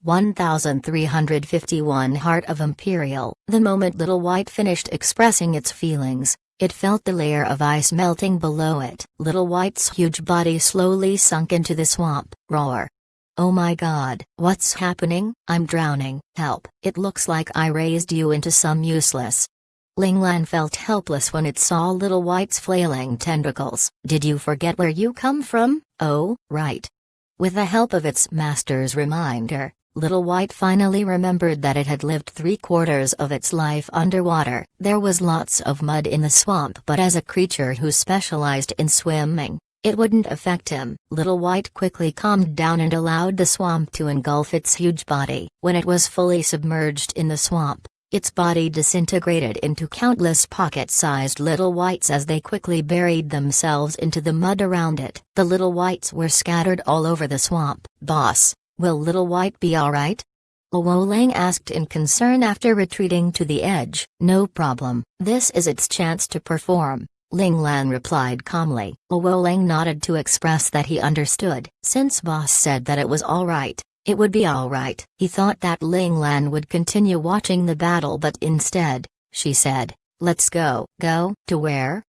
1351 Heart of Imperial. The moment Little White finished expressing its feelings, it felt the layer of ice melting below it. Little White's huge body slowly sunk into the swamp. Roar. Oh my god. What's happening? I'm drowning. Help. It looks like I raised you into some useless. Ling Lan felt helpless when it saw Little White's flailing tentacles. Did you forget where you come from? Oh, right. With the help of its master's reminder, Little White finally remembered that it had lived 3/4 of its life underwater. There was lots of mud in the swamp, but as a creature who specialized in swimming, it wouldn't affect him. Little White quickly calmed down and allowed the swamp to engulf its huge body. When it was fully submerged in the swamp, its body disintegrated into countless pocket-sized little whites as they quickly buried themselves into the mud around it. The little whites were scattered all over the swamp. Boss, will Little White be alright? Luo Lang asked in concern after retreating to the edge. No problem, this is its chance to perform, Ling Lan replied calmly. Luo Lang nodded to express that he understood. Since boss said that it was alright, it would be alright. He thought that Ling Lan would continue watching the battle, but instead, she said, let's go. Go? To where?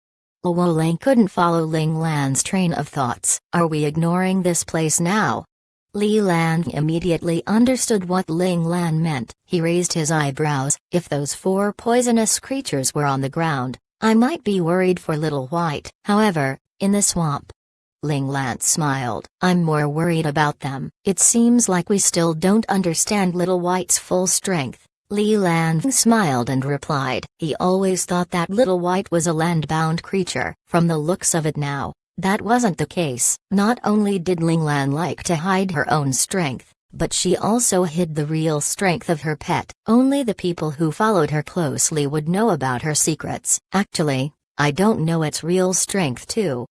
Luo Lang couldn't follow Ling Lan's train of thoughts. Are we ignoring this place now? Li Lan immediately understood what Ling Lan meant. He raised his eyebrows. If those 4 poisonous creatures were on the ground, I might be worried for Little White. However, in the swamp, Ling Lan smiled. I'm more worried about them. It seems like we still don't understand Little White's full strength. Li Lan smiled and replied. He always thought that Little White was a land-bound creature. From the looks of it now, that wasn't the case. Not only did Ling Lan like to hide her own strength, but she also hid the real strength of her pet. Only the people who followed her closely would know about her secrets. Actually, I don't know its real strength too.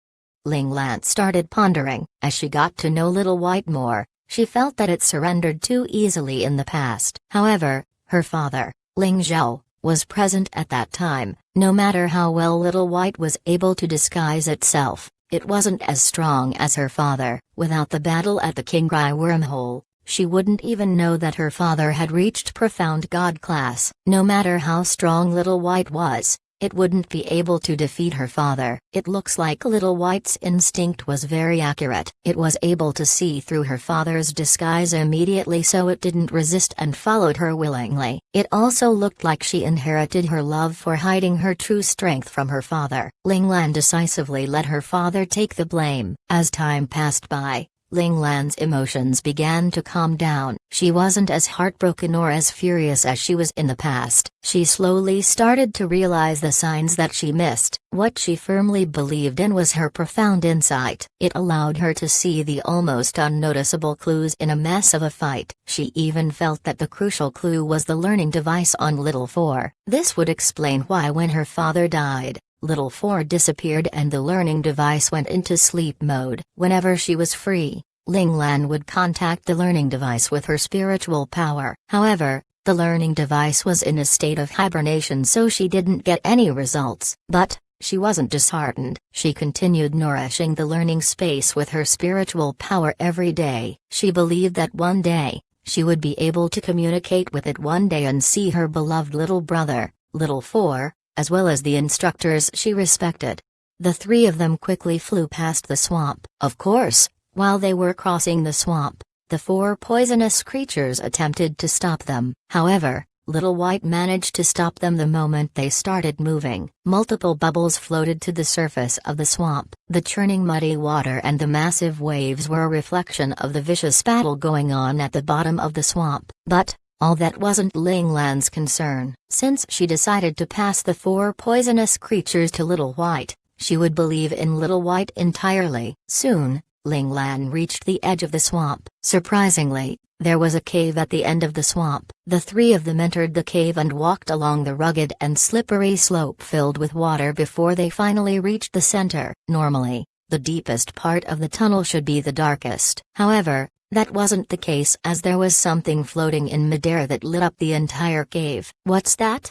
Ling Lan started pondering. As she got to know Little White more, she felt that it surrendered too easily in the past. However, her father, Ling Zhao, was present at that time. No matter how well Little White was able to disguise itself, it wasn't as strong as her father. Without the battle at the Qingrai wormhole, she wouldn't even know that her father had reached profound god class. No matter how strong Little White was, it wouldn't be able to defeat her father. It looks like Little White's instinct was very accurate. It was able to see through her father's disguise immediately, so it didn't resist and followed her willingly. It also looked like she inherited her love for hiding her true strength from her father. Ling Lan decisively let her father take the blame. As time passed by, Ling Lan's emotions began to calm down. She wasn't as heartbroken or as furious as she was in the past. She slowly started to realize the signs that she missed. What she firmly believed in was her profound insight. It allowed her to see the almost unnoticeable clues in a mess of a fight. She even felt that the crucial clue was the learning device on Little Four. This would explain why when her father died, Little Four disappeared and the learning device went into sleep mode. Whenever she was free, Ling Lan would contact the learning device with her spiritual power. However, the learning device was in a state of hibernation, so she didn't get any results. But she wasn't disheartened. She continued nourishing the learning space with her spiritual power every day. She believed that one day, she would be able to communicate with it one day and see her beloved little brother, Little Four, as well as the instructors she respected. The 3 of them quickly flew past the swamp. Of course, while they were crossing the swamp, the 4 poisonous creatures attempted to stop them. However, Little White managed to stop them the moment they started moving. Multiple bubbles floated to the surface of the swamp. The churning muddy water and the massive waves were a reflection of the vicious battle going on at the bottom of the swamp. But all that wasn't Ling Lan's concern. Since she decided to pass the 4 poisonous creatures to Little White, she would believe in Little White entirely. Soon, Ling Lan reached the edge of the swamp. Surprisingly, there was a cave at the end of the swamp. The 3 of them entered the cave and walked along the rugged and slippery slope filled with water before they finally reached the center. Normally, the deepest part of the tunnel should be the darkest. However, that wasn't the case, as there was something floating in midair that lit up the entire cave. What's that?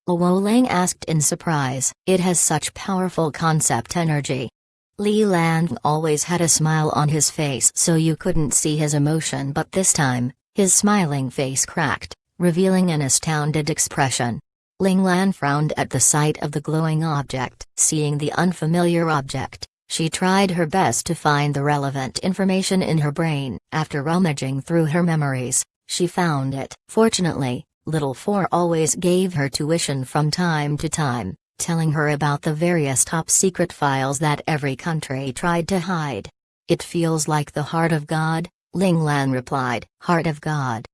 Luo Lang asked in surprise. It has such powerful concept energy. Li Lan always had a smile on his face, so you couldn't see his emotion, but this time, His smiling face cracked, revealing an astounded expression. Ling Lan frowned at the sight of the glowing object. Seeing the unfamiliar object, she tried her best to find the relevant information in her brain. After rummaging through her memories, she found it. Fortunately, Little Four always gave her tuition from time to time, telling her about the various top-secret files that every country tried to hide. "It feels like the heart of God," Ling Lan replied. "Heart of God?"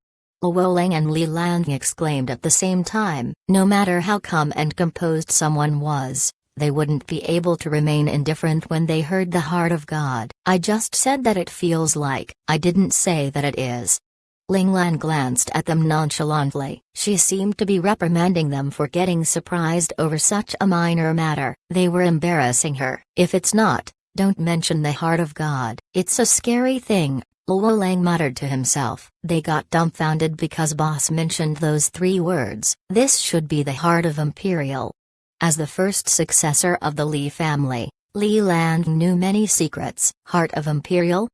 Luo Lang and Li Lan exclaimed at the same time. No matter how calm and composed someone was, they wouldn't be able to remain indifferent when they heard the heart of God. "I just said that it feels like, I didn't say that it is." Ling Lan glanced at them nonchalantly. She seemed to be reprimanding them for getting surprised over such a minor matter. They were embarrassing her. "If it's not, don't mention the heart of God. It's a scary thing," Luo Lang muttered to himself. They got dumbfounded because boss mentioned those 3 words. This should be the heart of Imperial. As the first successor of the Li family, Li Lan knew many secrets. Heart of Imperial?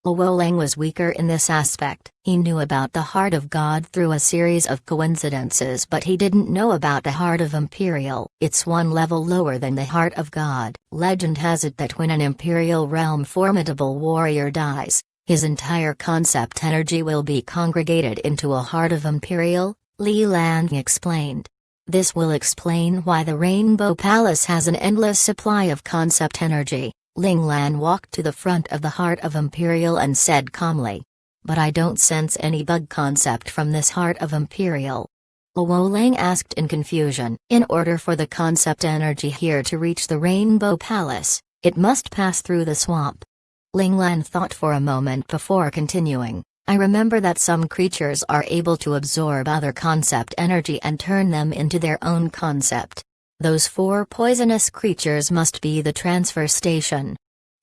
Luo Lang was weaker in this aspect. He knew about the heart of God through a series of coincidences, but he didn't know about the heart of Imperial. It's one level lower than the heart of God. Legend has it that when an Imperial realm formidable warrior dies, his entire concept energy will be congregated into a heart of Imperial, Li Lan explained. This will explain why the Rainbow Palace has an endless supply of concept energy. Ling Lan walked to the front of the heart of Imperial and said calmly. "But I don't sense any bug concept from this heart of Imperial." Luo Lang asked in confusion. "In order for the concept energy here to reach the Rainbow Palace, it must pass through the swamp." Ling Lan thought for a moment before continuing. "I remember that some creatures are able to absorb other concept energy and turn them into their own concept. Those 4 poisonous creatures must be the transfer station."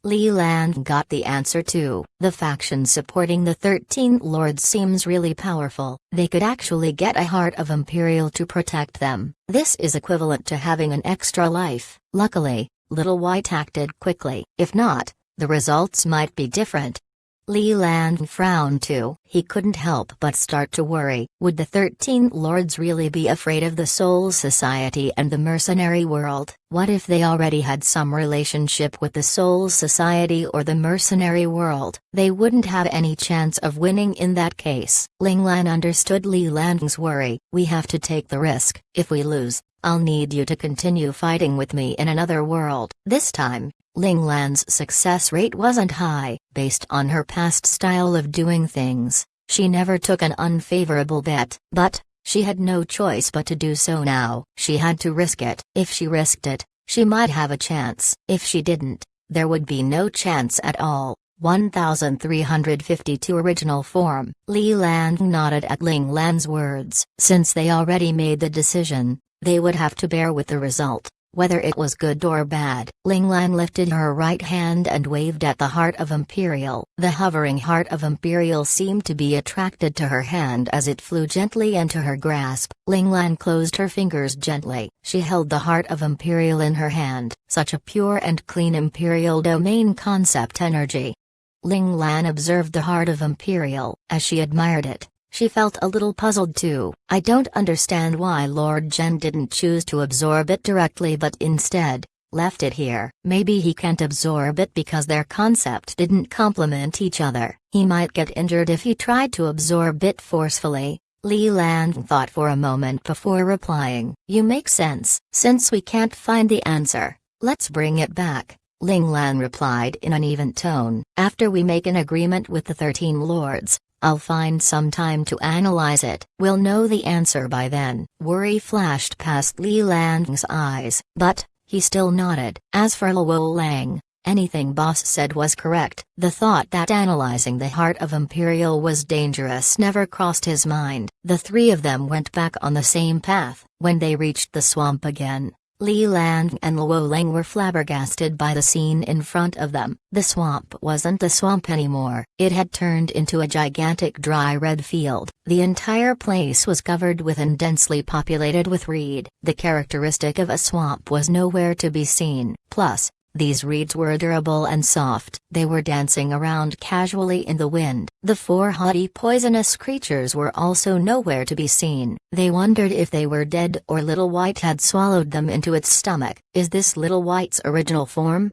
Li Lan got the answer too. The faction supporting the 13 Lords seems really powerful. They could actually get a heart of Imperial to protect them. This is equivalent to having an extra life. Luckily, Little White acted quickly. If not, the results might be different. Li Lan frowned too. He couldn't help but start to worry. Would the 13 Lords really be afraid of the Soul Society and the mercenary world? What if they already had some relationship with the Soul Society or the mercenary world? They wouldn't have any chance of winning in that case. Ling Lan understood Li Lan's worry. "We have to take the risk. If we lose, I'll need you to continue fighting with me in another world." This time, Ling Lan's success rate wasn't high. Based on her past style of doing things, she never took an unfavorable bet. But, she had no choice but to do so now. She had to risk it. If she risked it, she might have a chance. If she didn't, there would be no chance at all. 1352 Original form. Li Lan nodded at Ling Lan's words. Since they already made the decision, they would have to bear with the result, whether it was good or bad. Ling Lan lifted her right hand and waved at the heart of Imperial. The hovering heart of Imperial seemed to be attracted to her hand as it flew gently into her grasp. Ling Lan closed her fingers gently. She held the heart of Imperial in her hand. Such a pure and clean Imperial domain concept energy. Ling Lan observed the heart of Imperial. As she admired it, she felt a little puzzled too. "I don't understand why Lord Zhen didn't choose to absorb it directly but instead left it here. Maybe he can't absorb it because their concept didn't complement each other. He might get injured if he tried to absorb it forcefully." Li Lan thought for a moment before replying. "You make sense. Since we can't find the answer, let's bring it back," Ling Lan replied in an even tone. "After we make an agreement with the 13 Lords, I'll find some time to analyze it. We'll know the answer by then." Worry flashed past Li Lan's eyes, but he still nodded. As for Luo Lang, anything boss said was correct. The thought that analyzing the heart of Imperial was dangerous never crossed his mind. The 3 of them went back on the same path. When they reached the swamp again, Li Lan and Luo Lang were flabbergasted by the scene in front of them. The swamp wasn't a swamp anymore. It had turned into a gigantic dry red field. The entire place was covered with and densely populated with reed. The characteristic of a swamp was nowhere to be seen. Plus, These reeds were durable and soft. They were dancing around casually in the wind. The four haughty poisonous creatures were also nowhere to be seen. They wondered if they were dead or Little White had swallowed them into its stomach. Is this Little White's original form?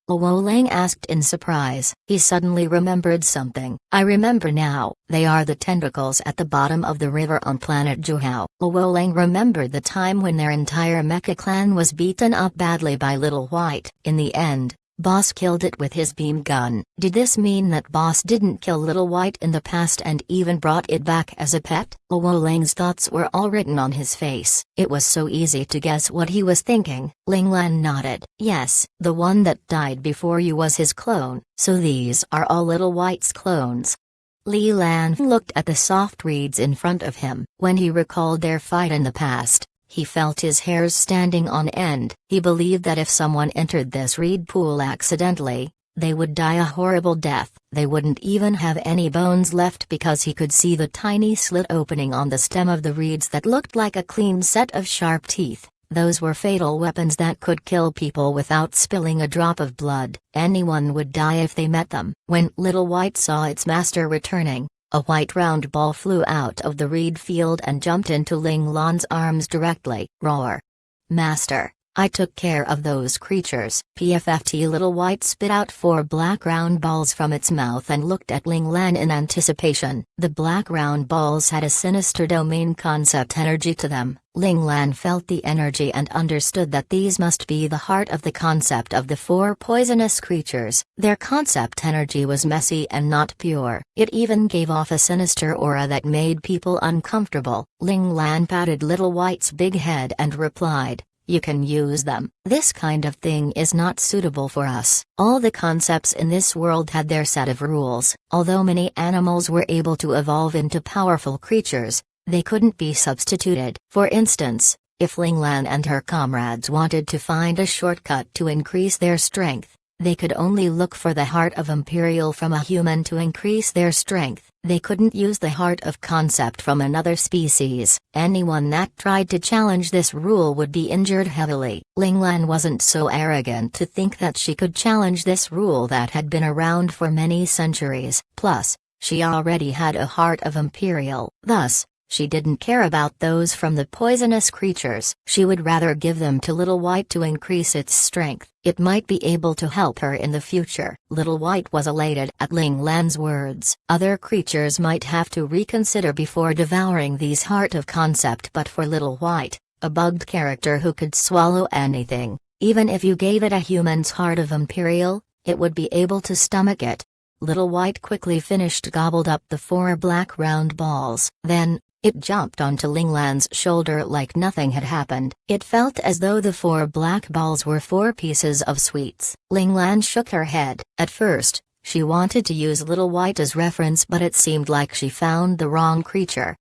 Luo Lang asked in surprise. He suddenly remembered something. I remember now, they are the tentacles at the bottom of the river on planet Zhuhao. Luo Lang remembered the time when their entire mecha clan was beaten up badly by Little White. In the end, Boss killed it with his beam gun. Did this mean that Boss didn't kill Little White in the past and even brought it back as a pet? Luo Lang's thoughts were all written on his face. It was so easy to guess what he was thinking. Ling Lan nodded. Yes, the one that died before you was his clone, so these are all Little White's clones. Li Lan looked at the soft reeds in front of him. When he recalled their fight in the past, he felt his hairs standing on end. He believed that if someone entered this reed pool accidentally, they would die a horrible death. They wouldn't even have any bones left because he could see the tiny slit opening on the stem of the reeds that looked like a clean set of sharp teeth. Those were fatal weapons that could kill people without spilling a drop of blood. Anyone would die if they met them. When Little White saw its master returning, a white round ball flew out of the reed field and jumped into Ling Lan's arms directly. Roar. Master, I took care of those creatures. PFFT. Little White spit out 4 black round balls from its mouth and looked at Ling Lan in anticipation. The black round balls had a sinister domain concept energy to them. Ling Lan felt the energy and understood that these must be the heart of the concept of the 4 poisonous creatures. Their concept energy was messy and not pure. It even gave off a sinister aura that made people uncomfortable. Ling Lan patted Little White's big head and replied, "You can use them. This kind of thing is not suitable for us." All the concepts in this world had their set of rules. Although many animals were able to evolve into powerful creatures, they couldn't be substituted. For instance, if Ling Lan and her comrades wanted to find a shortcut to increase their strength, they could only look for the heart of Imperial from a human to increase their strength. They couldn't use the heart of concept from another species. Anyone that tried to challenge this rule would be injured heavily. Ling Lan wasn't so arrogant to think that she could challenge this rule that had been around for many centuries. Plus, she already had a heart of Imperial. Thus, she didn't care about those from the poisonous creatures. She would rather give them to Little White to increase its strength. It might be able to help her in the future. Little White was elated at Ling Lan's words. Other creatures might have to reconsider before devouring these heart of concept, but for Little White, a bugged character who could swallow anything, even if you gave it a human's heart of Imperial, it would be able to stomach it. Little White quickly gobbled up the 4 black round balls. Then, it jumped onto Ling Lan's shoulder like nothing had happened. It felt as though the 4 black balls were 4 pieces of sweets. Ling Lan shook her head. At first, she wanted to use Little White as reference, but it seemed like she found the wrong creature.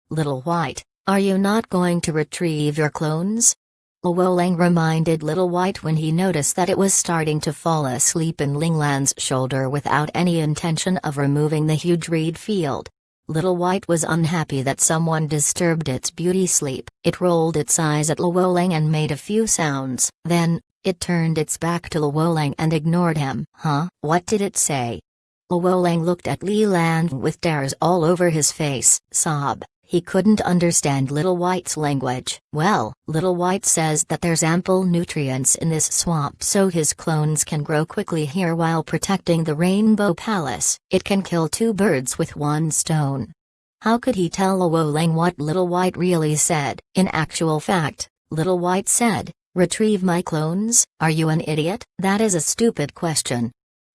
Little White, are you not going to retrieve your clones? Luo Lang reminded Little White when he noticed that it was starting to fall asleep in Ling Lan's shoulder without any intention of removing the huge reed field. Little White was unhappy that someone disturbed its beauty sleep. It rolled its eyes at Luo Lang and made a few sounds. Then, it turned its back to Luo Lang and ignored him. Huh? What did it say? Luo Lang looked at Li Lan with dares all over his face. Sob. He couldn't understand Little White's language. Well, Little White says that there's ample nutrients in this swamp so his clones can grow quickly here while protecting the Rainbow Palace. It can kill 2 birds with 1 stone. How could he tell Luo Lang what Little White really said? In actual fact, Little White said, "Retrieve my clones? Are you an idiot?" That is a stupid question.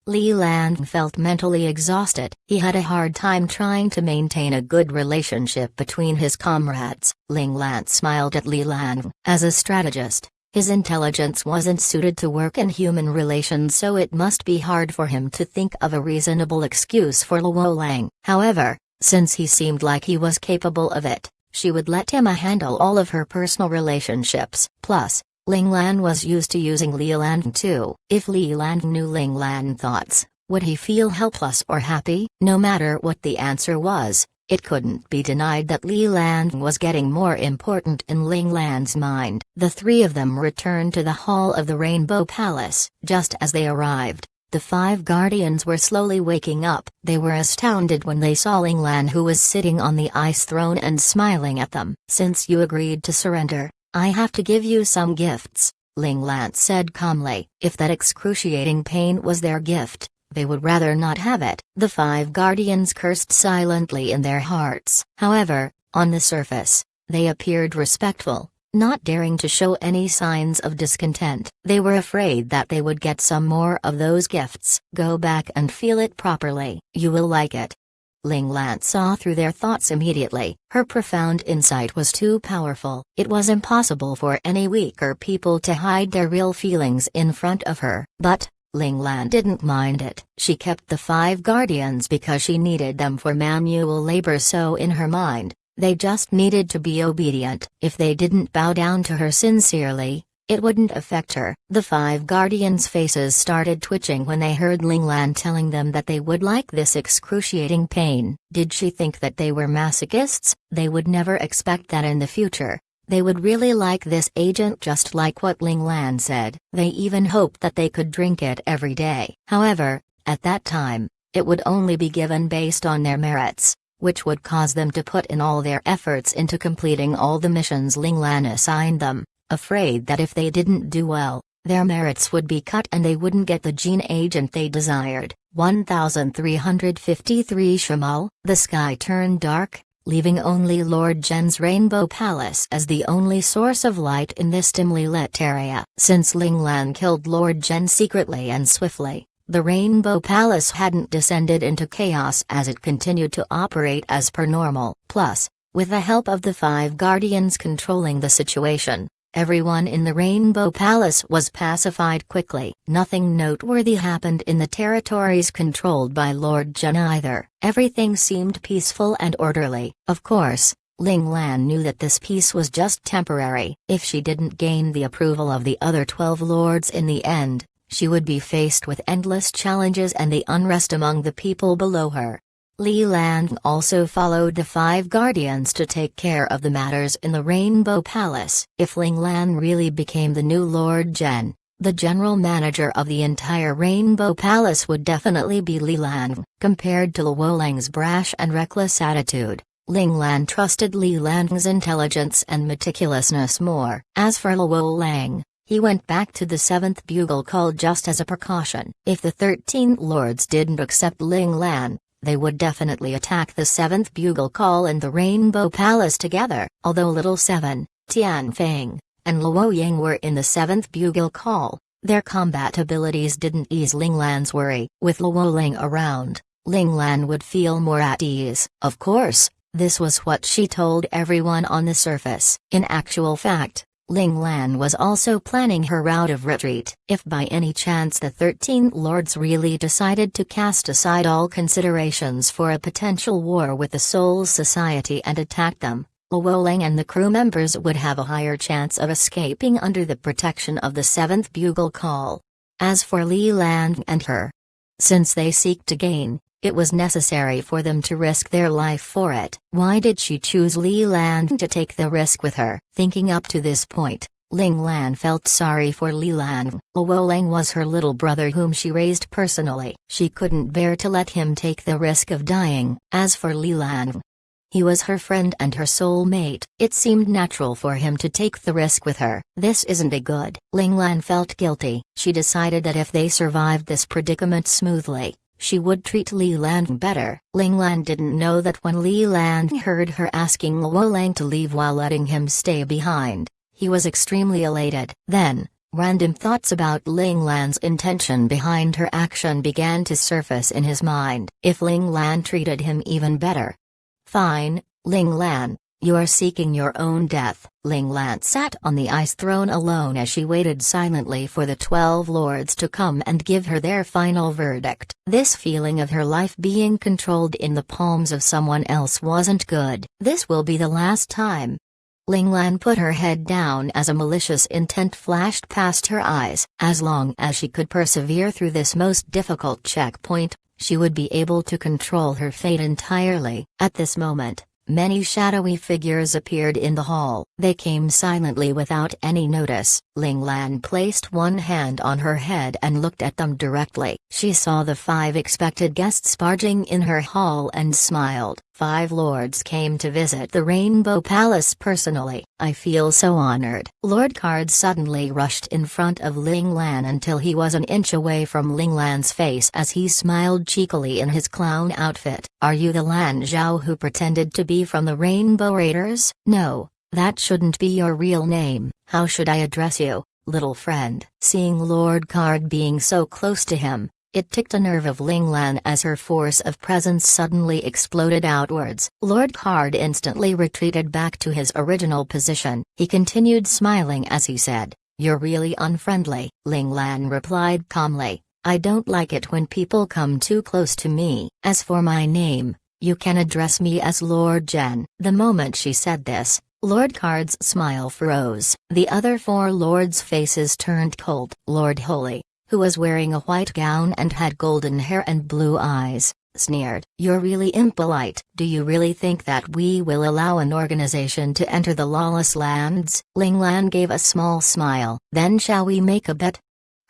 Li Lan felt mentally exhausted. He had a hard time trying to maintain a good relationship between his comrades. Ling Lan smiled at Li Lan. As a strategist, his intelligence wasn't suited to work in human relations, so it must be hard for him to think of a reasonable excuse for Luo Lang. However, since he seemed like he was capable of it, she would let him handle all of her personal relationships. Plus, Ling Lan was used to using Li Lan too. If Li Lan knew Ling Lan thoughts, would he feel helpless or happy? No matter what the answer was, It couldn't be denied that Li Lan was getting more important in Ling Lan's mind. The three of them returned to the hall of the Rainbow Palace. Just as they arrived, the five guardians were slowly waking up. They were astounded when they saw Ling Lan, who was sitting on the ice throne and smiling at them. "Since you agreed to surrender, I have to give you some gifts," Ling Lan said calmly. If that excruciating pain was their gift, they would rather not have it. The five guardians cursed silently in their hearts. However, on the surface, they appeared respectful, not daring to show any signs of discontent. They were afraid that they would get some more of those gifts. "Go back and feel it properly. You will like it." Ling Lan saw through their thoughts immediately. Her profound insight was too powerful. It was impossible for any weaker people to hide their real feelings in front of her. But Ling Lan didn't mind it. She kept the five guardians because she needed them for manual labor, so in her mind, they just needed to be obedient. If they didn't bow down to her sincerely, it wouldn't affect her. The five guardians' faces started twitching when they heard Ling Lan telling them that they would like this excruciating pain. Did she think that they were masochists? They would never expect that in the future. They would really like this agent, just like what Ling Lan said. They even hoped that they could drink it every day. However, at that time, it would only be given based on their merits, which would cause them to put in all their efforts into completing all the missions Ling Lan assigned them, afraid that if they didn't do well, their merits would be cut and they wouldn't get the gene agent they desired. 1353 Shamal. The sky turned dark, leaving only Lord Zhen's Rainbow Palace as the only source of light in this dimly lit area. Since Ling Lan killed Lord Zhen secretly and swiftly, the Rainbow Palace hadn't descended into chaos as it continued to operate as per normal. Plus, with the help of the five guardians controlling the situation, everyone in the Rainbow Palace was pacified quickly. Nothing noteworthy happened in the territories controlled by Lord Zhen either. Everything seemed peaceful and orderly. Of course, Ling Lan knew that this peace was just temporary. If she didn't gain the approval of the other 12 lords in the end, she would be faced with endless challenges and the unrest among the people below her. Li Lan also followed the five guardians to take care of the matters in the Rainbow Palace. If Ling Lan really became the new Lord Zhen, the general manager of the entire Rainbow Palace would definitely be Li Lan. Compared to Luo Lang's brash and reckless attitude, Ling Lan trusted Li Lan's intelligence and meticulousness more. As for Luo Lang, he went back to the 7th bugle call just as a precaution. If the 13 lords didn't accept Ling Lan, they would definitely attack the 7th bugle call and the Rainbow Palace together. Although Little Seven, Tian Feng, and Luo Yang were in the 7th bugle call, their combat abilities didn't ease Ling Lan's worry. With Luo Lang around, Ling Lan would feel more at ease. Of course, this was what she told everyone on the surface. In actual fact, Ling Lan was also planning her route of retreat. If by any chance the 13 lords really decided to cast aside all considerations for a potential war with the Soul Society and attack them, Luo Lang and the crew members would have a higher chance of escaping under the protection of the 7th bugle call. As for Li Lan and her, since they seek to gain, it was necessary for them to risk their life for it. Why did she choose Li Lan to take the risk with her? Thinking up to this point, Ling Lan felt sorry for Li Lan. Luo Lang was her little brother whom she raised personally. She couldn't bear to let him take the risk of dying. As for Li Lan, he was her friend and her soulmate. It seemed natural for him to take the risk with her. This isn't a good. Ling Lan felt guilty. She decided that if they survived this predicament smoothly, she would treat Li Lan better. Ling Lan didn't know that when Li Lan heard her asking Luo Lang to leave while letting him stay behind, he was extremely elated. Then, random thoughts about Ling Lan's intention behind her action began to surface in his mind. If Ling Lan treated him even better. Fine, Ling Lan, you are seeking your own death. Ling Lan sat on the ice throne alone as she waited silently for the 12 lords to come and give her their final verdict. This feeling of her life being controlled in the palms of someone else wasn't good. This will be the last time. Ling Lan put her head down as a malicious intent flashed past her eyes. As long as she could persevere through this most difficult checkpoint, she would be able to control her fate entirely. At this moment, many shadowy figures appeared in the hall. They came silently without any notice. Ling Lan placed one hand on her head and looked at them directly. She saw the 5 expected guests barging in her hall and smiled. 5 lords came to visit the Rainbow Palace personally. I feel so honored. Lord Card suddenly rushed in front of Ling Lan until he was an inch away from Ling Lan's face as he smiled cheekily in his clown outfit. Are you the Lan Zhao who pretended to be from the Rainbow Raiders? No, that shouldn't be your real name. How should I address you, little friend? Seeing Lord Card being so close to him, it ticked a nerve of Ling Lan as her force of presence suddenly exploded outwards. Lord Card instantly retreated back to his original position. He continued smiling as he said, "You're really unfriendly." Ling Lan replied calmly, "I don't like it when people come too close to me. As for my name, you can address me as Lord Zhen." The moment she said this, Lord Card's smile froze. The other 4 lords' faces turned cold. Lord Holy, who was wearing a white gown and had golden hair and blue eyes, sneered. "You're really impolite. Do you really think that we will allow an organization to enter the lawless lands?" Ling Lan gave a small smile. "Then shall we make a bet?"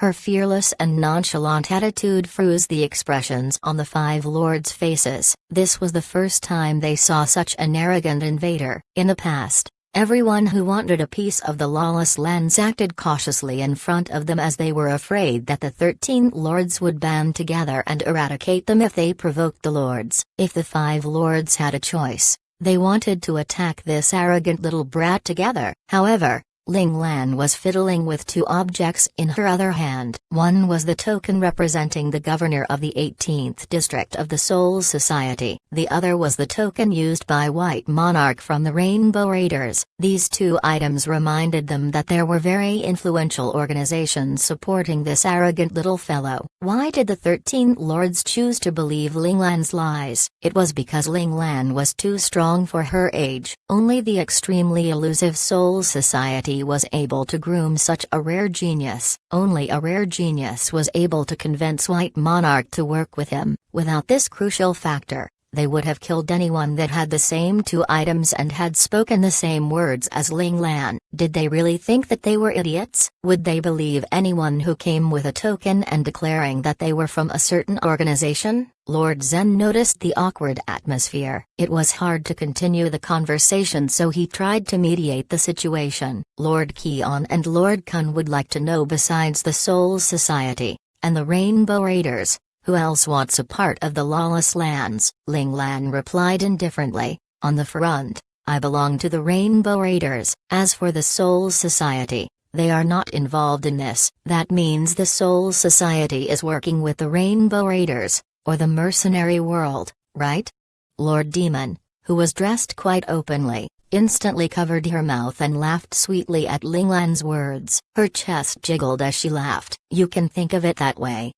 Her fearless and nonchalant attitude froze the expressions on the 5 lords' faces. This was the first time they saw such an arrogant invader. In the past, everyone who wanted a piece of the lawless lands acted cautiously in front of them as they were afraid that the 13 lords would band together and eradicate them if they provoked the lords. If the 5 lords had a choice, they wanted to attack this arrogant little brat together. However, Ling Lan was fiddling with 2 objects in her other hand. One was the token representing the governor of the 18th district of the Soul Society. The other was the token used by White Monarch from the Rainbow Raiders. These 2 items reminded them that there were very influential organizations supporting this arrogant little fellow. Why did the 13 lords choose to believe Ling Lan's lies? It was because Ling Lan was too strong for her age. Only the extremely elusive Soul Society was able to groom such a rare genius. Only a rare genius was able to convince White Monarch to work with him. Without this crucial factor, they would have killed anyone that had the same 2 items and had spoken the same words as Ling Lan. Did they really think that they were idiots? Would they believe anyone who came with a token and declaring that they were from a certain organization? Lord Zhen noticed the awkward atmosphere. It was hard to continue the conversation, so he tried to mediate the situation. Lord Qian and Lord Kun would like to know, besides the Soul Society and the Rainbow Raiders, who else wants a part of the lawless lands? Ling Lan replied indifferently, "On the front, I belong to the Rainbow Raiders. As for the Soul Society, they are not involved in this." That means the Soul Society is working with the Rainbow Raiders, or the mercenary world, right? Lord Demon, who was dressed quite openly, instantly covered her mouth and laughed sweetly at Ling Lan's words. Her chest jiggled as she laughed. "You can think of it that way."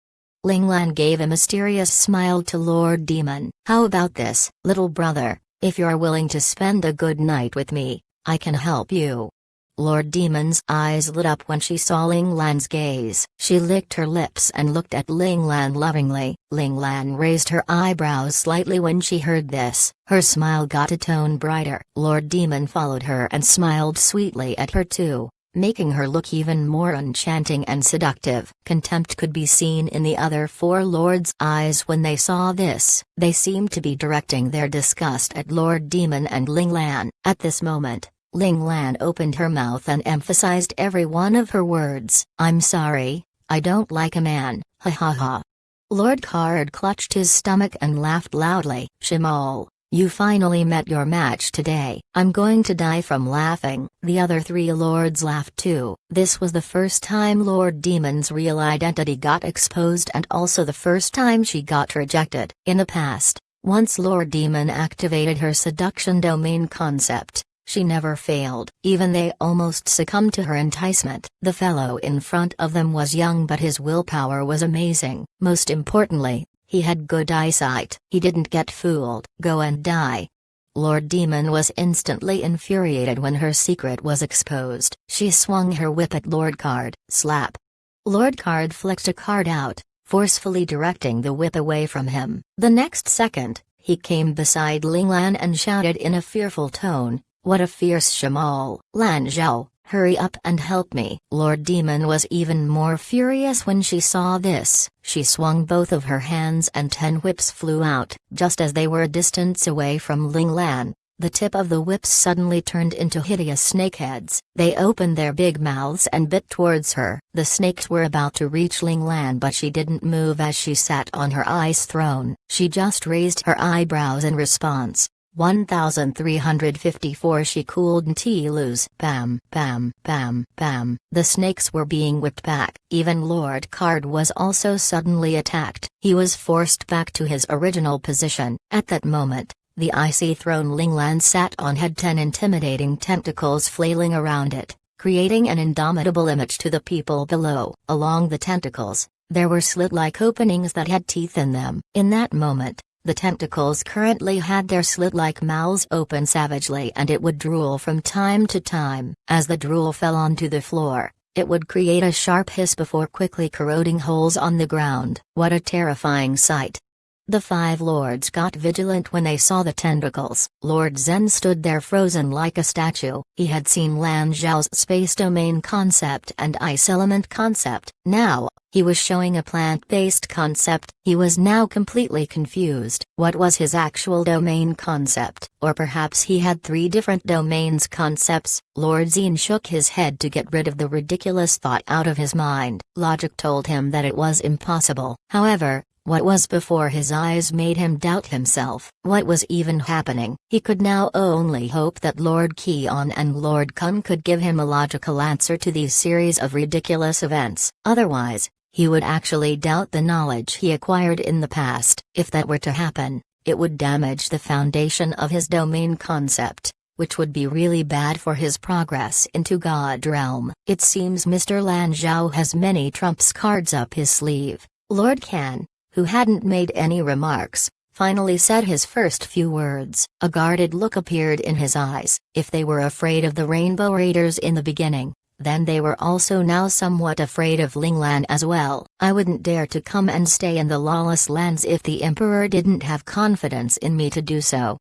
Ling Lan gave a mysterious smile to Lord Demon. "How about this, little brother? If you're willing to spend a good night with me, I can help you." Lord Demon's eyes lit up when she saw Ling Lan's gaze. She licked her lips and looked at Ling Lan lovingly. Ling Lan raised her eyebrows slightly when she heard this. Her smile got a tone brighter. Lord Demon followed her and smiled sweetly at her too, making her look even more enchanting and seductive. Contempt could be seen in the other 4 lords' eyes when they saw this. They seemed to be directing their disgust at Lord Demon and Ling Lan. At this moment, Ling Lan opened her mouth and emphasized every one of her words. "I'm sorry, I don't like a man, ha ha ha." Lord Card clutched his stomach and laughed loudly. "Shimal, you finally met your match today." "I'm going to die from laughing." The other 3 lords laughed too. This was the first time Lord Demon's real identity got exposed and also the first time she got rejected. In the past, once Lord Demon activated her seduction domain concept, she never failed. Even they almost succumbed to her enticement. The fellow in front of them was young, but his willpower was amazing. Most importantly, he had good eyesight. He didn't get fooled. "Go and die." Lord Demon was instantly infuriated when her secret was exposed. She swung her whip at Lord Card. Slap. Lord Card flicked a card out, forcefully directing the whip away from him. The next second, he came beside Ling Lan and shouted in a fearful tone, "What a fierce Shamal! Lan Zhao, hurry up and help me." Lord Demon was even more furious when she saw this. She swung both of her hands and 10 whips flew out. Just as they were a distance away from Ling Lan, the tip of the whips suddenly turned into hideous snakeheads. They opened their big mouths and bit towards her. The snakes were about to reach Ling Lan, but she didn't move as she sat on her ice throne. She just raised her eyebrows in response. 1354. She cooled and lose. Bam, bam, bam, bam. The snakes were being whipped back. Even Lord Card was also suddenly attacked. He was forced back to his original position. At that moment, the icy throne Ling Lan sat on had 10 intimidating tentacles flailing around it, creating an indomitable image to the people below. Along the tentacles, there were slit-like openings that had teeth in them. In that moment, the tentacles currently had their slit-like mouths open savagely, and it would drool from time to time. As the drool fell onto the floor, it would create a sharp hiss before quickly corroding holes on the ground. What a terrifying sight! The 5 lords got vigilant when they saw the tentacles. Lord Zen stood there frozen like a statue. He had seen Lan Zhao's space domain concept and ice element concept. Now, he was showing a plant-based concept. He was now completely confused. What was his actual domain concept? Or perhaps he had 3 different domains concepts? Lord Zen shook his head to get rid of the ridiculous thought out of his mind. Logic told him that it was impossible. However, what was before his eyes made him doubt himself. What was even happening? He could now only hope that Lord Keon and Lord Kun could give him a logical answer to these series of ridiculous events. Otherwise, he would actually doubt the knowledge he acquired in the past. If that were to happen, it would damage the foundation of his domain concept, which would be really bad for his progress into God Realm. It seems Mr. Lan Zhao has many trumps cards up his sleeve. Lord Kan, who hadn't made any remarks, finally said his first few words. A guarded look appeared in his eyes. If they were afraid of the Rainbow Raiders in the beginning, then they were also now somewhat afraid of Ling Lan as well. I wouldn't dare to come and stay in the lawless lands if the Emperor didn't have confidence in me to do so.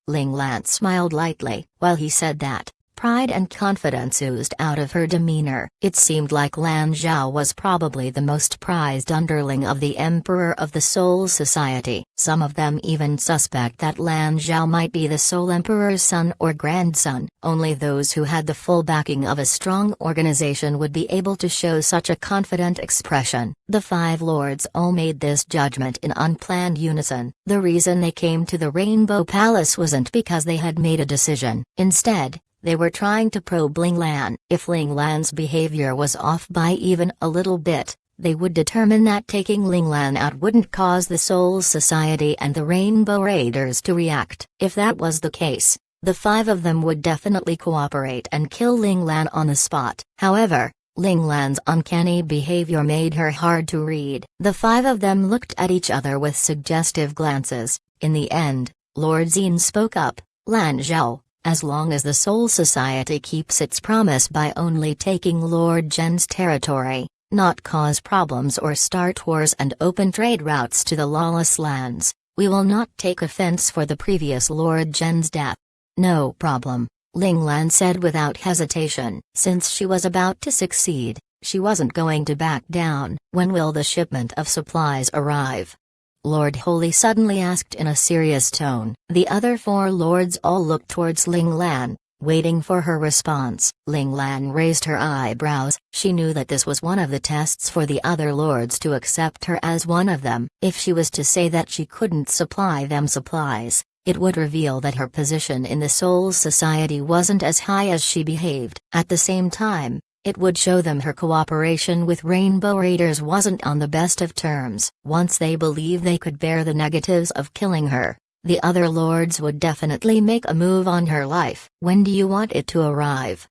Ling Lan smiled lightly. While he said that, pride and confidence oozed out of her demeanor. It seemed like Lan Zhao was probably the most prized underling of the Emperor of the Soul Society. Some of them even suspect that Lan Zhao might be the Soul Emperor's son or grandson. Only those who had the full backing of a strong organization would be able to show such a confident expression. The 5 lords all made this judgment in unplanned unison. The reason they came to the Rainbow Palace wasn't because they had made a decision. Instead, they were trying to probe Ling Lan. If Ling Lan's behavior was off by even a little bit, they would determine that taking Ling Lan out wouldn't cause the Soul Society and the Rainbow Raiders to react. If that was the case, the 5 of them would definitely cooperate and kill Ling Lan on the spot. However, Ling Lan's uncanny behavior made her hard to read. The 5 of them looked at each other with suggestive glances. In the end, Lord Zen spoke up. "Lan Zhao, as long as the Soul Society keeps its promise by only taking Lord Gen's territory, not cause problems or start wars and open trade routes to the lawless lands, we will not take offense for the previous Lord Gen's death." "No problem," Ling Lan said without hesitation. Since she was about to succeed, she wasn't going to back down. "When will the shipment of supplies arrive?" Lord Holy suddenly asked in a serious tone. The other 4 lords all looked towards Ling Lan, waiting for her response. Ling Lan raised her eyebrows. She knew that this was one of the tests for the other lords to accept her as one of them. If she was to say that she couldn't supply them supplies, it would reveal that her position in the Soul Society wasn't as high as she behaved. At the same time, it would show them her cooperation with Rainbow Raiders wasn't on the best of terms. Once they believed they could bear the negatives of killing her, the other lords would definitely make a move on her life. "When do you want it to arrive?"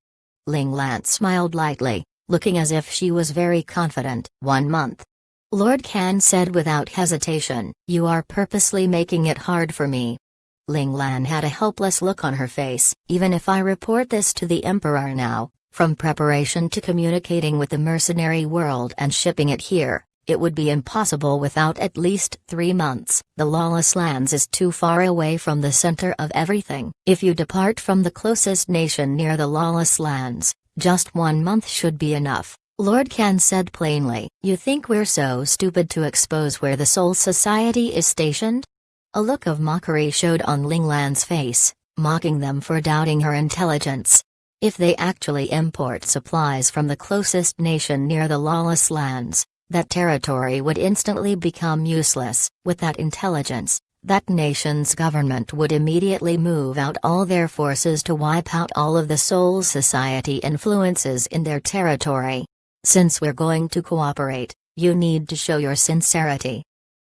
Ling Lan smiled lightly, looking as if she was very confident. 1 month. Lord Kan said without hesitation. "You are purposely making it hard for me." Ling Lan had a helpless look on her face. "Even if I report this to the Emperor now, from preparation to communicating with the mercenary world and shipping it here, It would be impossible without at least 3 months. The lawless lands is too far away from the center of everything. If you depart from the closest nation near the lawless lands, just 1 month should be enough. Lord Kan said plainly. You think we're so stupid to expose where the Soul Society is stationed? A look of mockery showed on Ling Lan's face, mocking them for doubting her intelligence. If they actually import supplies from the closest nation near the lawless lands, that territory would instantly become useless. With that intelligence, that nation's government would immediately move out all their forces to wipe out all of the Soul Society influences in their territory. Since we're going to cooperate, you need to show your sincerity.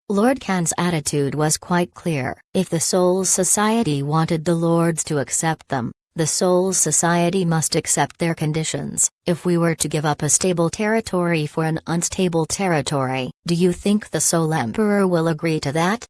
Lord Kan's attitude was quite clear. If the Soul Society wanted the lords to accept them, the Soul Society must accept their conditions. If we were to give up a stable territory for an unstable territory, do you think the Soul Emperor will agree to that?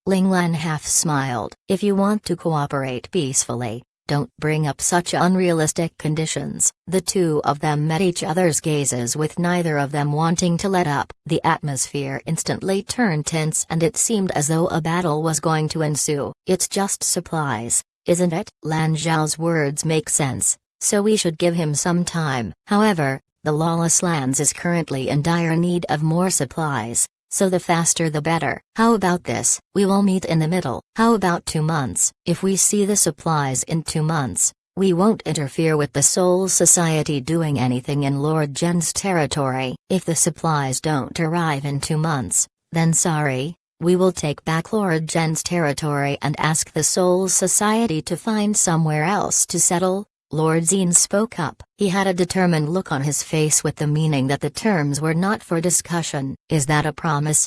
Ling Lan half smiled. If you want to cooperate peacefully, don't bring up such unrealistic conditions. The two of them met each other's gazes with neither of them wanting to let up. The atmosphere instantly turned tense and it seemed as though a battle was going to ensue. It's just supplies, isn't it? Lan Zhao's words make sense, so we should give him some time. However, the lawless lands is currently in dire need of more supplies, so the faster the better. How about this? We will meet in the middle. How about 2 months? If we see the supplies in 2 months, we won't interfere with the Soul Society doing anything in Lord Gen's territory. If the supplies don't arrive in 2 months, then sorry, we will take back Lord Gen's territory and ask the Soul Society to find somewhere else to settle. Lord Zine spoke up. He had a determined look on his face with the meaning that the terms were not for discussion. Is that a promise?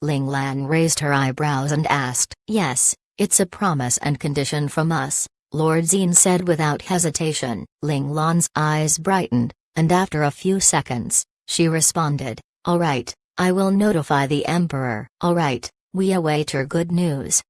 Ling Lan raised her eyebrows and asked. Yes, it's a promise and condition from us, Lord Zine said without hesitation. Ling Lan's eyes brightened, and after a few seconds, she responded, all right, I will notify the Emperor. All right, we await your good news.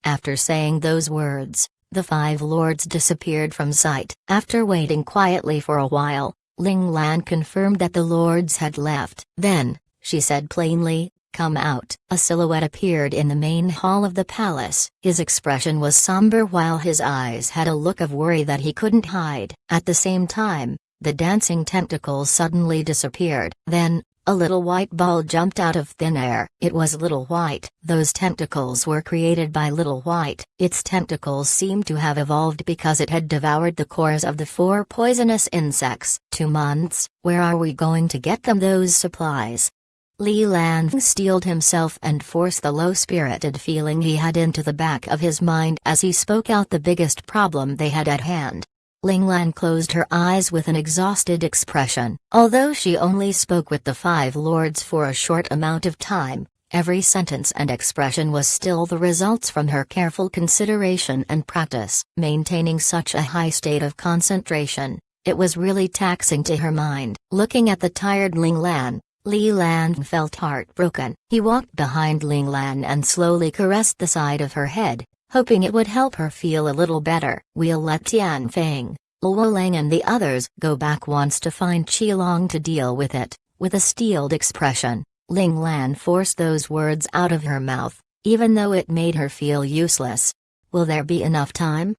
After saying those words, the 5 lords disappeared from sight. After waiting quietly for a while, Ling Lan confirmed that the lords had left. Then, she said plainly, come out. A silhouette appeared in the main hall of the palace. His expression was somber while his eyes had a look of worry that he couldn't hide. At the same time, the dancing tentacles suddenly disappeared. Then, a little white ball jumped out of thin air. It was Little White. Those tentacles were created by Little White. Its tentacles seemed to have evolved because it had devoured the cores of the 4 poisonous insects. 2 months? Where are we going to get them those supplies? Li Lan steeled himself and forced the low-spirited feeling he had into the back of his mind as he spoke out the biggest problem they had at hand. Ling Lan closed her eyes with an exhausted expression. Although she only spoke with the 5 lords for a short amount of time, every sentence and expression was still the results from her careful consideration and practice. Maintaining such a high state of concentration, it was really taxing to her mind. Looking at the tired Ling Lan, Li Lan felt heartbroken. He walked behind Ling Lan and slowly caressed the side of her head, hoping it would help her feel a little better. We'll let Tian Feng, Luo Lang and the others go back once to find Qilong to deal with it. With a steeled expression, Ling Lan forced those words out of her mouth, even though it made her feel useless. Will there be enough time?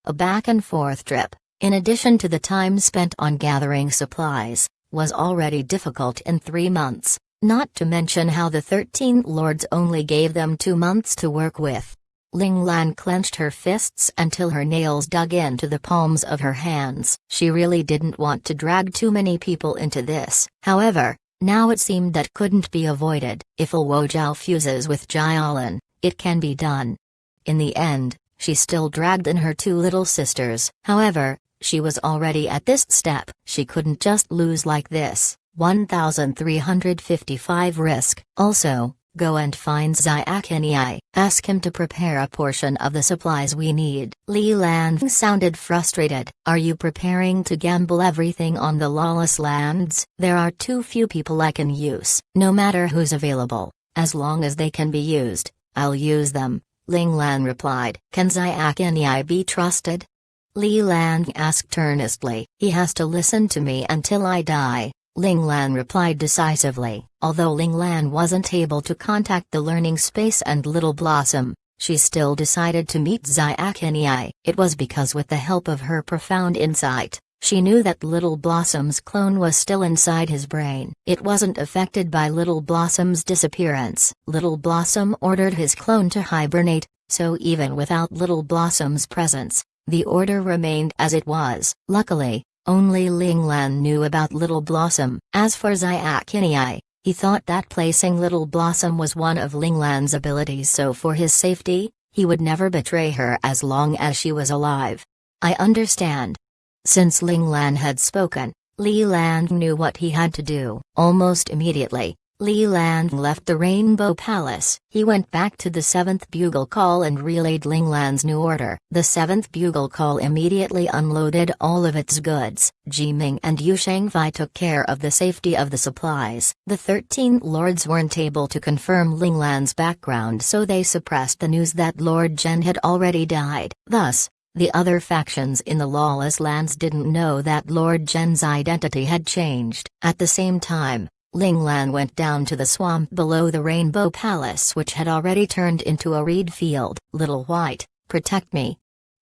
A back-and-forth trip, in addition to the time spent on gathering supplies, was already difficult in 3 months, not to mention how the 13 lords only gave them 2 months to work with. Ling Lan clenched her fists until her nails dug into the palms of her hands. She really didn't want to drag too many people into this. However, now it seemed that couldn't be avoided. If Luo Zhao fuses with Jialan, it can be done. In the end, she still dragged in her 2 little sisters. However, she was already at this step. She couldn't just lose like this. 1355 risk. Also, go and find Xiaqianyi. Ask him to prepare a portion of the supplies we need. Li Lan sounded frustrated. Are you preparing to gamble everything on the lawless lands? There are too few people I can use. No matter who's available, as long as they can be used, I'll use them, Ling Lan replied. Can Xiaqianyi be trusted? Li Lan asked earnestly. He has to listen to me until I die. Ling Lan replied decisively. Although Ling Lan wasn't able to contact the learning space and Little Blossom, she still decided to meet Xiaqianyi. It was because with the help of her profound insight, she knew that Little Blossom's clone was still inside his brain. It wasn't affected by Little Blossom's disappearance. Little Blossom ordered his clone to hibernate, so even without Little Blossom's presence, the order remained as it was. Luckily, only Ling Lan knew about Little Blossom. As for Xiaqianyi, he thought that placing Little Blossom was one of Ling Lan's abilities, so for his safety, he would never betray her as long as she was alive. I understand. Since Ling Lan had spoken, Li Lan knew what he had to do. Almost immediately, Li Lan left the Rainbow Palace. He went back to the 7th bugle call and relayed Ling Lan's new order. The 7th bugle call immediately unloaded all of its goods. Jiming and Yu Shangfei took care of the safety of the supplies. The 13 lords weren't able to confirm Ling Lan's background, so they suppressed the news that Lord Zhen had already died. Thus, the other factions in the lawless lands didn't know that Lord Zhen's identity had changed. At the same time, Ling Lan went down to the swamp below the Rainbow Palace, which had already turned into a reed field. Little White, protect me.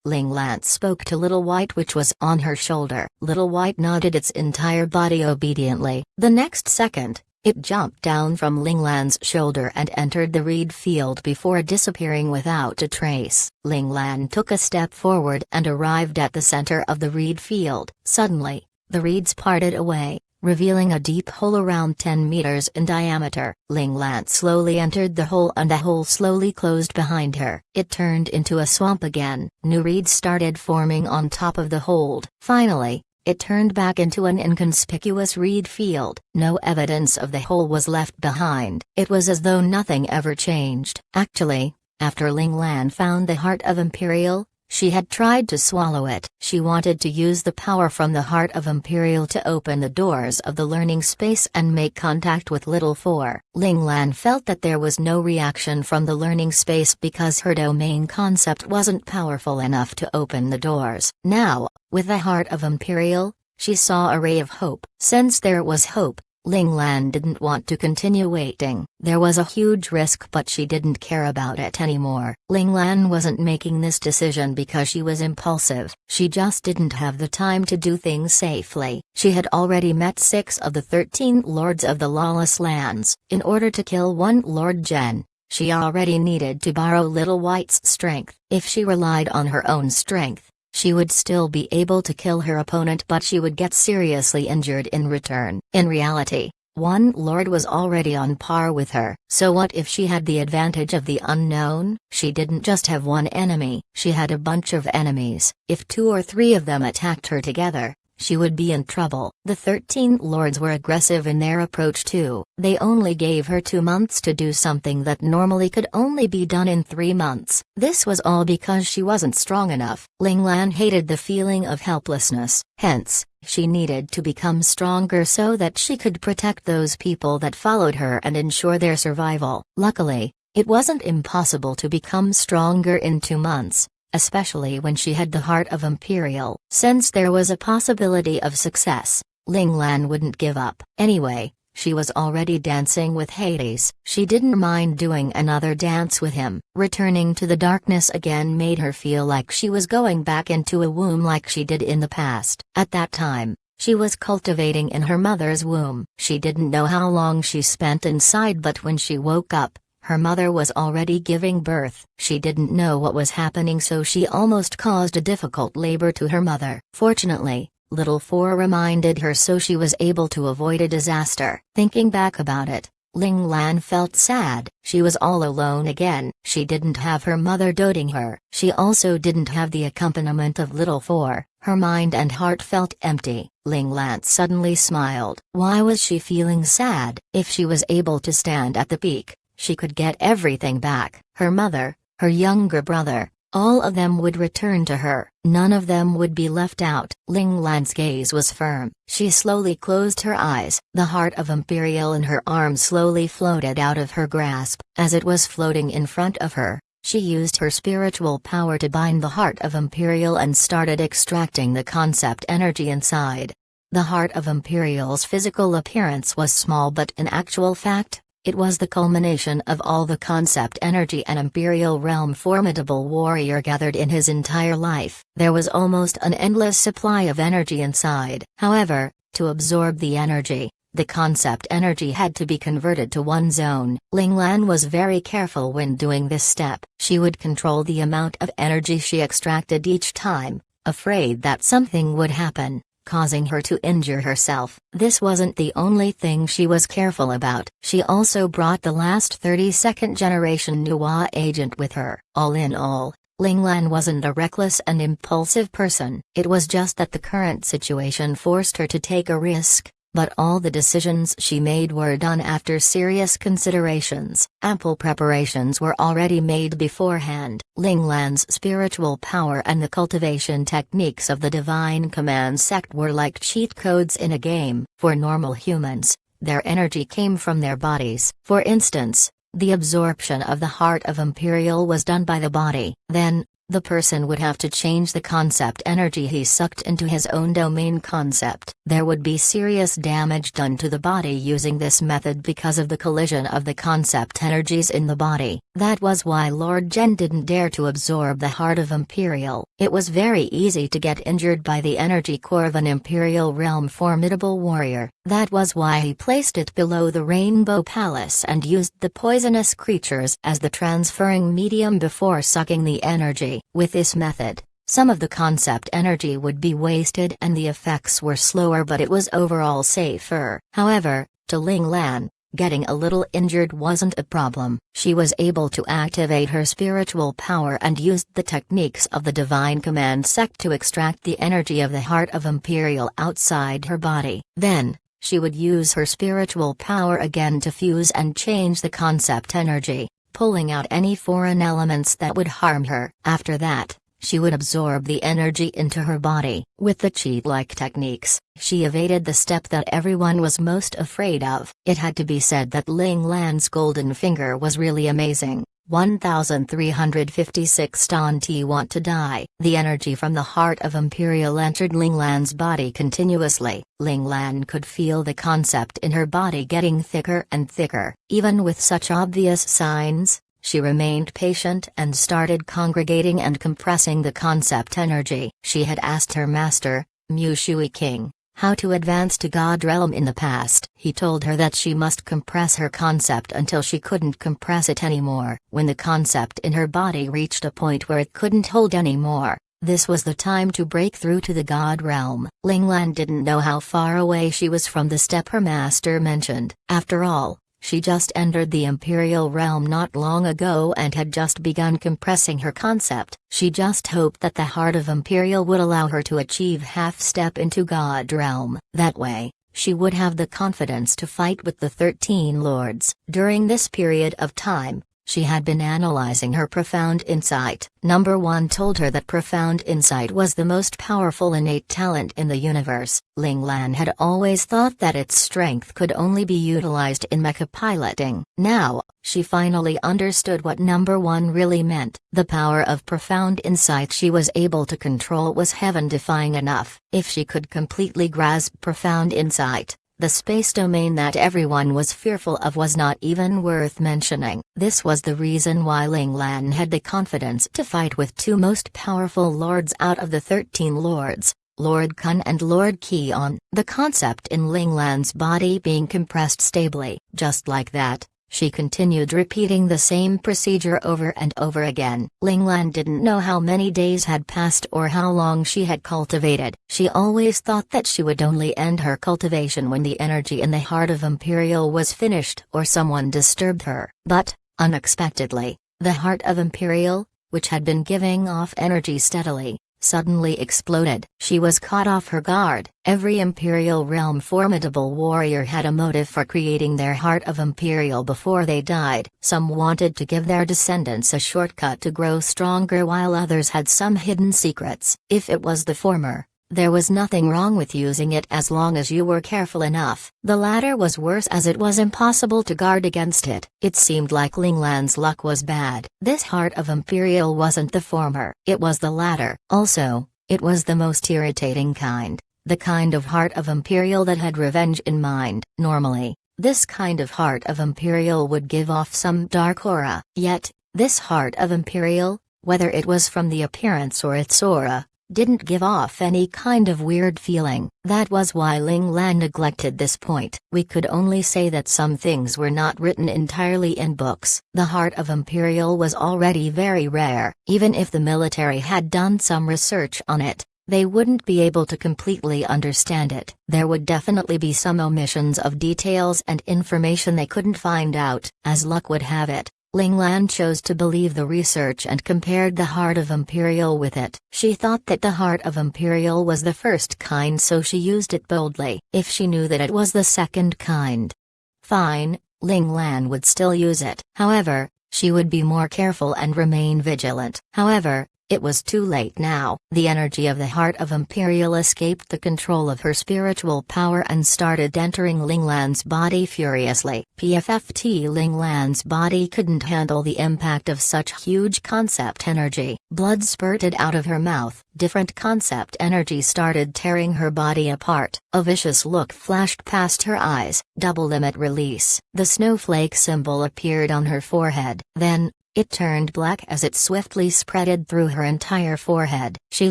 Ling Lan spoke to Little White, which was on her shoulder. Little White nodded its entire body obediently. The next second, it jumped down from Ling Lan's shoulder and entered the reed field before disappearing without a trace. Ling Lan took a step forward and arrived at the center of the reed field. Suddenly, the reeds parted away, revealing a deep hole around 10 meters in diameter. Ling Lan slowly entered the hole and the hole slowly closed behind her. It turned into a swamp again. New reeds started forming on top of the hole. Finally, it turned back into an inconspicuous reed field. No evidence of the hole was left behind. It was as though nothing ever changed. Actually, after Ling Lan found the heart of Imperial, she had tried to swallow it. She wanted to use the power from the heart of Imperial to open the doors of the learning space and make contact with Little Four. Ling Lan felt that there was no reaction from the learning space because her domain concept wasn't powerful enough to open the doors. Now, with the heart of Imperial, she saw a ray of hope. Since there was hope, Ling Lan didn't want to continue waiting. There was a huge risk, but she didn't care about it anymore. Ling Lan wasn't making this decision because she was impulsive. She just didn't have the time to do things safely. She had already met 6 of the 13 lords of the lawless lands. In order to kill one Lord Zhen, she already needed to borrow Little White's strength. If she relied on her own strength, she would still be able to kill her opponent, but she would get seriously injured in return. In reality, one lord was already on par with her. So what if she had the advantage of the unknown? She didn't just have one enemy, she had a bunch of enemies. If 2 or 3 of them attacked her together, she would be in trouble. The 13 lords were aggressive in their approach too. They only gave her 2 months to do something that normally could only be done in 3 months. This was all because she wasn't strong enough. Ling Lan hated the feeling of helplessness. Hence, she needed to become stronger so that she could protect those people that followed her and ensure their survival. Luckily, it wasn't impossible to become stronger in 2 months. Especially when she had the heart of Imperial. Since there was a possibility of success, Ling Lan wouldn't give up. Anyway, she was already dancing with Hades. She didn't mind doing another dance with him. Returning to the darkness again made her feel like she was going back into a womb like she did in the past. At that time, she was cultivating in her mother's womb. She didn't know how long she spent inside, but when she woke up, her mother was already giving birth. She didn't know what was happening, so she almost caused a difficult labor to her mother. Fortunately, Little Four reminded her, so she was able to avoid a disaster. Thinking back about it, Ling Lan felt sad. She was all alone again. She didn't have her mother doting her. She also didn't have the accompaniment of Little Four. Her mind and heart felt empty. Ling Lan suddenly smiled. Why was she feeling sad? If she was able to stand at the peak, she could get everything back. Her mother, her younger brother, all of them would return to her. None of them would be left out. Ling Lan's gaze was firm. She slowly closed her eyes. The heart of Imperial in her arm slowly floated out of her grasp. As it was floating in front of her, she used her spiritual power to bind the heart of Imperial and started extracting the concept energy inside. The heart of Imperial's physical appearance was small, but in actual fact, it was the culmination of all the concept energy an Imperial realm formidable warrior gathered in his entire life. There was almost an endless supply of energy inside. However, to absorb the energy, the concept energy had to be converted to one's own. Ling Lan was very careful when doing this step. She would control the amount of energy she extracted each time, afraid that something would happen, causing her to injure herself. This wasn't the only thing she was careful about. She also brought the last 32nd generation Nuwa agent with her. All in all, Ling Lan wasn't a reckless and impulsive person. It was just that the current situation forced her to take a risk. But all the decisions she made were done after serious considerations. Ample preparations were already made beforehand. Ling Lan's spiritual power and the cultivation techniques of the Divine Command sect were like cheat codes in a game. For normal humans, their energy came from their bodies. For instance, the absorption of the heart of Imperial was done by the body. Then, the person would have to change the concept energy he sucked into his own domain concept. There would be serious damage done to the body using this method because of the collision of the concept energies in the body. That was why Lord Zhen didn't dare to absorb the heart of Imperial. It was very easy to get injured by the energy core of an Imperial realm formidable warrior. That was why he placed it below the Rainbow Palace and used the poisonous creatures as the transferring medium before sucking the energy. With this method, some of the concept energy would be wasted and the effects were slower, but it was overall safer. However, to Ling Lan, getting a little injured wasn't a problem. She was able to activate her spiritual power and used the techniques of the Divine Command sect to extract the energy of the heart of Imperial outside her body. Then, she would use her spiritual power again to fuse and change the concept energy, pulling out any foreign elements that would harm her. After that, she would absorb the energy into her body. With the cheat-like techniques, she evaded the step that everyone was most afraid of. It had to be said that Ling Lan's golden finger was really amazing. 1356 Don't want to die. The energy from the heart of Imperial entered Ling Lan's body continuously. Ling Lan could feel the concept in her body getting thicker and thicker. Even with such obvious signs, she remained patient and started congregating and compressing the concept energy. She had asked her master, Mu Shui King, how to advance to God realm in the past. He told her that she must compress her concept until she couldn't compress it anymore. When the concept in her body reached a point where it couldn't hold anymore, this was the time to break through to the God realm. Ling Lan didn't know how far away she was from the step her master mentioned. After all, she just entered the Imperial realm not long ago and had just begun compressing her concept. She just hoped that the heart of Imperial would allow her to achieve half-step into God realm. That way, she would have the confidence to fight with the 13 lords. During this period of time, she had been analyzing her profound insight. Number 1 told her that profound insight was the most powerful innate talent in the universe. Ling Lan had always thought that its strength could only be utilized in mecha piloting. Now, she finally understood what Number 1 really meant. The power of profound insight she was able to control was heaven-defying enough. If she could completely grasp profound insight, the space domain that everyone was fearful of was not even worth mentioning. This was the reason why Ling Lan had the confidence to fight with two most powerful lords out of the 13 lords, Lord Kun and Lord Qian. The concept in Ling Lan's body being compressed stably. Just like that, she continued repeating the same procedure over and over again. Ling Lan didn't know how many days had passed or how long she had cultivated. She always thought that she would only end her cultivation when the energy in the heart of Imperial was finished or someone disturbed her. But, unexpectedly, the heart of Imperial, which had been giving off energy steadily, suddenly exploded. She was caught off her guard. Every Imperial realm formidable warrior had a motive for creating their heart of Imperial before they died. Some wanted to give their descendants a shortcut to grow stronger, while others had some hidden secrets. If it was the former, there was nothing wrong with using it as long as you were careful enough. The latter was worse, as it was impossible to guard against it. It seemed like Ling Lan's luck was bad. This heart of Imperial wasn't the former, it was the latter. Also, it was the most irritating kind. the kind of heart of Imperial that had revenge in mind. Normally, this kind of heart of Imperial would give off some dark aura. Yet, this heart of Imperial, whether it was from the appearance or its aura, didn't give off any kind of weird feeling. That was why Ling Lan neglected this point. We could only say that some things were not written entirely in books. The heart of Imperial was already very rare. Even if the military had done some research on it, they wouldn't be able to completely understand it. There would definitely be some omissions of details and information they couldn't find out. As luck would have it, Ling Lan chose to believe the research and compared the heart of Imperial with it. She thought that the heart of Imperial was the first kind, so she used it boldly. If she knew that it was the second kind, fine, Ling Lan would still use it. However, she would be more careful and remain vigilant. However, it was too late now. The energy of the heart of Imperial escaped the control of her spiritual power and started entering Ling Lan's body furiously. PFFT Ling Lan's body couldn't handle the impact of such huge concept energy. Blood spurted out of her mouth. Different concept energy started tearing her body apart. A vicious look flashed past her eyes. Double limit release. The snowflake symbol appeared on her forehead. Then, it turned black as it swiftly spreaded through her entire forehead. She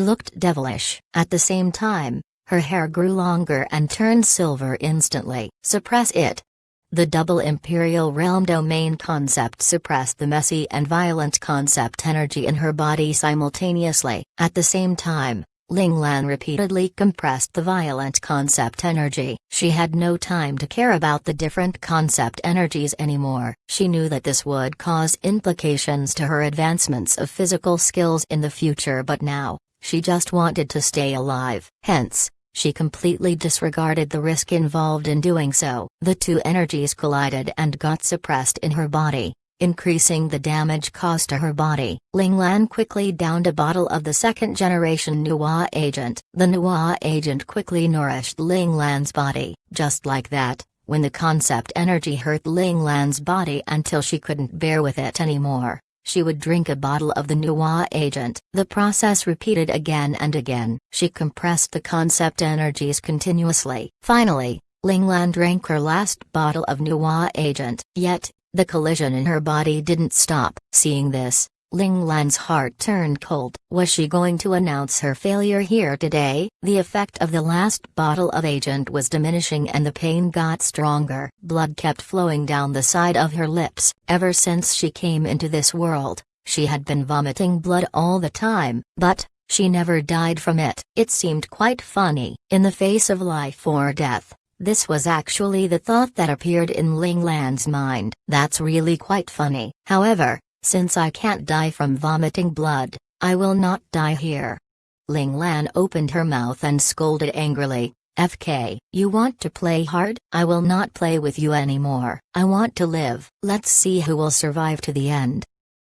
looked devilish. At the same time, her hair grew longer and turned silver instantly. Suppress it. The double Imperial Realm domain concept suppressed the messy and violent concept energy in her body simultaneously. At the same time, Ling Lan repeatedly compressed the violent concept energy. She had no time to care about the different concept energies anymore. She knew that this would cause implications to her advancements of physical skills in the future, but now, she just wanted to stay alive. Hence, she completely disregarded the risk involved in doing so. The two energies collided and got suppressed in her body, increasing the damage caused to her body. Ling Lan quickly downed a bottle of the second-generation Nuwa agent. The Nuwa agent quickly nourished Ling Lan's body. Just like that, when the concept energy hurt Ling Lan's body until she couldn't bear with it anymore, she would drink a bottle of the Nuwa agent. The process repeated again and again. She compressed the concept energies continuously. Finally, Ling Lan drank her last bottle of Nuwa agent. Yet, the collision in her body didn't stop. Seeing this, Ling Lan's heart turned cold. Was she going to announce her failure here today? The effect of the last bottle of agent was diminishing and the pain got stronger. Blood kept flowing down the side of her lips. Ever since she came into this world, she had been vomiting blood all the time, but she never died from it. It seemed quite funny. In the face of life or death, this was actually the thought that appeared in Ling Lan's mind. That's really quite funny. However, since I can't die from vomiting blood, I will not die here. Ling Lan opened her mouth and scolded angrily. FK, you want to play hard? I will not play with you anymore. I want to live. Let's see who will survive to the end.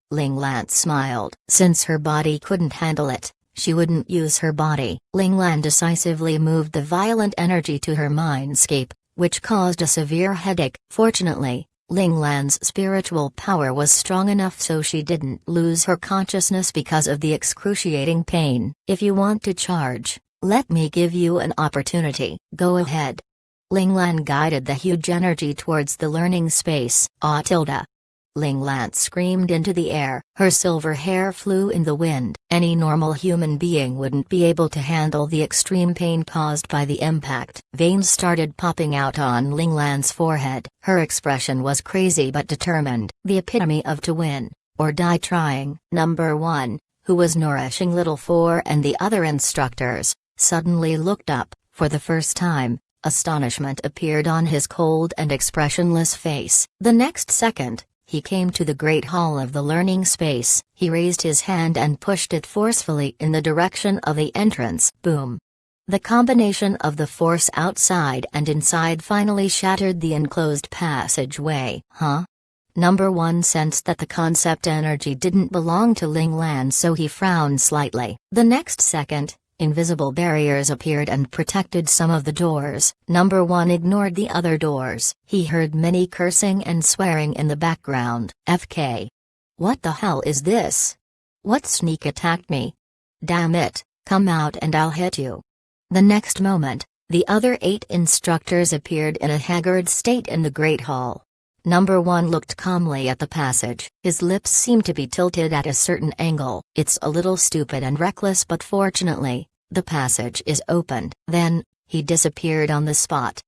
Ling Lan smiled. Since her body couldn't handle it, she wouldn't use her body. Ling Lan decisively moved the violent energy to her mindscape, which caused a severe headache. Fortunately, Ling Lan's spiritual power was strong enough so she didn't lose her consciousness because of the excruciating pain. If you want to charge, let me give you an opportunity. Go ahead. Ling Lan guided the huge energy towards the learning space. Ah tilde. Ling Lan screamed into the air. Her silver hair flew in the wind. Any normal human being wouldn't be able to handle the extreme pain caused by the impact. Veins started popping out on Ling Lan's forehead. Her expression was crazy but determined. The epitome of to win, or die trying. Number 1, who was nourishing Little 4 and the other instructors, suddenly looked up. For the first time, astonishment appeared on his cold and expressionless face. The next second, he came to the great hall of the learning space. He raised his hand and pushed it forcefully in the direction of the entrance. Boom. The combination of the force outside and inside finally shattered the enclosed passageway. Huh? Number 1 sensed that the concept energy didn't belong to Ling Lan, so he frowned slightly. The next second, invisible barriers appeared and protected some of the doors. Number 1 ignored the other doors. He heard many cursing and swearing in the background. FK. What the hell is this? What sneak attacked me? Damn it, come out and I'll hit you. The next moment, the other 8 instructors appeared in a haggard state in the Great Hall. Number 1 looked calmly at the passage. His lips seemed to be tilted at a certain angle. "It's a little stupid and reckless, but fortunately, the passage is opened." Then, he disappeared on the spot.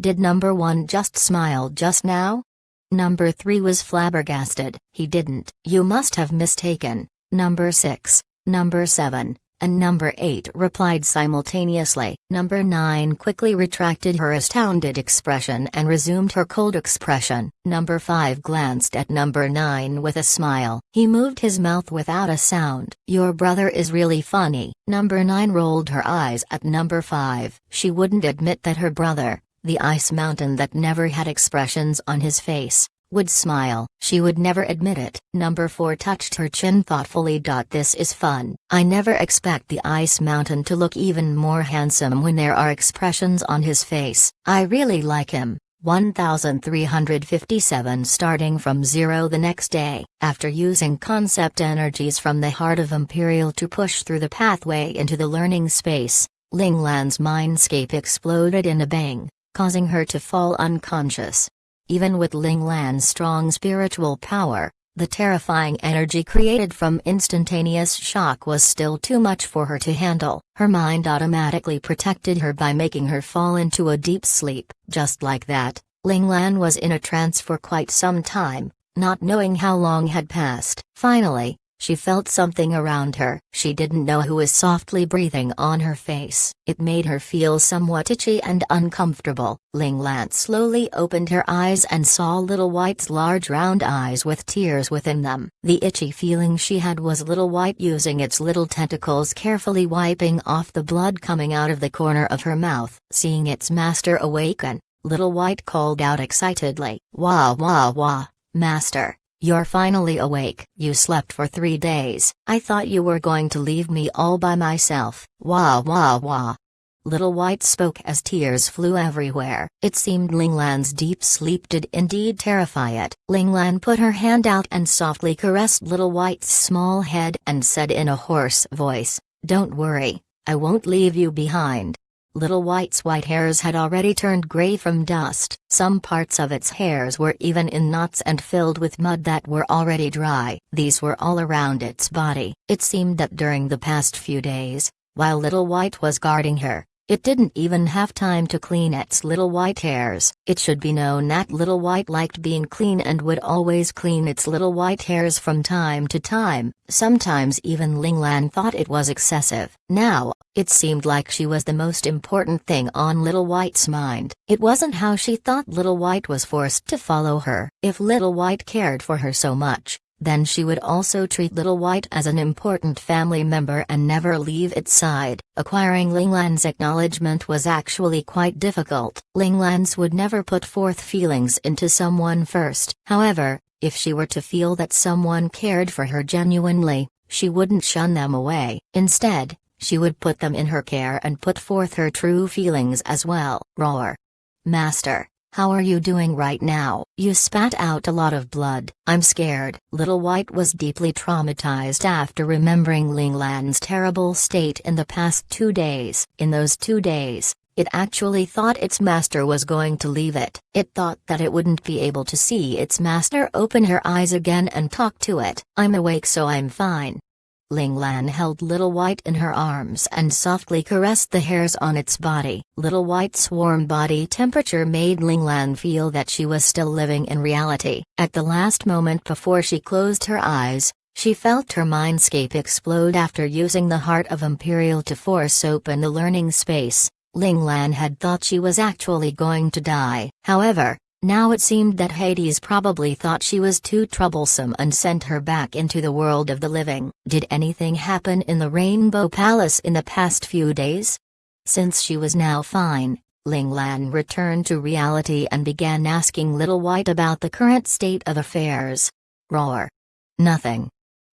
Did Number 1 just smile just now? Number 3 was flabbergasted. "He didn't." "You must have mistaken." Number 6, Number 7, and Number 8 replied simultaneously. Number 9 quickly retracted her astounded expression and resumed her cold expression. Number 5 glanced at Number 9 with a smile. He moved his mouth without a sound. "Your brother is really funny." Number 9 rolled her eyes at Number 5. She wouldn't admit that her brother, the ice mountain that never had expressions on his face, would smile. She would never admit it. Number 4 touched her chin thoughtfully. "This is fun. I never expect the ice mountain to look even more handsome when there are expressions on his face. I really like him." 1357 Starting from 0 the next day. After using concept energies from the heart of Imperial to push through the pathway into the learning space, Ling Lan's mindscape exploded in a bang, causing her to fall unconscious. Even with Ling Lan's strong spiritual power, the terrifying energy created from instantaneous shock was still too much for her to handle. Her mind automatically protected her by making her fall into a deep sleep. Just like that, Ling Lan was in a trance for quite some time, not knowing how long had passed. Finally, she felt something around her. She didn't know who was softly breathing on her face. It made her feel somewhat itchy and uncomfortable. Ling Lan slowly opened her eyes and saw Little White's large round eyes with tears within them. The itchy feeling she had was Little White using its little tentacles carefully wiping off the blood coming out of the corner of her mouth. Seeing its master awaken, Little White called out excitedly, "Wah wah wah, Master! You're finally awake. You slept for 3 days. I thought you were going to leave me all by myself." "Wah wah wah." Little White spoke as tears flew everywhere. It seemed Ling Lan's deep sleep did indeed terrify it. Ling Lan put her hand out and softly caressed Little White's small head and said in a hoarse voice, "Don't worry, I won't leave you behind." Little White's white hairs had already turned gray from dust. Some parts of its hairs were even in knots and filled with mud that were already dry. These were all around its body. It seemed that during the past few days, while Little White was guarding her, it didn't even have time to clean its little white hairs. It should be known that Little White liked being clean and would always clean its little white hairs from time to time. Sometimes even Ling Lan thought it was excessive. Now, it seemed like she was the most important thing on Little White's mind. It wasn't how she thought Little White was forced to follow her. If Little White cared for her so much, then she would also treat Little White as an important family member and never leave its side. Acquiring Ling Lan's acknowledgement was actually quite difficult. Ling Lan's would never put forth feelings into someone first. However, if she were to feel that someone cared for her genuinely, she wouldn't shun them away. Instead, she would put them in her care and put forth her true feelings as well. Roar. "Master, how are you doing right now? You spat out a lot of blood." "I'm scared." Little White was deeply traumatized after remembering Ling Lan's terrible state in the past 2 days. In those 2 days, it actually thought its master was going to leave it. It thought that it wouldn't be able to see its master open her eyes again and talk to it. "I'm awake, so I'm fine." Ling Lan held Little White in her arms and softly caressed the hairs on its body. Little White's warm body temperature made Ling Lan feel that she was still living in reality. At the last moment before she closed her eyes, she felt her mindscape explode after using the heart of Imperial to force open the learning space. Ling Lan had thought she was actually going to die. However, now it seemed that Hades probably thought she was too troublesome and sent her back into the world of the living. Did anything happen in the Rainbow Palace in the past few days? Since she was now fine, Ling Lan returned to reality and began asking Little White about the current state of affairs. Roar. "Nothing.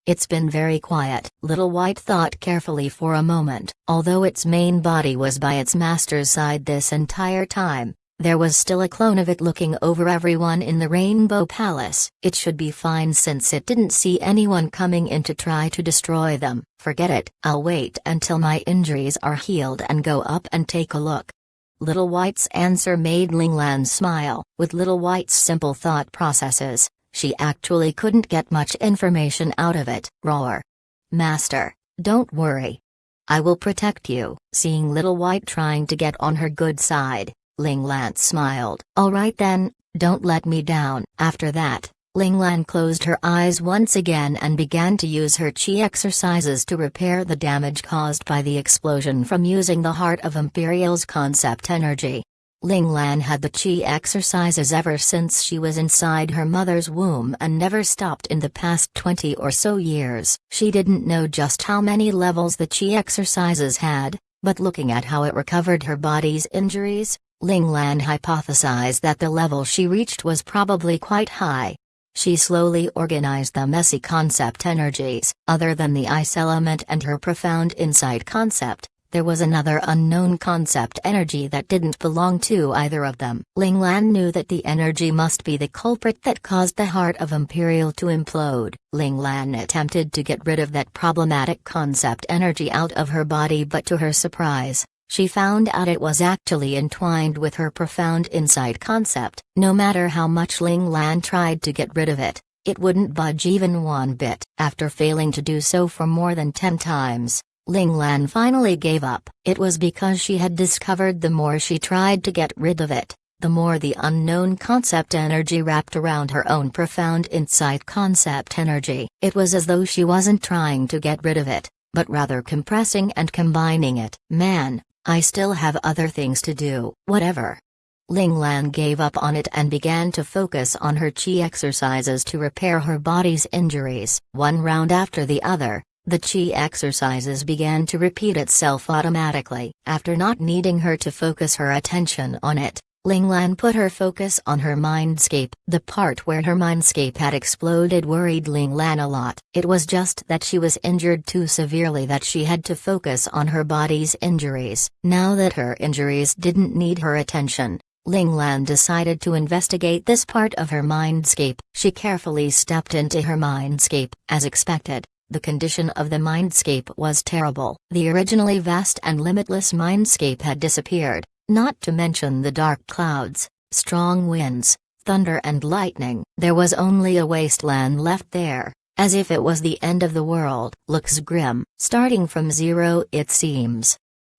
It's been very quiet." Little White thought carefully for a moment. Although its main body was by its master's side this entire time, There was still a clone of it looking over everyone in the Rainbow Palace. It should be fine since it didn't see anyone coming in to try to destroy them. Forget it. I'll wait until my injuries are healed and go up and take a look. Little White's answer made Linglan smile. With Little White's simple thought processes, she actually couldn't get much information out of it. Roar. Master, don't worry. I will protect you. Seeing Little White trying to get on her good side, Linglan smiled. Alright then, don't let me down. After that, Linglan closed her eyes once again and began to use her chi exercises to repair the damage caused by the explosion from using the Heart of Imperial's concept energy. Linglan had the chi exercises ever since she was inside her mother's womb and never stopped in the past 20 or so years. She didn't know just how many levels the chi exercises had, but looking at how it recovered her body's injuries, Linglan hypothesized that the level she reached was probably quite high. She slowly organized the messy concept energies. Other than the ice element and her profound insight concept, there was another unknown concept energy that didn't belong to either of them. Linglan knew that the energy must be the culprit that caused the Heart of Imperial to implode. Linglan attempted to get rid of that problematic concept energy out of her body, but to her surprise, she found out it was actually entwined with her profound insight concept. No matter how much Linglan tried to get rid of it, it wouldn't budge even one bit. After failing to do so for more than 10 times, Linglan finally gave up. It was because she had discovered the more she tried to get rid of it, the more the unknown concept energy wrapped around her own profound insight concept energy. It was as though she wasn't trying to get rid of it, but rather compressing and combining it. Man, I still have other things to do. Whatever. Linglan gave up on it and began to focus on her chi exercises to repair her body's injuries. One round after the other, the chi exercises began to repeat itself automatically. After not needing her to focus her attention on it, Linglan put her focus on her mindscape. The part where her mindscape had exploded worried Linglan a lot. It was just that she was injured too severely that she had to focus on her body's injuries. Now that her injuries didn't need her attention, Linglan decided to investigate this part of her mindscape. She carefully stepped into her mindscape. As expected, the condition of the mindscape was terrible. The originally vast and limitless mindscape had disappeared. Not to mention the dark clouds, strong winds, thunder and lightning. There was only a wasteland left there, as if it was the end of the world. Looks grim. Starting from zero it seems.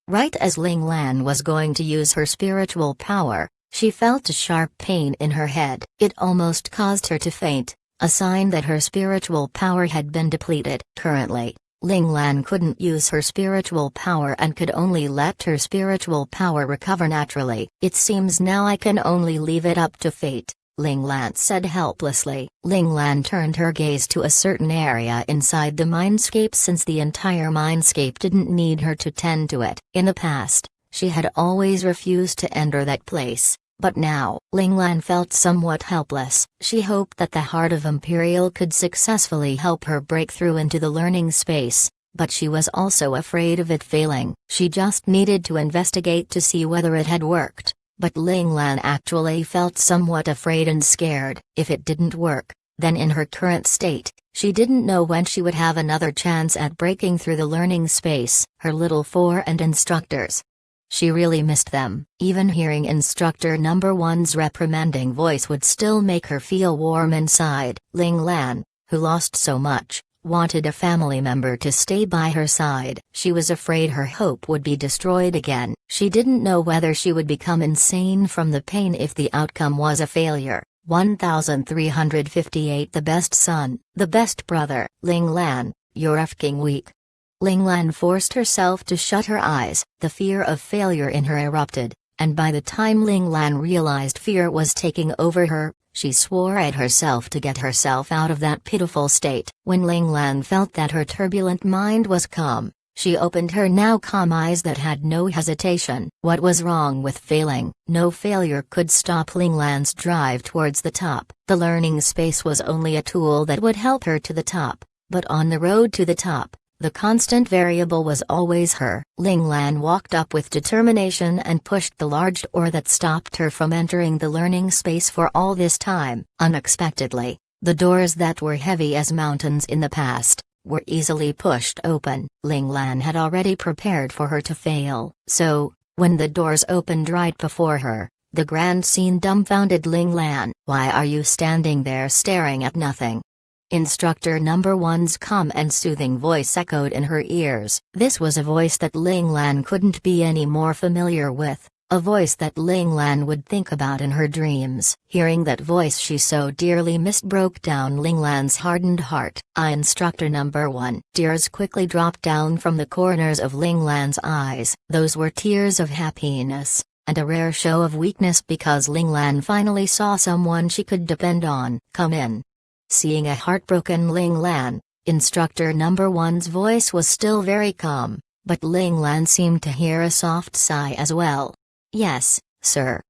Right as Linglan was going to use her spiritual power, she felt a sharp pain in her head. It almost caused her to faint, a sign that her spiritual power had been depleted. Currently, Linglan couldn't use her spiritual power and could only let her spiritual power recover naturally. It seems now I can only leave it up to fate, Linglan said helplessly. Linglan turned her gaze to a certain area inside the mindscape since the entire mindscape didn't need her to tend to it. In the past, she had always refused to enter that place. But now, Linglan felt somewhat helpless. She hoped that the Heart of Imperial could successfully help her break through into the learning space, but she was also afraid of it failing. She just needed to investigate to see whether it had worked, but Linglan actually felt somewhat afraid and scared. If it didn't work, then in her current state, she didn't know when she would have another chance at breaking through the learning space. Her little four and instructors. She really missed them. Even hearing Instructor Number 1's reprimanding voice would still make her feel warm inside. Linglan, who lost so much, wanted a family member to stay by her side. She was afraid her hope would be destroyed again. She didn't know whether she would become insane from the pain if the outcome was a failure. 1358 The best son, the best brother. Linglan, you're effing weak. Linglan forced herself to shut her eyes. The fear of failure in her erupted, and by the time Linglan realized fear was taking over her, she swore at herself to get herself out of that pitiful state. When Linglan felt that her turbulent mind was calm, she opened her now calm eyes that had no hesitation. What was wrong with failing? No failure could stop Linglan's drive towards the top. The learning space was only a tool that would help her to the top, but on the road to the top, The constant variable was always her. Ling Lan walked up with determination and pushed the large door that stopped her from entering the learning space for all this time. Unexpectedly, the doors that were heavy as mountains in the past were easily pushed open. Ling Lan had already prepared for her to fail, so, when the doors opened right before her, the grand scene dumbfounded Ling Lan. "Why are you standing there staring at nothing?" Instructor number one's calm and soothing voice echoed in her ears. This was a voice that Ling Lan couldn't be any more familiar with, a voice that Ling Lan would think about in her dreams. Hearing that voice she so dearly missed broke down Ling Lan's hardened heart. Instructor number one. Tears quickly dropped down from the corners of Ling Lan's eyes. Those were tears of happiness, and a rare show of weakness because Ling Lan finally saw someone she could depend on. "Come in." Seeing a heartbroken Ling Lan, instructor number one's voice was still very calm, but Ling Lan seemed to hear a soft sigh as well. "Yes, sir."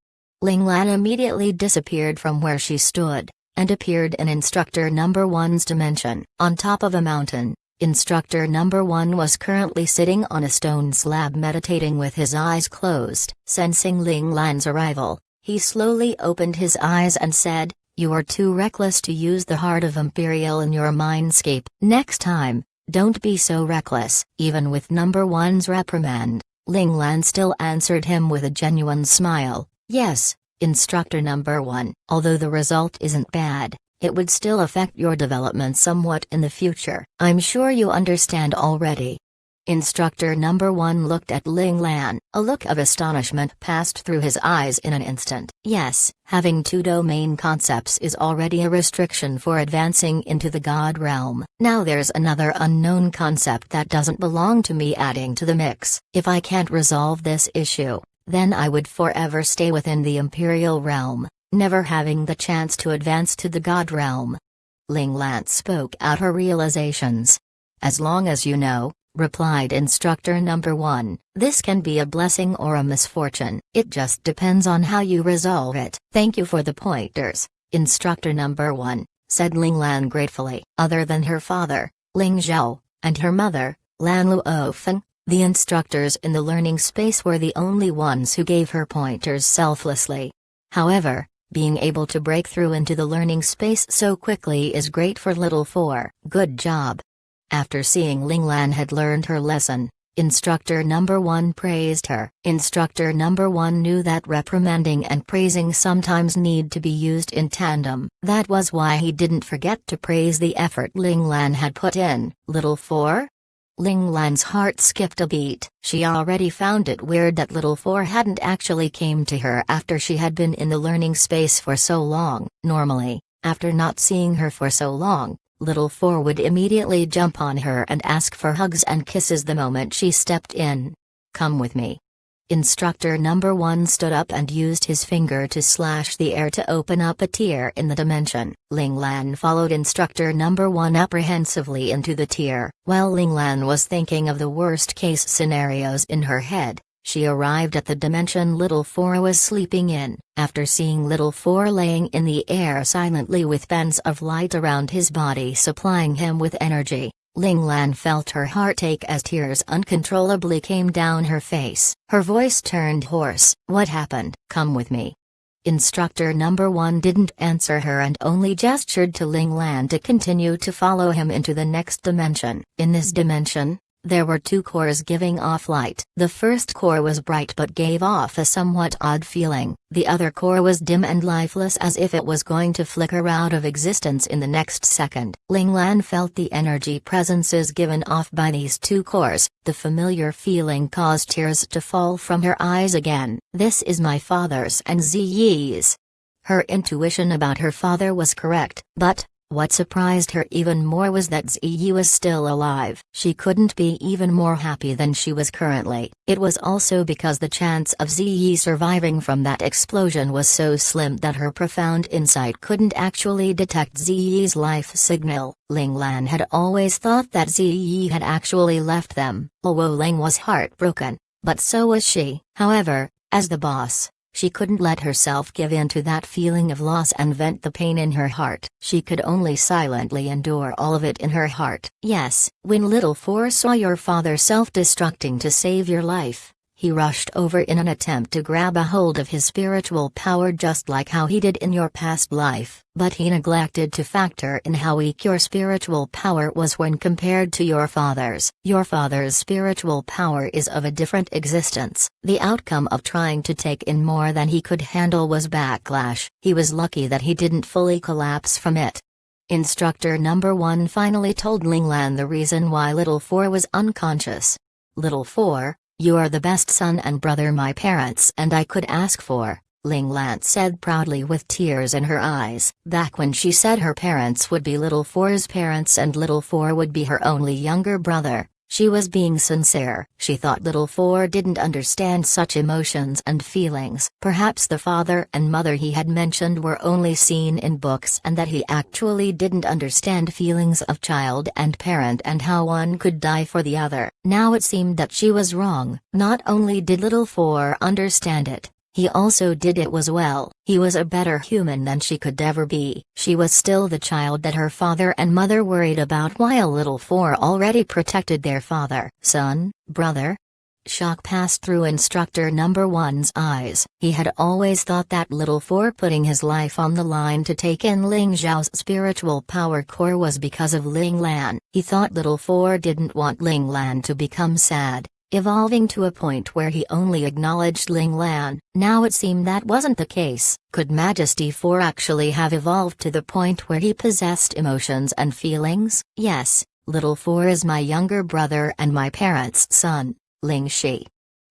Ling Lan immediately disappeared from where she stood, and appeared in instructor number one's dimension. On top of a mountain, instructor number one was currently sitting on a stone slab meditating with his eyes closed. Sensing Ling Lan's arrival, he slowly opened his eyes and said, "You are too reckless to use the heart of Imperial in your mindscape. Next time, don't be so reckless." Even with number one's reprimand, Ling Lan still answered him with a genuine smile. "Yes, instructor number one. Although the result isn't bad, it would still affect your development somewhat in the future. I'm sure you understand already." Instructor number one looked at Ling Lan. A look of astonishment passed through his eyes in an instant. "Yes, having two domain concepts is already a restriction for advancing into the God realm. Now there's another unknown concept that doesn't belong to me adding to the mix. If I can't resolve this issue, then I would forever stay within the Imperial realm, never having the chance to advance to the God realm." Ling Lan spoke out her realizations. "As long as you know," replied instructor number one, "this can be a blessing or a misfortune. It just depends on how you resolve it." "Thank you for the pointers, instructor number one," said Ling Lan gratefully. Other than her father, Ling Zhao, and her mother, Lan Luofeng, the instructors in the learning space were the only ones who gave her pointers selflessly. However, being able to break through into the learning space so quickly is great for little four. "Good job." After seeing Ling Lan had learned her lesson, instructor number one praised her. Instructor number one knew that reprimanding and praising sometimes need to be used in tandem. That was why he didn't forget to praise the effort Ling Lan had put in. Little four? Ling Lan's heart skipped a beat. She already found it weird that Little Four hadn't actually came to her after she had been in the learning space for so long. Normally, after not seeing her for so long, Little Four would immediately jump on her and ask for hugs and kisses the moment she stepped in. "Come with me." Instructor number one stood up and used his finger to slash the air to open up a tier in the dimension. Ling Lan followed instructor number one apprehensively into the tier. While Ling Lan was thinking of the worst-case scenarios in her head, she arrived at the dimension Little Four was sleeping in. After seeing Little Four laying in the air silently with bands of light around his body supplying him with energy, Ling Lan felt her heart ache as tears uncontrollably came down her face. Her voice turned hoarse. "What happened?" "Come with me." Instructor number one didn't answer her and only gestured to Ling Lan to continue to follow him into the next dimension. In this dimension, there were two cores giving off light. The first core was bright but gave off a somewhat odd feeling. The other core was dim and lifeless as if it was going to flicker out of existence in the next second. Ling Lan felt the energy presences given off by these two cores. The familiar feeling caused tears to fall from her eyes again. "This is my father's and Ziyi's." Her intuition about her father was correct, but what surprised her even more was that Ziyi was still alive. She couldn't be even more happy than she was currently. It was also because the chance of Ziyi surviving from that explosion was so slim that her profound insight couldn't actually detect Ziyi's life signal. Ling Lan had always thought that Ziyi had actually left them. Luo Ling was heartbroken, but so was she. However, as the boss, She couldn't let herself give in to that feeling of loss and vent the pain in her heart. She could only silently endure all of it in her heart. Yes, when Little Four saw your father self-destructing to save your life, he rushed over in an attempt to grab a hold of his spiritual power just like how he did in your past life. But he neglected to factor in how weak your spiritual power was when compared to your father's. Your father's spiritual power is of a different existence. The outcome of trying to take in more than he could handle was backlash. He was lucky that he didn't fully collapse from it. Instructor number 1 finally told Ling Lan the reason why Little Four was unconscious. Little Four, you are the best son and brother my parents and I could ask for, Ling Lan said proudly with tears in her eyes. Back when she said her parents would be Little Four's parents and Little Four would be her only younger brother, she was being sincere. She thought Little Four didn't understand such emotions and feelings. Perhaps the father and mother he had mentioned were only seen in books and that he actually didn't understand feelings of child and parent and how one could die for the other. Now it seemed that she was wrong. Not only did Little Four understand it, he also did it as well. He was a better human than she could ever be. She was still the child that her father and mother worried about while Little Four already protected their father. Son, brother? Shock passed through Instructor number 1's eyes. He had always thought that Little Four putting his life on the line to take in Ling Zhao's spiritual power core was because of Ling Lan. He thought Little Four didn't want Ling Lan to become sad, evolving to a point where he only acknowledged Ling Lan. Now it seemed that wasn't the case. Could Majesty Four actually have evolved to the point where he possessed emotions and feelings? Yes, Little Four is my younger brother and my parents' son, Ling Shi.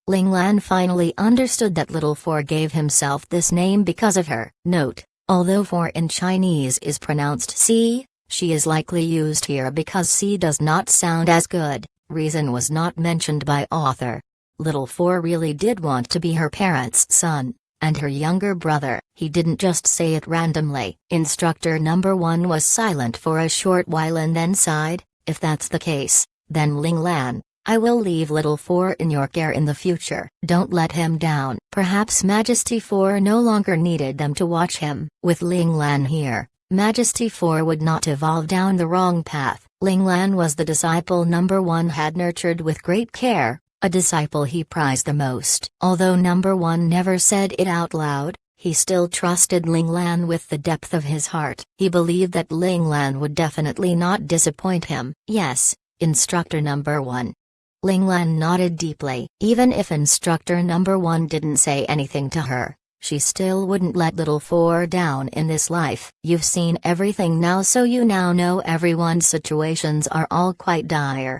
Ling Lan finally understood that Little Four gave himself this name because of her. Note, although Four in Chinese is pronounced Si, she is likely used here because Si does not sound as good. Reason was not mentioned by author. Little Four really did want to be her parents' son, and her younger brother. He didn't just say it randomly. Instructor number 1 was silent for a short while and then sighed. If that's the case, then Ling Lan, I will leave Little Four in your care in the future. Don't let him down. Perhaps Majesty Four no longer needed them to watch him. With Ling Lan here, Majesty Four would not evolve down the wrong path. Ling Lan was the disciple number 1 had nurtured with great care, a disciple he prized the most. Although number 1 never said it out loud, he still trusted Ling Lan with the depth of his heart. He believed that Ling Lan would definitely not disappoint him. Yes, Instructor number 1. Ling Lan nodded deeply. Even if Instructor number 1 didn't say anything to her, she still wouldn't let Little Four down in this life. You've seen everything now, so you now know everyone's situations are all quite dire.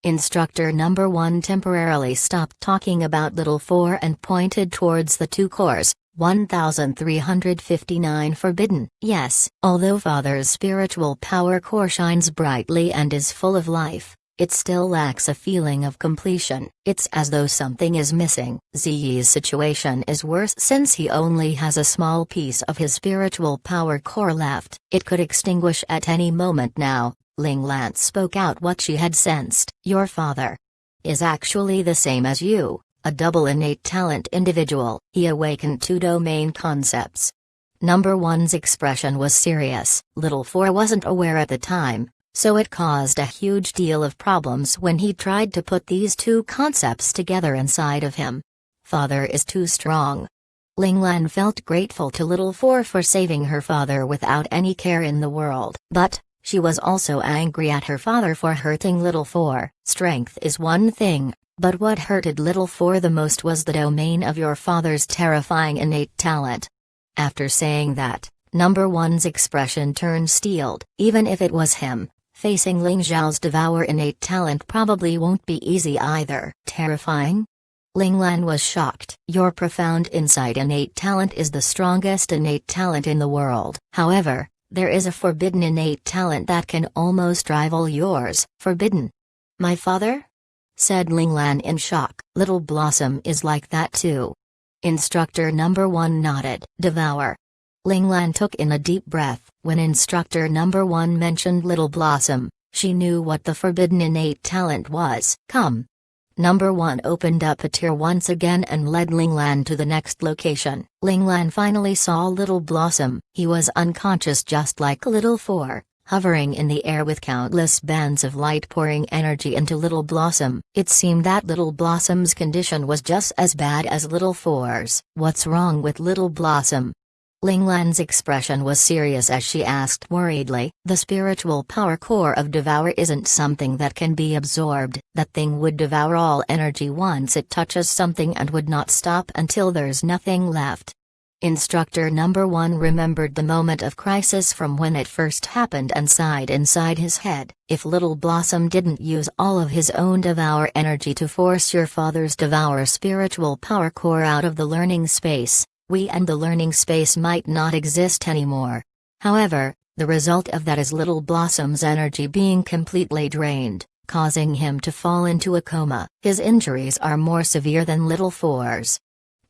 Instructor number 1 temporarily stopped talking about Little Four and pointed towards the 2 cores. 1359 Forbidden. Yes, although Father's spiritual power core shines brightly and is full of life, it still lacks a feeling of completion. It's as though something is missing. Ziyi's situation is worse since he only has a small piece of his spiritual power core left. It could extinguish at any moment now. Ling Lan spoke out what she had sensed. Your father is actually the same as you, a double innate talent individual. He awakened 2 domain concepts. Number 1's expression was serious. Little Four wasn't aware at the time, so it caused a huge deal of problems when he tried to put these 2 concepts together inside of him. Father is too strong. Ling Lan felt grateful to Little Four for saving her father without any care in the world. But she was also angry at her father for hurting Little Four. Strength is one thing, but what hurted Little Four the most was the domain of your father's terrifying innate talent. After saying that, number 1's expression turned steeled. Even if it was him, facing Ling Zhao's devour innate talent probably won't be easy either. Terrifying? Ling Lan was shocked. Your profound insight innate talent is the strongest innate talent in the world. However, there is a forbidden innate talent that can almost rival yours. Forbidden? My father? Said Ling Lan in shock. Little Blossom is like that too. Instructor number 1 nodded. Devour. Ling Lan took in a deep breath. When Instructor number 1 mentioned Little Blossom, she knew what the forbidden innate talent was. Come. Number 1 opened up a tear once again and led Ling Lan to the next location. Ling Lan finally saw Little Blossom. He was unconscious just like Little 4, hovering in the air with countless bands of light pouring energy into Little Blossom. It seemed that Little Blossom's condition was just as bad as Little 4's. "What's wrong with Little Blossom?" Ling Lan's expression was serious as she asked worriedly. "The spiritual power core of Devour isn't something that can be absorbed. That thing would devour all energy once it touches something and would not stop until there's nothing left." Instructor number 1 remembered the moment of crisis from when it first happened and sighed inside his head. "If Little Blossom didn't use all of his own Devour energy to force your father's Devour spiritual power core out of the learning space, we and the learning space might not exist anymore. However, the result of that is Little Blossom's energy being completely drained, causing him to fall into a coma. His injuries are more severe than Little 4's."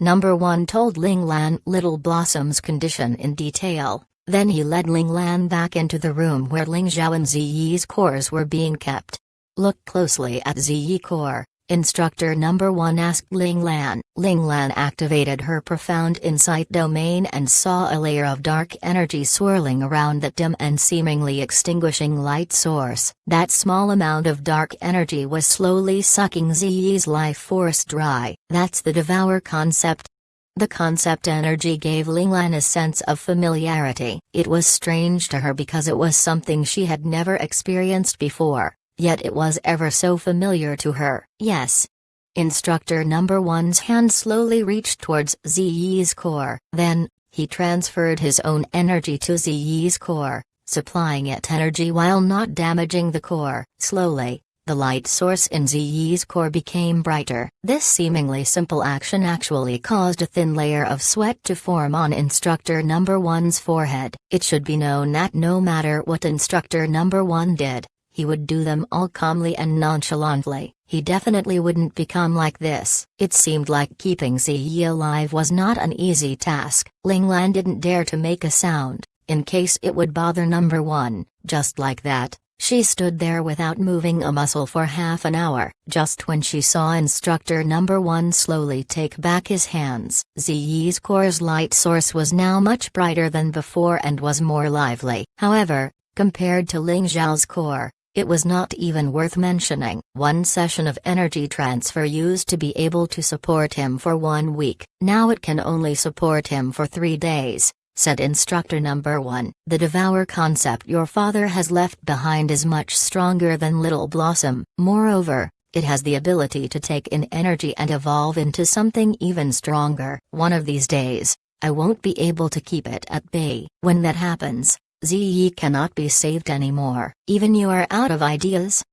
Number 1 told Ling Lan Little Blossom's condition in detail, then he led Ling Lan back into the room where Ling Zhao and Ziyi's cores were being kept. "Look closely at Ziyi core," Instructor number 1 asked Ling Lan. Ling Lan activated her profound insight domain and saw a layer of dark energy swirling around that dim and seemingly extinguishing light source. That small amount of dark energy was slowly sucking Ziyi's life force dry. "That's the Devour concept." The concept energy gave Ling Lan a sense of familiarity. It was strange to her because it was something she had never experienced before. Yet it was ever so familiar to her. "Yes." Instructor number 1's hand slowly reached towards Ziyi's core. Then, he transferred his own energy to Ziyi's core, supplying it energy while not damaging the core. Slowly, the light source in Ziyi's core became brighter. This seemingly simple action actually caused a thin layer of sweat to form on Instructor number 1's forehead. It should be known that no matter what Instructor number 1 did, he would do them all calmly and nonchalantly. He definitely wouldn't become like this. It seemed like keeping Ziyi alive was not an easy task. Ling Lan didn't dare to make a sound, in case it would bother number 1. Just like that, she stood there without moving a muscle for half an hour. Just when she saw Instructor number 1 slowly take back his hands, Ziyi's core's light source was now much brighter than before and was more lively. However, compared to Ling Zhao's core, it was not even worth mentioning. One session of energy transfer used to be able to support him for 1 week. Now it can only support him for 3 days, said Instructor number 1. The Devour concept your father has left behind is much stronger than Little Blossom. Moreover, it has the ability to take in energy and evolve into something even stronger. One of these days, I won't be able to keep it at bay. When that happens, Ziyi cannot be saved anymore. Even you are out of ideas?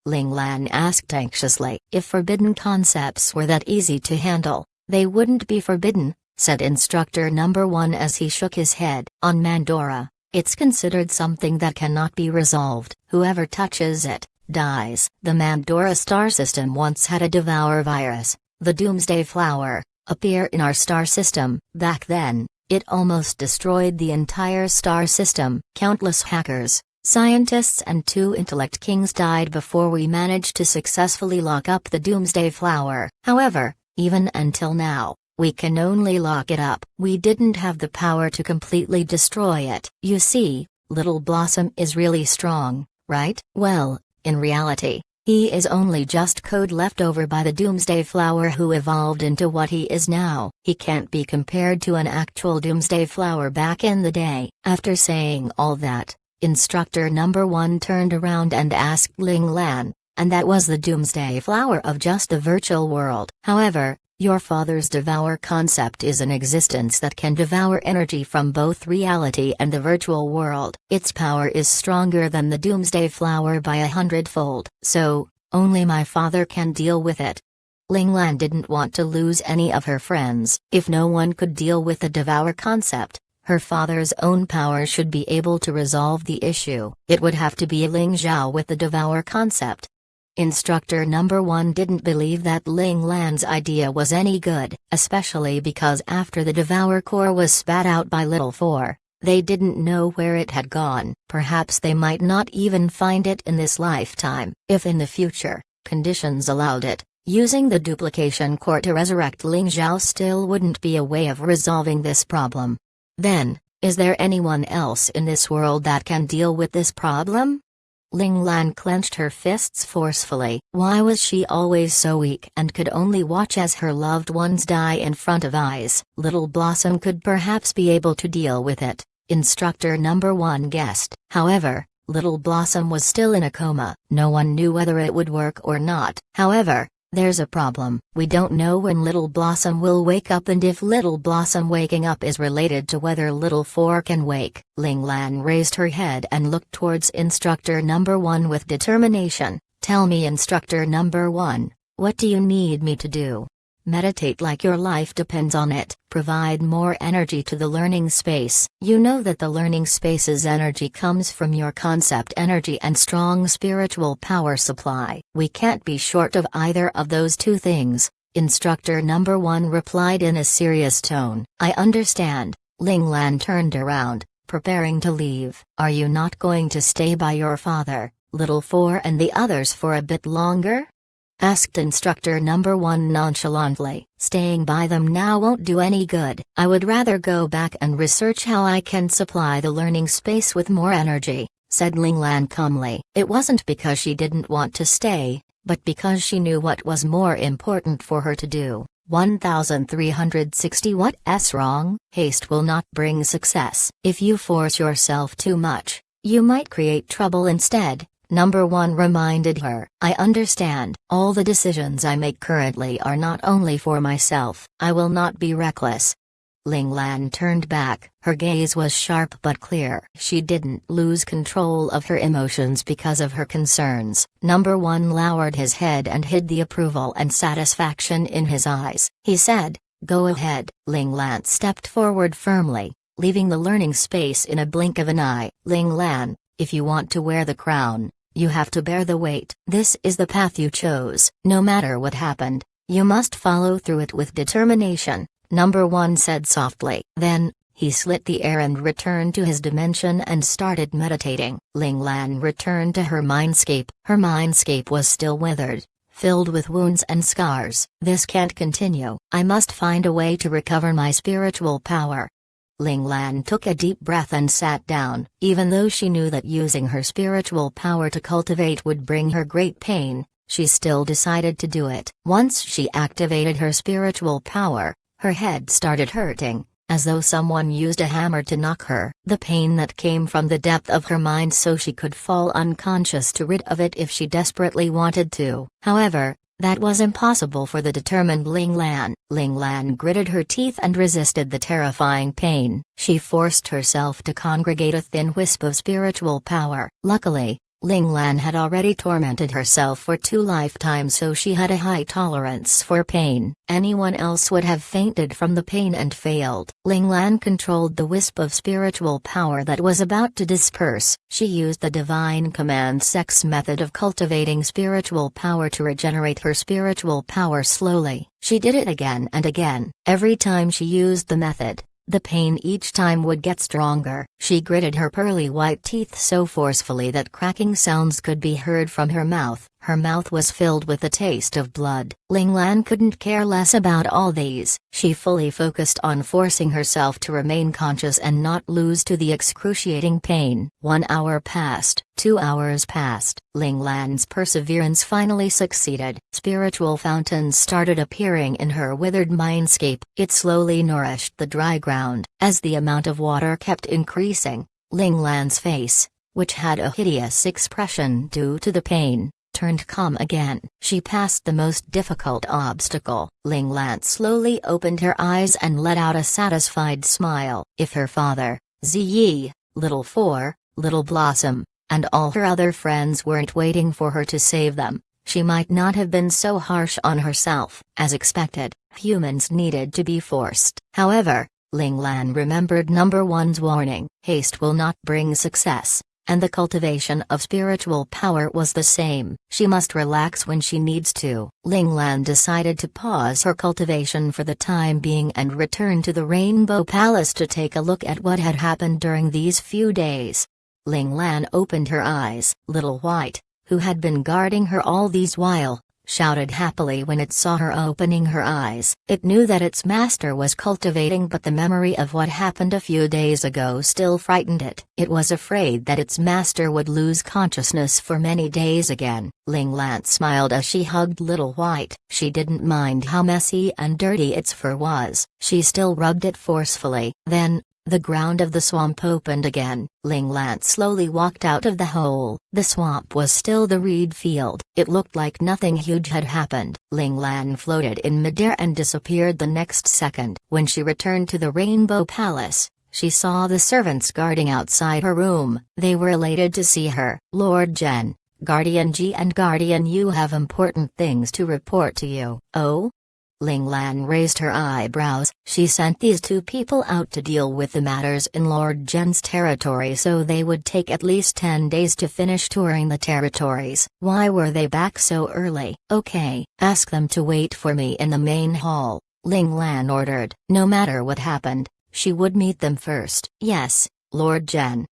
Ling Lan asked anxiously. If forbidden concepts were that easy to handle, they wouldn't be forbidden, said Instructor number 1 as he shook his head. On Mandora, it's considered something that cannot be resolved. Whoever touches it, dies. The Mandora star system once had a Devour virus, the Doomsday Flower, appear in our star system. Back then, it almost destroyed the entire star system. Countless hackers, scientists and 2 intellect kings died before we managed to successfully lock up the Doomsday Flower. However, even until now, we can only lock it up. We didn't have the power to completely destroy it. You see, Little Blossom is really strong, right? Well, in reality, he is only just code left over by the Doomsday Flower who evolved into what he is now. He can't be compared to an actual Doomsday Flower back in the day. After saying all that, Instructor number 1 turned around and asked Ling Lan, and that was the Doomsday Flower of just the virtual world. However, your father's Devour concept is an existence that can devour energy from both reality and the virtual world. Its power is stronger than the Doomsday Flower by 100-fold. So, only my father can deal with it. Ling Lan didn't want to lose any of her friends. If no one could deal with the Devour concept, her father's own power should be able to resolve the issue. It would have to be Ling Zhao with the Devour concept. Instructor number 1 didn't believe that Ling Lan's idea was any good, especially because after the Devour core was spat out by Little 4, they didn't know where it had gone. Perhaps they might not even find it in this lifetime. If in the future, conditions allowed it, Using the duplication core to resurrect Ling Zhao still wouldn't be a way of resolving this problem. Then, is there anyone else in this world that can deal with this problem? Ling Lan clenched her fists forcefully. Why was she always so weak and could only watch as her loved ones die in front of eyes? Little Blossom could perhaps be able to deal with it, Instructor Number 1 guessed. However, Little Blossom was still in a coma. No one knew whether it would work or not. However, there's a problem. We don't know when Little Blossom will wake up and if Little Blossom waking up is related to whether Little 4 can wake. Ling Lan raised her head and looked towards Instructor Number 1 with determination. Tell me, Instructor Number 1, what do you need me to do? Meditate like your life depends on it. Provide more energy to the learning space. You know that the learning space's energy comes from your concept energy and strong spiritual power supply. We can't be short of either of those two things, Instructor Number 1 replied in a serious tone. I understand. Ling Lan turned around, preparing to leave. Are you not going to stay by your father, Little 4 and the others for a bit longer? Asked Instructor Number 1 nonchalantly. Staying by them now won't do any good. I would rather go back and research how I can supply the learning space with more energy, said Ling Lan calmly. It wasn't because she didn't want to stay, but because she knew what was more important for her to do. 1360 What's wrong? Haste will not bring success. If you force yourself too much, you might create trouble instead. Number 1 reminded her. I understand. All the decisions I make currently are not only for myself. I will not be reckless. Ling Lan turned back. Her gaze was sharp but clear. She didn't lose control of her emotions because of her concerns. Number 1 lowered his head and hid the approval and satisfaction in his eyes. He said, go ahead. Ling Lan stepped forward firmly, leaving the learning space in a blink of an eye. Ling Lan, if you want to wear the crown, you have to bear the weight. This is the path you chose. No matter what happened, you must follow through it with determination, Number 1 said softly. Then, he slit the air and returned to his dimension and started meditating. Ling Lan returned to her mindscape. Her mindscape was still withered, filled with wounds and scars. This can't continue. I must find a way to recover my spiritual power. Ling Lan took a deep breath and sat down. Even though she knew that using her spiritual power to cultivate would bring her great pain, she still decided to do it. Once she activated her spiritual power, her head started hurting, as though someone used a hammer to knock her. The pain that came from the depth of her mind so she could fall unconscious to rid of it if she desperately wanted to. However, that was impossible for the determined Ling Lan. Ling Lan gritted her teeth and resisted the terrifying pain. She forced herself to congregate a thin wisp of spiritual power. Luckily, Ling Lan had already tormented herself for 2 lifetimes, so she had a high tolerance for pain. Anyone else would have fainted from the pain and failed. Ling Lan controlled the wisp of spiritual power that was about to disperse. She used the divine command sex method of cultivating spiritual power to regenerate her spiritual power slowly. She did it again and again. Every time she used the method, the pain each time would get stronger. She gritted her pearly white teeth so forcefully that cracking sounds could be heard from her mouth. Her mouth was filled with the taste of blood. Ling Lan couldn't care less about all these. She fully focused on forcing herself to remain conscious and not lose to the excruciating pain. 1 hour passed. 2 hours passed. Ling Lan's perseverance finally succeeded. Spiritual fountains started appearing in her withered mindscape. It slowly nourished the dry ground. As the amount of water kept increasing, Ling Lan's face, which had a hideous expression due to the pain, turned calm again. She passed the most difficult obstacle. Ling Lan slowly opened her eyes and let out a satisfied smile. If her father, Ziyi, Little 4, Little Blossom, and all her other friends weren't waiting for her to save them, she might not have been so harsh on herself. As expected, humans needed to be forced. However, Ling Lan remembered Number 1's warning. Haste will not bring success. And the cultivation of spiritual power was the same. She must relax when she needs to. Ling Lan decided to pause her cultivation for the time being and return to the Rainbow Palace to take a look at what had happened during these few days. Ling Lan opened her eyes. Little White, who had been guarding her all these while, shouted happily when it saw her opening her eyes. It knew that its master was cultivating, but the memory of what happened a few days ago still frightened it. It was afraid that its master would lose consciousness for many days again. Ling Lan smiled as she hugged Little White. She didn't mind how messy and dirty its fur was. She still rubbed it forcefully. Then, the ground of the swamp opened again. Ling Lan slowly walked out of the hole. The swamp was still the reed field. It looked like nothing huge had happened. Ling Lan floated in midair and disappeared the next second. When she returned to the Rainbow Palace, she saw the servants guarding outside her room. They were elated to see her. Lord Zhen, Guardian Ji and Guardian Yu have important things to report to you. Oh? Ling Lan raised her eyebrows. She sent these two people out to deal with the matters in Lord Zhen's territory, so they would take at least 10 days to finish touring the territories. Why were they back so early? Okay, ask them to wait for me in the main hall, Ling Lan ordered. No matter what happened, she would meet them first. Yes, Lord Zhen.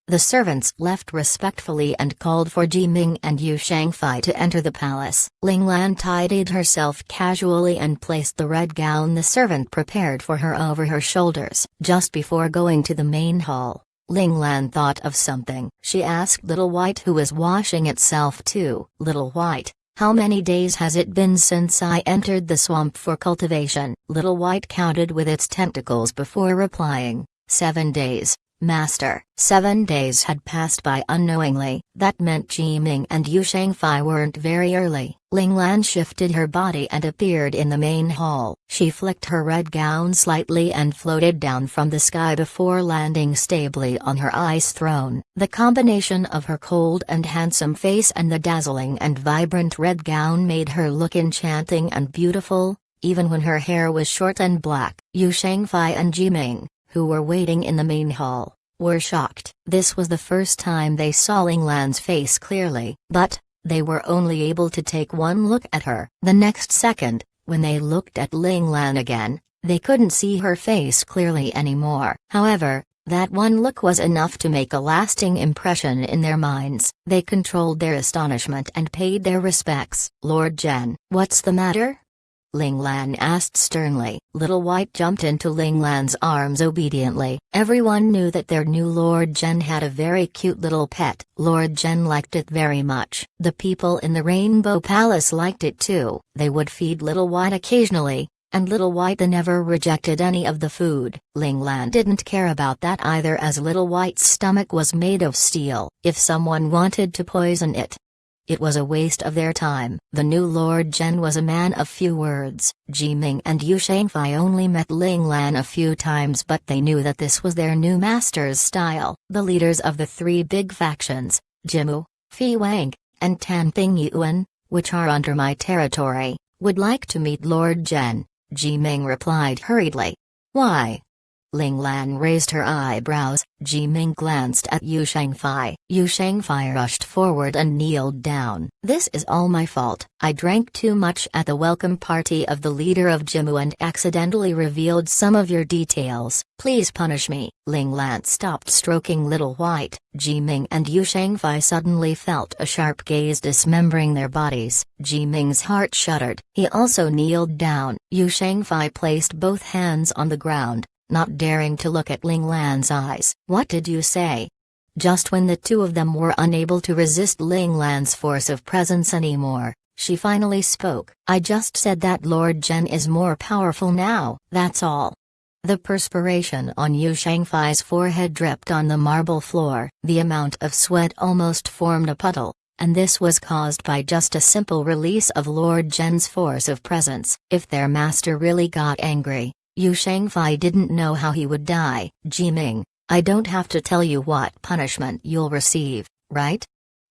The servants left respectfully and called for Ji Ming and Yu Shangfei to enter the palace. Ling Lan tidied herself casually and placed the red gown the servant prepared for her over her shoulders. Just before going to the main hall, Ling Lan thought of something. She asked Little White, who was washing itself too. Little White, how many days has it been since I entered the swamp for cultivation? Little White counted with its tentacles before replying. 7 days. Master. 7 days had passed by unknowingly. That meant Ji Ming and Yu Shangfei weren't very early. Ling Lan shifted her body and appeared in the main hall. She flicked her red gown slightly and floated down from the sky before landing stably on her ice throne. The combination of her cold and handsome face and the dazzling and vibrant red gown made her look enchanting and beautiful, even when her hair was short and black. Yu Shangfei and Ji Ming, who were waiting in the main hall, were shocked. This was the first time they saw Ling Lan's face clearly, but they were only able to take one look at her. The next second, when they looked at Ling Lan again, they couldn't see her face clearly anymore. However, that one look was enough to make a lasting impression in their minds. They controlled their astonishment and paid their respects. Lord Zhen, what's the matter? Ling Lan asked sternly. Little White jumped into Ling Lan's arms obediently. Everyone knew that their new Lord Zhen had a very cute little pet. Lord Zhen liked it very much. The people in the Rainbow Palace liked it too. They would feed Little White occasionally, and Little White never rejected any of the food. Ling Lan didn't care about that either, as Little White's stomach was made of steel. If someone wanted to poison it, it was a waste of their time. The new Lord Zhen was a man of few words. Ji Ming and Yu Shangfei only met Ling Lan a few times, but they knew that this was their new master's style. The leaders of the 3 big factions, Jimu, Fi Wang, and Tanping Yuan, which are under my territory, would like to meet Lord Zhen. Ji Ming replied hurriedly. Why? Ling Lan raised her eyebrows. Ji Ming glanced at Yu Shangfei. Yu Shangfei rushed forward and kneeled down. This is all my fault. I drank too much at the welcome party of the leader of Jimu and accidentally revealed some of your details. Please punish me. Ling Lan stopped stroking Little White. Ji Ming and Yu Shangfei suddenly felt a sharp gaze dismembering their bodies. Ji Ming's heart shuddered. He also kneeled down. Yu Shangfei placed both hands on the ground, not daring to look at Ling Lan's eyes. What did you say? Just when the two of them were unable to resist Ling Lan's force of presence anymore, she finally spoke. I just said that Lord Zhen is more powerful now, that's all. The perspiration on Yu Shangfei's forehead dripped on the marble floor. The amount of sweat almost formed a puddle, and this was caused by just a simple release of Lord Zhen's force of presence. If their master really got angry, Yu Shangfei didn't know how he would die. Ji Ming, I don't have to tell you what punishment you'll receive, right?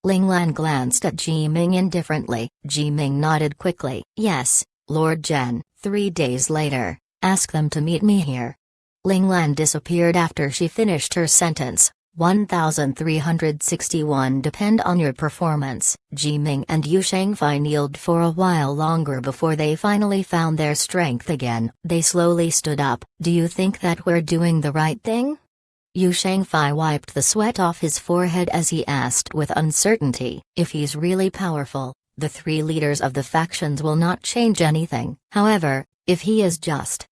Ling Lan glanced at Ji Ming indifferently. Ji Ming nodded quickly. Yes, Lord Zhen. 3 days later, ask them to meet me here. Ling Lan disappeared after she finished her sentence. 1361 Depend on your performance. Ji Ming and Yu Shangfei kneeled for a while longer before they finally found their strength again. They slowly stood up. Do you think that we're doing the right thing? Yu Shangfei wiped the sweat off his forehead as he asked with uncertainty. If he's really powerful, The three leaders of the factions will not change anything. However, if he is just.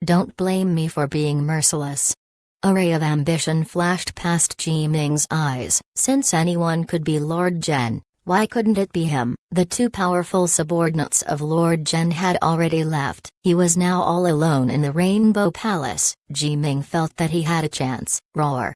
Don't blame me for being merciless. A ray of ambition flashed past Ji Ming's eyes. Since anyone could be Lord Zhen, why couldn't it be him? The two powerful subordinates of Lord Zhen had already left. He was now all alone in the Rainbow Palace. Ji Ming felt that he had a chance. Roar.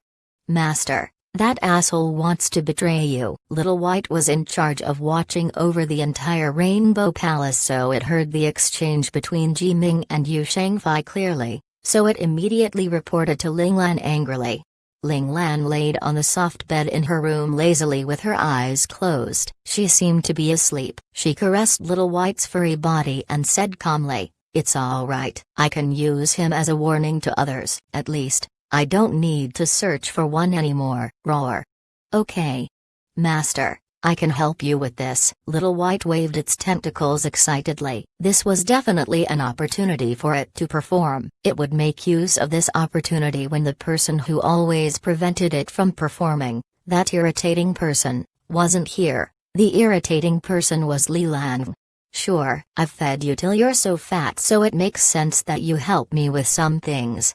Master, that asshole wants to betray you. Little White was in charge of watching over the entire Rainbow Palace, so it heard the exchange between Ji Ming and Yu Shangfei clearly, so it immediately reported to Ling Lan angrily. Ling Lan laid on the soft bed in her room lazily with her eyes closed. She seemed to be asleep. She caressed Little White's furry body and said calmly, "It's all right. I can use him as a warning to others. At least, I don't need to search for one anymore." Roar. Okay. Master, I can help you with this. Little White waved its tentacles excitedly. This was definitely an opportunity for it to perform. It would make use of this opportunity when the person who always prevented it from performing, that irritating person, wasn't here. The irritating person was Li Lan. Sure, I've fed you till you're so fat, so it makes sense that you help me with some things.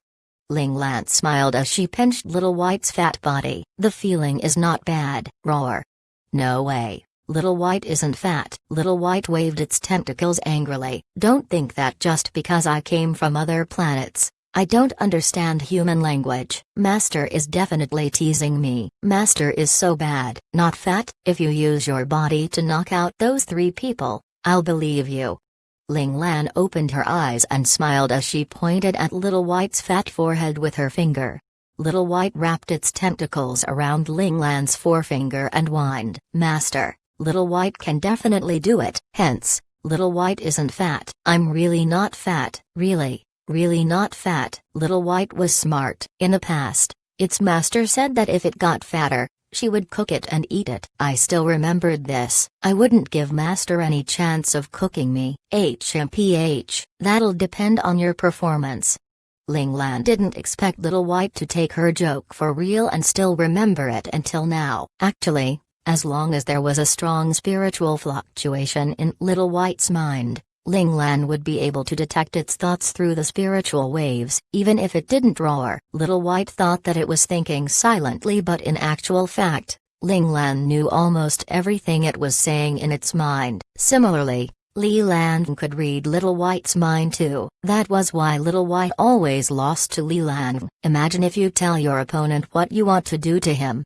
Ling Lan smiled as she pinched Little White's fat body. The feeling is not bad. Roar. No way. Little White isn't fat. Little White waved its tentacles angrily. Don't think that just because I came from other planets, I don't understand human language. Master is definitely teasing me. Master is so bad. Not fat? If you use your body to knock out those three people, I'll believe you. Ling Lan opened her eyes and smiled as she pointed at Little White's fat forehead with her finger. Little White wrapped its tentacles around Ling Lan's forefinger and whined. Master, Little White can definitely do it. Hence, Little White isn't fat. I'm really not fat. Really not fat. Little White was smart. In the past, its master said that if it got fatter, she would cook it and eat it. I still remembered this. I wouldn't give Master any chance of cooking me. HMPH. That'll depend on your performance. Ling Lan didn't expect Little White to take her joke for real and still remember it until now. Actually, as long as there was a strong spiritual fluctuation in Little White's mind, Ling Lan would be able to detect its thoughts through the spiritual waves, even if it didn't roar. Little White thought that it was thinking silently, but in actual fact, Ling Lan knew almost everything it was saying in its mind. Similarly, Li Lan could read Little White's mind too. That was why Little White always lost to Li Lan. Imagine if you tell your opponent what you want to do to him.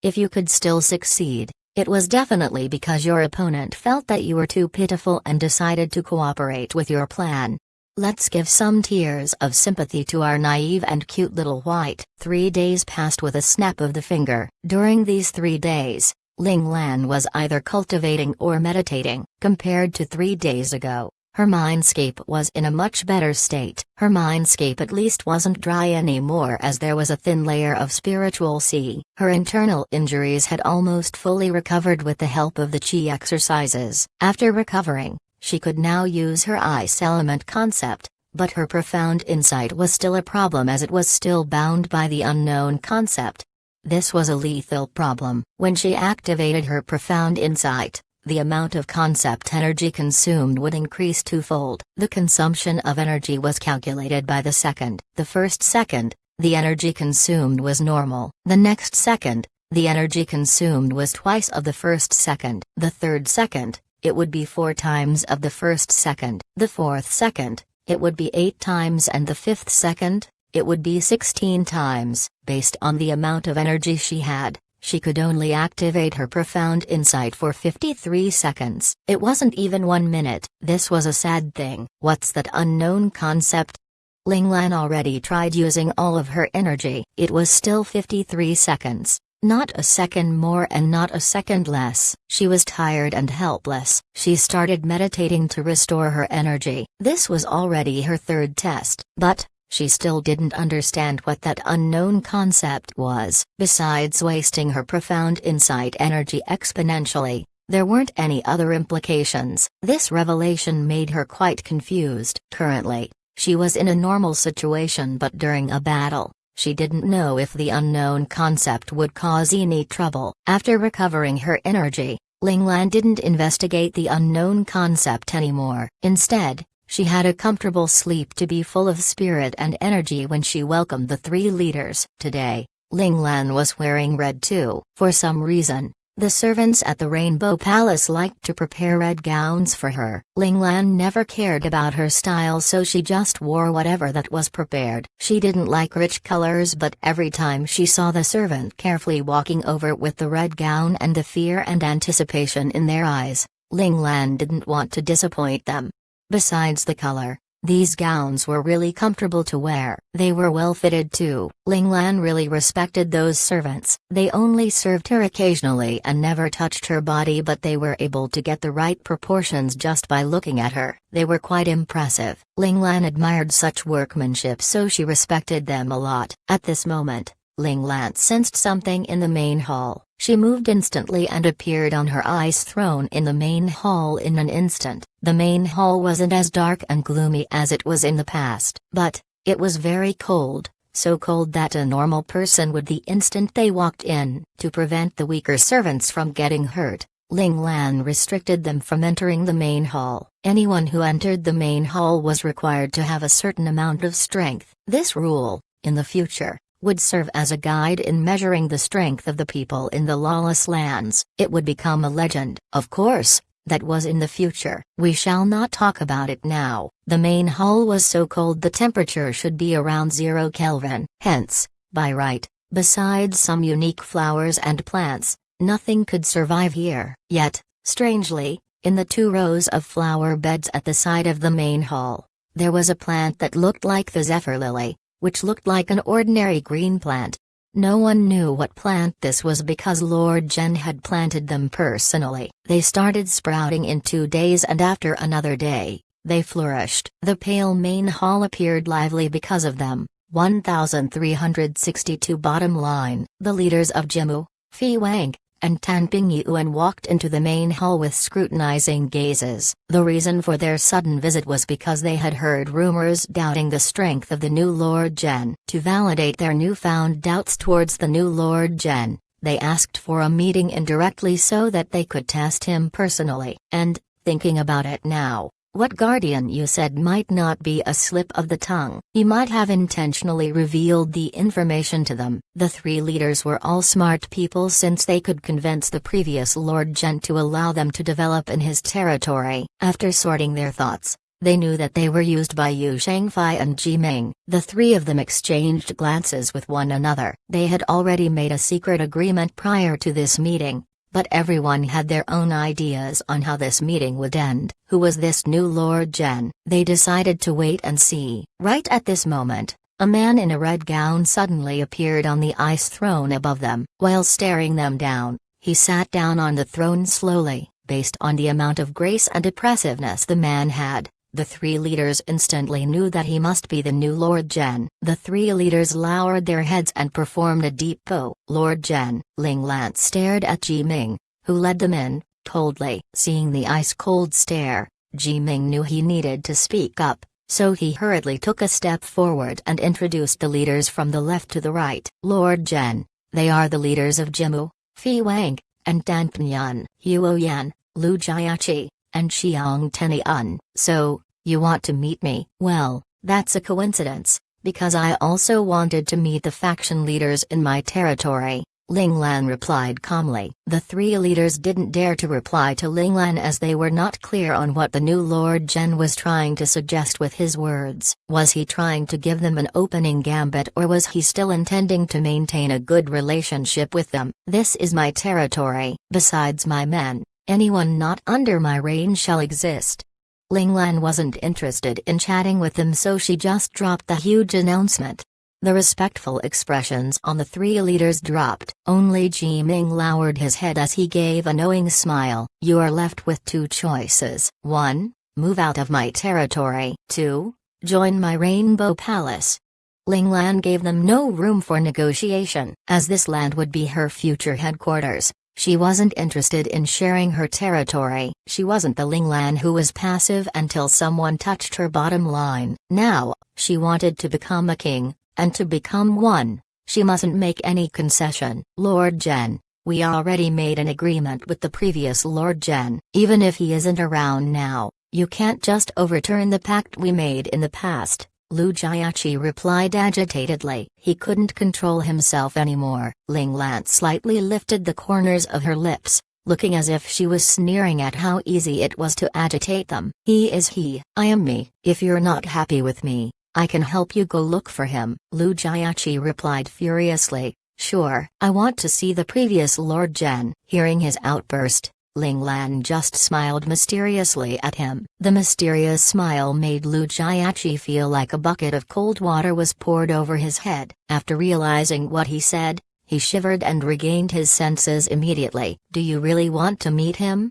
If you could still succeed, it was definitely because your opponent felt that you were too pitiful and decided to cooperate with your plan. Let's give some tears of sympathy to our naive and cute Little White. 3 days passed with a snap of the finger. During these 3 days, Ling Lan was either cultivating or meditating. Compared to 3 days ago, her mindscape was in a much better state. Her mindscape at least wasn't dry anymore, as there was a thin layer of spiritual sea. Her internal injuries had almost fully recovered with the help of the Qi exercises. After recovering, she could now use her ice element concept, but her profound insight was still a problem as it was still bound by the unknown concept. This was a lethal problem. When she activated her profound insight, the amount of concept energy consumed would increase twofold. The consumption of energy was calculated by the second. The first second, the energy consumed was normal. The next second, the energy consumed was twice of the first second. The third second, it would be 4 times of the first second. The fourth second, it would be 8 times, and the fifth second, it would be 16 times. Based on the amount of energy she had, she could only activate her profound insight for 53 seconds. It wasn't even 1 minute. This was a sad thing. What's that unknown concept? Ling Lan already tried using all of her energy. It was still 53 seconds. Not a second more and not a second less. She was tired and helpless. She started meditating to restore her energy. This was already her 3rd test. But she still didn't understand what that unknown concept was. Besides wasting her profound insight energy exponentially, there weren't any other implications. This revelation made her quite confused. Currently, she was in a normal situation, but during a battle, she didn't know if the unknown concept would cause any trouble. After recovering her energy, Ling Lan didn't investigate the unknown concept anymore. Instead, she had a comfortable sleep to be full of spirit and energy when she welcomed the three leaders. Today, Ling Lan was wearing red too. For some reason, the servants at the Rainbow Palace liked to prepare red gowns for her. Ling Lan never cared about her style, so she just wore whatever that was prepared. She didn't like rich colors, but every time she saw the servant carefully walking over with the red gown and the fear and anticipation in their eyes, Ling Lan didn't want to disappoint them. Besides the color, these gowns were really comfortable to wear. They were well fitted too. Ling Lan really respected those servants. They only served her occasionally and never touched her body, but they were able to get the right proportions just by looking at her. They were quite impressive. Ling Lan admired such workmanship, so she respected them a lot. At this moment, Ling Lan sensed something in the main hall. She moved instantly and appeared on her ice throne in the main hall in an instant. The main hall wasn't as dark and gloomy as it was in the past, but it was very cold, so cold that a normal person would the instant they walked in. To prevent the weaker servants from getting hurt, Ling Lan restricted them from entering the main hall. Anyone who entered the main hall was required to have a certain amount of strength. This rule, in the future, would serve as a guide in measuring the strength of the people in the lawless lands. It would become a legend. Of course, that was in the future. We shall not talk about it now. The main hall was so cold the temperature should be around 0 Kelvin. Hence, by right, besides some unique flowers and plants, nothing could survive here. Yet, strangely, in the 2 rows of flower beds at the side of the main hall, there was a plant that looked like the zephyr lily, which looked like an ordinary green plant. No one knew what plant this was because Lord Zhen had planted them personally. They started sprouting in 2 days, and after another day, they flourished. The pale main hall appeared lively because of them. 1362. Bottom line. The leaders of Jimu, Fi Wang, and Tan Pingyuan walked into the main hall with scrutinizing gazes. The reason for their sudden visit was because they had heard rumors doubting the strength of the new Lord Zhen. To validate their newfound doubts towards the new Lord Zhen, they asked for a meeting indirectly so that they could test him personally. And, thinking about it now, what Guardian Yu said might not be a slip of the tongue. He might have intentionally revealed the information to them. The 3 leaders were all smart people, since they could convince the previous Lord Zhen to allow them to develop in his territory. After sorting their thoughts, they knew that they were used by Yu Shangfei and Ji Ming. The 3 of them exchanged glances with one another. They had already made a secret agreement prior to this meeting, but everyone had their own ideas on how this meeting would end. Who was this new Lord Zhen? They decided to wait and see. Right at this moment, a man in a red gown suddenly appeared on the ice throne above them. While staring them down, he sat down on the throne slowly. Based on the amount of grace and impressiveness the man had, the 3 leaders instantly knew that he must be the new Lord Zhen. The 3 leaders lowered their heads and performed a deep bow. Lord Zhen. Ling Lan stared at Ji Ming, who led them in, coldly. Seeing the ice-cold stare, Ji Ming knew he needed to speak up, so he hurriedly took a step forward and introduced the leaders from the left to the right. Lord Zhen, they are the leaders of Jimu, Fi Wang, and Dan Pingyuan, Huo Yan, Lu Jiachi, and Xiang Tenian. So, you want to meet me? Well, that's a coincidence, because I also wanted to meet the faction leaders in my territory, Ling Lan replied calmly. The 3 leaders didn't dare to reply to Ling Lan as they were not clear on what the new Lord Zhen was trying to suggest with his words. Was he trying to give them an opening gambit, or was he still intending to maintain a good relationship with them? This is my territory. Besides my men, anyone not under my reign shall exist. Ling Lan wasn't interested in chatting with them, so she just dropped the huge announcement. The respectful expressions on the 3 leaders dropped. Only Ji Ming lowered his head as he gave a knowing smile. You are left with 2 choices. 1. Move out of my territory. 2. Join my Rainbow Palace. Ling Lan gave them no room for negotiation. As this land would be her future headquarters, she wasn't interested in sharing her territory. She wasn't the Ling Lan who was passive until someone touched her bottom line. Now, she wanted to become a king, and to become one, she mustn't make any concession. Lord Zhen, We already made an agreement with the previous Lord Gen. Even if he isn't around now, you can't just overturn the pact we made in the past, Lu Jiaqi replied agitatedly. He couldn't control himself anymore. Ling Lan slightly lifted the corners of her lips, looking as if she was sneering at how easy it was to agitate them. He is he, I am me. If you're not happy with me, I can help you go look for him, Lu Jiaqi replied furiously. Sure. I want to see the previous Lord Gen. Hearing his outburst, Ling Lan just smiled mysteriously at him. The mysterious smile made Lu Jiaqi feel like a bucket of cold water was poured over his head. After realizing what he said, he shivered and regained his senses immediately. Do you really want to meet him?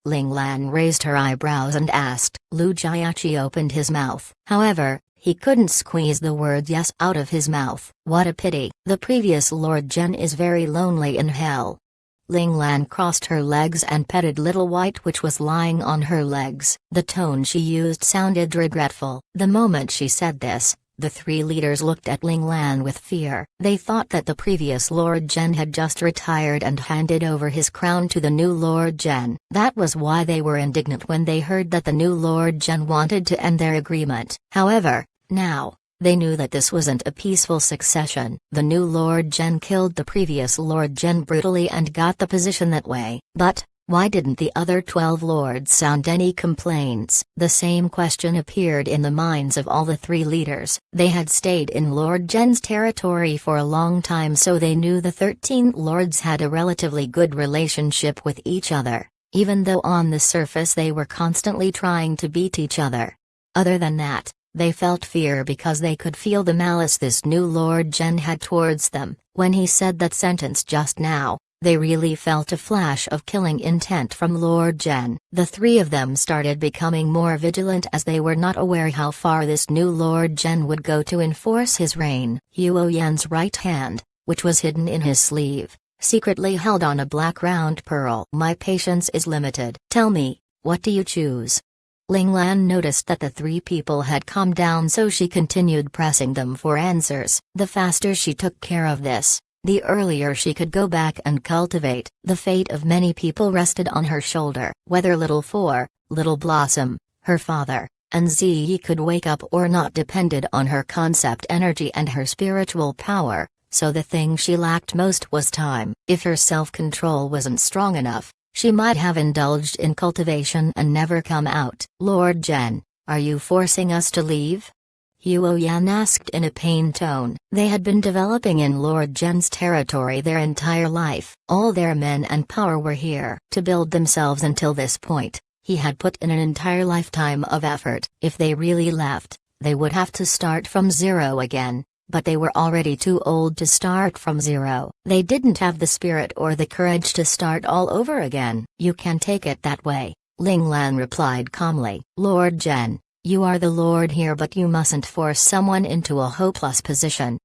Ling Lan raised her eyebrows and asked. Lu Jiaqi opened his mouth. However, he couldn't squeeze the word yes out of his mouth. What a pity. The previous Lord Gen is very lonely in hell. Ling Lan crossed her legs and petted Little White, which was lying on her legs. The tone she used sounded regretful. The moment she said this, the three leaders looked at Ling Lan with fear. They thought that the previous Lord Gen had just retired and handed over his crown to the new Lord Gen. That was why they were indignant when they heard that the new Lord Gen wanted to end their agreement. However, now, they knew that this wasn't a peaceful succession. The new Lord Gen killed the previous Lord Gen brutally and got the position that way. But, why didn't the other 12 lords sound any complaints? The same question appeared in the minds of all the three leaders. They had stayed in Lord Gen's territory for a long time, so they knew the 13 lords had a relatively good relationship with each other, even though on the surface they were constantly trying to beat each other. Other than that, they felt fear because they could feel the malice this new Lord Gen had towards them. When he said that sentence just now, they really felt a flash of killing intent from Lord Gen. The three of them started becoming more vigilant as they were not aware how far this new Lord Gen would go to enforce his reign. Huo Yan's right hand, which was hidden in his sleeve, secretly held on a black round pearl. My patience is limited. Tell me, what do you choose? Ling Lan noticed that the three people had calmed down, so she continued pressing them for answers. The faster she took care of this, the earlier she could go back and cultivate. The fate of many people rested on her shoulder. Whether Little Four, Little Blossom, her father, and Ziyi could wake up or not depended on her concept energy and her spiritual power, so the thing she lacked most was time. If her self-control wasn't strong enough, she might have indulged in cultivation and never come out. Lord Gen, are you forcing us to leave? Huo Yan asked in a pained tone. They had been developing in Lord Gen's territory their entire life. All their men and power were here. To build themselves until this point, he had put in an entire lifetime of effort. If they really left, they would have to start from zero again. But they were already too old to start from zero. They didn't have the spirit or the courage to start all over again. You can take it that way, Ling Lan replied calmly. Lord Gen, you are the lord here, but you mustn't force someone into a hopeless position.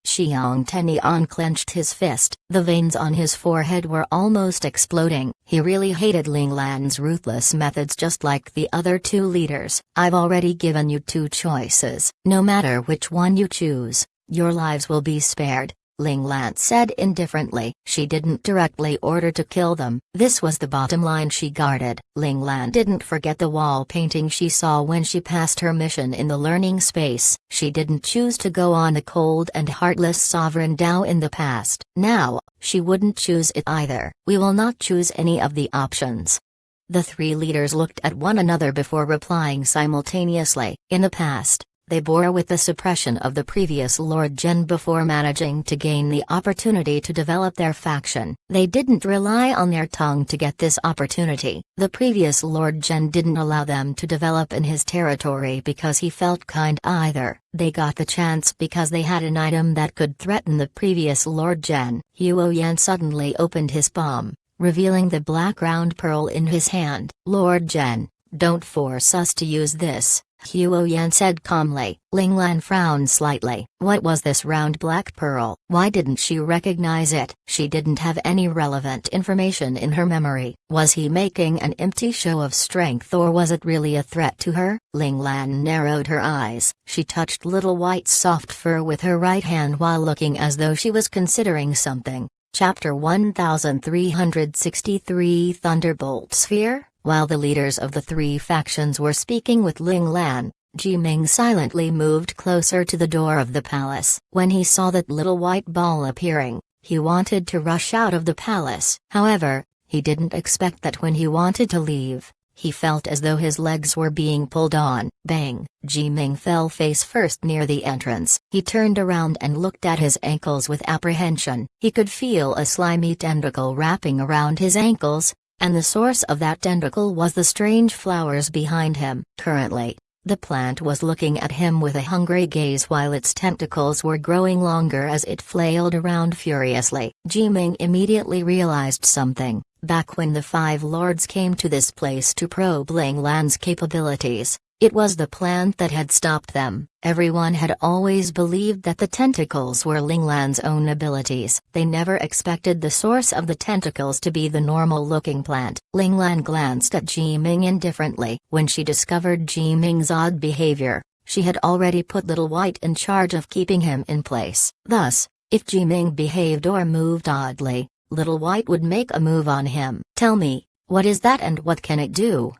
Xiang Tenian clenched his fist. The veins on his forehead were almost exploding. He really hated Ling Lan's ruthless methods, just like the other two leaders. I've already given you two choices. No matter which one you choose, your lives will be spared, Ling Lan said indifferently. She didn't directly order to kill them. This was the bottom line she guarded. Ling Lan didn't forget the wall painting she saw when she passed her mission in the learning space. She didn't choose to go on the cold and heartless Sovereign Dao in the past. Now, she wouldn't choose it either. We will not choose any of the options. The three leaders looked at one another before replying simultaneously. In the past, they bore with the suppression of the previous Lord Gen before managing to gain the opportunity to develop their faction. They didn't rely on their tongue to get this opportunity. The previous Lord Gen didn't allow them to develop in his territory because he felt kind either. They got the chance because they had an item that could threaten the previous Lord Gen. Huo Yan suddenly opened his palm, revealing the black round pearl in his hand. Lord Gen, don't force us to use this, Huo Yan said calmly. Ling Lan frowned slightly. What was this round black pearl? Why didn't she recognize it? She didn't have any relevant information in her memory. Was he making an empty show of strength, or was it really a threat to her? Ling Lan narrowed her eyes. She touched Little White's soft fur with her right hand while looking as though she was considering something. Chapter 1363 Thunderbolt Sphere. While the leaders of the three factions were speaking with Ling Lan, Jiming silently moved closer to the door of the palace. When he saw that little white ball appearing, he wanted to rush out of the palace. However, he didn't expect that when he wanted to leave, he felt as though his legs were being pulled on. Bang! Jiming fell face first near the entrance. He turned around and looked at his ankles with apprehension. He could feel a slimy tentacle wrapping around his ankles, and the source of that tentacle was the strange flowers behind him. Currently, the plant was looking at him with a hungry gaze while its tentacles were growing longer as it flailed around furiously. Jiming immediately realized something. Back when the Five Lords came to this place to probe Ling Lan's capabilities, it was the plant that had stopped them. Everyone had always believed that the tentacles were Ling Lan's own abilities. They never expected the source of the tentacles to be the normal-looking plant. Ling Lan glanced at Jiming indifferently. When she discovered Jiming's odd behavior, she had already put Little White in charge of keeping him in place. Thus, if Jiming behaved or moved oddly, Little White would make a move on him. "Tell me, what is that and what can it do?"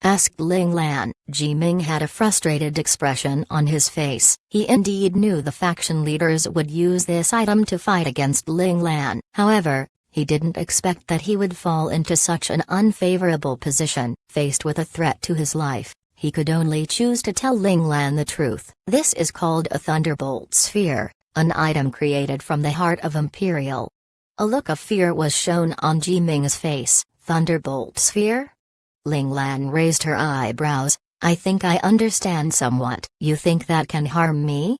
asked Ling Lan. Jiming had a frustrated expression on his face. He indeed knew the faction leaders would use this item to fight against Ling Lan. However, he didn't expect that he would fall into such an unfavorable position. Faced with a threat to his life, he could only choose to tell Ling Lan the truth. "This is called a Thunderbolt Sphere, an item created from the heart of Imperial." A look of fear was shown on Jiming's face. "Thunderbolt Sphere?" Ling Lan raised her eyebrows. "I think I understand somewhat. You think that can harm me?"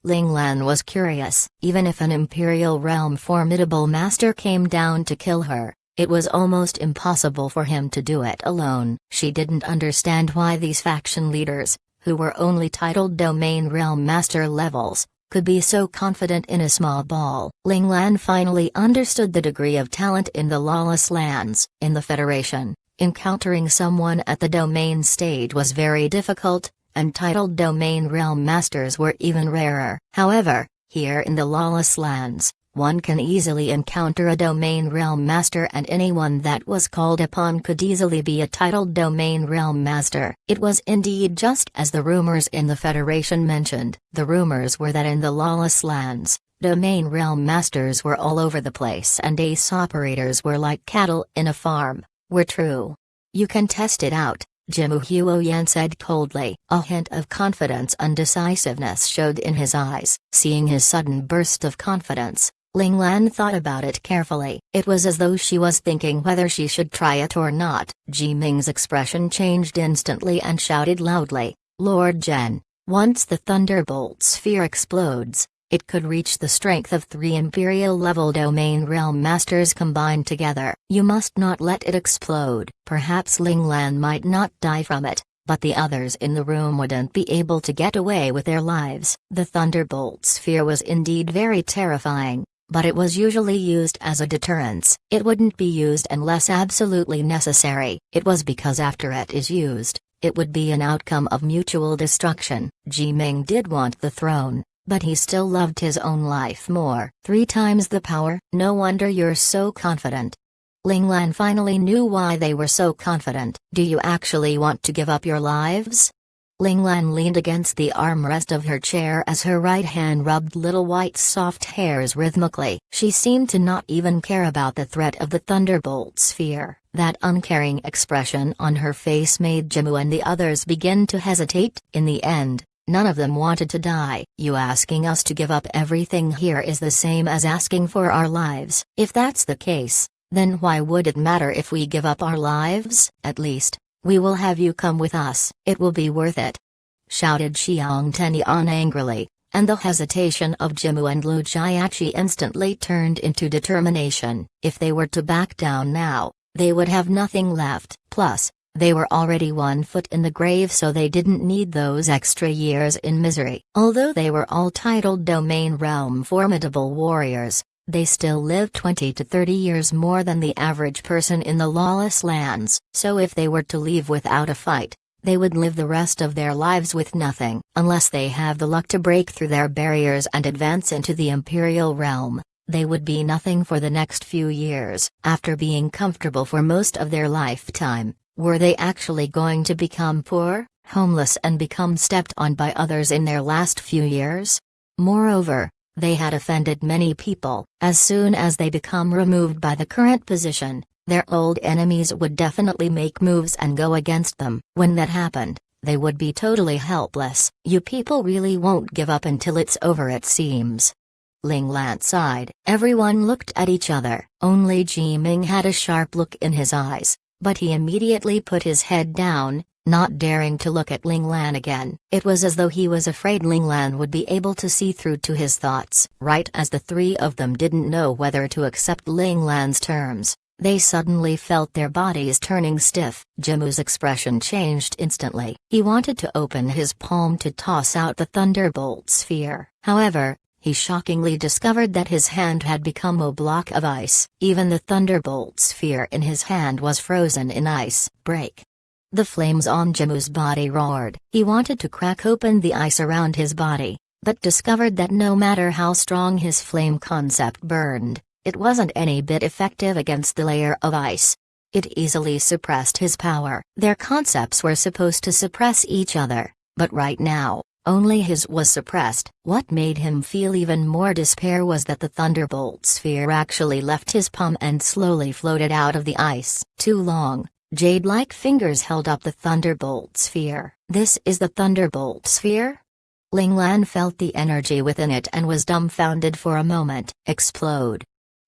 Ling Lan was curious. Even if an Imperial Realm formidable master came down to kill her, it was almost impossible for him to do it alone. She didn't understand why these faction leaders, who were only titled Domain Realm Master levels, could be so confident in a small ball. Ling Lan finally understood the degree of talent in the lawless lands. In the Federation, encountering someone at the domain stage was very difficult, and titled Domain Realm Masters were even rarer. However, here in the lawless lands, one can easily encounter a Domain Realm Master, and anyone that was called upon could easily be a titled Domain Realm Master. It was indeed just as the rumors in the Federation mentioned. The rumors were that in the lawless lands, Domain Realm Masters were all over the place and ace operators were like cattle in a farm. Were true. "You can test it out," Jimu Huoyan said coldly. A hint of confidence and decisiveness showed in his eyes. Seeing his sudden burst of confidence, Ling Lan thought about it carefully. It was as though she was thinking whether she should try it or not. Jiming's expression changed instantly and shouted loudly, "Lord Zhen, once the Thunderbolt Sphere explodes, it could reach the strength of 3 Imperial-level Domain Realm Masters combined together. You must not let it explode." Perhaps Ling Lan might not die from it, but the others in the room wouldn't be able to get away with their lives. The Thunderbolt Sphere was indeed very terrifying, but it was usually used as a deterrence. It wouldn't be used unless absolutely necessary. It was because after it is used, it would be an outcome of mutual destruction. Jiming did want the throne, but he still loved his own life more. 3 times the power? No wonder you're so confident. Ling Lan finally knew why they were so confident. "Do you actually want to give up your lives?" Ling Lan leaned against the armrest of her chair as her right hand rubbed Little White's soft hairs rhythmically. She seemed to not even care about the threat of the Thunderbolt Sphere. That uncaring expression on her face made Jimu and the others begin to hesitate. In the end, none of them wanted to die. "You asking us to give up everything here is the same as asking for our lives. If that's the case, then why would it matter if we give up our lives? At least, we will have you come with us. It will be worth it," shouted Xiang Tenian angrily, and the hesitation of Jimu and Lu Jiachi instantly turned into determination. If they were to back down now, they would have nothing left. Plus, they were already 1 foot in the grave, so they didn't need those extra years in misery. Although they were all titled Domain Realm formidable warriors, they still lived 20 to 30 years more than the average person in the lawless lands. So if they were to leave without a fight, they would live the rest of their lives with nothing. Unless they have the luck to break through their barriers and advance into the Imperial realm, They would be nothing for the next few years. After being comfortable for most of their lifetime, were they actually going to become poor, homeless and become stepped on by others in their last few years? Moreover, they had offended many people. As soon as they become removed by the current position, their old enemies would definitely make moves and go against them. When that happened, they would be totally helpless. You people really won't give up until it's over, it seems. Ling Lan sighed. Everyone looked at each other. Only Ji Ming had a sharp look in his eyes, but he immediately put his head down, not daring to look at Ling Lan again. It was as though he was afraid Ling Lan would be able to see through to his thoughts. Right as the three of them didn't know whether to accept Ling Lan's terms, they suddenly felt their bodies turning stiff. Jimu's expression changed instantly. He wanted to open his palm to toss out the thunderbolt sphere. However, he shockingly discovered that his hand had become a block of ice. Even the thunderbolt sphere in his hand was frozen in ice. Break! The flames on Jimu's body roared. He wanted to crack open the ice around his body, but discovered that no matter how strong his flame concept burned, it wasn't any bit effective against the layer of ice. It easily suppressed his power. Their concepts were supposed to suppress each other, but right now, only his was suppressed. What made him feel even more despair was that the thunderbolt sphere actually left his palm and slowly floated out of the ice. Too long, jade-like fingers held up the thunderbolt sphere. This is the thunderbolt sphere? Ling Lan felt the energy within it and was dumbfounded for a moment. Explode!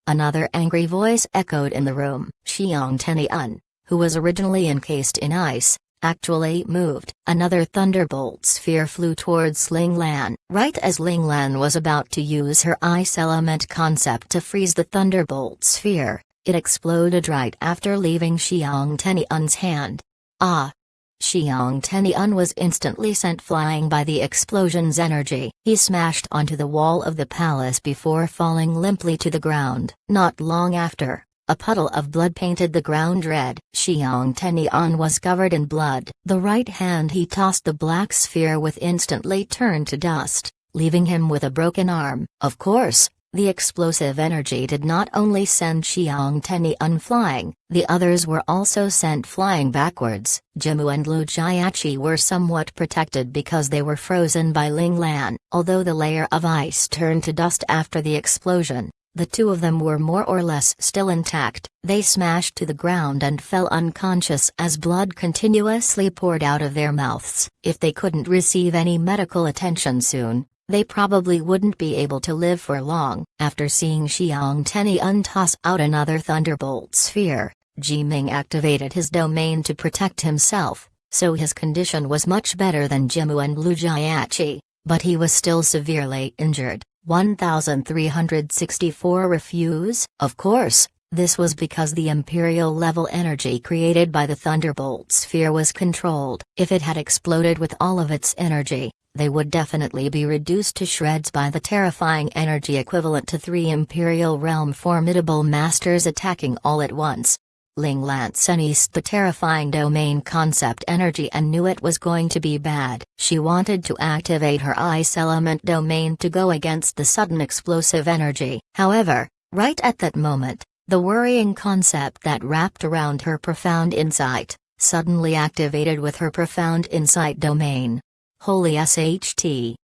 Another angry voice echoed in the room. Xiang Tenian, who was originally encased in ice, actually moved. Another thunderbolt sphere flew towards Ling Lan. Right as Ling Lan was about to use her ice element concept to freeze the thunderbolt sphere, it exploded right after leaving Xiang Tenian's hand. Ah! Xiang Tenian was instantly sent flying by the explosion's energy. He smashed onto the wall of the palace before falling limply to the ground. Not long after, a puddle of blood painted the ground red. Xiang Tenian was covered in blood. The right hand he tossed the black sphere with instantly turned to dust, leaving him with a broken arm. Of course, the explosive energy did not only send Xiang Tenian flying, the others were also sent flying backwards. Jimu and Lu Jiachi were somewhat protected because they were frozen by Ling Lan. Although the layer of ice turned to dust after the explosion, the two of them were more or less still intact. They smashed to the ground and fell unconscious as blood continuously poured out of their mouths. If they couldn't receive any medical attention soon, they probably wouldn't be able to live for long. After seeing Xiang Tenian toss out another thunderbolt sphere, Ji Ming activated his domain to protect himself, so his condition was much better than Jimu and Lu Jiachi, but he was still severely injured. 1364 refuse? Of course, this was because the imperial level energy created by the thunderbolt sphere was controlled. If it had exploded with all of its energy, they would definitely be reduced to shreds by the terrifying energy equivalent to 3 Imperial Realm formidable masters attacking all at once. Ling Lan sensed the terrifying domain concept energy and knew it was going to be bad. She wanted to activate her ice element domain to go against the sudden explosive energy. However, right at that moment, the worrying concept that wrapped around her profound insight suddenly activated with her profound insight domain. Holy SHT!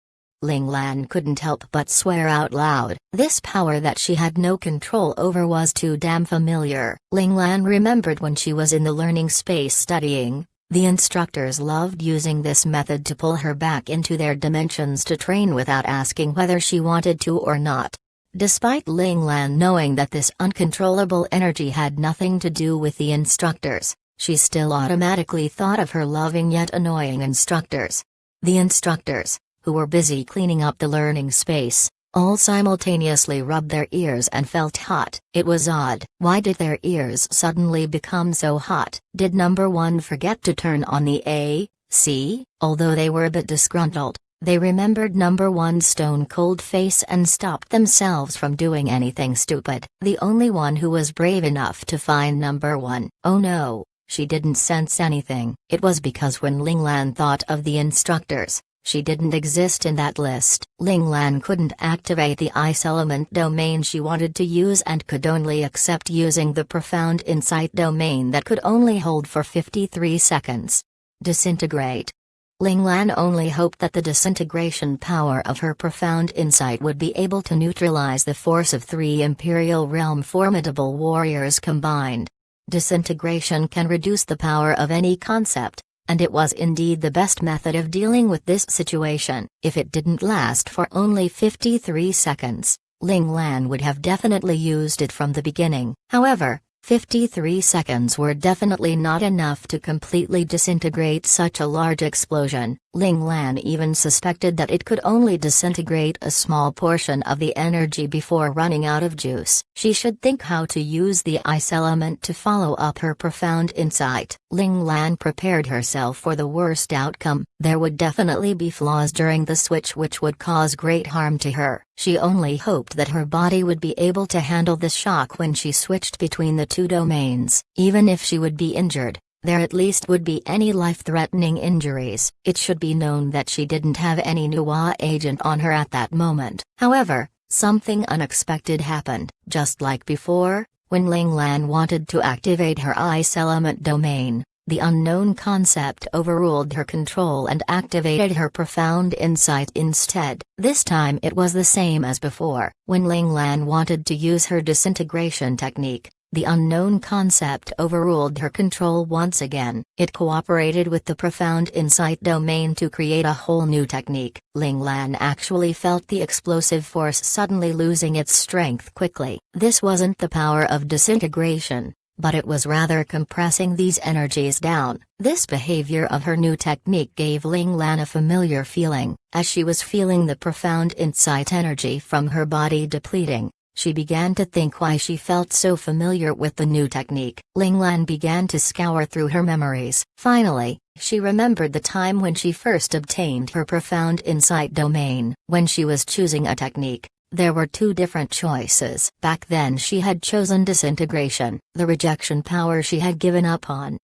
Ling Lan couldn't help but swear out loud. This power that she had no control over was too damn familiar. Ling Lan remembered when she was in the learning space studying, the instructors loved using this method to pull her back into their dimensions to train without asking whether she wanted to or not. Despite Ling Lan knowing that this uncontrollable energy had nothing to do with the instructors, she still automatically thought of her loving yet annoying instructors. The instructors, who were busy cleaning up the learning space, all simultaneously rubbed their ears and felt hot. It was odd. Why did their ears suddenly become so hot? Did number 1 forget to turn on the AC? Although they were a bit disgruntled, they remembered number 1's stone-cold face and stopped themselves from doing anything stupid. The only one who was brave enough to find number 1. Oh no, she didn't sense anything. It was because when Ling Lan thought of the instructors, She didn't exist in that list. Ling Lan couldn't activate the ice element domain she wanted to use and could only accept using the profound insight domain that could only hold for 53 seconds. Disintegrate. Ling Lan only hoped that the disintegration power of her profound insight would be able to neutralize the force of 3 Imperial Realm formidable warriors combined. Disintegration can reduce the power of any concept, and it was indeed the best method of dealing with this situation. If it didn't last for only 53 seconds, Ling Lan would have definitely used it from the beginning. However, 53 seconds were definitely not enough to completely disintegrate such a large explosion. Ling Lan even suspected that it could only disintegrate a small portion of the energy before running out of juice. She should think how to use the ice element to follow up her profound insight. Ling Lan prepared herself for the worst outcome. There would definitely be flaws during the switch which would cause great harm to her. She only hoped that her body would be able to handle the shock when she switched between the 2 domains. Even if she would be injured, there at least would be any life-threatening injuries. It should be known that she didn't have any Nuwa agent on her at that moment. However, something unexpected happened. Just like before, when Ling Lan wanted to activate her ice element domain, the unknown concept overruled her control and activated her profound insight instead. This time it was the same as before. When Ling Lan wanted to use her disintegration technique, the unknown concept overruled her control once again. It cooperated with the profound insight domain to create a whole new technique. Ling Lan actually felt the explosive force suddenly losing its strength quickly. This wasn't the power of disintegration, but it was rather compressing these energies down. This behavior of her new technique gave Ling Lan a familiar feeling. As she was feeling the profound insight energy from her body depleting, she began to think why she felt so familiar with the new technique. Ling Lan began to scour through her memories. Finally, she remembered the time when she first obtained her profound insight domain. When she was choosing a technique, there were 2 different choices. Back then she had chosen disintegration. The rejection power she had given up on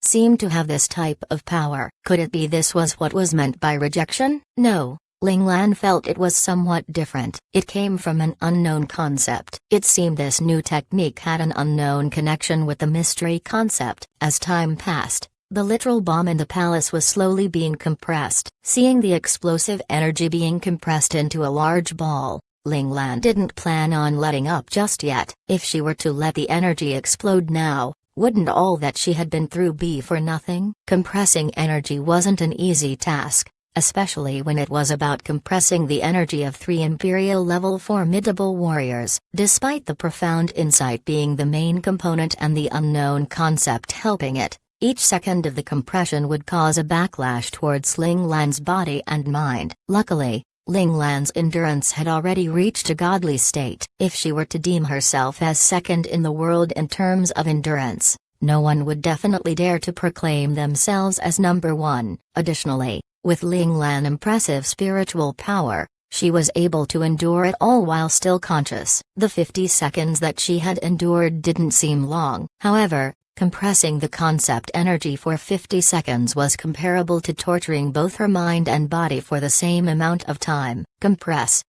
seemed to have this type of power. Could it be this was what was meant by rejection? No. Ling Lan felt it was somewhat different. It came from an unknown concept. It seemed this new technique had an unknown connection with the mystery concept. As time passed, the literal bomb in the palace was slowly being compressed. Seeing the explosive energy being compressed into a large ball, Ling Lan didn't plan on letting up just yet. If she were to let the energy explode now, wouldn't all that she had been through be for nothing? Compressing energy wasn't an easy task, especially when it was about compressing the energy of 3 Imperial-level formidable warriors. Despite the profound insight being the main component and the unknown concept helping it, each second of the compression would cause a backlash towards Ling Lan's body and mind. Luckily, Ling Lan's endurance had already reached a godly state. If she were to deem herself as second in the world in terms of endurance, no one would definitely dare to proclaim themselves as number 1. Additionally, with Ling Lan's impressive spiritual power, she was able to endure it all while still conscious. The 50 seconds that she had endured didn't seem long. However, compressing the concept energy for 50 seconds was comparable to torturing both her mind and body for the same amount of time. Compress!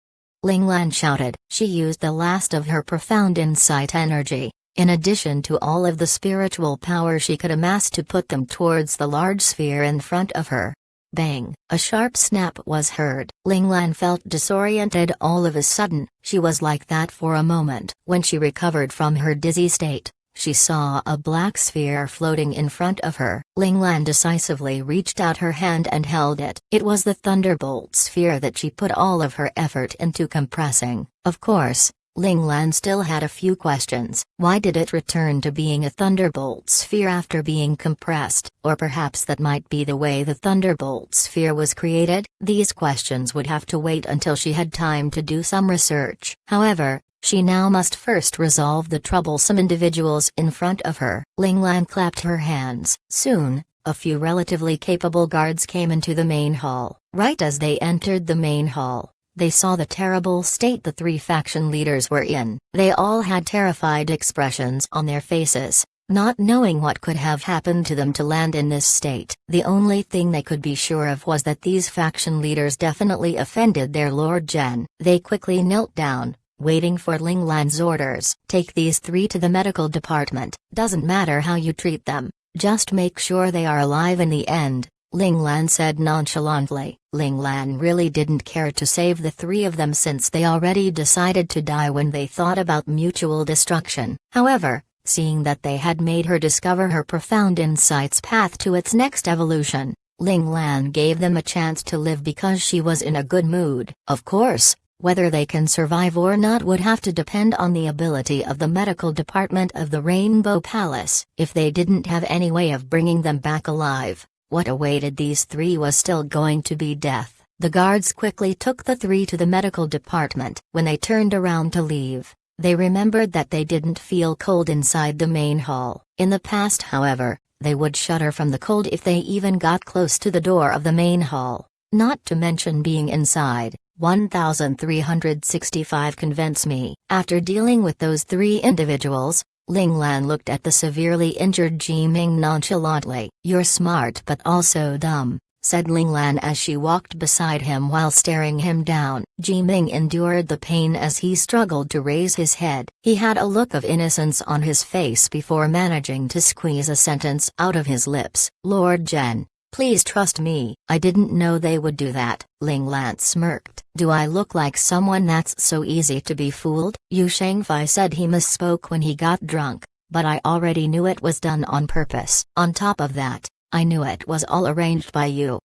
Ling Lan shouted. She used the last of her profound insight energy, in addition to all of the spiritual power she could amass, to put them towards the large sphere in front of her. Bang! A sharp snap was heard. Ling Lan felt disoriented all of a sudden. She was like that for a moment. When she recovered from her dizzy state, she saw a black sphere floating in front of her. Ling Lan decisively reached out her hand and held it. It was the Thunderbolt sphere that she put all of her effort into compressing. Of course, Ling Lan still had a few questions. Why did it return to being a Thunderbolt sphere after being compressed? Or perhaps that might be the way the Thunderbolt sphere was created? These questions would have to wait until she had time to do some research. However, she now must first resolve the troublesome individuals in front of her. Ling Lan clapped her hands. Soon, a few relatively capable guards came into the main hall. Right as they entered the main hall, they saw the terrible state the 3 faction leaders were in. They all had terrified expressions on their faces. Not knowing what could have happened to them to land in this state, the only thing they could be sure of was that these faction leaders definitely offended their Lord Zhen. They quickly knelt down, waiting for Ling Lan's orders. Take these three to the medical department. Doesn't matter how you treat them, just make sure they are alive in the end, Ling Lan said nonchalantly. Ling Lan really didn't care to save the three of them since they already decided to die when they thought about mutual destruction. However, seeing that they had made her discover her profound insight's path to its next evolution, Ling Lan gave them a chance to live because she was in a good mood. Of course, whether they can survive or not would have to depend on the ability of the medical department of the Rainbow Palace. If they didn't have any way of bringing them back alive, what awaited these three was still going to be death. The guards quickly took the three to the medical department. When they turned around to leave, they remembered that they didn't feel cold inside the main hall. In the past, however, they would shudder from the cold if they even got close to the door of the main hall. Not to mention being inside. 1365 convince me. After dealing with those three individuals, Ling Lan looked at the severely injured Ji Ming nonchalantly. You're smart but also dumb, said Ling Lan as she walked beside him while staring him down. Ji Ming endured the pain as he struggled to raise his head. He had a look of innocence on his face before managing to squeeze a sentence out of his lips. Lord Zhen, please trust me. I didn't know they would do that. Ling Lan smirked. Do I look like someone that's so easy to be fooled? Yu Shangfei said he misspoke when he got drunk, but I already knew it was done on purpose. On top of that, I knew it was all arranged by you.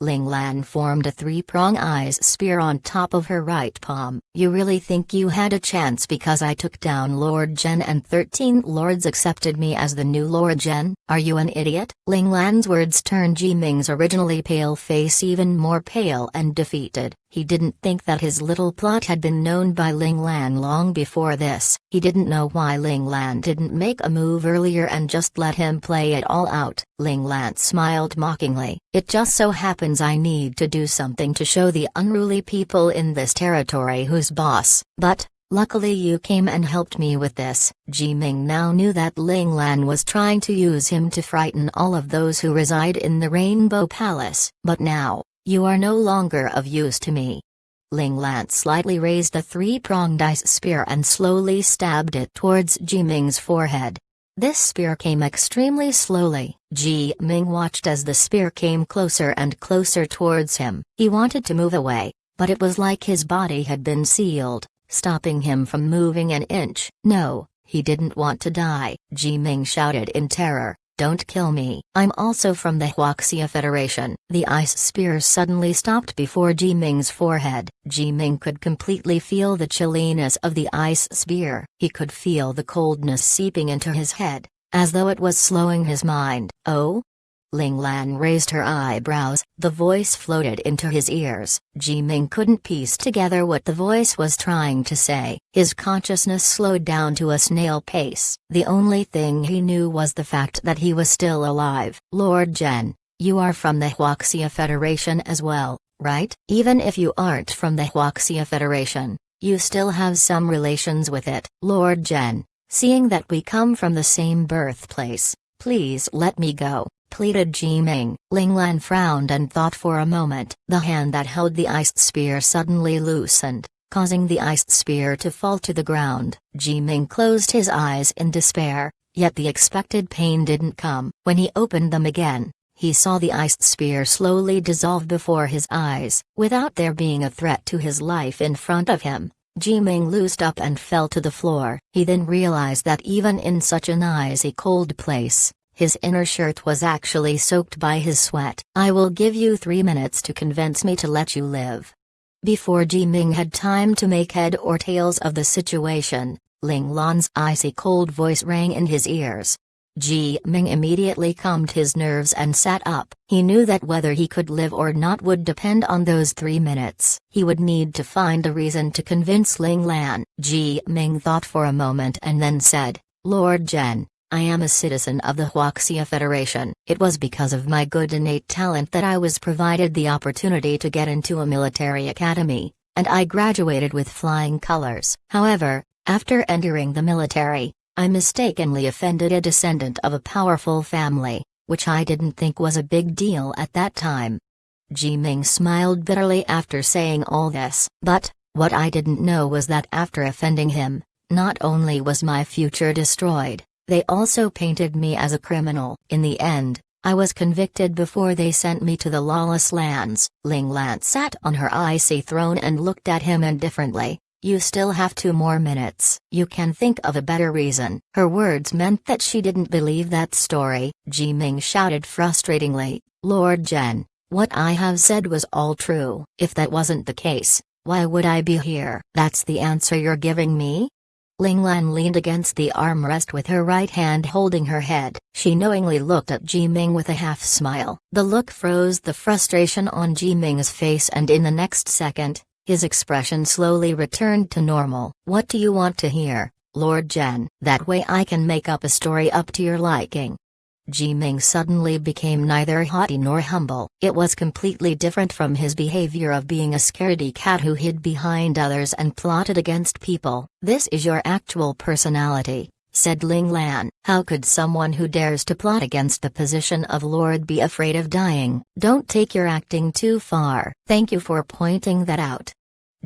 Ling Lan formed a three-prong ice spear on top of her right palm. You really think you had a chance because I took down Lord Zhen and 13 lords accepted me as the new Lord Zhen? Are you an idiot? Ling Lan's words turned Ji Ming's originally pale face even more pale and defeated. He didn't think that his little plot had been known by Ling Lan long before this. He didn't know why Ling Lan didn't make a move earlier and just let him play it all out. Ling Lan smiled mockingly. It just so happens I need to do something to show the unruly people in this territory who's boss. But, luckily you came and helped me with this. Ji Ming now knew that Ling Lan was trying to use him to frighten all of those who reside in the Rainbow Palace. But now, you are no longer of use to me. Ling Lan slightly raised a three-pronged ice spear and slowly stabbed it towards Ji Ming's forehead. This spear came extremely slowly. Ji Ming watched as the spear came closer and closer towards him. He wanted to move away, but it was like his body had been sealed, stopping him from moving an inch. No, he didn't want to die. Ji Ming shouted in terror. Don't kill me. I'm also from the Huaxia Federation. The ice spear suddenly stopped before Ji Ming's forehead. Ji Ming could completely feel the chilliness of the ice spear. He could feel the coldness seeping into his head, as though it was slowing his mind. Oh? Ling Lan raised her eyebrows. The voice floated into his ears. Ji Ming couldn't piece together what the voice was trying to say. His consciousness slowed down to a snail pace. The only thing he knew was the fact that he was still alive. Lord Zhen, you are from the Huaxia Federation as well, right? Even if you aren't from the Huaxia Federation, you still have some relations with it. Lord Zhen, seeing that we come from the same birthplace, please let me go, pleaded Ji Ming. Ling Lan frowned and thought for a moment. The hand that held the iced spear suddenly loosened, causing the iced spear to fall to the ground. Ji Ming closed his eyes in despair, yet the expected pain didn't come. When he opened them again, he saw the iced spear slowly dissolve before his eyes. Without there being a threat to his life in front of him, Ji Ming loosed up and fell to the floor. He then realized that even in such an icy cold place, his inner shirt was actually soaked by his sweat. I will give you 3 minutes to convince me to let you live. Before Ji Ming had time to make head or tails of the situation, Ling Lan's icy cold voice rang in his ears. Ji Ming immediately calmed his nerves and sat up. He knew that whether he could live or not would depend on those 3 minutes. He would need to find a reason to convince Ling Lan. Ji Ming thought for a moment and then said, Lord Zhen, I am a citizen of the Huaxia Federation. It was because of my good innate talent that I was provided the opportunity to get into a military academy, and I graduated with flying colors. However, after entering the military, I mistakenly offended a descendant of a powerful family, which I didn't think was a big deal at that time. Jiming smiled bitterly after saying all this. But, what I didn't know was that after offending him, not only was my future destroyed, they also painted me as a criminal. In the end, I was convicted before they sent me to the lawless lands. Ling Lan sat on her icy throne and looked at him indifferently. You still have 2 more minutes. You can think of a better reason. Her words meant that she didn't believe that story. Jiming shouted frustratingly, Lord Zhen, what I have said was all true. If that wasn't the case, why would I be here? That's the answer you're giving me? Ling Lan leaned against the armrest with her right hand holding her head. She knowingly looked at Jiming with a half smile. The look froze the frustration on Jiming's face, and in the next second, his expression slowly returned to normal. What do you want to hear, Lord Zhen? That way I can make up a story up to your liking. Jiming suddenly became neither haughty nor humble. It was completely different from his behavior of being a scaredy cat who hid behind others and plotted against people. This is your actual personality, said Ling Lan. How could someone who dares to plot against the position of Lord be afraid of dying? Don't take your acting too far. Thank you for pointing that out.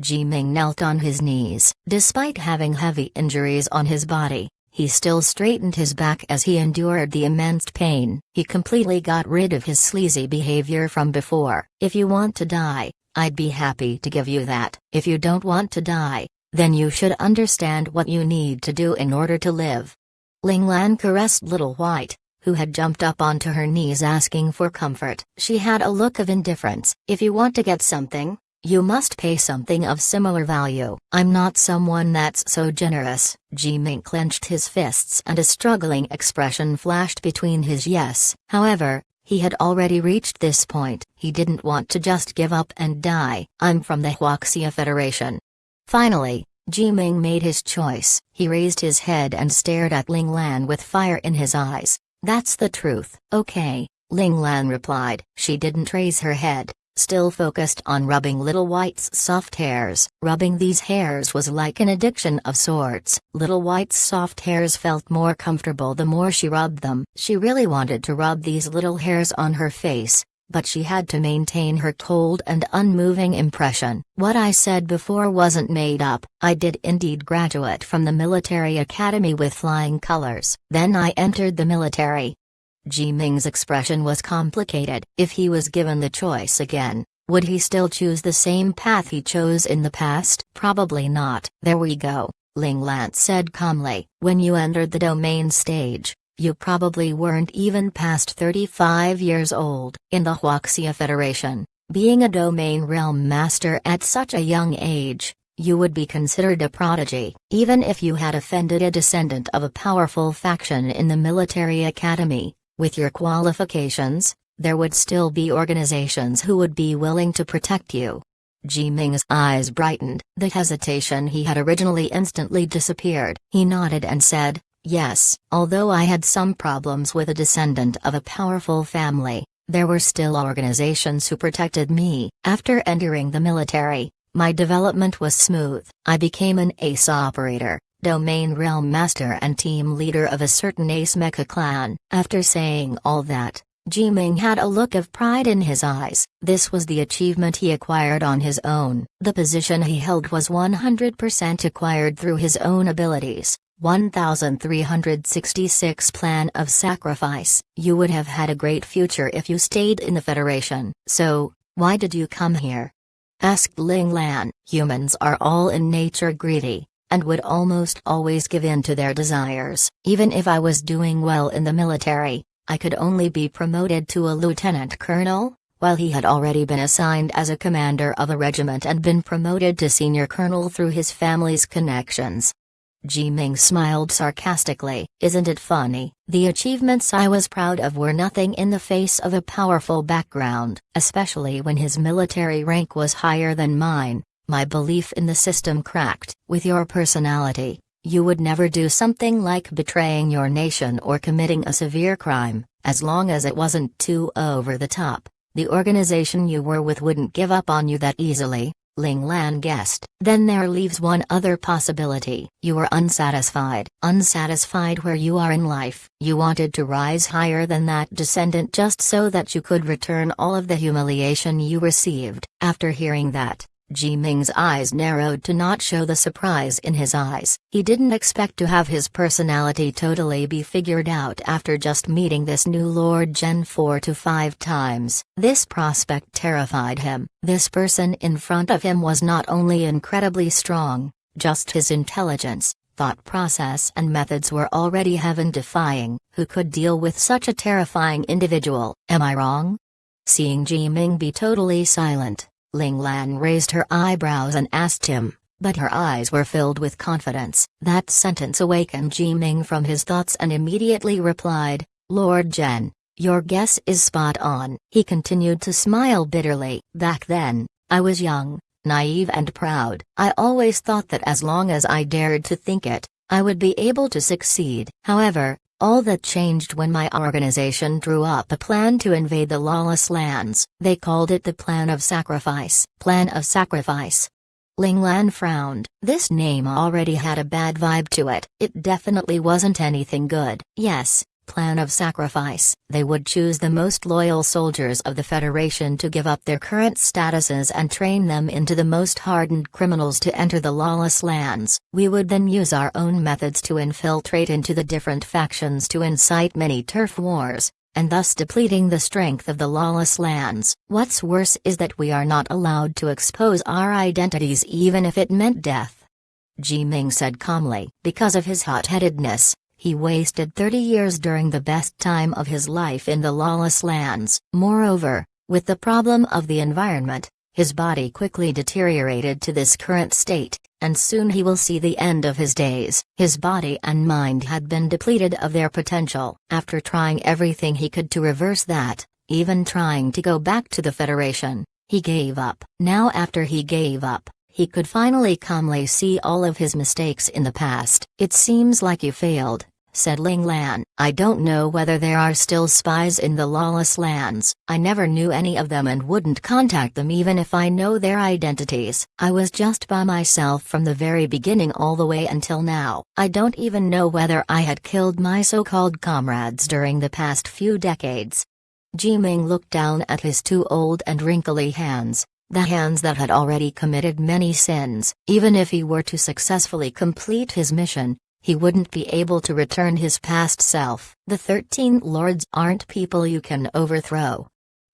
Jiming knelt on his knees. Despite having heavy injuries on his body, he still straightened his back as he endured the immense pain. He completely got rid of his sleazy behavior from before. If you want to die, I'd be happy to give you that. If you don't want to die, then you should understand what you need to do in order to live. Ling Lan caressed Little White, who had jumped up onto her knees asking for comfort. She had a look of indifference. If you want to get something, you must pay something of similar value. I'm not someone that's so generous. Jiming clenched his fists and a struggling expression flashed between his yes. However, he had already reached this point. He didn't want to just give up and die. I'm from the Huaxia Federation. Finally, Jiming made his choice. He raised his head and stared at Ling Lan with fire in his eyes. That's the truth. Okay, Ling Lan replied. She didn't raise her head, still focused on rubbing Little White's soft hairs. Rubbing these hairs was like an addiction of sorts. Little White's soft hairs felt more comfortable the more she rubbed them. She really wanted to rub these little hairs on her face, but she had to maintain her cold and unmoving impression. What I said before wasn't made up. I did indeed graduate from the military academy with flying colors. Then I entered the military. Jiming's expression was complicated. If he was given the choice again, would he still choose the same path he chose in the past? Probably not. There we go, Ling Lan said calmly. When you entered the domain stage, you probably weren't even past 35 years old. In the Huaxia Federation, being a domain realm master at such a young age, you would be considered a prodigy. Even if you had offended a descendant of a powerful faction in the military academy, with your qualifications, there would still be organizations who would be willing to protect you. Jiming's eyes brightened. The hesitation he had originally instantly disappeared. He nodded and said, yes. Although I had some problems with a descendant of a powerful family, there were still organizations who protected me. After entering the military, my development was smooth. I became an ace operator, domain realm master and team leader of a certain ace mecha clan. After saying all that, Jiming had a look of pride in his eyes. This was the achievement he acquired on his own. The position he held was 100% acquired through his own abilities. 1366 Plan of Sacrifice. You would have had a great future if you stayed in the Federation. So, why did you come here? Asked Ling Lan. Humans are all in nature greedy, and would almost always give in to their desires. Even if I was doing well in the military, I could only be promoted to a lieutenant colonel, while he had already been assigned as a commander of a regiment and been promoted to senior colonel through his family's connections. Jiming smiled sarcastically. Isn't it funny? The achievements I was proud of were nothing in the face of a powerful background, especially when his military rank was higher than mine. My belief in the system cracked. With your personality, you would never do something like betraying your nation or committing a severe crime, as long as it wasn't too over the top. The organization you were with wouldn't give up on you that easily. Ling Lan guessed. Then there leaves one other possibility. You are unsatisfied. Unsatisfied where you are in life. You wanted to rise higher than that descendant just so that you could return all of the humiliation you received. After hearing that, Ji Ming's eyes narrowed to not show the surprise in his eyes. He didn't expect to have his personality totally be figured out after just meeting this new Lord Zhen 4 to 5 times. This prospect terrified him. This person in front of him was not only incredibly strong, just his intelligence, thought process and methods were already heaven-defying. Who could deal with such a terrifying individual? Am I wrong? Seeing Ji Ming be totally silent, Ling Lan raised her eyebrows and asked him, but her eyes were filled with confidence. That sentence awakened Ji Ming from his thoughts and immediately replied, Lord Zhen, your guess is spot on. He continued to smile bitterly. Back then, I was young, naive and proud. I always thought that as long as I dared to think it, I would be able to succeed. However, all that changed when my organization drew up a plan to invade the lawless lands. They called it the Plan of Sacrifice. Plan of Sacrifice. Ling Lan frowned. This name already had a bad vibe to it. It definitely wasn't anything good. Yes, Plan of Sacrifice. They would choose the most loyal soldiers of the Federation to give up their current statuses and train them into the most hardened criminals to enter the lawless lands. We would then use our own methods to infiltrate into the different factions to incite many turf wars, and thus depleting the strength of the lawless lands. What's worse is that we are not allowed to expose our identities even if it meant death. Ji Ming said calmly. Because of his hot-headedness, he wasted 30 years during the best time of his life in the lawless lands. Moreover, with the problem of the environment, his body quickly deteriorated to this current state, and soon he will see the end of his days. His body and mind had been depleted of their potential. After trying everything he could to reverse that, even trying to go back to the Federation, he gave up. Now after he gave up, he could finally calmly see all of his mistakes in the past. It seems like you failed, said Ling Lan. I don't know whether there are still spies in the lawless lands. I never knew any of them and wouldn't contact them even if I know their identities. I was just by myself from the very beginning all the way until now. I don't even know whether I had killed my so-called comrades during the past few decades. Ji Ming looked down at his two old and wrinkly hands. The hands that had already committed many sins. Even if he were to successfully complete his mission, he wouldn't be able to return his past self. The 13 lords aren't people you can overthrow.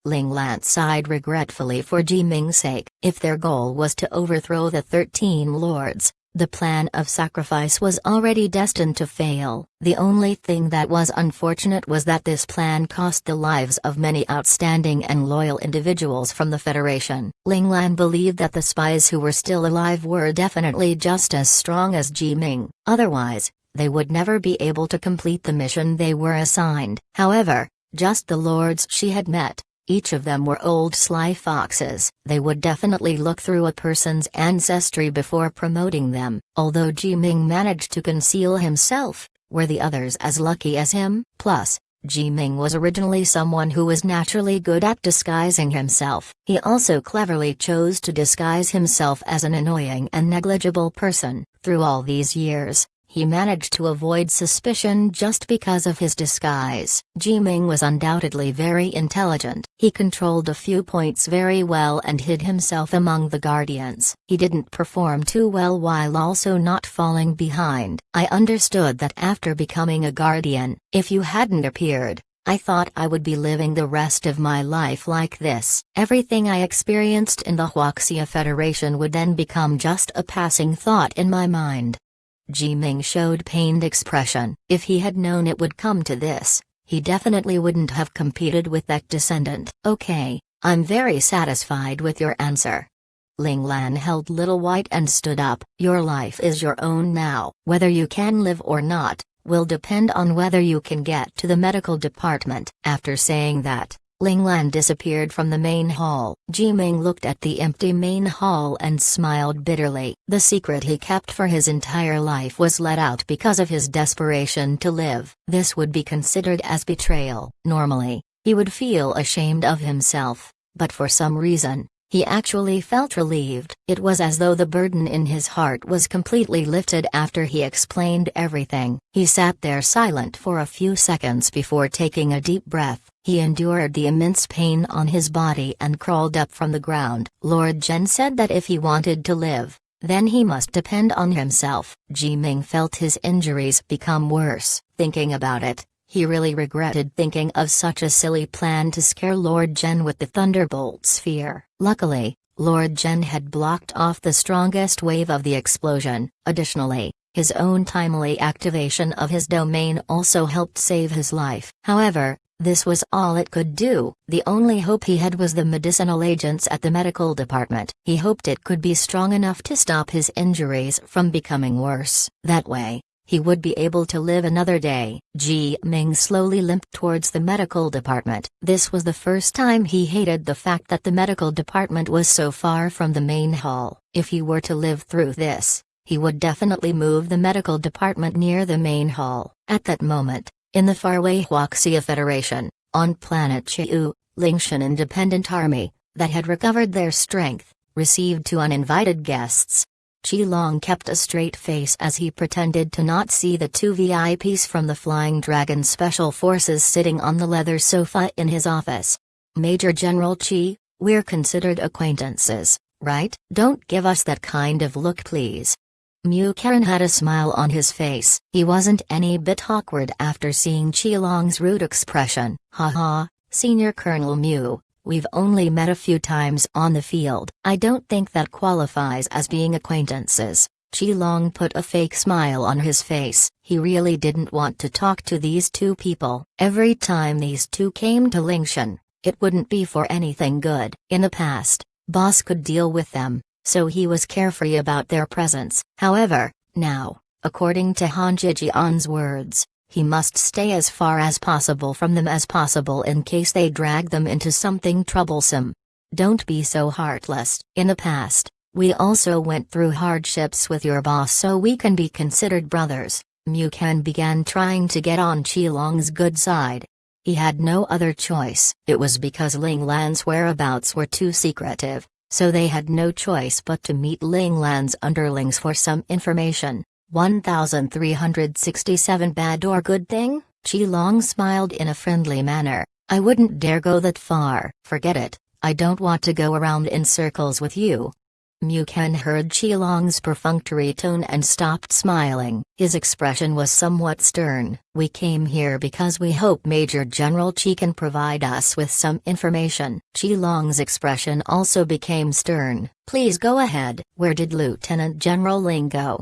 Ling Lan sighed regretfully for Ji Ming's sake. If their goal was to overthrow the 13 lords, the Plan of Sacrifice was already destined to fail. The only thing that was unfortunate was that this plan cost the lives of many outstanding and loyal individuals from the Federation. Ling Lan believed that the spies who were still alive were definitely just as strong as Ji Ming. Otherwise, they would never be able to complete the mission they were assigned. However, just the lords she had met, each of them were old sly foxes. They would definitely look through a person's ancestry before promoting them. Although Ji Ming managed to conceal himself, were the others as lucky as him? Plus, Ji Ming was originally someone who was naturally good at disguising himself. He also cleverly chose to disguise himself as an annoying and negligible person. Through all these years, he managed to avoid suspicion just because of his disguise. Ji Ming was undoubtedly very intelligent. He controlled a few points very well and hid himself among the guardians. He didn't perform too well while also not falling behind. I understood that after becoming a guardian, if you hadn't appeared, I thought I would be living the rest of my life like this. Everything I experienced in the Huaxia Federation would then become just a passing thought in my mind. Ji Ming showed pained expression. If he had known it would come to this, he definitely wouldn't have competed with that descendant. Okay, I'm very satisfied with your answer. Ling Lan held Little White and stood up. Your life is your own now. Whether you can live or not, will depend on whether you can get to the medical department. After saying that, Ling Lan disappeared from the main hall. Ji Ming looked at the empty main hall and smiled bitterly. The secret he kept for his entire life was let out because of his desperation to live. This would be considered as betrayal. Normally, he would feel ashamed of himself, but for some reason, He actually felt relieved. It was as though the burden in his heart was completely lifted after he explained everything. He sat there silent for a few seconds before taking a deep breath. He endured the immense pain on his body and crawled up from the ground. Lord Jen said that if he wanted to live, then he must depend on himself. Ji Ming felt his injuries become worse. Thinking about it, he really regretted thinking of such a silly plan to scare Lord Jen with the Thunderbolt sphere. Luckily, Lord Jen had blocked off the strongest wave of the explosion. Additionally, his own timely activation of his domain also helped save his life. However, this was all it could do. The only hope he had was the medicinal agents at the medical department. He hoped it could be strong enough to stop his injuries from becoming worse. That way, he would be able to live another day. Ji Ming slowly limped towards the medical department. This was the first time he hated the fact that the medical department was so far from the main hall. If he were to live through this, he would definitely move the medical department near the main hall. At that moment, in the faraway Huaxia Federation, on planet Chiu, Lingshan Independent Army, that had recovered their strength, received two uninvited guests. Qi Long kept a straight face as he pretended to not see the two VIPs from the Flying Dragon Special Forces sitting on the leather sofa in his office. Major General Qi, we're considered acquaintances, right? Don't give us that kind of look, please. Mu Karen had a smile on his face. He wasn't any bit awkward after seeing Qi Long's rude expression. Haha, Senior Colonel Mu. We've only met a few times on the field. I don't think that qualifies as being acquaintances. Qi Long put a fake smile on his face. He really didn't want to talk to these two people. Every time these two came to Lingshan, it wouldn't be for anything good. In the past, Boss could deal with them, so he was carefree about their presence. However, now, according to Han Jijian's words, he must stay as far as possible from them as possible in case they drag them into something troublesome. Don't be so heartless. In the past, we also went through hardships with your boss so we can be considered brothers. Mu Ken began trying to get on Qi Long's good side. He had no other choice. It was because Ling Lan's whereabouts were too secretive, so they had no choice but to meet Ling Lan's underlings for some information. 1367 Bad or good thing? Qi Long smiled in a friendly manner. I wouldn't dare go that far. Forget it, I don't want to go around in circles with you. Mu Ken heard Qi Long's perfunctory tone and stopped smiling. His expression was somewhat stern. We came here because we hope Major General Qi can provide us with some information. Qi Long's expression also became stern. Please go ahead. Where did Lieutenant General Ling go?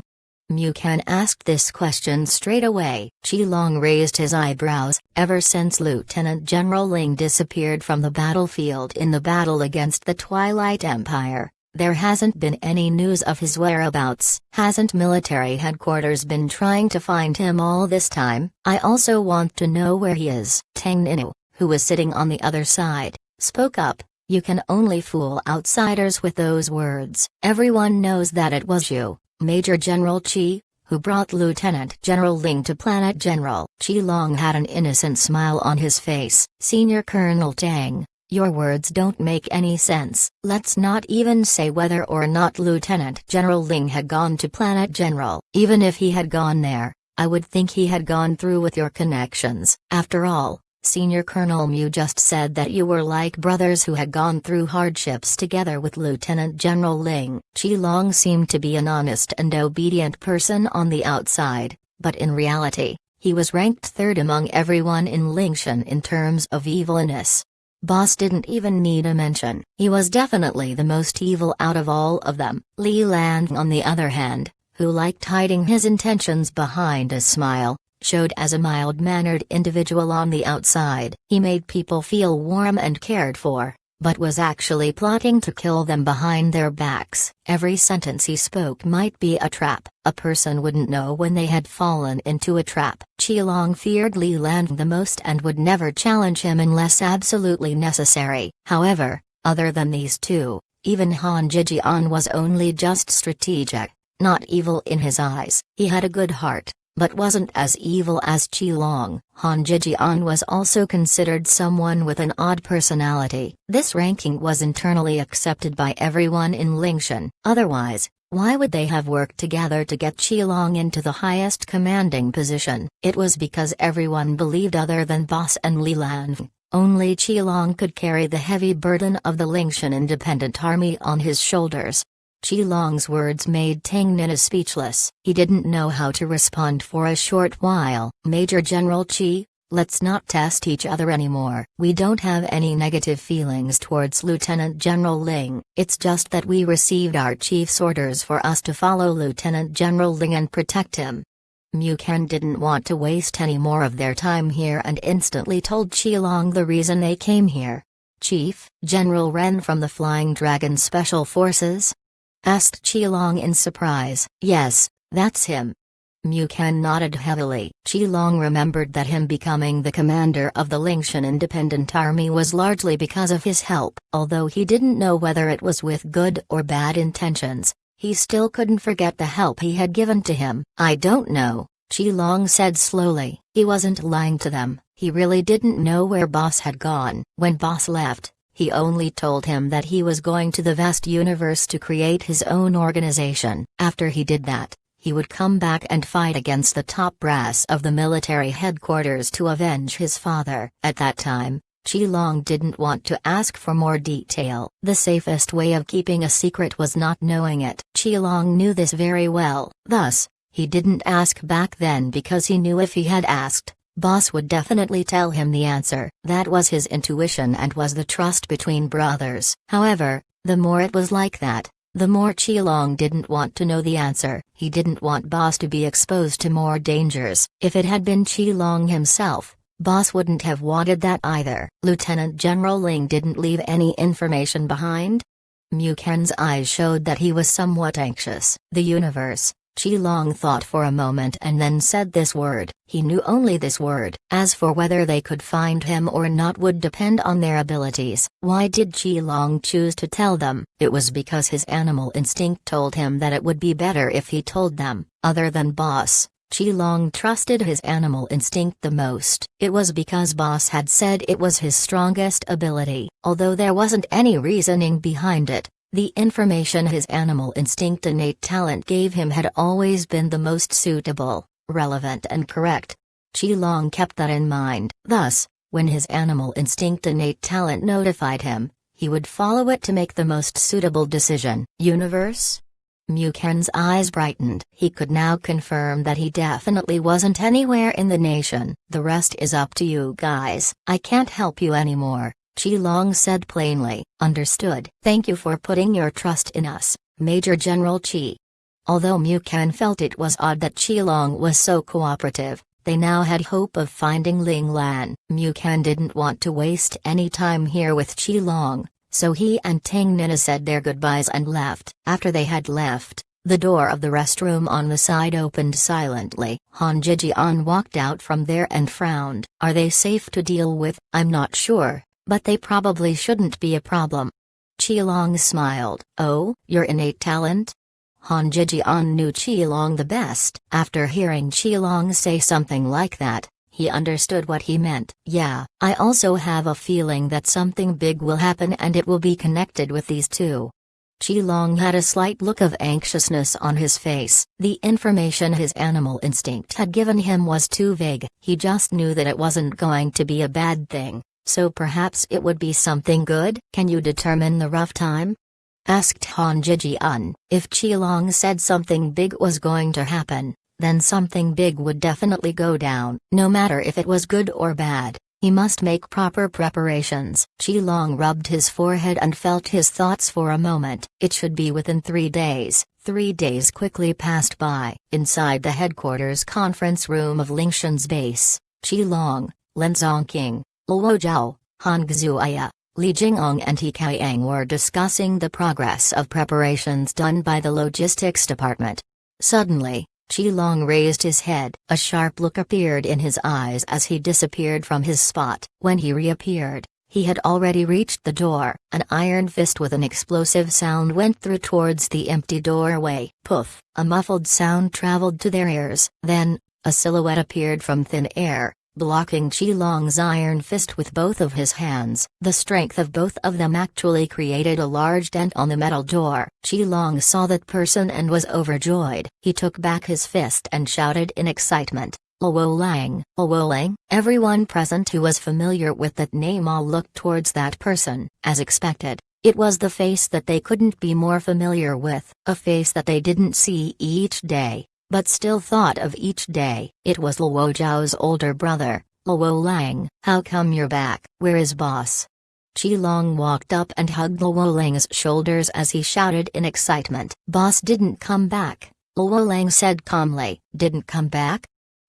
Mu Ken asked this question straight away. Qi Long raised his eyebrows. Ever since Lieutenant General Ling disappeared from the battlefield in the battle against the Twilight Empire, there hasn't been any news of his whereabouts. Hasn't military headquarters been trying to find him all this time? I also want to know where he is. Tang Ninu, who was sitting on the other side, spoke up. You can only fool outsiders with those words. Everyone knows that it was you, Major General Qi, who brought Lieutenant General Ling to Planet General. Qi Long had an innocent smile on his face. Senior Colonel Tang, your words don't make any sense. Let's not even say whether or not Lieutenant General Ling had gone to Planet General. Even if he had gone there, I would think he had gone through with your connections. After all, Senior Colonel Mu just said that you were like brothers who had gone through hardships together with Lieutenant General Ling. Qi Long seemed to be an honest and obedient person on the outside, but in reality, he was ranked third among everyone in Lingshan in terms of evilness. Boss didn't even need a mention. He was definitely the most evil out of all of them. Li Lan, on the other hand, who liked hiding his intentions behind a smile, showed as a mild-mannered individual on the outside. He made people feel warm and cared for, but was actually plotting to kill them behind their backs. Every sentence he spoke might be a trap. A person wouldn't know when they had fallen into a trap. Qi Long feared Li Lan the most and would never challenge him unless absolutely necessary. However, other than these two, even Han Jijian was only just strategic, not evil in his eyes. He had a good heart, but wasn't as evil as Qilong. Han Jijian was also considered someone with an odd personality. This ranking was internally accepted by everyone in Lingshan. Otherwise, why would they have worked together to get Qilong into the highest commanding position? It was because everyone believed other than Boss and Li Lanfeng, only Qilong could carry the heavy burden of the Lingshan Independent Army on his shoulders. Qilong's words made Tang Nina speechless. He didn't know how to respond for a short while. Major General Qi, let's not test each other anymore. We don't have any negative feelings towards Lieutenant General Ling. It's just that we received our chief's orders for us to follow Lieutenant General Ling and protect him. Mu Ken didn't want to waste any more of their time here and instantly told Qilong the reason they came here. Chief, General Ren from the Flying Dragon Special Forces? Asked Qilong in surprise. Yes, that's him. Mu Ken nodded heavily. Qilong remembered that him becoming the commander of the Lingshan Independent Army was largely because of his help. Although he didn't know whether it was with good or bad intentions, he still couldn't forget the help he had given to him. I don't know, Qilong said slowly. He wasn't lying to them. He really didn't know where Boss had gone. When Boss left, he only told him that he was going to the vast universe to create his own organization. After he did that, he would come back and fight against the top brass of the military headquarters to avenge his father. At that time, Qilong didn't want to ask for more detail. The safest way of keeping a secret was not knowing it. Qilong knew this very well. Thus, he didn't ask back then because he knew if he had asked, Boss would definitely tell him the answer. That was his intuition and was the trust between brothers. However, the more it was like that, the more Qilong didn't want to know the answer. He didn't want Boss to be exposed to more dangers. If it had been Qilong himself, Boss wouldn't have wanted that either. Lieutenant General Ling didn't leave any information behind? Mu Ken's eyes showed that he was somewhat anxious. The universe. Qilong thought for a moment and then said this word. He knew only this word. As for whether they could find him or not would depend on their abilities. Why did Qilong choose to tell them? It was because his animal instinct told him that it would be better if he told them. Other than Boss, Qilong trusted his animal instinct the most. It was because Boss had said it was his strongest ability. Although there wasn't any reasoning behind it, the information his animal instinct innate talent gave him had always been the most suitable, relevant and correct. Qilong kept that in mind. Thus, when his animal instinct innate talent notified him, he would follow it to make the most suitable decision. Universe? Mu Ken's eyes brightened. He could now confirm that he definitely wasn't anywhere in the nation. The rest is up to you guys. I can't help you anymore. Qilong said plainly. Understood. Thank you for putting your trust in us, Major General Qi. Although Mu Ken felt it was odd that Qilong was so cooperative, they now had hope of finding Ling Lan. Mu Ken didn't want to waste any time here with Qilong, so he and Tang Nina said their goodbyes and left. After they had left, the door of the restroom on the side opened silently. Han Jijian walked out from there and frowned. Are they safe to deal with? I'm not sure, but they probably shouldn't be a problem. Qilong smiled. Oh, your innate talent? Han Jijian knew Qilong the best. After hearing Qilong say something like that, he understood what he meant. Yeah, I also have a feeling that something big will happen and it will be connected with these two. Qilong had a slight look of anxiousness on his face. The information his animal instinct had given him was too vague. He just knew that it wasn't going to be a bad thing. So perhaps it would be something good? Can you determine the rough time? Asked Han Jijian. If Qilong said something big was going to happen, then something big would definitely go down. No matter if it was good or bad, he must make proper preparations. Qilong rubbed his forehead and felt his thoughts for a moment. It should be within 3 days. 3 days quickly passed by. Inside the headquarters conference room of Lingshan's base, Qilong, Lin Zongqing, Luo Zhao, Han Xuaya, Li Jingong and He Kaiyang were discussing the progress of preparations done by the logistics department. Suddenly, Qilong raised his head. A sharp look appeared in his eyes as he disappeared from his spot. When he reappeared, he had already reached the door. An iron fist with an explosive sound went through towards the empty doorway. Poof! A muffled sound traveled to their ears. Then, A silhouette appeared from thin air, blocking Qilong's iron fist with both of his hands. The strength of both of them actually created a large dent on the metal door. Qilong saw that person and was overjoyed. He took back his fist and shouted in excitement, Luo Lang. Luo Lang? Everyone present who was familiar with that name all looked towards that person. As expected, it was the face that they couldn't be more familiar with, a face that they didn't see each day, but still thought of each day. It was Luo Zhao's older brother, Luo Lang. How come you're back? Where is boss? Qilong walked up and hugged Luo Lang's shoulders as he shouted in excitement. Boss didn't come back, Luo Lang said calmly. Didn't come back?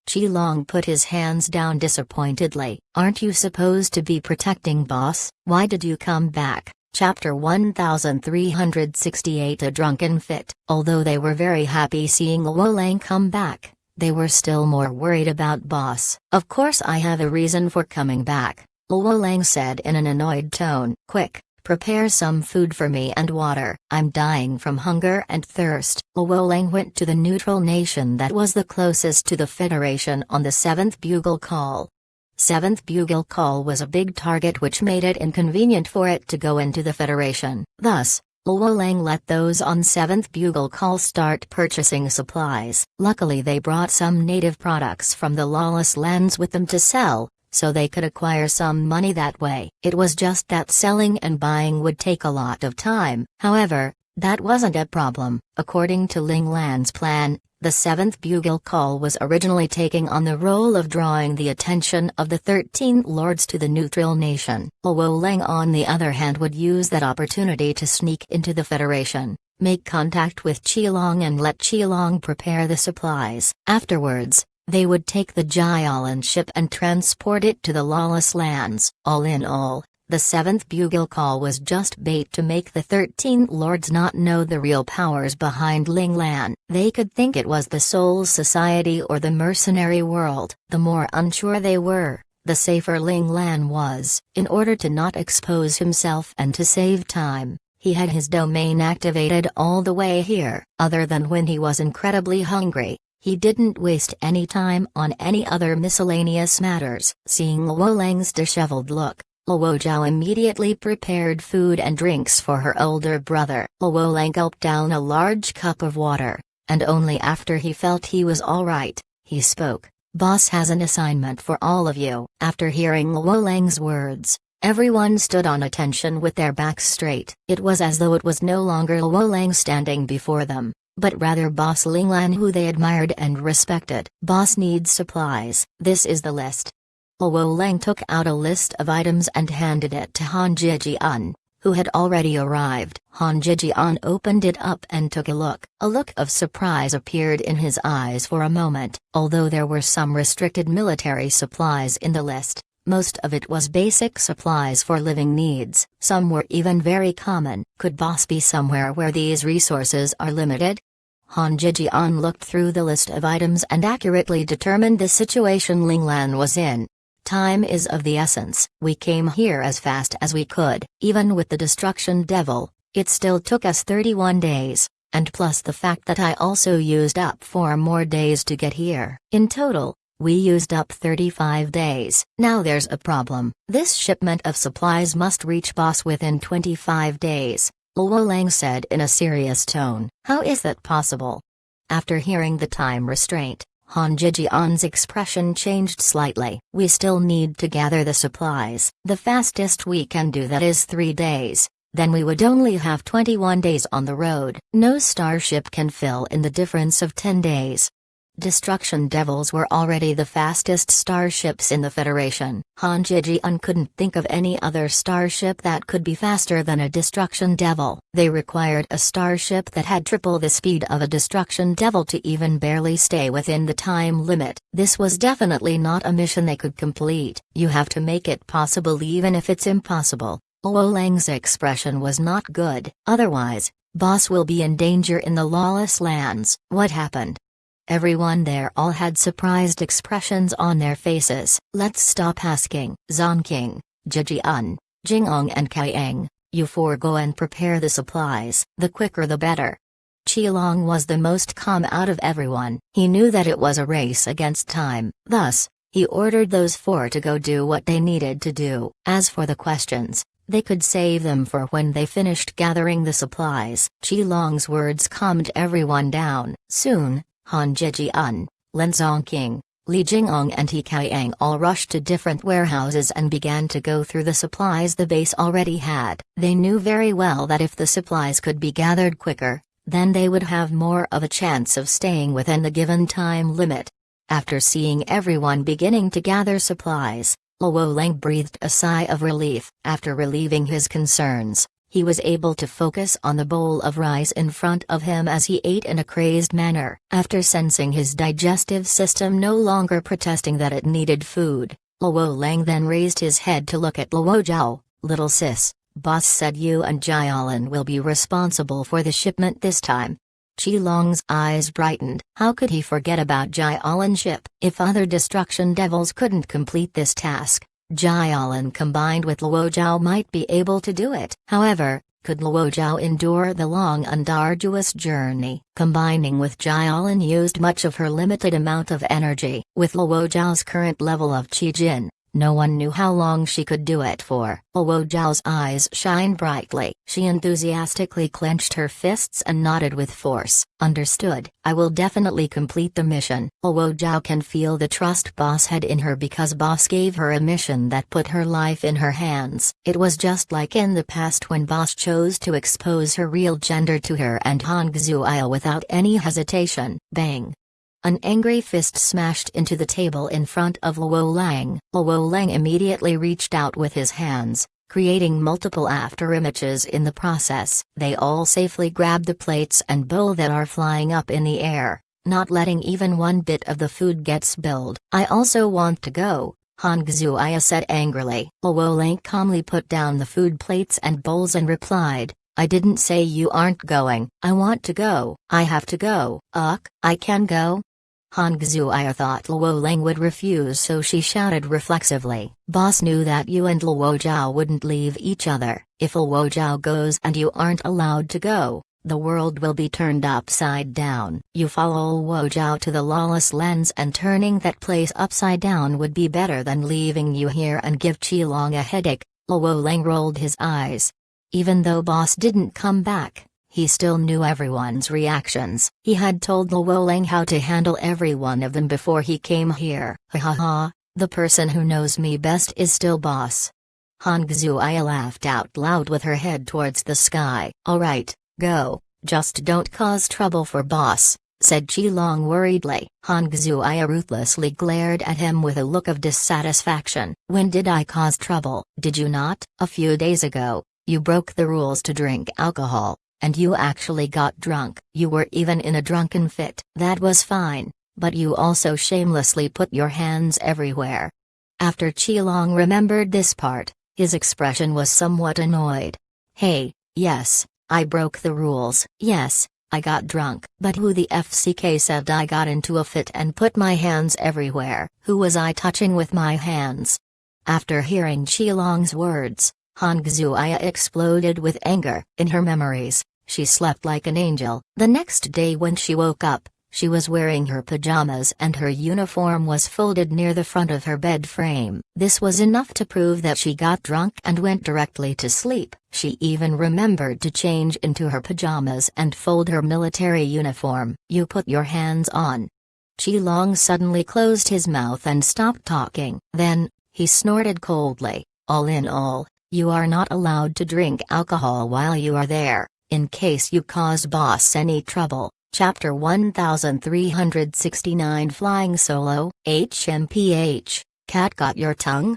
Qilong put his hands down disappointedly. Aren't you supposed to be protecting boss? Why did you come back? Chapter 1368. A drunken fit. Although they were very happy seeing Luo Lang come back, they were still more worried about boss. Of course I have a reason for coming back, Luo Lang said in an annoyed tone. Quick, prepare some food for me and water. I'm dying from hunger and thirst. Luo Lang went to the neutral nation that was the closest to the Federation on the 7th bugle call. 7th bugle call was a big target which made it inconvenient for it to go into the Federation. Thus, Luo Lang let those on 7th bugle call start purchasing supplies. Luckily they brought some native products from the lawless lands with them to sell, so they could acquire some money that way. It was just that selling and buying would take a lot of time. However, that wasn't a problem. According to Ling Lan's plan, the 7th bugle call was originally taking on the role of drawing the attention of the 13 lords to the neutral nation. Luo Lang on the other hand would use that opportunity to sneak into the Federation, make contact with Qilong and let Qilong prepare the supplies. Afterwards, they would take the Jialan ship and transport it to the lawless lands. All in all, the 7th bugle call was just bait to make the 13 lords not know the real powers behind Ling Lan. They could think it was the Soul Society or the mercenary world. The more unsure they were, the safer Ling Lan was. In order to not expose himself and to save time, he had his domain activated all the way here. Other than when he was incredibly hungry, he didn't waste any time on any other miscellaneous matters. Seeing Luo Lang's disheveled look, Luo Zhao immediately prepared food and drinks for her older brother. Luo Lang gulped down a large cup of water, and only after he felt he was alright, he spoke. Boss has an assignment for all of you. After hearing Luo Lang's words, everyone stood on attention with their backs straight. It was as though it was no longer Luo Lang standing before them, but rather Boss Ling Lan who they admired and respected. Boss needs supplies. This is the list. Luo Lang took out a list of items and handed it to Han Zhijian, who had already arrived. Han Zhijian opened it up and took a look. A look of surprise appeared in his eyes for a moment. Although there were some restricted military supplies in the list, most of it was basic supplies for living needs. Some were even very common. Could boss be somewhere where these resources are limited? Han Zhijian looked through the list of items and accurately determined the situation Ling Lan was in. Time is of the essence. We came here as fast as we could. Even with the Destruction Devil, it still took us 31 days, and plus the fact that I also used up 4 more days to get here. In total, we used up 35 days. Now there's a problem. This shipment of supplies must reach boss within 25 days, Luo Lang said in a serious tone. How is that possible? After hearing the time restraint, Han Zhijian's expression changed slightly. We still need to gather the supplies. The fastest we can do that is 3 days. Then we would only have 21 days on the road. No starship can fill in the difference of 10 days. Destruction Devils were already the fastest starships in the Federation. Han Zhijian couldn't think of any other starship that could be faster than a Destruction Devil. They required a starship that had triple the speed of a Destruction Devil to even barely stay within the time limit. This was definitely not a mission they could complete. You have to make it possible even if it's impossible. Luo Lang's expression was not good. Otherwise, boss will be in danger in the lawless lands. What happened? Everyone there all had surprised expressions on their faces. Let's stop asking. Zonking, Zhijian, Jingong and Kaiang, you 4 go and prepare the supplies. The quicker the better. Qilong was the most calm out of everyone. He knew that it was a race against time, thus, he ordered those four to go do what they needed to do. As for the questions, they could save them for when they finished gathering the supplies. Qilong's words calmed everyone down. Soon, Han Zhejian, Lin Zongqing, Li Jingong and He Kaiyang all rushed to different warehouses and began to go through the supplies the base already had. They knew very well that if the supplies could be gathered quicker, then they would have more of a chance of staying within the given time limit. After seeing everyone beginning to gather supplies, Luo Lang breathed a sigh of relief. After relieving his concerns, he was able to focus on the bowl of rice in front of him as he ate in a crazed manner. After sensing his digestive system no longer protesting that it needed food, Luo Lang then raised his head to look at Luo Zhao. "Little sis, boss said you and Jialan will be responsible for the shipment this time." Qilong's eyes brightened. How could he forget about Jialan's ship? If other destruction devils couldn't complete this task, Jialan combined with Luo Zhao might be able to do it. However, could Luo Zhao endure the long and arduous journey? Combining with Jialan used much of her limited amount of energy. With Luo Zhao's current level of Qi Jin, no one knew how long she could do it for. Luo Zhao's eyes shined brightly. She enthusiastically clenched her fists and nodded with force. "Understood. I will definitely complete the mission." Luo Zhao can feel the trust boss had in her because boss gave her a mission that put her life in her hands. It was just like in the past when boss chose to expose her real gender to her and Han Xuaya without any hesitation. Bang! An angry fist smashed into the table in front of Luo Lang. Luo Lang immediately reached out with his hands, creating multiple afterimages in the process. They all safely grabbed the plates and bowl that are flying up in the air, not letting even one bit of the food get spilled. "I also want to go," Han Xuaya said angrily. Luo Lang calmly put down the food plates and bowls and replied, "I didn't say you aren't going. I want to go. I have to go." "Ugh, I can go?" Han Xuaya thought Luo Lang would refuse, so she shouted reflexively. "Boss knew that you and Luo Zhao wouldn't leave each other. If Luo Zhao goes and you aren't allowed to go, the world will be turned upside down. You follow Luo Zhao to the lawless lands and turning that place upside down would be better than leaving you here and give Qilong a headache." Luo Lang rolled his eyes. Even though boss didn't come back, he still knew everyone's reactions. He had told Luo Lang how to handle every one of them before he came here. "Ha ha ha, the person who knows me best is still boss." Han Xuaya laughed out loud with her head towards the sky. "Alright, go, just don't cause trouble for boss," said Qilong worriedly. Han Xuaya ruthlessly glared at him with a look of dissatisfaction. "When did I cause trouble? Did you not? A few days ago, you broke the rules to drink alcohol. And you actually got drunk. You were even in a drunken fit. That was fine, but you also shamelessly put your hands everywhere." After Qilong remembered this part, his expression was somewhat annoyed. "Hey, yes, I broke the rules. Yes, I got drunk. But who the FCK said I got into a fit and put my hands everywhere? Who was I touching with my hands?" After hearing Qilong's words, Han Xuaya exploded with anger. In her memories, she slept like an angel. The next day when she woke up, she was wearing her pajamas and her uniform was folded near the front of her bed frame. This was enough to prove that she got drunk and went directly to sleep. She even remembered to change into her pajamas and fold her military uniform. "You put your hands on." Qilong suddenly closed his mouth and stopped talking. Then, he snorted coldly. "All in all, you are not allowed to drink alcohol while you are there, in case you cause boss any trouble." Chapter 1369 Flying Solo, HMPH, Cat got your tongue?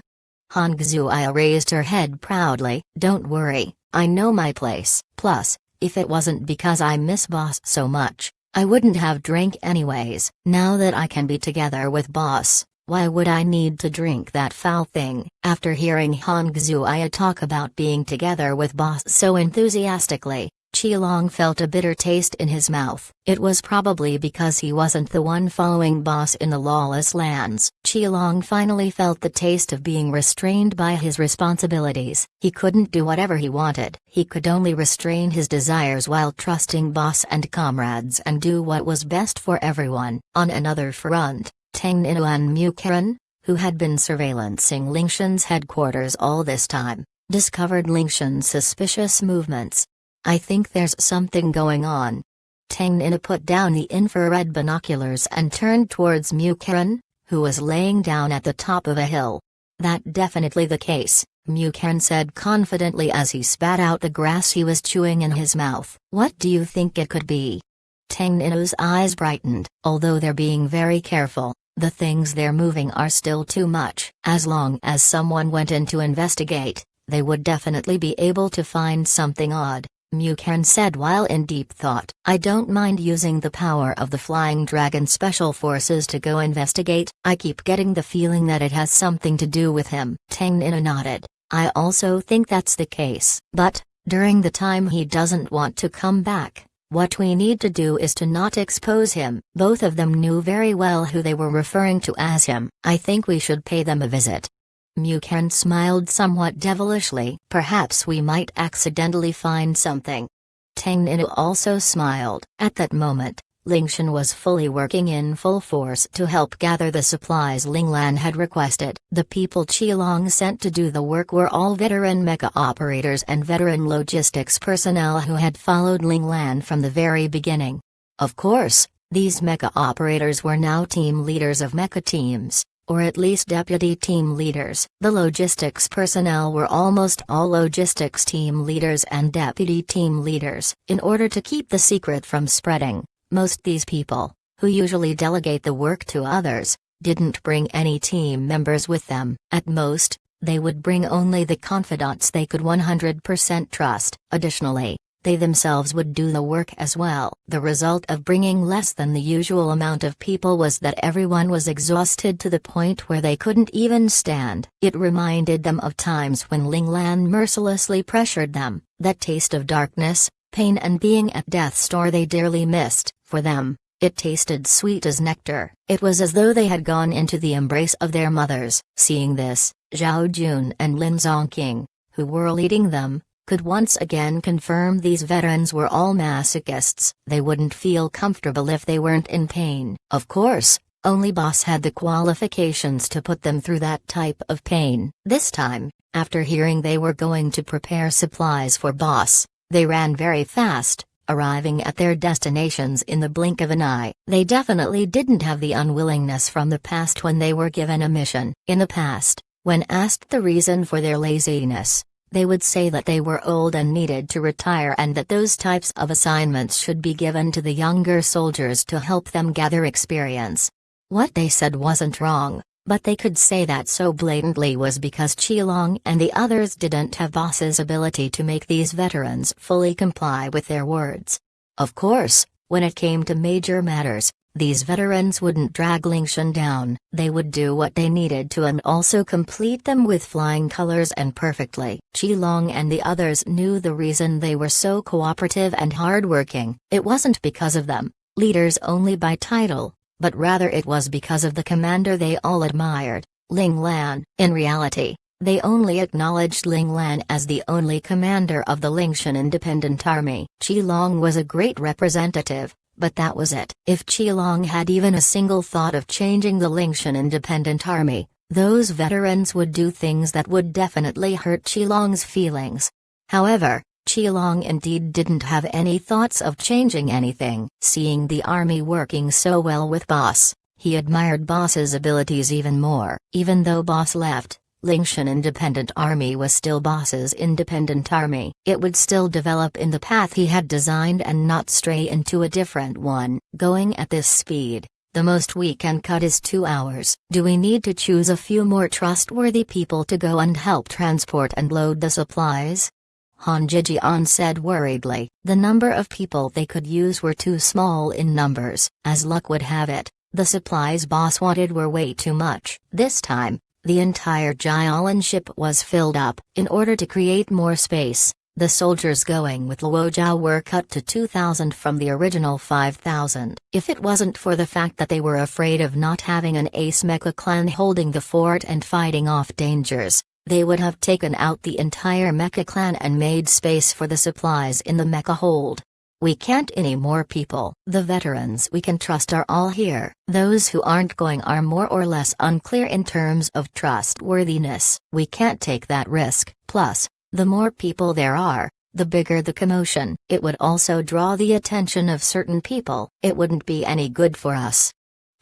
Han Xuaya raised her head proudly. "Don't worry, I know my place. Plus, if it wasn't because I miss boss so much, I wouldn't have drank anyways. Now that I can be together with boss, why would I need to drink that foul thing?" After hearing Han Xuaya talk about being together with boss so enthusiastically, Qilong felt a bitter taste in his mouth. It was probably because he wasn't the one following boss in the lawless lands. Qilong finally felt the taste of being restrained by his responsibilities. He couldn't do whatever he wanted. He could only restrain his desires while trusting boss and comrades and do what was best for everyone. On another front, Tang Ninu and Mu Qiren, who had been surveillancing Lingshan's headquarters all this time, discovered Lingshan's suspicious movements. "I think there's something going on." Tang Nina put down the infrared binoculars and turned towards Mu Qiren, who was laying down at the top of a hill. "That's definitely the case," Mu Qiren said confidently as he spat out the grass he was chewing in his mouth. "What do you think it could be?" Tang Nina's eyes brightened. "Although they're being very careful, the things they're moving are still too much. As long as someone went in to investigate, they would definitely be able to find something odd," Mu Qiren said while in deep thought. "I don't mind using the power of the Flying Dragon Special Forces to go investigate. I keep getting the feeling that it has something to do with him." Tang Nina nodded. "I also think that's the case. But, during the time he doesn't want to come back, what we need to do is to not expose him." Both of them knew very well who they were referring to as him. "I think we should pay them a visit." Mu Qiren smiled somewhat devilishly. "Perhaps we might accidentally find something." Tang Nina also smiled. At that moment, Lingshan was fully working in full force to help gather the supplies Linglan had requested. The people Qilong sent to do the work were all veteran mecha operators and veteran logistics personnel who had followed Linglan from the very beginning. Of course, these mecha operators were now team leaders of mecha teams, or at least deputy team leaders. The logistics personnel were almost all logistics team leaders and deputy team leaders. In order to keep the secret from spreading, most these people, who usually delegate the work to others, didn't bring any team members with them. At most, they would bring only the confidants they could 100% trust. Additionally, they themselves would do the work as well. The result of bringing less than the usual amount of people was that everyone was exhausted to the point where they couldn't even stand. It reminded them of times when Linglan mercilessly pressured them. That taste of darkness, pain and being at death's door they dearly missed. For them, it tasted sweet as nectar. It was as though they had gone into the embrace of their mothers. Seeing this, Zhao Jun and Lin Zongqing, who were leading them, could once again confirm these veterans were all masochists. They wouldn't feel comfortable if they weren't in pain. Of course, only boss had the qualifications to put them through that type of pain. This time, after hearing they were going to prepare supplies for boss, they ran very fast, arriving at their destinations in the blink of an eye. They definitely didn't have the unwillingness from the past when they were given a mission. In the past, when asked the reason for their laziness, they would say that they were old and needed to retire and that those types of assignments should be given to the younger soldiers to help them gather experience. What they said wasn't wrong, but they could say that so blatantly was because Qilong and the others didn't have boss's ability to make these veterans fully comply with their words. Of course, when it came to major matters, these veterans wouldn't drag Lingshan down. They would do what they needed to and also complete them with flying colors and perfectly. Qilong and the others knew the reason they were so cooperative and hardworking. It wasn't because of them, leaders only by title, but rather it was because of the commander they all admired, Linglan. In reality, they only acknowledged Linglan as the only commander of the Lingshan Independent Army. Qilong was a great representative, but that was it. If Qilong had even a single thought of changing the Lingshan Independent Army, those veterans would do things that would definitely hurt Qilong's feelings. However, Qilong indeed didn't have any thoughts of changing anything. Seeing the army working so well with boss, he admired boss's abilities even more. Even though boss left, Lingshan Independent Army was still boss's independent army. It would still develop in the path he had designed and not stray into a different one. Going at this speed, the most we can cut is 2 hours. Do we need to choose a few more trustworthy people to go and help transport and load the supplies? Han Jijian said worriedly. The number of people they could use were too small in numbers. As luck would have it, the supplies boss wanted were way too much. This time, the entire Jialan ship was filled up. In order to create more space, The soldiers going with Luo Zhao were cut to 2,000 from the original 5,000. If it wasn't for the fact that they were afraid of not having an ace mecha clan holding the fort and fighting off dangers, they would have taken out the entire mecha clan and made space for the supplies in the mecha hold. We can't any more people. The veterans we can trust are all here. Those who aren't going are more or less unclear in terms of trustworthiness. We can't take that risk. Plus, the more people there are, the bigger the commotion. It would also draw the attention of certain people. It wouldn't be any good for us.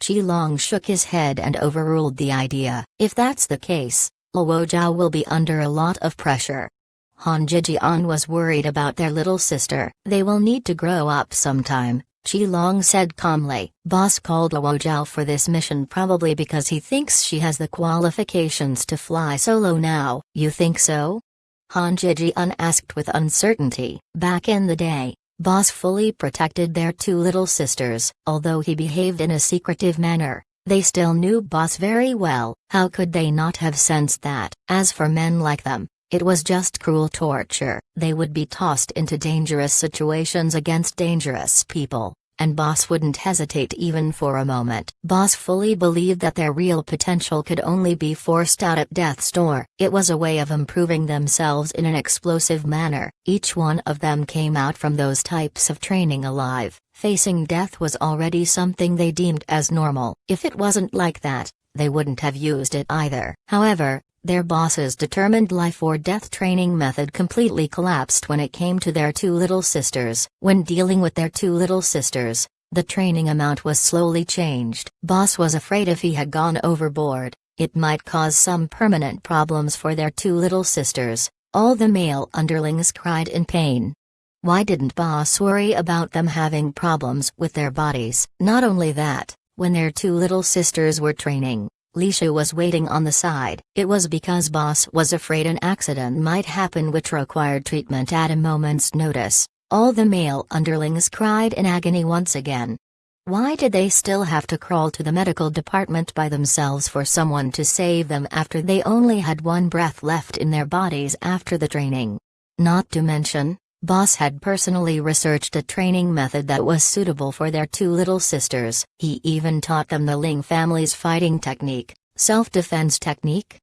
Qi Long shook his head and overruled the idea. If that's the case, Luo Zhao will be under a lot of pressure. Han Zhejian was worried about their little sister. They will need to grow up sometime, Qi Long said calmly. Boss called Luo Zhao for this mission probably because he thinks she has the qualifications to fly solo now. You think so? Han Zhejian asked with uncertainty. Back in the day, Boss fully protected their two little sisters. Although he behaved in a secretive manner, they still knew Boss very well. How could they not have sensed that? As for men like them, it was just cruel torture. They would be tossed into dangerous situations against dangerous people, and Boss wouldn't hesitate even for a moment. Boss fully believed that their real potential could only be forced out at death's door. It was a way of improving themselves in an explosive manner. Each one of them came out from those types of training alive. Facing death was already something they deemed as normal. If it wasn't like that, they wouldn't have used it either. However, their boss's determined life-or-death training method completely collapsed when it came to their two little sisters. When dealing with their two little sisters, the training amount was slowly changed. Boss was afraid if he had gone overboard, it might cause some permanent problems for their two little sisters. All the male underlings cried in pain. Why didn't Boss worry about them having problems with their bodies? Not only that, when their two little sisters were training, Li Shu was waiting on the side. It was because Boss was afraid an accident might happen which required treatment at a moment's notice. All the male underlings cried in agony once again. Why did they still have to crawl to the medical department by themselves for someone to save them after they only had one breath left in their bodies after the training? Not to mention, Boss had personally researched a training method that was suitable for their two little sisters. He even taught them the Ling family's fighting technique, self-defense technique.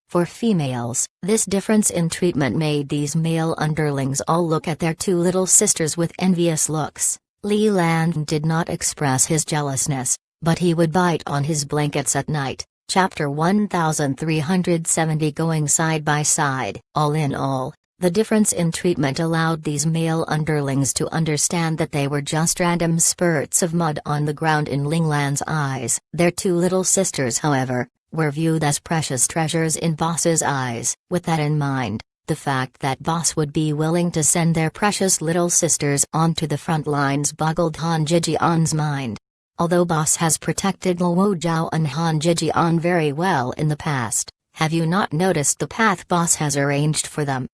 For females, this difference in treatment made these male underlings all look at their two little sisters with envious looks. Li Lan did not express his jealousness, but he would bite on his blankets at night. Chapter 1370. Going side by side. All in all, the difference in treatment allowed these male underlings to understand that they were just random spurts of mud on the ground in Linglan's eyes. Their two little sisters, however, were viewed as precious treasures in Boss's eyes. With that in mind, the fact that Boss would be willing to send their precious little sisters onto the front lines boggled Han Zhejian's mind. Although Boss has protected Luo Zhao and Han Zhejian very well in the past, have you not noticed the path Boss has arranged for them?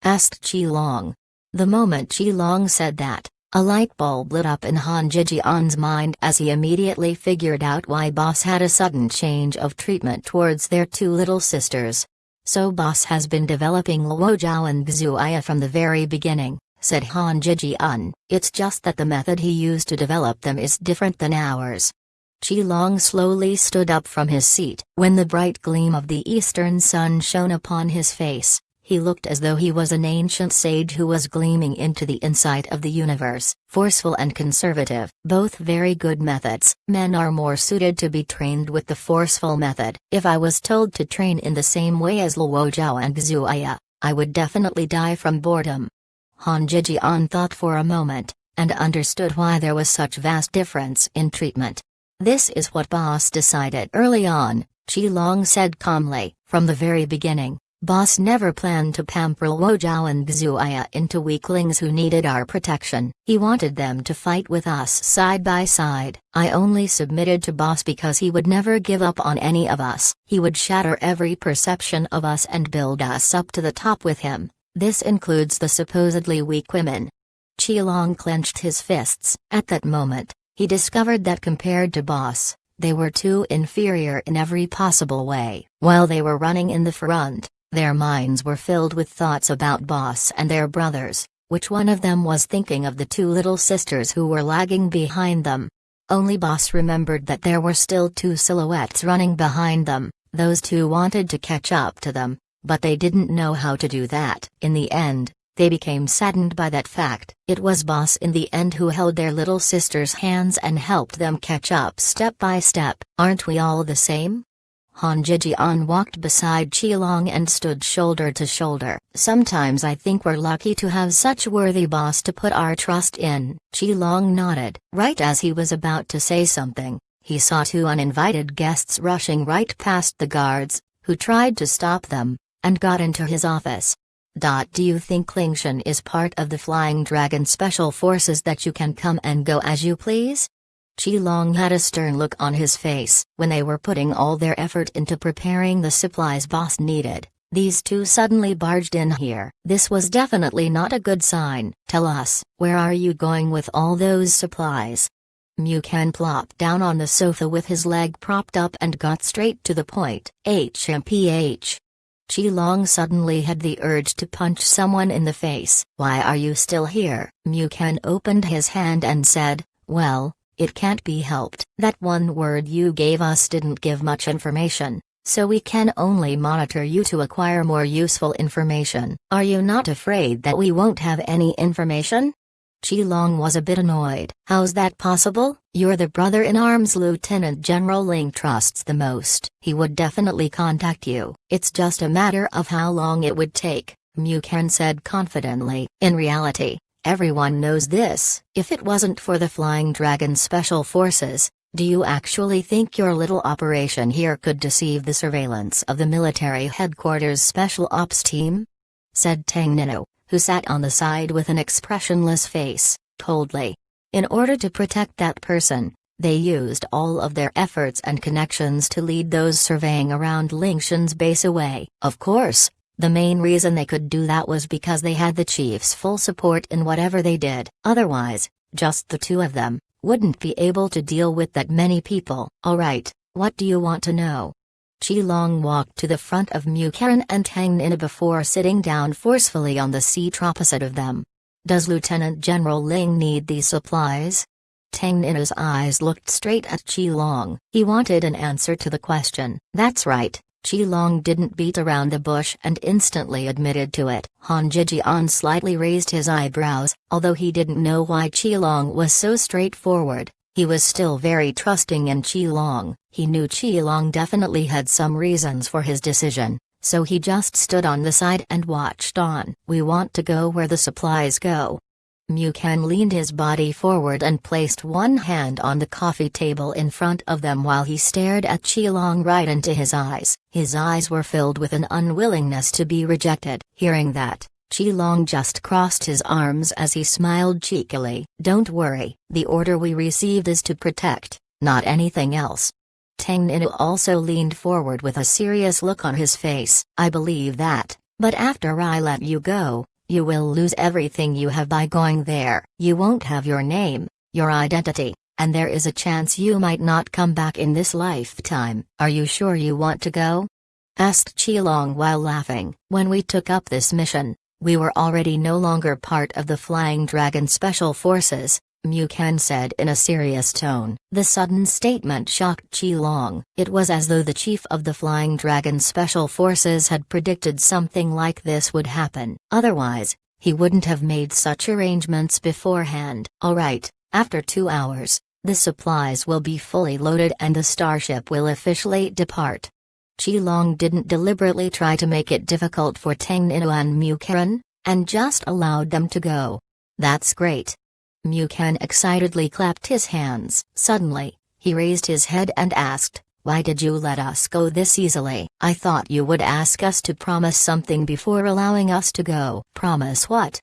Asked Qi Long. The moment Qi Long said that, a light bulb lit up in Han Zhejian's mind as he immediately figured out why Boss had a sudden change of treatment towards their two little sisters. So Boss has been developing Luo Zhao and Xuya from the very beginning, said Han Zhejian. It's just that the method he used to develop them is different than ours. Qi Long slowly stood up from his seat. When the bright gleam of the eastern sun shone upon his face, he looked as though he was an ancient sage who was gleaming into the insight of the universe. Forceful and conservative. Both very good methods. Men are more suited to be trained with the forceful method. If I was told to train in the same way as Luo Zhao and Xuya, I would definitely die from boredom. Han Zhejian thought for a moment, and understood why there was such vast difference in treatment. This is what Boss decided early on, Qi Long said calmly. From the very beginning, Boss never planned to pamper Luo Zhao and Xuya into weaklings who needed our protection. He wanted them to fight with us side by side. I only submitted to Boss because he would never give up on any of us. He would shatter every perception of us and build us up to the top with him. This includes the supposedly weak women. Qi Long clenched his fists. At that moment, he discovered that compared to Boss, they were too inferior in every possible way. While they were running in the front, Their minds were filled with thoughts about Boss and their brothers. Which one of them was thinking of the two little sisters who were lagging behind them? Only Boss remembered that there were still two silhouettes running behind them. Those two wanted to catch up to them, but they didn't know how to do that. In the end, they became saddened by that fact. It was Boss in the end who held their little sisters' hands and helped them catch up step by step. Aren't we all the same? Han Jijian walked beside Qilong and stood shoulder to shoulder. Sometimes I think we're lucky to have such a worthy boss to put our trust in. Qilong nodded. Right as he was about to say something, he saw two uninvited guests rushing right past the guards, who tried to stop them, and got into his office. Do you think Lingshan is part of the Flying Dragon Special Forces that you can come and go as you please? Qilong had a stern look on his face. When they were putting all their effort into preparing the supplies Boss needed, these two suddenly barged in here. This was definitely not a good sign. Tell us, where are you going with all those supplies? Mu Ken plopped down on the sofa with his leg propped up and got straight to the point. HMPH. Qilong suddenly had the urge to punch someone in the face. Why are you still here? Mu Ken opened his hand and said, well, it can't be helped. That one word you gave us didn't give much information, so we can only monitor you to acquire more useful information. Are you not afraid that we won't have any information? Qilong was a bit annoyed. How's that possible? You're the brother-in-arms Lieutenant General Ling trusts the most. He would definitely contact you. It's just a matter of how long it would take, Mu Ken said confidently. In reality, everyone knows this. If it wasn't for the Flying Dragon Special Forces, do you actually think your little operation here could deceive the surveillance of the military headquarters Special Ops team? Said Tang Nino, who sat on the side with an expressionless face, coldly. In order to protect that person, they used all of their efforts and connections to lead those surveying around Lingshan's base away. Of course, the main reason they could do that was because they had the chief's full support in whatever they did. Otherwise, just the two of them wouldn't be able to deal with that many people. Alright, what do you want to know? Qilong walked to the front of Mu Ken and Tang Nina before sitting down forcefully on the seat opposite of them. Does Lieutenant General Ling need these supplies? Tang Nina's eyes looked straight at Qilong. He wanted an answer to the question. That's right. Qilong didn't beat around the bush and instantly admitted to it. Han Jijian slightly raised his eyebrows. Although he didn't know why Qilong was so straightforward, he was still very trusting in Qilong. He knew Qilong definitely had some reasons for his decision, so he just stood on the side and watched on. We want to go where the supplies go. Mu Ken leaned his body forward and placed one hand on the coffee table in front of them while he stared at Qilong right into his eyes. His eyes were filled with an unwillingness to be rejected. Hearing that, Qilong just crossed his arms as he smiled cheekily. Don't worry, the order we received is to protect, not anything else. Tang Nina also leaned forward with a serious look on his face. I believe that, but after I let you go, you will lose everything you have by going there. You won't have your name, your identity, and there is a chance you might not come back in this lifetime. Are you sure you want to go? Asked Qilong while laughing. When we took up this mission, we were already no longer part of the Flying Dragon Special Forces, Mu Ken said in a serious tone. The sudden statement shocked Qilong. It was as though the chief of the Flying Dragon Special Forces had predicted something like this would happen. Otherwise, he wouldn't have made such arrangements beforehand. Alright, after 2 hours, the supplies will be fully loaded and the starship will officially depart. Qilong didn't deliberately try to make it difficult for Tang Nina and Mu Ken, and just allowed them to go. That's great. Mu Ken excitedly clapped his hands. Suddenly, he raised his head and asked, why did you let us go this easily? I thought you would ask us to promise something before allowing us to go. Promise what?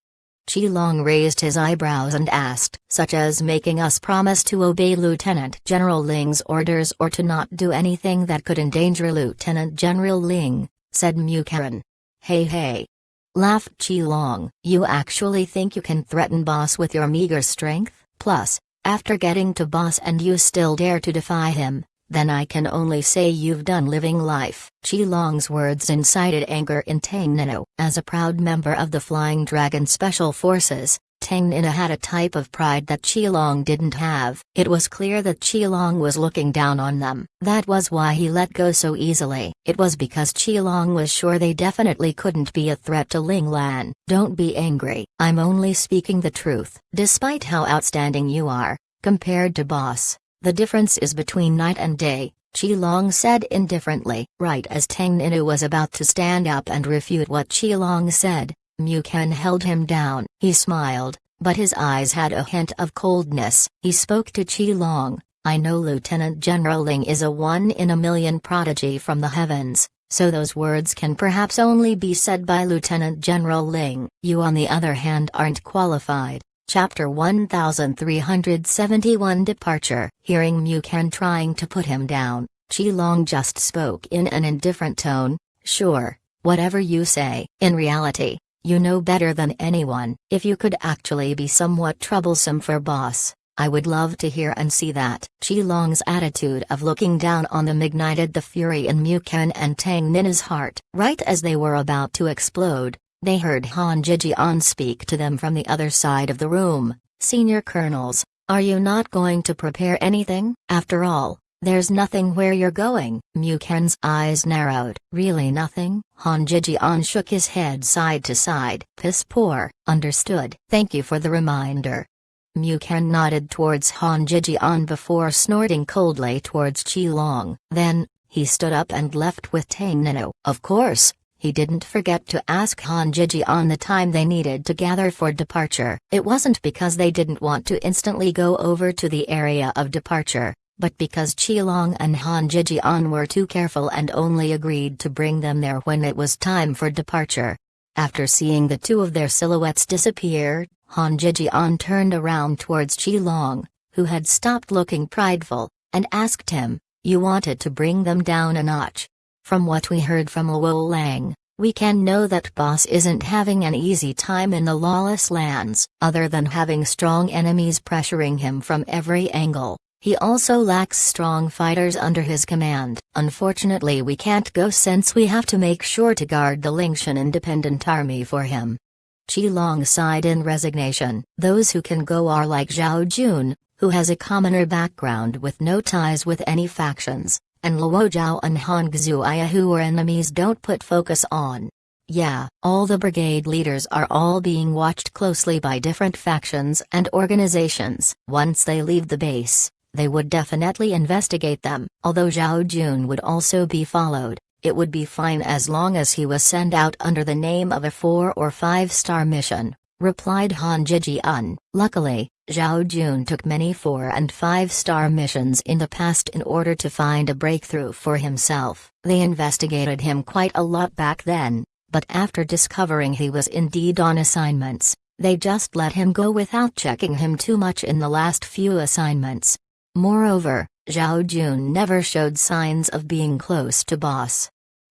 Qilong raised his eyebrows and asked, such as making us promise to obey Lieutenant General Ling's orders or to not do anything that could endanger Lieutenant General Ling, said Mu Ken. Hey. Laughed Qilong. You actually think you can threaten Boss with your meager strength? Plus, after getting to Boss and you still dare to defy him, then I can only say you've done living life. Qilong's words incited anger in Tang Nino. As a proud member of the Flying Dragon Special Forces, Tang Nino had a type of pride that Qilong didn't have. It was clear that Qilong was looking down on them. That was why he let go so easily. It was because Qilong was sure they definitely couldn't be a threat to Ling Lan. Don't be angry. I'm only speaking the truth. Despite how outstanding you are, compared to Boss, the difference is between night and day, Qilong said indifferently. Right as Tang Nino was about to stand up and refute what Qilong said, Mu Ken held him down. He smiled, but his eyes had a hint of coldness. He spoke to Qilong. I know Lieutenant General Ling is a one-in-a-million prodigy from the heavens, so those words can perhaps only be said by Lieutenant General Ling. You on the other hand aren't qualified. Chapter 1371 Departure. Hearing Mu Ken trying to put him down, Qilong just spoke in an indifferent tone, sure, whatever you say. In reality, you know better than anyone. If you could actually be somewhat troublesome for Boss, I would love to hear and see that. Qilong's attitude of looking down on them ignited the fury in Mu Ken and Tang Nina's heart. Right as they were about to explode, they heard Han Jijian speak to them from the other side of the room. Senior Colonels, are you not going to prepare anything? After all, there's nothing where you're going. Mu Ken's eyes narrowed. Really nothing? Han Jijian shook his head side to side. Piss poor. Understood. Thank you for the reminder. Mu Ken nodded towards Han Jijian before snorting coldly towards Qilong. Then, he stood up and left with Tang Nino. Of course, he didn't forget to ask Han Jijian the time they needed to gather for departure. It wasn't because they didn't want to instantly go over to the area of departure, but because Qilong and Han Jijian were too careful and only agreed to bring them there when it was time for departure. After seeing the two of their silhouettes disappear, Han Jijian turned around towards Qilong, who had stopped looking prideful, and asked him, you wanted to bring them down a notch. From what we heard from Luo Lang, we can know that Boss isn't having an easy time in the lawless lands. Other than having strong enemies pressuring him from every angle, he also lacks strong fighters under his command. Unfortunately, we can't go since we have to make sure to guard the Lingshan Independent Army for him. Qilong sighed in resignation. Those who can go are like Zhao Jun, who has a commoner background with no ties with any factions, and Luo Zhao and Han Xuya who are enemies don't put focus on. Yeah, all the brigade leaders are all being watched closely by different factions and organizations. Once they leave the base, they would definitely investigate them. Although Zhao Jun would also be followed, it would be fine as long as he was sent out under the name of a 4- or 5-star mission, replied Han Jijian. Luckily, Zhao Jun took many 4- and 5-star missions in the past in order to find a breakthrough for himself. They investigated him quite a lot back then, but after discovering he was indeed on assignments, they just let him go without checking him too much in the last few assignments. Moreover, Zhao Jun never showed signs of being close to Boss.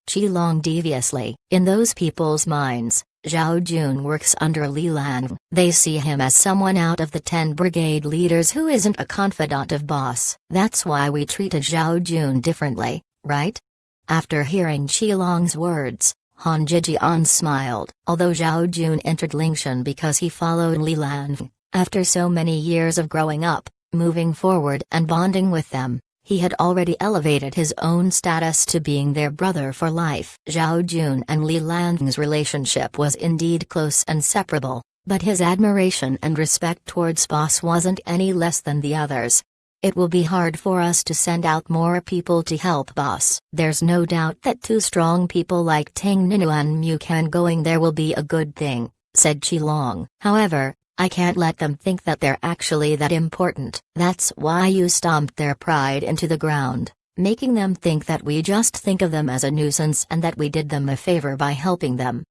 Qilong deviously. In those people's minds, Zhao Jun works under Li Lan. They see him as someone out of the 10 brigade leaders who isn't a confidant of Boss. That's why we treated Zhao Jun differently, right? After hearing Qilong's words, Han Jijian smiled. Although Zhao Jun entered Lingshan because he followed Li Lan, after so many years of growing up, moving forward and bonding with them, he had already elevated his own status to being their brother for life. Zhao Jun and Li Lan's relationship was indeed close and separable, but his admiration and respect towards Boss wasn't any less than the others. It will be hard for us to send out more people to help Boss. There's no doubt that 2 strong people like Tang Nino and Mu Ken going there will be a good thing, said Qilong. However, I can't let them think that they're actually that important. That's why you stomped their pride into the ground, making them think that we just think of them as a nuisance and that we did them a favor by helping them.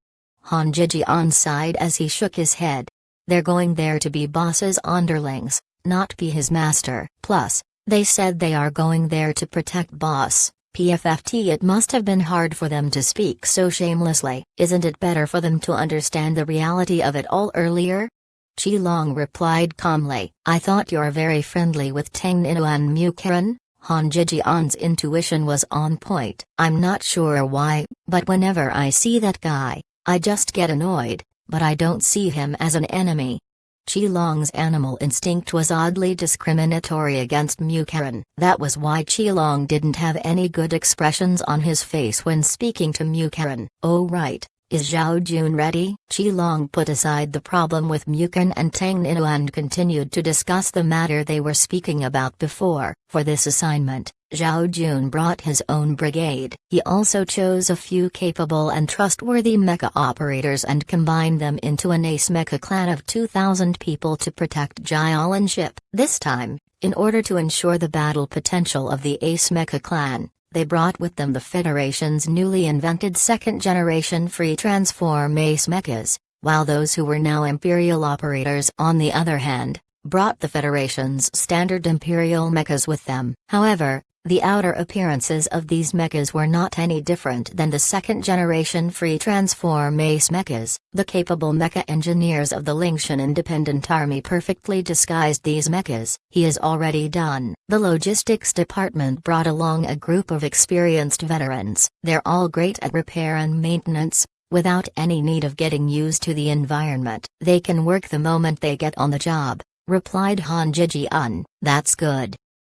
Han Jijian sighed as he shook his head. They're going there to be Boss's underlings, not be his master. Plus, they said they are going there to protect Boss. PFFT. It must have been hard for them to speak so shamelessly. Isn't it better for them to understand the reality of it all earlier? Qilong replied calmly. I thought you're very friendly with Tang Nino and Mu Ken. Han Jijian's intuition was on point. I'm not sure why, but whenever I see that guy, I just get annoyed, but I don't see him as an enemy. Qilong's animal instinct was oddly discriminatory against Mukaren. That was why Qilong didn't have any good expressions on his face when speaking to Mukaren. Oh right, is Zhao Jun ready? Qilong put aside the problem with Mukaren and Tang Ninu and continued to discuss the matter they were speaking about before. For this assignment, Zhao Jun brought his own brigade. He also chose a few capable and trustworthy mecha operators and combined them into an ace mecha clan of 2,000 people to protect Jialan ship. This time, in order to ensure the battle potential of the ace mecha clan, they brought with them the Federation's newly invented second-generation free transform ace mechas, while those who were now Imperial operators, on the other hand, brought the Federation's standard Imperial mechas with them. However, the outer appearances of these mechas were not any different than the second-generation free transform ace mechas. The capable mecha engineers of the Lingshan Independent Army perfectly disguised these mechas. He is already done. The logistics department brought along a group of experienced veterans. They're all great at repair and maintenance, without any need of getting used to the environment. They can work the moment they get on the job, replied Han Jijian. That's good.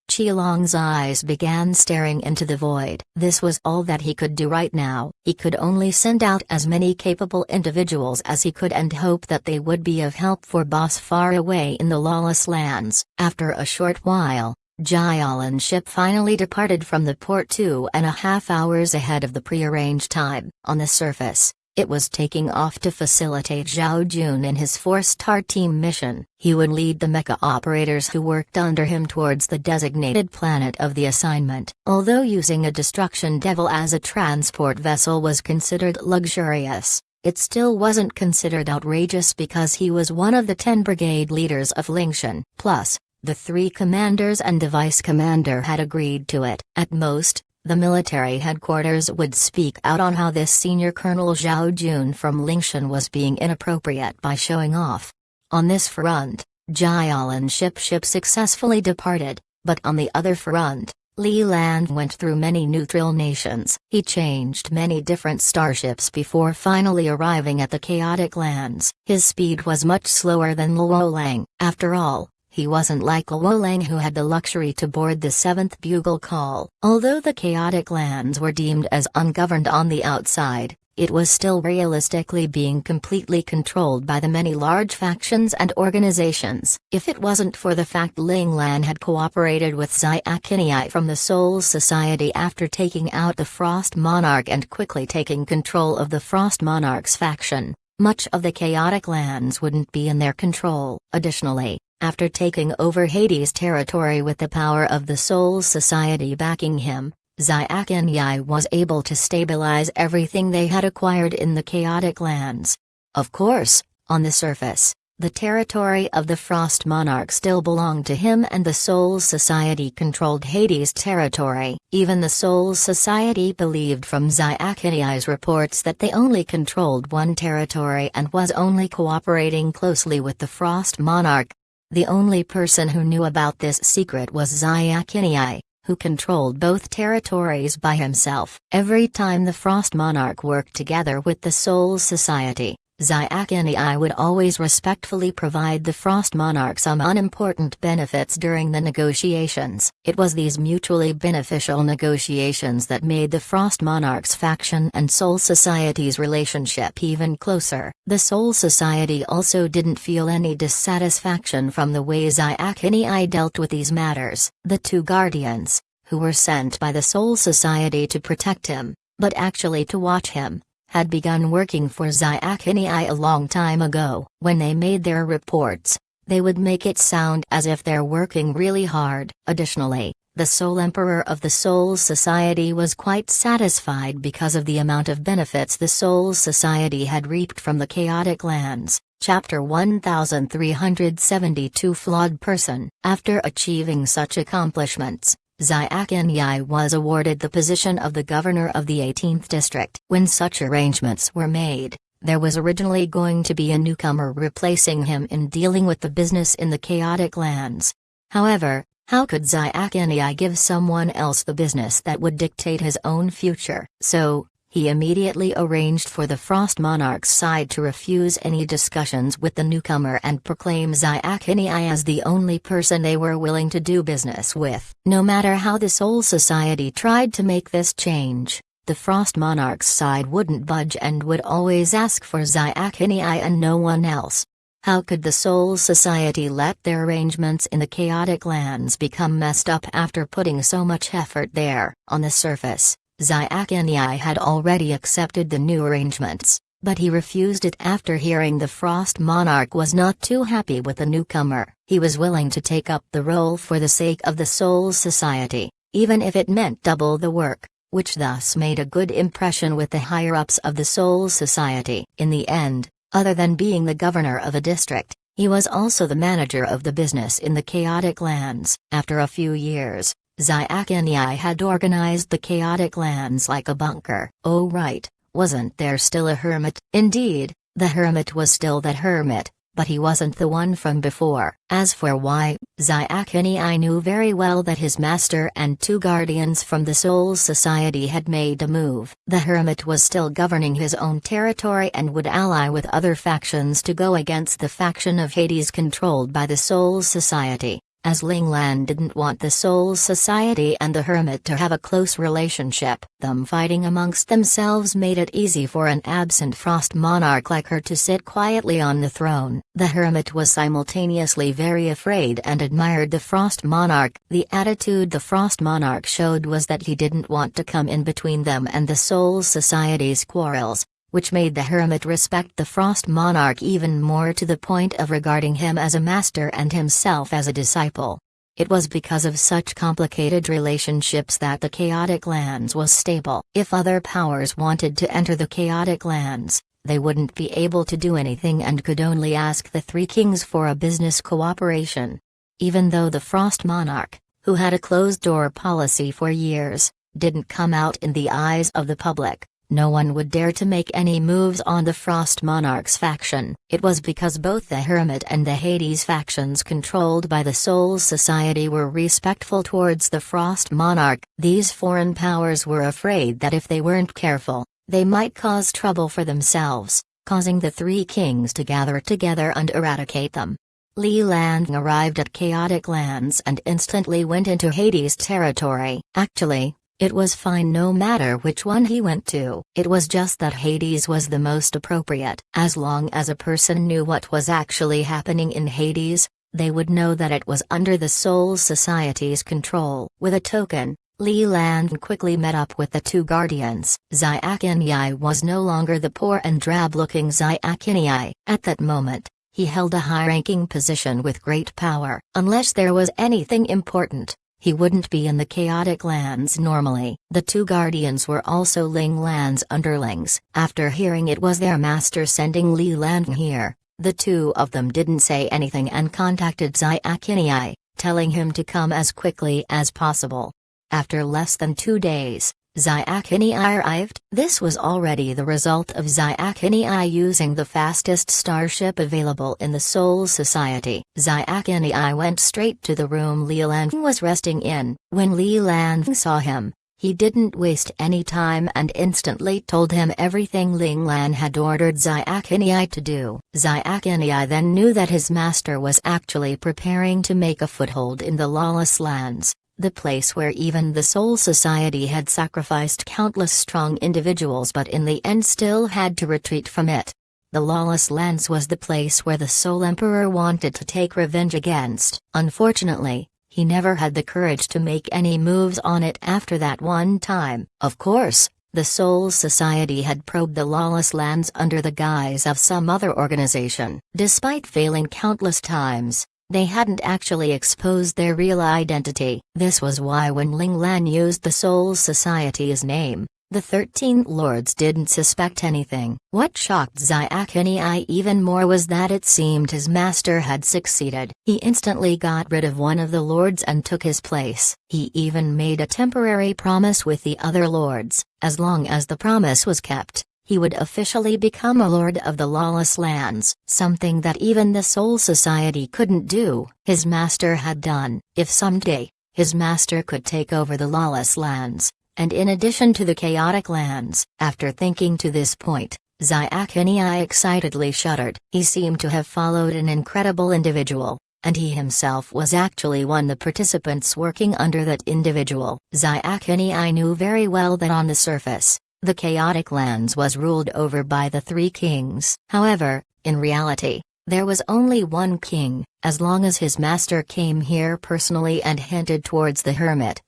Qilong's eyes began staring into the void. This was all that he could do right now. He could only send out as many capable individuals as he could and hope that they would be of help for boss far away in the lawless lands. After a short while, Jialan ship finally departed from the port 2.5 hours ahead of the prearranged time. On the surface, it was taking off to facilitate Zhao Jun in his 4-star team mission. He would lead the mecha operators who worked under him towards the designated planet of the assignment. Although using a Destruction Devil as a transport vessel was considered luxurious, it still wasn't considered outrageous because he was one of the 10 brigade leaders of Lingshan. Plus, the 3 commanders and the vice commander had agreed to it. At most, the military headquarters would speak out on how this senior Colonel Zhao Jun from Lingshan was being inappropriate by showing off. On this front, Jialan ship successfully departed, but on the other front, Li Lan went through many neutral nations. He changed many different starships before finally arriving at the chaotic lands. His speed was much slower than Luo Lang. After all, he wasn't like Luo Lang who had the luxury to board the 7th bugle call. Although the chaotic lands were deemed as ungoverned on the outside, it was still realistically being completely controlled by the many large factions and organizations. If it wasn't for the fact Ling Lan had cooperated with Xiaoqinai from the Soul Society after taking out the Frost Monarch and quickly taking control of the Frost Monarch's faction, much of the chaotic lands wouldn't be in their control. Additionally, after taking over Hades' territory with the power of the Soul Society backing him, Xiaoqinai was able to stabilize everything they had acquired in the chaotic lands. Of course, on the surface, the territory of the Frost Monarch still belonged to him and the Soul Society controlled Hades' territory. Even the Soul Society believed from Xiaoqinai's reports that they only controlled one territory and was only cooperating closely with the Frost Monarch. The only person who knew about this secret was Xiaoqinai, who controlled both territories by himself. Every time the Frost Monarch worked together with the Soul Society, Xiaoqinai would always respectfully provide the Frost Monarch some unimportant benefits during the negotiations. It was these mutually beneficial negotiations that made the Frost Monarch's faction and Soul Society's relationship even closer. The Soul Society also didn't feel any dissatisfaction from the way Xiaoqinai dealt with these matters. The 2 guardians, who were sent by the Soul Society to protect him, but actually to watch him, had begun working for Xiaoqinai a long time ago. When they made their reports, they would make it sound as if they're working really hard. Additionally, the Soul Emperor of the Soul Society was quite satisfied because of the amount of benefits the Soul Society had reaped from the chaotic lands. Chapter 1372 Flawed Person. After achieving such accomplishments, Xiaoqinai was awarded the position of the governor of the 18th district. When such arrangements were made, there was originally going to be a newcomer replacing him in dealing with the business in the chaotic lands. However, How could Xiaoqianai give someone else the business that would dictate his own future? So, he immediately arranged for the Frost Monarch's side to refuse any discussions with the newcomer and proclaim Xiaoqianai as the only person they were willing to do business with. No matter how the Soul Society tried to make this change, the Frost Monarch's side wouldn't budge and would always ask for Xiaoqianai and no one else. How could the Soul Society let their arrangements in the Chaotic Lands become messed up after putting so much effort there? On the surface, Xiaoqianai had already accepted the new arrangements, but he refused it after hearing the Frost Monarch was not too happy with the newcomer. He was willing to take up the role for the sake of the Soul Society, even if it meant double the work, which thus made a good impression with the higher-ups of the Soul Society. In the end, other than being the governor of a district, he was also the manager of the business in the Chaotic Lands. After a few years, Xiaoqianai had organized the Chaotic Lands like a bunker. Oh right, wasn't there still a hermit? Indeed, the hermit was still that hermit, but he wasn't the one from before. As for why, Xiaoqianai knew very well that his master and two guardians from the Soul Society had made a move. The hermit was still governing his own territory and would ally with other factions to go against the faction of Hades controlled by the Soul Society. As Linglan didn't want the Soul Society and the Hermit to have a close relationship, them fighting amongst themselves made it easy for an absent Frost Monarch like her to sit quietly on the throne. The Hermit was simultaneously very afraid and admired the Frost Monarch. The attitude the Frost Monarch showed was that he didn't want to come in between them and the Soul Society's quarrels, which made the Hermit respect the Frost Monarch even more, to the point of regarding him as a master and himself as a disciple. It was because of such complicated relationships that the Chaotic Lands was stable. If other powers wanted to enter the Chaotic Lands, they wouldn't be able to do anything and could only ask the three kings for a business cooperation. Even though the Frost Monarch, who had a closed-door policy for years, didn't come out in the eyes of the public, no one would dare to make any moves on the Frost Monarch's faction. It was because both the Hermit and the Hades factions controlled by the Soul Society were respectful towards the Frost Monarch. These foreign powers were afraid that if they weren't careful, they might cause trouble for themselves, causing the three kings to gather together and eradicate them. Li Lang arrived at Chaotic Lands and instantly went into Hades' territory. Actually, it was fine no matter which one he went to. It was just that Hades was the most appropriate. As long as a person knew what was actually happening in Hades, they would know that it was under the Soul Society's control. With a token, Li Lang quickly met up with the two guardians. Xiaoqianai was no longer the poor and drab-looking Xiaoqianai. At that moment, he held a high-ranking position with great power. Unless there was anything important, he wouldn't be in the Chaotic Lands normally. The two guardians were also Ling Lan's underlings. After hearing it was their master sending Li Lang here, the two of them didn't say anything and contacted Xiaoqianai, telling him to come as quickly as possible. After less than 2 days, Xiaoqianai arrived. This was already the result of Xiaoqianai using the fastest starship available in the Soul Society. Xiaoqianai went straight to the room Li Lang was resting in. When Li Lang saw him, he didn't waste any time and instantly told him everything Ling Lan had ordered Xiaoqianai to do. Xiaoqianai then knew that his master was actually preparing to make a foothold in the Lawless Lands, the place where even the Soul Society had sacrificed countless strong individuals but in the end still had to retreat from it. The Lawless Lands was the place where the Soul Emperor wanted to take revenge against. Unfortunately, he never had the courage to make any moves on it after that one time. Of course, the Soul Society had probed the Lawless Lands under the guise of some other organization. Despite failing countless times, they hadn't actually exposed their real identity. This was why when Ling Lan used the Soul Society's name, the 13 lords didn't suspect anything. What shocked Xiaoqianai even more was that it seemed his master had succeeded. He instantly got rid of one of the lords and took his place. He even made a temporary promise with the other lords. As long as the promise was kept, he would officially become a lord of the lawless lands, something that even the Soul Society couldn't do. His master had done. If someday, his master could take over the lawless lands, and in addition to the chaotic lands. After thinking to this point, Xiaoqianyi excitedly shuddered. He seemed to have followed an incredible individual, and he himself was actually one of the participants working under that individual. Xiaoqianyi knew very well that on the surface, the chaotic lands was ruled over by the three kings. However, in reality, there was only one king. As long as his master came here personally and hinted towards the hermit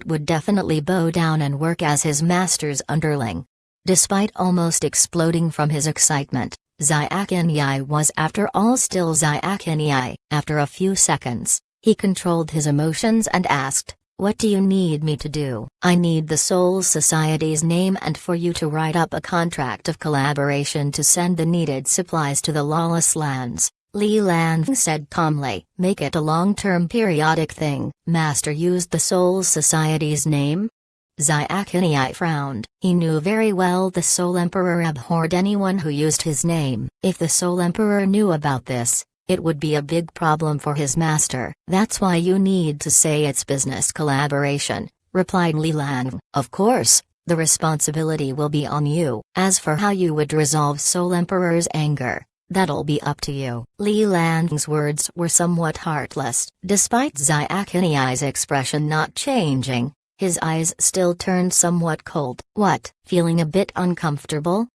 would definitely bow down and work as his master's underling. Despite almost exploding from his excitement, Xiaoqianyi was after all still Xiaoqianyi. After a few seconds, he controlled his emotions and asked, "What do you need me to do?" "I need the Soul Society's name and for you to write up a contract of collaboration to send the needed supplies to the lawless lands," Li Lan said calmly. "Make it a long-term periodic thing." Master used the Soul Society's name? Xiaoqianyi frowned. He knew very well the Soul Emperor abhorred anyone who used his name. If the Soul Emperor knew about this, it would be a big problem for his master. "That's why you need to say it's business collaboration," replied Li Lan. "Of course, the responsibility will be on you. As for how you would resolve Soul Emperor's anger, that'll be up to you." Li Lan's words were somewhat heartless. Despite Xiaoqianyi's expression not changing, his eyes still turned somewhat cold. "What, feeling a bit uncomfortable?"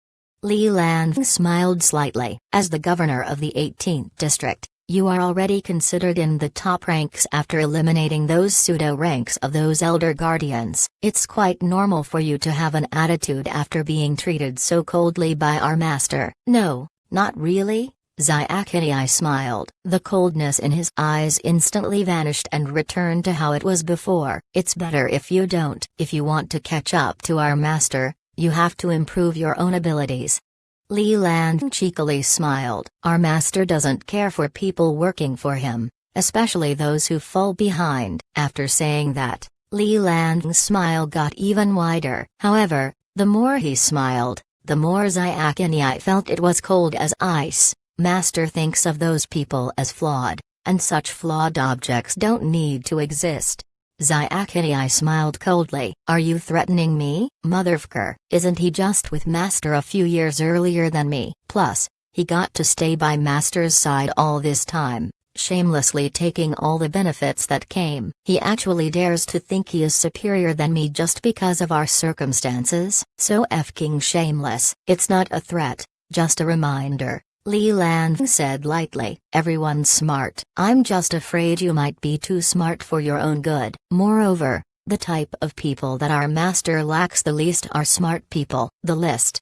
Li Lan smiled slightly. "As the governor of the 18th district, you are already considered in the top ranks after eliminating those pseudo-ranks of those elder guardians. It's quite normal for you to have an attitude after being treated so coldly by our master." "No, not really," Xiaoqianyi smiled. The coldness in his eyes instantly vanished and returned to how it was before. "It's better if you don't. If you want to catch up to our master, you have to improve your own abilities." Li Lan cheekily smiled. "Our master doesn't care for people working for him, especially those who fall behind." After saying that, Li Lan's smile got even wider. However, the more he smiled, the more Xiaoqianyi felt it was cold as ice. Master thinks of those people as flawed, and such flawed objects don't need to exist. Xiaoqianyi smiled coldly. "Are you threatening me?" "Motherfucker, isn't he just with Master a few years earlier than me? Plus, he got to stay by Master's side all this time, shamelessly taking all the benefits that came. He actually dares to think he is superior than me just because of our circumstances? So f***ing shameless." "It's not a threat, just a reminder," Li Lan said lightly. "Everyone's smart. I'm just afraid you might be too smart for your own good. Moreover, the type of people that our master lacks the least are smart people." The list.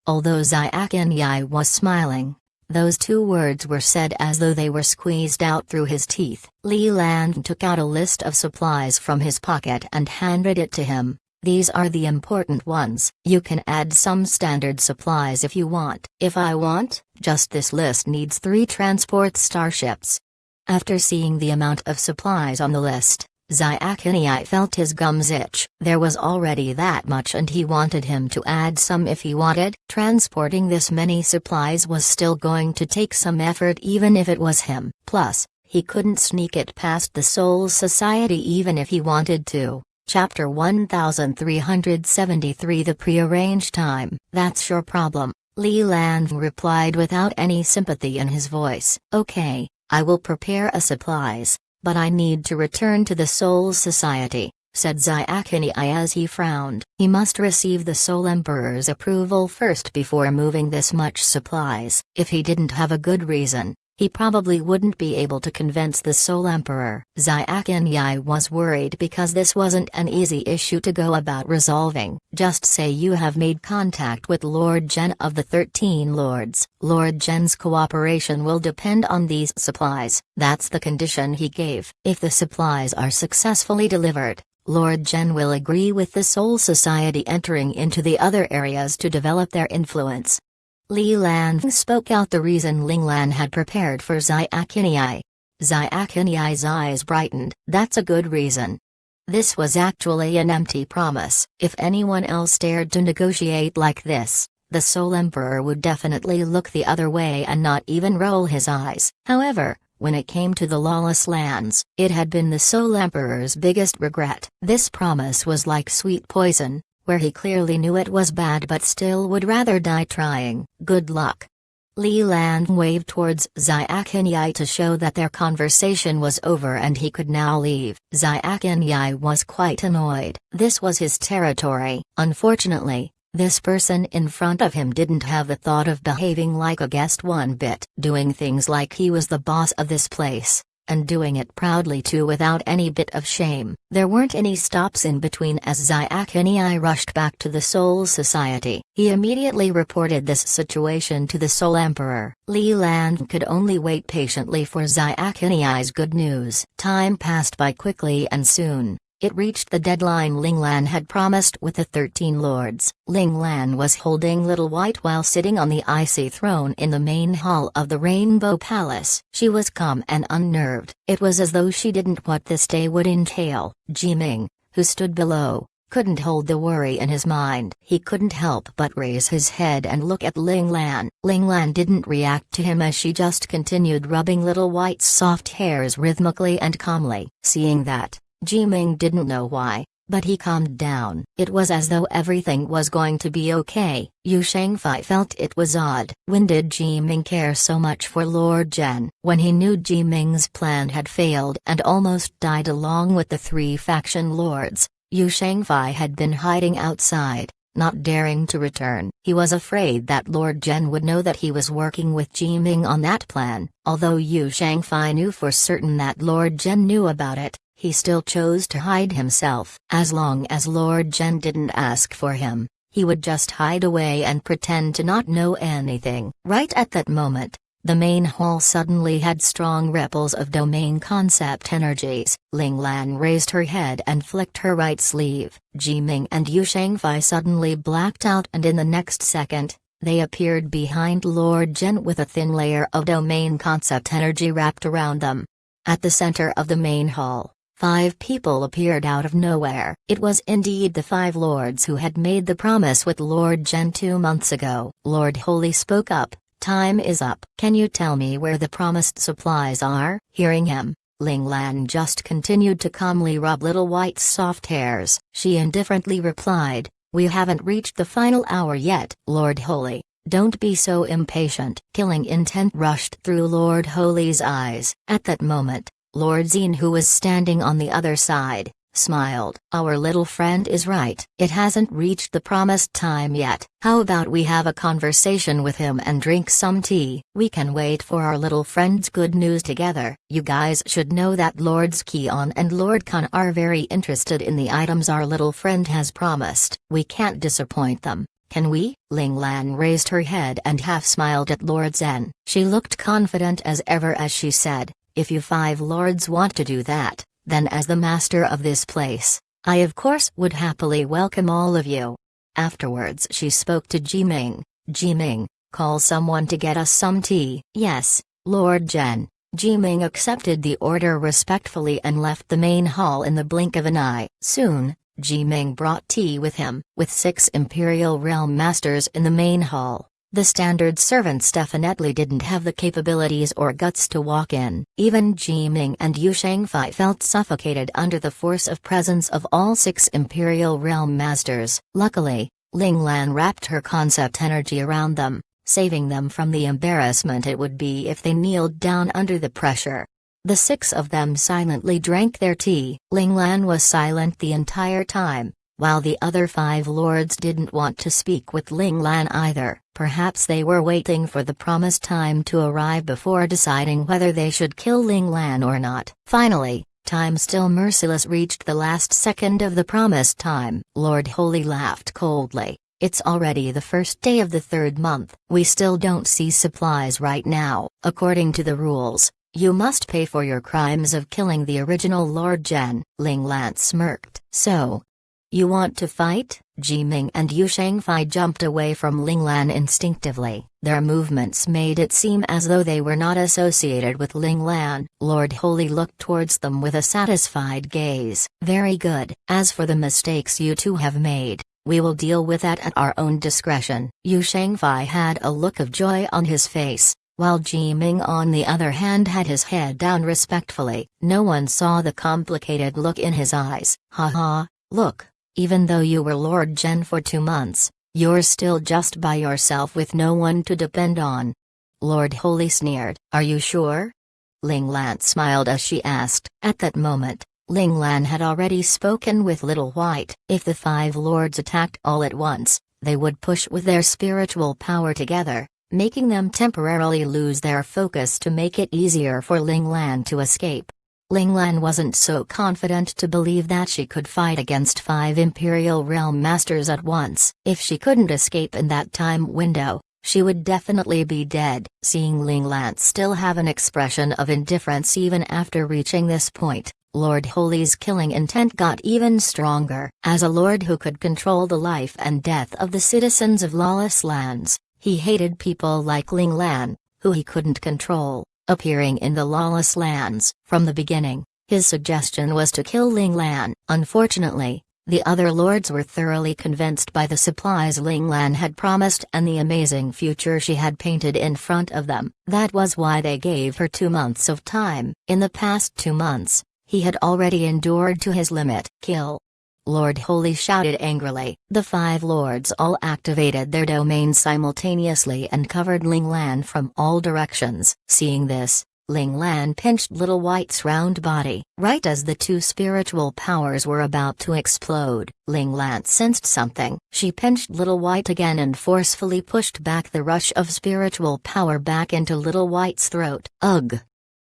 Although Xiaoqianyi was smiling, those two words were said as though they were squeezed out through his teeth. Li Lan took out a list of supplies from his pocket and handed it to him. "These are the important ones. You can add some standard supplies if you want." "If I want, just this list needs 3 transport starships." After seeing the amount of supplies on the list, Xiaoqianyi felt his gums itch. There was already that much and he wanted him to add some if he wanted. Transporting this many supplies was still going to take some effort even if it was him. Plus, he couldn't sneak it past the Soul Society even if he wanted to. Chapter 1373. The prearranged time. "That's your problem," Li Lan replied without any sympathy in his voice. "Okay, I will prepare a supplies, but I need to return to the Soul Society," said Xiaoqianyi as he frowned. He must receive the Soul Emperor's approval first before moving this much supplies. If he didn't have a good reason, he probably wouldn't be able to convince the Soul Emperor. Xiaoqianyi was worried because this wasn't an easy issue to go about resolving. "Just say you have made contact with Lord Zhen of the 13 Lords. Lord Zhen's cooperation will depend on these supplies." That's the condition he gave. If the supplies are successfully delivered, Lord Zhen will agree with the Soul Society entering into the other areas to develop their influence. Li Lan spoke out the reason Ling Lan had prepared for Xiaoqianyi. Xiaoqianyi's eyes brightened. "That's a good reason." This was actually an empty promise. If anyone else dared to negotiate like this, the Soul Emperor would definitely look the other way and not even roll his eyes. However, when it came to the Lawless Lands, it had been the Soul Emperor's biggest regret. This promise was like sweet poison, where he clearly knew it was bad but still would rather die trying. Good luck. Li Lan waved towards Xiaqinyai to show that their conversation was over and he could now leave. Xiaqinyai was quite annoyed. This was his territory. Unfortunately, this person in front of him didn't have the thought of behaving like a guest one bit, doing things like he was the boss of this place, and doing it proudly too without any bit of shame. There weren't any stops in between as Xiaqinyai rushed back to the Soul Society. He immediately reported this situation to the Soul Emperor. Li Lan could only wait patiently for Xiaqinyai's good news. Time passed by quickly and soon it reached the deadline Ling Lan had promised with the 13 lords. Ling Lan was holding Little White while sitting on the icy throne in the main hall of the Rainbow Palace. She was calm and unnerved. It was as though she didn't what this day would entail. Jiming, who stood below, couldn't hold the worry in his mind. He couldn't help but raise his head and look at Ling Lan. Ling Lan didn't react to him as she just continued rubbing Little White's soft hairs rhythmically and calmly. Seeing that, Jiming didn't know why, but he calmed down. It was as though everything was going to be okay. Yu Shangfei felt it was odd. When did Jiming care so much for Lord Zhen? When he knew Jiming's plan had failed and almost died along with the 3 faction lords, Yu Shangfei had been hiding outside, not daring to return. He was afraid that Lord Zhen would know that he was working with Jiming on that plan. Although Yu Shangfei knew for certain that Lord Zhen knew about it, he still chose to hide himself. As long as Lord Zhen didn't ask for him, he would just hide away and pretend to not know anything. Right at that moment, the main hall suddenly had strong ripples of domain concept energies. Ling Lan raised her head and flicked her right sleeve. Jiming and Yu Shangfei suddenly blacked out and in the next second, they appeared behind Lord Zhen with a thin layer of domain concept energy wrapped around them. At the center of the main hall, 5 people appeared out of nowhere. It was indeed the 5 lords who had made the promise with Lord Zhen 2 months ago. Lord Holy spoke up, "Time is up. Can you tell me where the promised supplies are?" Hearing him, Ling Lan just continued to calmly rub Little White's soft hairs. She indifferently replied, "We haven't reached the final hour yet." Lord Holy, don't be so impatient. Killing intent rushed through Lord Holy's eyes. At that moment, Lord Zine, who was standing on the other side, smiled. "Our little friend is right. It hasn't reached the promised time yet. How about we have a conversation with him and drink some tea? We can wait for our little friend's good news together." You guys should know that Lords Kion and Lord Khan are very interested in the items our little friend has promised. We can't disappoint them, can we? Ling Lan raised her head and half smiled at Lord Zhen. She looked confident as ever as she said, "If you 5 lords want to do that, then as the master of this place, I of course would happily welcome all of you." Afterwards she spoke to Jiming. "Jiming, call someone to get us some tea." "Yes, Lord Zhen." Jiming accepted the order respectfully and left the main hall in the blink of an eye. Soon, Jiming brought tea with him. With 6 Imperial Realm Masters in the main hall, the standard servants definitely didn't have the capabilities or guts to walk in. Even Jiming and Yu Shangfei felt suffocated under the force of presence of all 6 Imperial Realm Masters. Luckily, Ling Lan wrapped her concept energy around them, saving them from the embarrassment it would be if they kneeled down under the pressure. The 6 of them silently drank their tea. Ling Lan was silent the entire time, while the other 5 lords didn't want to speak with Ling Lan either. Perhaps they were waiting for the promised time to arrive before deciding whether they should kill Ling Lan or not. Finally, time still merciless reached the last second of the promised time. Lord Holy laughed coldly. "It's already the first day of the 3rd month. We still don't see supplies right now. According to the rules, you must pay for your crimes of killing the original Lord Zhen." Ling Lan smirked. "So, you want to fight?" Jiming and Yu Shangfei jumped away from Ling Lan instinctively. Their movements made it seem as though they were not associated with Ling Lan. Lord Holy looked towards them with a satisfied gaze. "Very good. As for the mistakes you two have made, We will deal with that at our own discretion. Yu Shangfei had a look of joy on his face, while Jiming on the other hand had his head down respectfully. No one saw the complicated look in his eyes. Ha, look, even though you were Lord Zhen for 2 months, you're still just by yourself with no one to depend on. Lord Holy sneered. Are you sure? Ling Lan smiled as she asked. At that moment, Ling Lan had already spoken with Little White. If the 5 lords attacked all at once, they would push with their spiritual power together, making them temporarily lose their focus to make it easier for Ling Lan to escape. Ling Lan wasn't so confident to believe that she could fight against 5 Imperial Realm Masters at once. If she couldn't escape in that time window, she would definitely be dead. Seeing Ling Lan still have an expression of indifference even after reaching this point, Lord Holy's killing intent got even stronger. As a lord who could control the life and death of the citizens of lawless lands, he hated people like Ling Lan, who he couldn't control, appearing in the lawless lands. From the beginning, his suggestion was to kill Ling Lan. Unfortunately, the other lords were thoroughly convinced by the supplies Ling Lan had promised and the amazing future she had painted in front of them. That was why they gave her 2 months of time. In the past 2 months, he had already endured to his limit. Kill! Lord Holy shouted angrily. The 5 lords all activated their domains simultaneously and covered Ling Lan from all directions. Seeing this, Ling Lan pinched Little White's round body. Right as the 2 spiritual powers were about to explode, Ling Lan sensed something. She pinched Little White again and forcefully pushed back the rush of spiritual power back into Little White's throat. Ugh!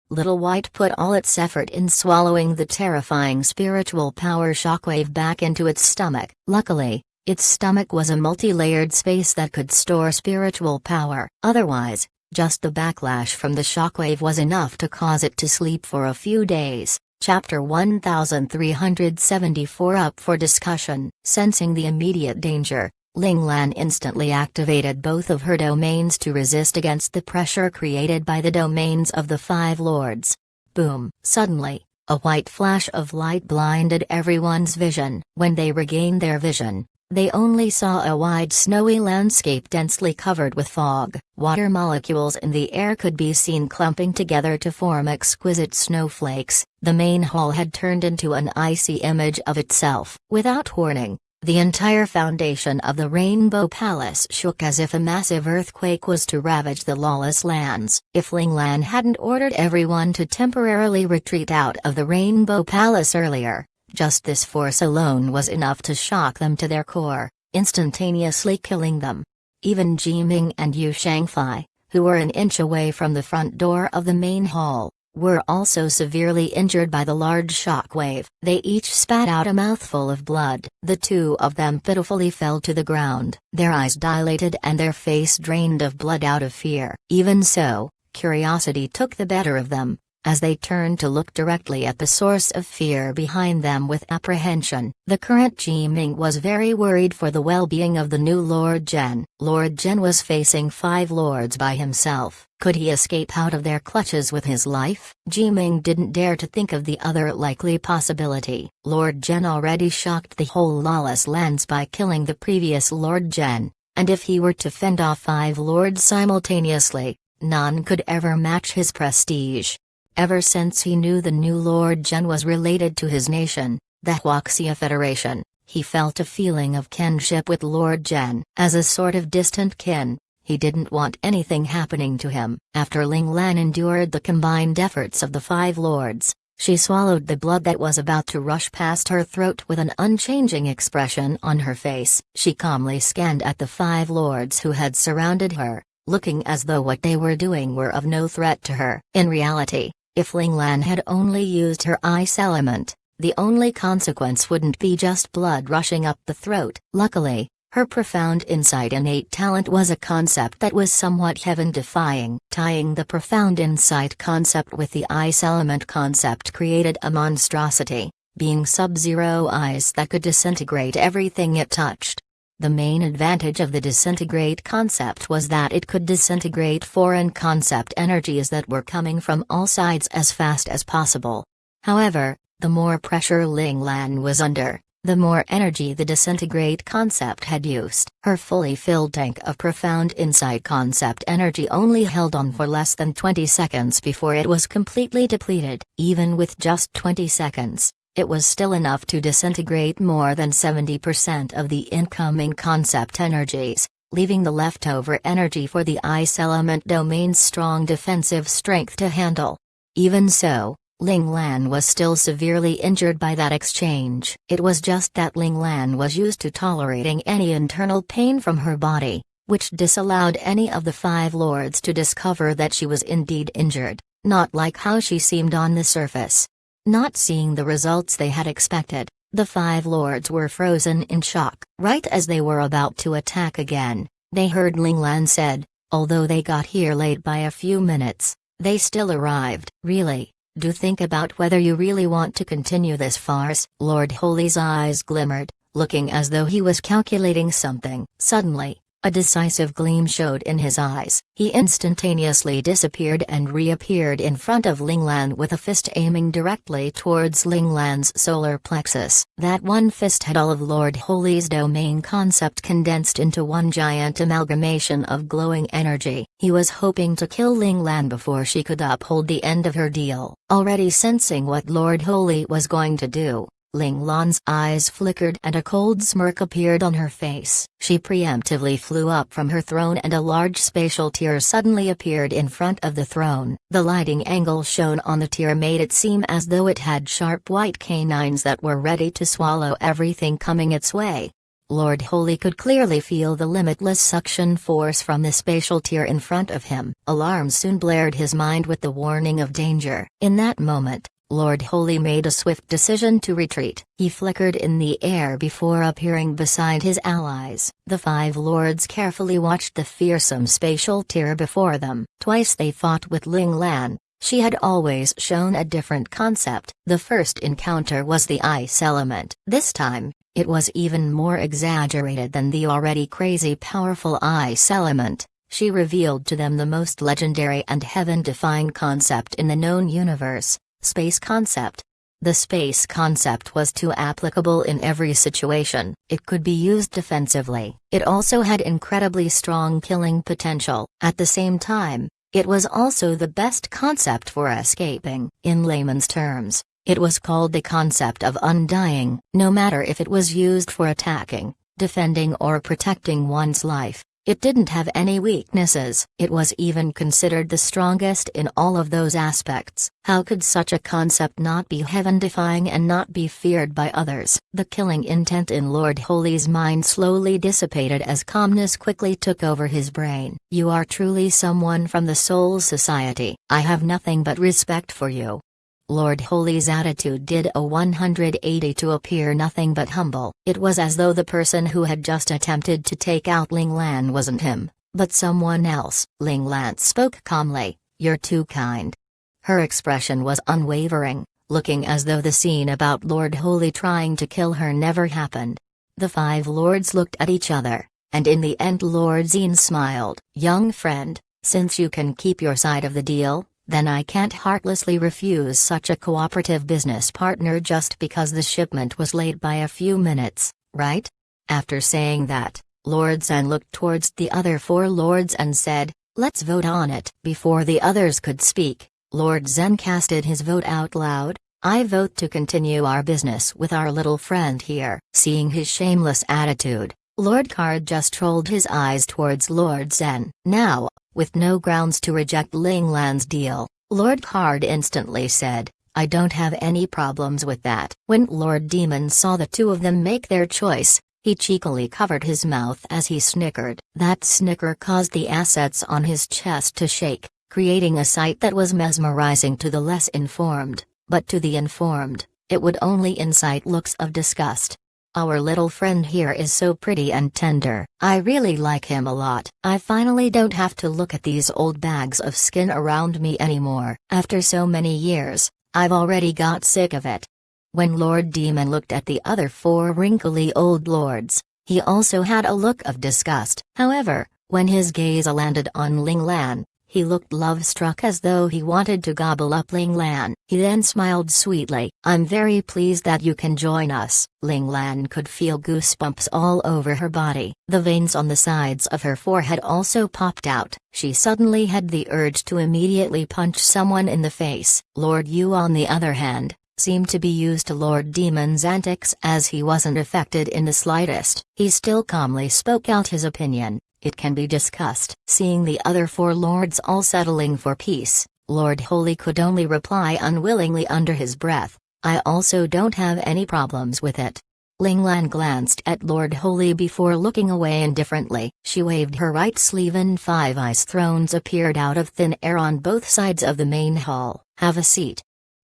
Little White put all its effort in swallowing the terrifying spiritual power shockwave back into its stomach. Luckily, its stomach was a multi-layered space that could store spiritual power. Otherwise, just the backlash from the shockwave was enough to cause it to sleep for a few days. Chapter 1374 up for discussion. Sensing the immediate danger, Ling Lan instantly activated both of her domains to resist against the pressure created by the domains of the 5 lords. Boom! Suddenly, a white flash of light blinded everyone's vision. When they regained their vision, they only saw a wide snowy landscape densely covered with fog. Water molecules in the air could be seen clumping together to form exquisite snowflakes. The main hall had turned into an icy image of itself. Without warning, the entire foundation of the Rainbow Palace shook as if a massive earthquake was to ravage the lawless lands. If Ling Lan hadn't ordered everyone to temporarily retreat out of the Rainbow Palace earlier, just this force alone was enough to shock them to their core, instantaneously killing them. Even Jiming and Yu Shangfei, who were an inch away from the front door of the main hall, were also severely injured by the large shock wave. They each spat out a mouthful of blood. The 2 of them pitifully fell to the ground, their eyes dilated and their face drained of blood out of fear. Even so, curiosity took the better of them, as they turned to look directly at the source of fear behind them with apprehension. The current Jiming was very worried for the well-being of the new Lord Zhen. Lord Zhen was facing 5 lords by himself. Could he escape out of their clutches with his life? Jiming didn't dare to think of the other likely possibility. Lord Zhen already shocked the whole lawless lands by killing the previous Lord Zhen, and if he were to fend off 5 lords simultaneously, none could ever match his prestige. Ever since he knew the new Lord Zhen was related to his nation, the Huaxia Federation, he felt a feeling of kinship with Lord Zhen. As a sort of distant kin, he didn't want anything happening to him. After Ling Lan endured the combined efforts of the 5 lords, she swallowed the blood that was about to rush past her throat with an unchanging expression on her face. She calmly scanned at the 5 lords who had surrounded her, looking as though what they were doing were of no threat to her. In reality, if Ling Lan had only used her ice element, the only consequence wouldn't be just blood rushing up the throat. Luckily, her profound insight innate talent was a concept that was somewhat heaven-defying. Tying the profound insight concept with the ice element concept created a monstrosity, being Sub-Zero ice that could disintegrate everything it touched. The main advantage of the disintegrate concept was that it could disintegrate foreign concept energies that were coming from all sides as fast as possible. However, the more pressure Ling Lan was under, the more energy the disintegrate concept had used. Her fully filled tank of profound insight concept energy only held on for less than 20 seconds before it was completely depleted. Even with just 20 seconds, it was still enough to disintegrate more than 70% of the incoming concept energies, leaving the leftover energy for the ice element domain's strong defensive strength to handle. Even so, Ling Lan was still severely injured by that exchange. It was just that Ling Lan was used to tolerating any internal pain from her body, which disallowed any of the five lords to discover that she was indeed injured, not like how she seemed on the surface. Not seeing the results they had expected, the five lords were frozen in shock. Right as they were about to attack again, they heard Ling Lan said, "Although they got here late by a few minutes, they still arrived." "Really? Do think about whether you really want to continue this farce." Lord Holy's eyes glimmered, looking as though he was calculating something. Suddenly, a decisive gleam showed in his eyes. He instantaneously disappeared and reappeared in front of Ling Lan with a fist aiming directly towards Ling Lan's solar plexus. That one fist had all of Lord Holy's domain concept condensed into one giant amalgamation of glowing energy. He was hoping to kill Ling Lan before she could uphold the end of her deal. Already sensing what Lord Holy was going to do, Ling Lan's eyes flickered and a cold smirk appeared on her face. She preemptively flew up from her throne and a large spatial tear suddenly appeared in front of the throne. The lighting angle shown on the tear made it seem as though it had sharp white canines that were ready to swallow everything coming its way. Lord Holy could clearly feel the limitless suction force from the spatial tear in front of him. Alarm soon blared his mind with the warning of danger. In that moment, Lord Holy made a swift decision to retreat. He flickered in the air before appearing beside his allies. The five lords carefully watched the fearsome spatial tear before them. Twice they fought with Ling Lan. She had always shown a different concept. The first encounter was the ice element. This time, it was even more exaggerated than the already crazy powerful ice element. She revealed to them the most legendary and heaven-defying concept in the known universe. Space concept. The space concept was too applicable in every situation. It could be used defensively. It also had incredibly strong killing potential. At the same time, it was also the best concept for escaping. In layman's terms, it was called the concept of undying. No matter if it was used for attacking, defending or protecting one's life, it didn't have any weaknesses. It was even considered the strongest in all of those aspects. How could such a concept not be heaven-defying and not be feared by others? The killing intent in Lord Holy's mind slowly dissipated as calmness quickly took over his brain. "You are truly someone from the Soul Society. I have nothing but respect for you." Lord Holy's attitude did a 180 to appear nothing but humble. It was as though the person who had just attempted to take out Ling Lan wasn't him, but someone else. Ling Lan spoke calmly, "You're too kind." Her expression was unwavering, looking as though the scene about Lord Holy trying to kill her never happened. The five lords looked at each other, and in the end Lord Zine smiled. "Young friend, since you can keep your side of the deal, then I can't heartlessly refuse such a cooperative business partner just because the shipment was late by a few minutes, right?" After saying that, Lord Zen looked towards the other four lords and said, "Let's vote on it." Before the others could speak, Lord Zen casted his vote out loud. "I vote to continue our business with our little friend here." Seeing his shameless attitude, Lord Card just rolled his eyes towards Lord Zen. Now, with no grounds to reject Ling Lan's deal, Lord Card instantly said, "I don't have any problems with that." When Lord Demon saw the two of them make their choice, he cheekily covered his mouth as he snickered. That snicker caused the assets on his chest to shake, creating a sight that was mesmerizing to the less informed, but to the informed, it would only incite looks of disgust. "Our little friend here is so pretty and tender. I really like him a lot. I finally don't have to look at these old bags of skin around me anymore. After so many years, I've already got sick of it." When Lord Demon looked at the other four wrinkly old lords, he also had a look of disgust. However, when his gaze landed on Ling Lan, He looked love-struck as though he wanted to gobble up Ling Lan. He then smiled sweetly. "I'm very pleased that you can join us." Ling Lan could feel goosebumps all over her body. The veins on the sides of her forehead also popped out. She suddenly had the urge to immediately punch someone in the face. Lord Yu, on the other hand, seemed to be used to Lord Demon's antics, as he wasn't affected in the slightest. He still calmly spoke out his opinion. "It can be discussed." Seeing the other four lords all settling for peace, Lord Holy could only reply unwillingly under his breath, "I also don't have any problems with it." Ling Lan glanced at Lord Holy before looking away indifferently. She waved her right sleeve and 5 ice thrones appeared out of thin air on both sides of the main hall. "Have a seat."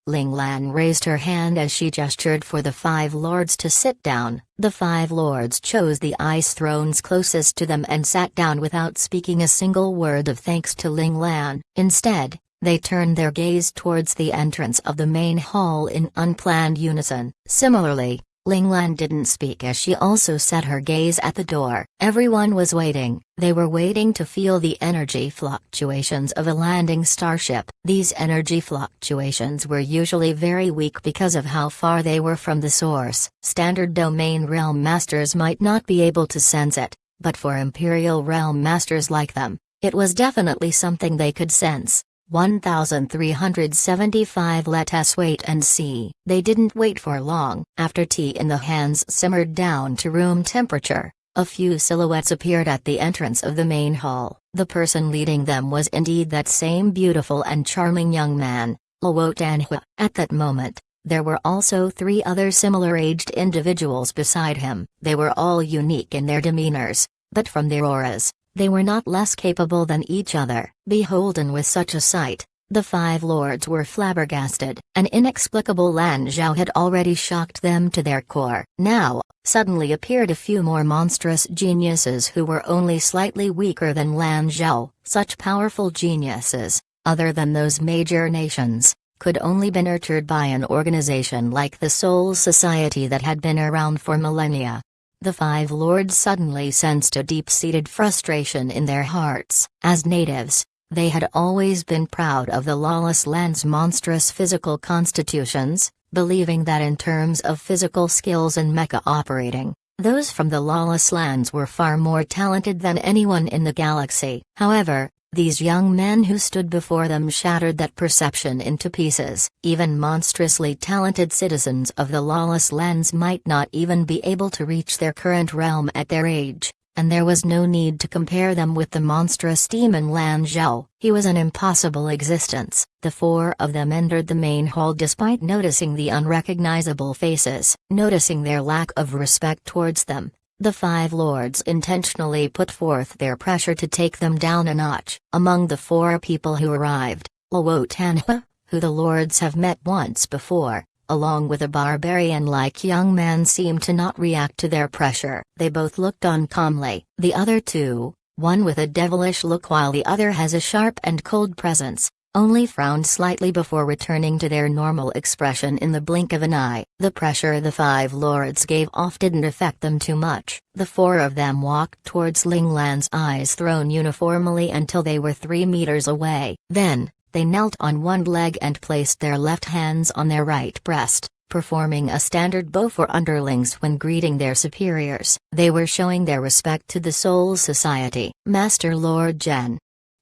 Ling Lan raised her hand as she gestured for the 5 lords to sit down. The 5 lords chose the ice thrones closest to them and sat down without speaking a single word of thanks to Ling Lan. Instead, they turned their gaze towards the entrance of the main hall in unplanned unison. Similarly, Ling Lan didn't speak as she also set her gaze at the door. Everyone was waiting. They were waiting to feel the energy fluctuations of a landing starship. These energy fluctuations were usually very weak because of how far they were from the source. Standard domain realm masters might not be able to sense it, but for Imperial realm masters like them, it was definitely something they could sense. 1375. Let us wait and see. They didn't wait for long. After tea in the hands simmered down to room temperature, a few silhouettes appeared at the entrance of the main hall. The person leading them was indeed that same beautiful and charming young man, Luo Tanhua. At that moment, there were also 3 other similar-aged individuals beside him. They were all unique in their demeanors, but from their auras, they were not less capable than each other. Beholden with such a sight, the 5 lords were flabbergasted. An inexplicable Lan Zhao had already shocked them to their core. Now, suddenly appeared a few more monstrous geniuses who were only slightly weaker than Lan Zhao. Such powerful geniuses, other than those major nations, could only be nurtured by an organization like the Soul Society that had been around for millennia. The 5 lords suddenly sensed a deep-seated frustration in their hearts. As natives, they had always been proud of the lawless land's monstrous physical constitutions, believing that in terms of physical skills and mecha operating, those from the lawless lands were far more talented than anyone in the galaxy. However, these young men who stood before them shattered that perception into pieces. Even monstrously talented citizens of the lawless lands might not even be able to reach their current realm at their age, and there was no need to compare them with the monstrous demon Lan Zhao. He was an impossible existence. The 4 of them entered the main hall despite noticing the unrecognizable faces. Noticing their lack of respect towards them, the 5 lords intentionally put forth their pressure to take them down a notch. Among the 4 people who arrived, Luo Tanhua, who the lords have met once before, along with a barbarian-like young man, seemed to not react to their pressure. They both looked on calmly. The other 2, one with a devilish look while the other has a sharp and cold presence, only frowned slightly before returning to their normal expression in the blink of an eye. The pressure the 5 lords gave off didn't affect them too much. The 4 of them walked towards Ling Lan's eyes thrown uniformly until they were 3 meters away. Then, they knelt on one leg and placed their left hands on their right breast, performing a standard bow for underlings when greeting their superiors. They were showing their respect to the Soul Society. "Master Lord Zhen,"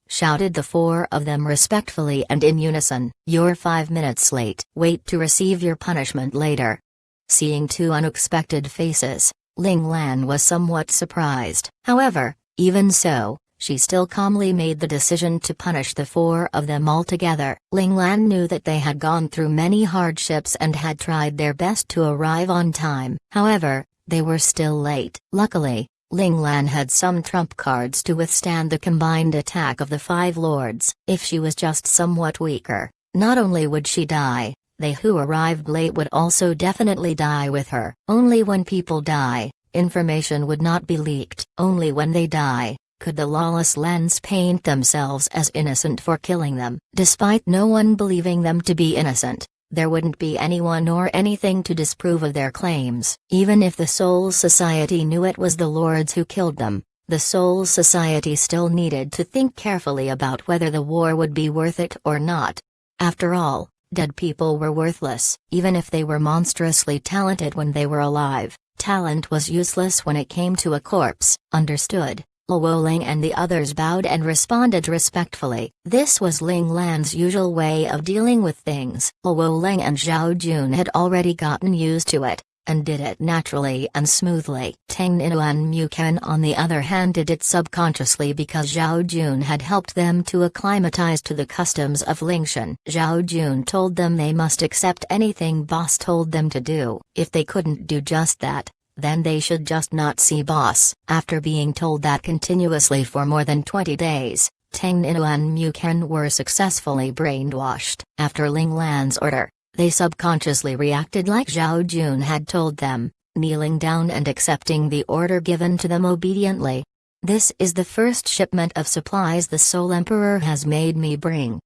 shouted the 4 of them respectfully and in unison. "You're 5 minutes late. Wait to receive your punishment later." Seeing 2 unexpected faces, Ling Lan was somewhat surprised. However, even so, she still calmly made the decision to punish the 4 of them altogether. Ling Lan knew that they had gone through many hardships and had tried their best to arrive on time. However, they were still late. Luckily, Ling Lan had some trump cards to withstand the combined attack of the 5 lords. If she was just somewhat weaker, not only would she die, they who arrived late would also definitely die with her. Only when people die, information would not be leaked. Only when they die, could the lawless lands paint themselves as innocent for killing them. Despite no one believing them to be innocent, there wouldn't be anyone or anything to disprove of their claims. Even if the Soul Society knew it was the lords who killed them, The Soul Society still needed to think carefully about whether the war would be worth it or not. After all, dead people were worthless, even if they were monstrously talented when they were alive. Talent was useless when it came to a corpse. Understood. Luo Ling and the others bowed and responded respectfully. This was Ling Lan's usual way of dealing with things. Luo Ling and Zhao Jun had already gotten used to it, and did it naturally and smoothly. Tang Ninu and Mu Ken on the other hand did it subconsciously because Zhao Jun had helped them to acclimatize to the customs of Lingshan. Zhao Jun told them they must accept anything boss told them to do. If they couldn't do just that, then they should just not see boss. After being told that continuously for more than 20 days, Tang Ninu and Mu Ken were successfully brainwashed. After Ling Lan's order, they subconsciously reacted like Zhao Jun had told them, kneeling down and accepting the order given to them obediently. This is the first shipment of supplies the Soul Emperor has made me bring.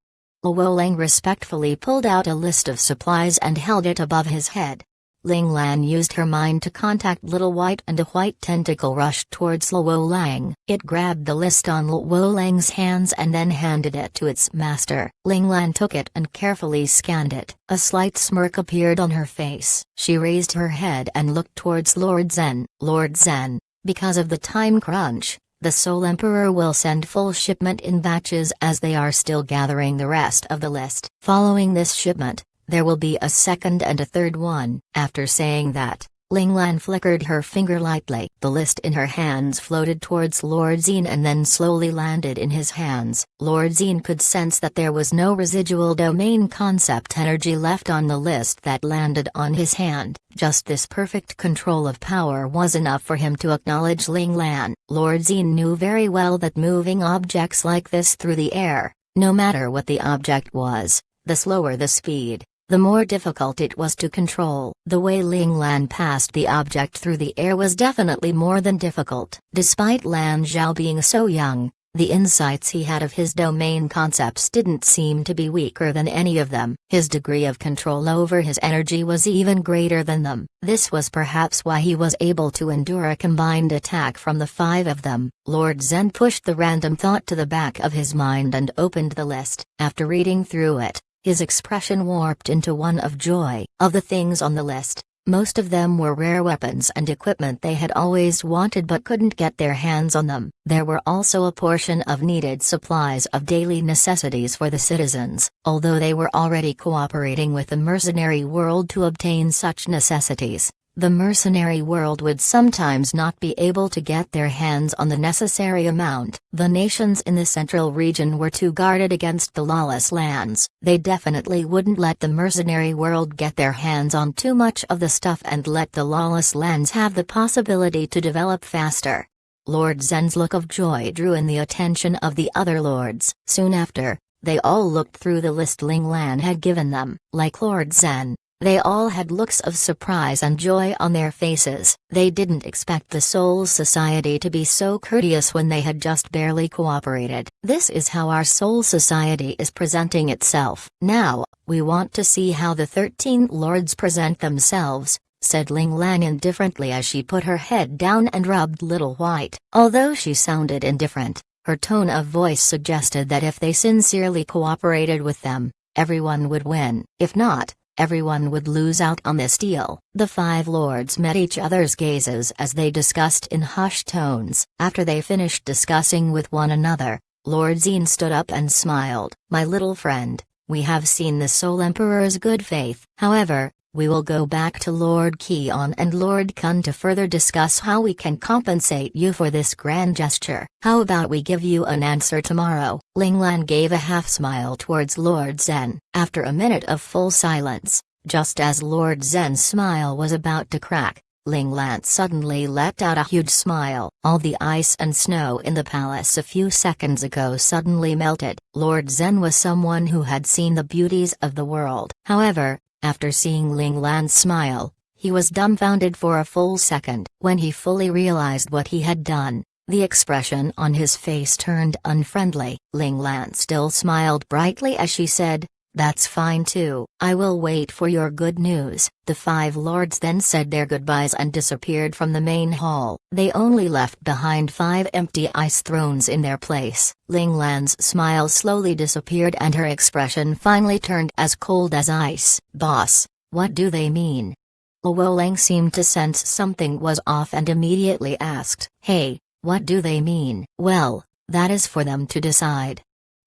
Luo Ling respectfully pulled out a list of supplies and held it above his head. Ling Lan used her mind to contact Little White and a white tentacle rushed towards Luo Lang. It grabbed the list on Luo Lang's hands and then handed it to its master. Ling Lan took it and carefully scanned it. A slight smirk appeared on her face. She raised her head and looked towards Lord Zen. Lord Zen, because of the time crunch, the Soul Emperor will send full shipment in batches as they are still gathering the rest of the list. Following this shipment, there will be a second and a third one. After saying that, Ling Lan flickered her finger lightly. The list in her hands floated towards Lord Zine and then slowly landed in his hands. Lord Zine could sense that there was no residual domain concept energy left on the list that landed on his hand. Just this perfect control of power was enough for him to acknowledge Ling Lan. Lord Zine knew very well that moving objects like this through the air, no matter what the object was, the slower the speed, the more difficult it was to control. The way Ling Lan passed the object through the air was definitely more than difficult. Despite Lan Zhao being so young, the insights he had of his domain concepts didn't seem to be weaker than any of them. His degree of control over his energy was even greater than them. This was perhaps why he was able to endure a combined attack from the 5 of them. Lord Zen pushed the random thought to the back of his mind and opened the list. After reading through it, his expression warped into one of joy. Of the things on the list, most of them were rare weapons and equipment they had always wanted but couldn't get their hands on them. There were also a portion of needed supplies of daily necessities for the citizens, although they were already cooperating with the mercenary world to obtain such necessities. The mercenary world would sometimes not be able to get their hands on the necessary amount. The nations in the central region were too guarded against the lawless lands. They definitely wouldn't let the mercenary world get their hands on too much of the stuff and let the lawless lands have the possibility to develop faster. Lord Zen's look of joy drew in the attention of the other lords. Soon after, they all looked through the list Ling Lan had given them. Like Lord Zen, they all had looks of surprise and joy on their faces. They didn't expect the Soul Society to be so courteous when they had just barely cooperated. This is how our Soul Society is presenting itself. Now, we want to see how the 13 lords present themselves, said Ling Lan indifferently as she put her head down and rubbed Little White. Although she sounded indifferent, her tone of voice suggested that if they sincerely cooperated with them, everyone would win. If not, everyone would lose out on this deal. The 5 lords met each other's gazes as they discussed in hushed tones. After they finished discussing with one another, Lord Zine stood up and smiled. My little friend, we have seen the Soul Emperor's good faith. However, we will go back to Lord Keon and Lord Kun to further discuss how we can compensate you for this grand gesture. How about we give you an answer tomorrow? Ling Lan gave a half smile towards Lord Zen. After a minute of full silence, just as Lord Zen's smile was about to crack, Ling Lan suddenly let out a huge smile. All the ice and snow in the palace a few seconds ago suddenly melted. Lord Zen was someone who had seen the beauties of the world. However, after seeing Ling Lan's smile, he was dumbfounded for a full second. When he fully realized what he had done, the expression on his face turned unfriendly. Ling Lan still smiled brightly as she said, That's fine too. I will wait for your good news." The five lords then said their goodbyes and disappeared from the main hall. They only left behind 5 empty ice thrones in their place. Ling Lan's smile slowly disappeared and her expression finally turned as cold as ice. "Boss, what do they mean?" Luo Lang seemed to sense something was off and immediately asked, "Hey, what do they mean?" "Well, that is for them to decide."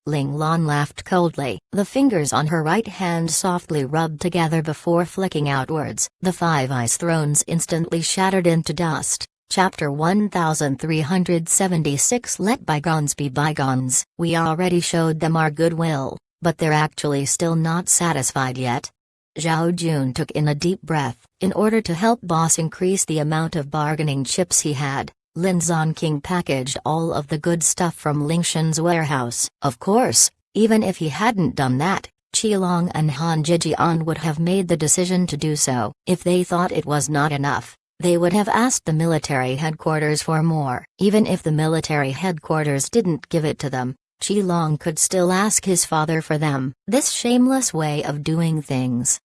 Ling Lan laughed coldly. The fingers on her right hand softly rubbed together before flicking outwards. The 5 ice thrones instantly shattered into dust. Chapter 1376. Let bygones be bygones. We already showed them our goodwill, but they're actually still not satisfied yet. Zhao Jun took in a deep breath. In order to help boss increase the amount of bargaining chips he had, Lin Zonking packaged all of the good stuff from Lingshan's warehouse. Of course, even if he hadn't done that, Qilong and Han Jijian would have made the decision to do so. If they thought it was not enough, they would have asked the military headquarters for more. Even if the military headquarters didn't give it to them, Qilong could still ask his father for them. This shameless way of doing things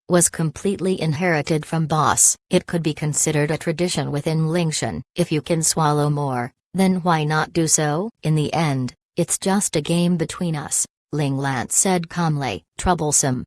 was completely inherited from boss. It could be considered a tradition within Lingshan. If you can swallow more, then why not do so? In the end, it's just a game between us, Ling Lan said calmly. Troublesome.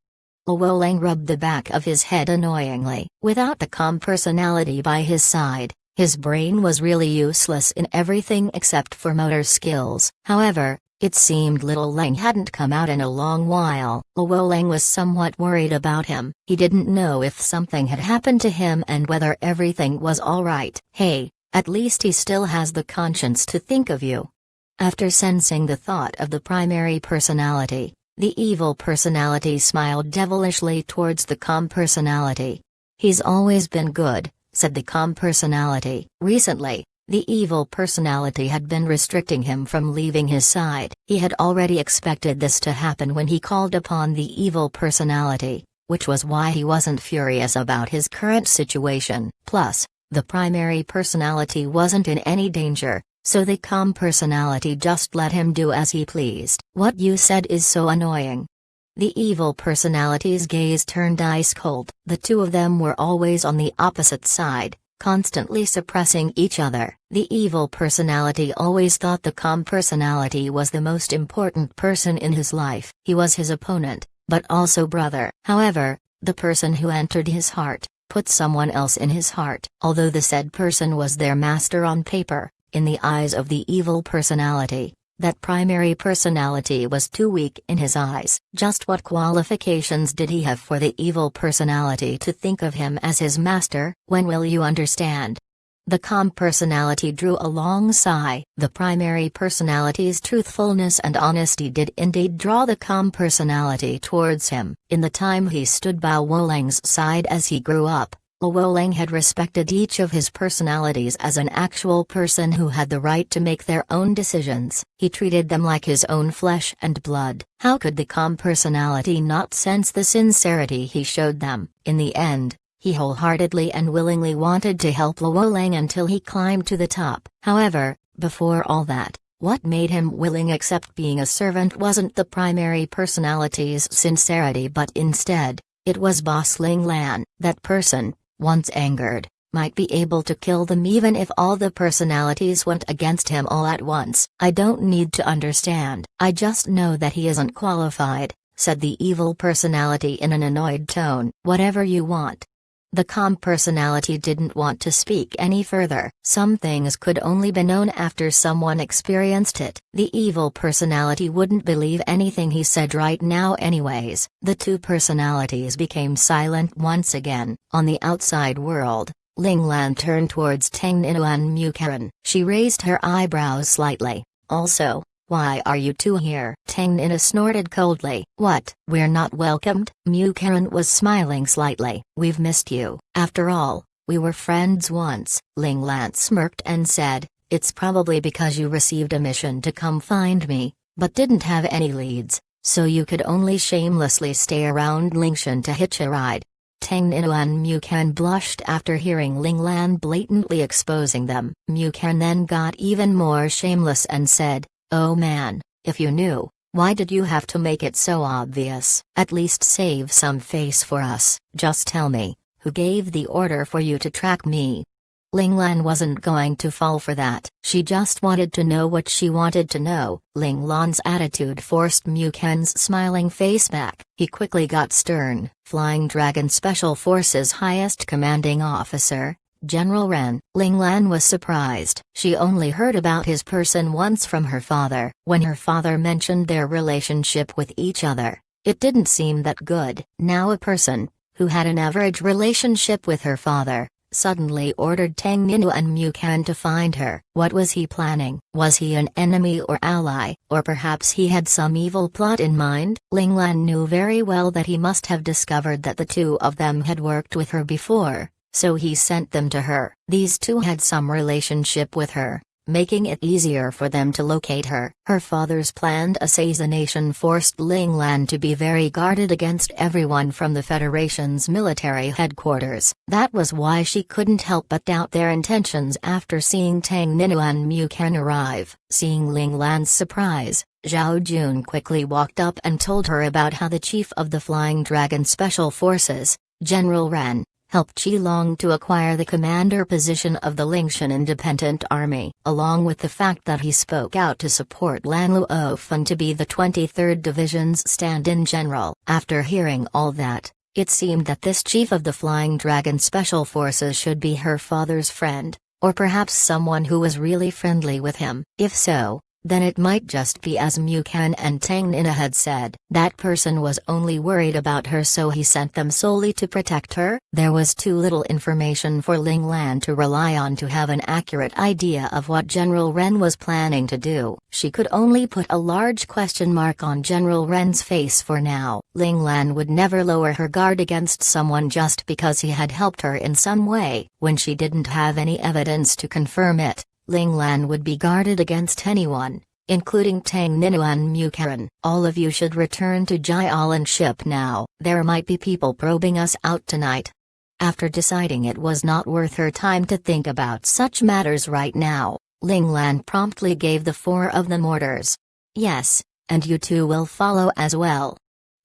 Luo Lang rubbed the back of his head annoyingly. Without the calm personality by his side, his brain was really useless in everything except for motor skills. However, it seemed little Lang hadn't come out in a long while. Luo Lang was somewhat worried about him. He didn't know if something had happened to him and whether everything was alright. Hey, at least he still has the conscience to think of you. After sensing the thought of the primary personality, the evil personality smiled devilishly towards the calm personality. "He's always been good," said the calm personality. Recently, the evil personality had been restricting him from leaving his side. He had already expected this to happen when he called upon the evil personality, which was why he wasn't furious about his current situation. Plus, the primary personality wasn't in any danger, so the calm personality just let him do as he pleased. "What you said is so annoying." The evil personality's gaze turned ice cold. The two of them were always on the opposite side, constantly suppressing each other. The evil personality always thought the calm personality was the most important person in his life. He was his opponent, but also brother. However, the person who entered his heart, put someone else in his heart. Although the said person was their master on paper, in the eyes of the evil personality, that primary personality was too weak in his eyes. Just what qualifications did he have for the evil personality to think of him as his master? When will you understand? The calm personality drew a long sigh. The primary personality's truthfulness and honesty did indeed draw the calm personality towards him. In the time he stood by Luo Lang's side as he grew up, Luo Lang had respected each of his personalities as an actual person who had the right to make their own decisions. He treated them like his own flesh and blood. How could the calm personality not sense the sincerity he showed them? In the end, he wholeheartedly and willingly wanted to help Luo Lang until he climbed to the top. However, before all that, what made him willing except being a servant wasn't the primary personality's sincerity but instead, it was Boss Ling Lan. That person, once angered, might be able to kill them even if all the personalities went against him all at once. "I don't need to understand. I just know that he isn't qualified," said the evil personality in an annoyed tone. "Whatever you want." The calm personality didn't want to speak any further. Some things could only be known after someone experienced it. The evil personality wouldn't believe anything he said right now anyways. The two personalities became silent once again. On the outside world, Ling Lan turned towards Tang Ninu and Mu Karen. She raised her eyebrows slightly. "Also, why are you two here?" Tang Nina snorted coldly. "What? We're not welcomed?" Mu Karen was smiling slightly. "We've missed you. After all, we were friends once." Ling Lan smirked and said, "It's probably because you received a mission to come find me, but didn't have any leads, so you could only shamelessly stay around Lingshan to hitch a ride." Tang Ninu and Mu Karen blushed after hearing Ling Lan blatantly exposing them. Mu Karen then got even more shameless and said, "Oh man, if you knew, Why did you have to make it so obvious? At least save some face for us. Just tell me, who gave the order for you to track me?" Ling Lan wasn't going to fall for that. She just wanted to know what she wanted to know. Ling Lan's attitude forced Mu Ken's smiling face back. He quickly got stern. "Flying Dragon Special Forces highest commanding officer, General Ren." Ling Lan was surprised. She only heard about his person once from her father. When her father mentioned their relationship with each other, it didn't seem that good. Now a person, who had an average relationship with her father, suddenly ordered Tang Ninu and Mu Ken to find her. What was he planning? Was he an enemy or ally, or perhaps he had some evil plot in mind? Ling Lan knew very well that he must have discovered that the two of them had worked with her before, so he sent them to her. These two had some relationship with her, making it easier for them to locate her. Her father's planned assassination forced Ling Lan to be very guarded against everyone from the Federation's military headquarters. That was why she couldn't help but doubt their intentions after seeing Tang Ninu and Mu Ken arrive. Seeing Ling Lan's surprise, Zhao Jun quickly walked up and told her about how the chief of the Flying Dragon Special Forces, General Ren, helped Qi Long to acquire the commander position of the Lingshan Independent Army, along with the fact that he spoke out to support Lan Luofan to be the 23rd Division's stand-in general. After hearing all that, it seemed that this chief of the Flying Dragon Special Forces should be her father's friend, or perhaps someone who was really friendly with him. If so, then it might just be as Mu Ken and Tang Nina had said. That person was only worried about her, so he sent them solely to protect her. There was too little information for Ling Lan to rely on to have an accurate idea of what General Ren was planning to do. She could only put a large question mark on General Ren's face for now. Ling Lan would never lower her guard against someone just because he had helped her in some way. When she didn't have any evidence to confirm it, Ling Lan would be guarded against anyone, including Tang Ninu and Mu Ken. "All of you should return to Jialan ship now. There might be people probing us out tonight." After deciding it was not worth her time to think about such matters right now, Ling Lan promptly gave the four of them orders. "Yes, and you two will follow as well."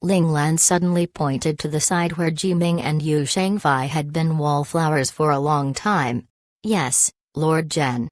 Ling Lan suddenly pointed to the side where Jiming and Yu Shangfei had been wallflowers for a long time. "Yes, Lord Zhen."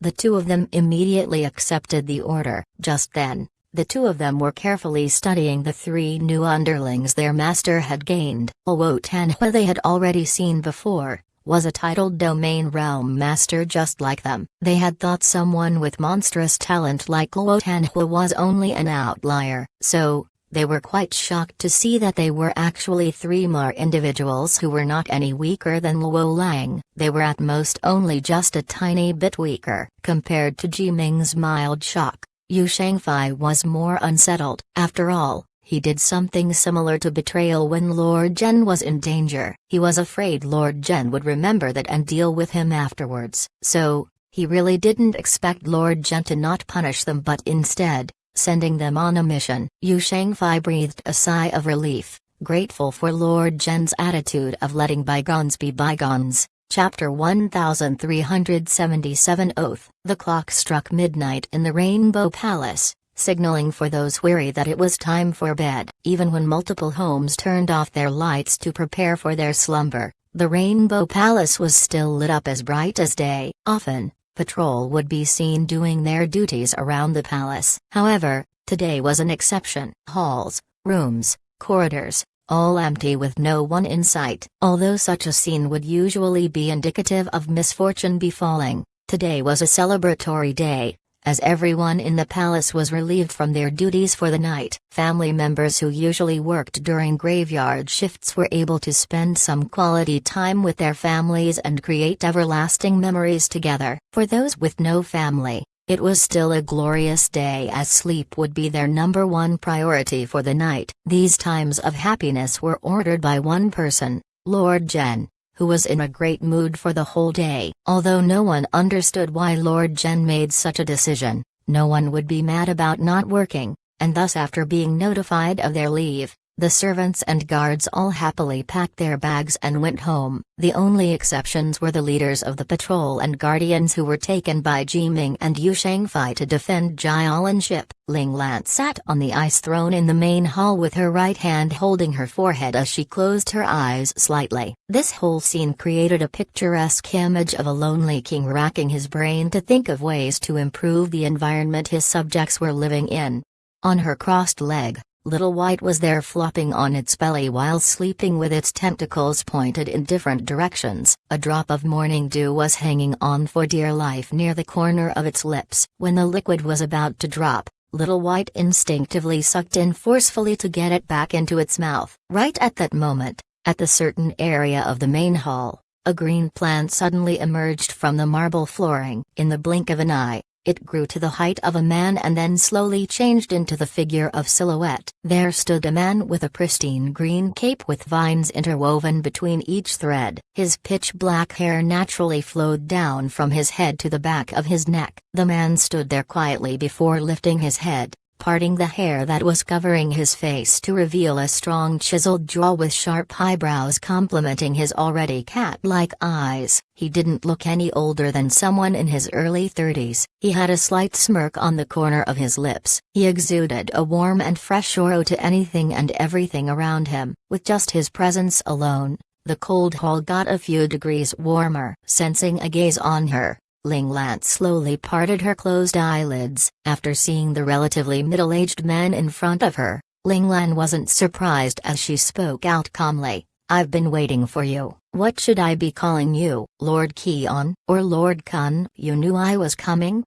The two of them immediately accepted the order. Just then, the two of them were carefully studying the three new underlings their master had gained. Luo Tan, who they had already seen before, was a titled domain realm master just like them. They had thought someone with monstrous talent like Luo Tan was only an outlier, so they were quite shocked to see that they were actually three more individuals who were not any weaker than Luo Lang. They were at most only just a tiny bit weaker. Compared to Jiming's mild shock, Yu Shangfei was more unsettled. After all, he did something similar to betrayal when Lord Zhen was in danger. He was afraid Lord Zhen would remember that and deal with him afterwards. So, he really didn't expect Lord Zhen to not punish them, but instead, sending them on a mission. Yu Shangfei breathed a sigh of relief, grateful for Lord Zhen's attitude of letting bygones be bygones. Chapter 1377 Oath. The clock struck midnight in the Rainbow Palace, signaling for those weary that it was time for bed. Even when multiple homes turned off their lights to prepare for their slumber, the Rainbow Palace was still lit up as bright as day. Often, patrol would be seen doing their duties around the palace. However, today was an exception. Halls, rooms, corridors, all empty with no one in sight. Although such a scene would usually be indicative of misfortune befalling, today was a celebratory day, as everyone in the palace was relieved from their duties for the night. Family members who usually worked during graveyard shifts were able to spend some quality time with their families and create everlasting memories together. For those with no family, it was still a glorious day, as sleep would be their number one priority for the night. These times of happiness were ordered by one person, Lord Zhen, who was in a great mood for the whole day. Although no one understood why Lord Zhen made such a decision, no one would be mad about not working, and thus after being notified of their leave, The servants and guards all happily packed their bags and went home. The only exceptions were the leaders of the patrol and guardians who were taken by Jiming and Yu Shangfei to defend Jiaolan ship. Ling Lan sat on the ice throne in the main hall with her right hand holding her forehead as she closed her eyes slightly. This whole scene created a picturesque image of a lonely king racking his brain to think of ways to improve the environment his subjects were living in. On her crossed leg, Little White was there flopping on its belly while sleeping with its tentacles pointed in different directions. A drop of morning dew was hanging on for dear life near the corner of its lips. When the liquid was about to drop, Little White instinctively sucked in forcefully to get it back into its mouth. Right at that moment, at the certain area of the main hall, a green plant suddenly emerged from the marble flooring. In the blink of an eye, it grew to the height of a man and then slowly changed into the figure of Silhouette. There stood a man with a pristine green cape with vines interwoven between each thread. His pitch-black hair naturally flowed down from his head to the back of his neck. The man stood there quietly before lifting his head, parting the hair that was covering his face to reveal a strong chiseled jaw with sharp eyebrows complementing his already cat-like eyes. He didn't look any older than someone in his early 30s. He had a slight smirk on the corner of his lips. He exuded a warm and fresh aura to anything and everything around him. With just his presence alone, the cold hall got a few degrees warmer. Sensing a gaze on her, Ling Lan slowly parted her closed eyelids. After seeing the relatively middle-aged man in front of her, Ling Lan wasn't surprised as she spoke out calmly. "I've been waiting for you. What should I be calling you, Lord Qian, or Lord Kun? You knew I was coming?"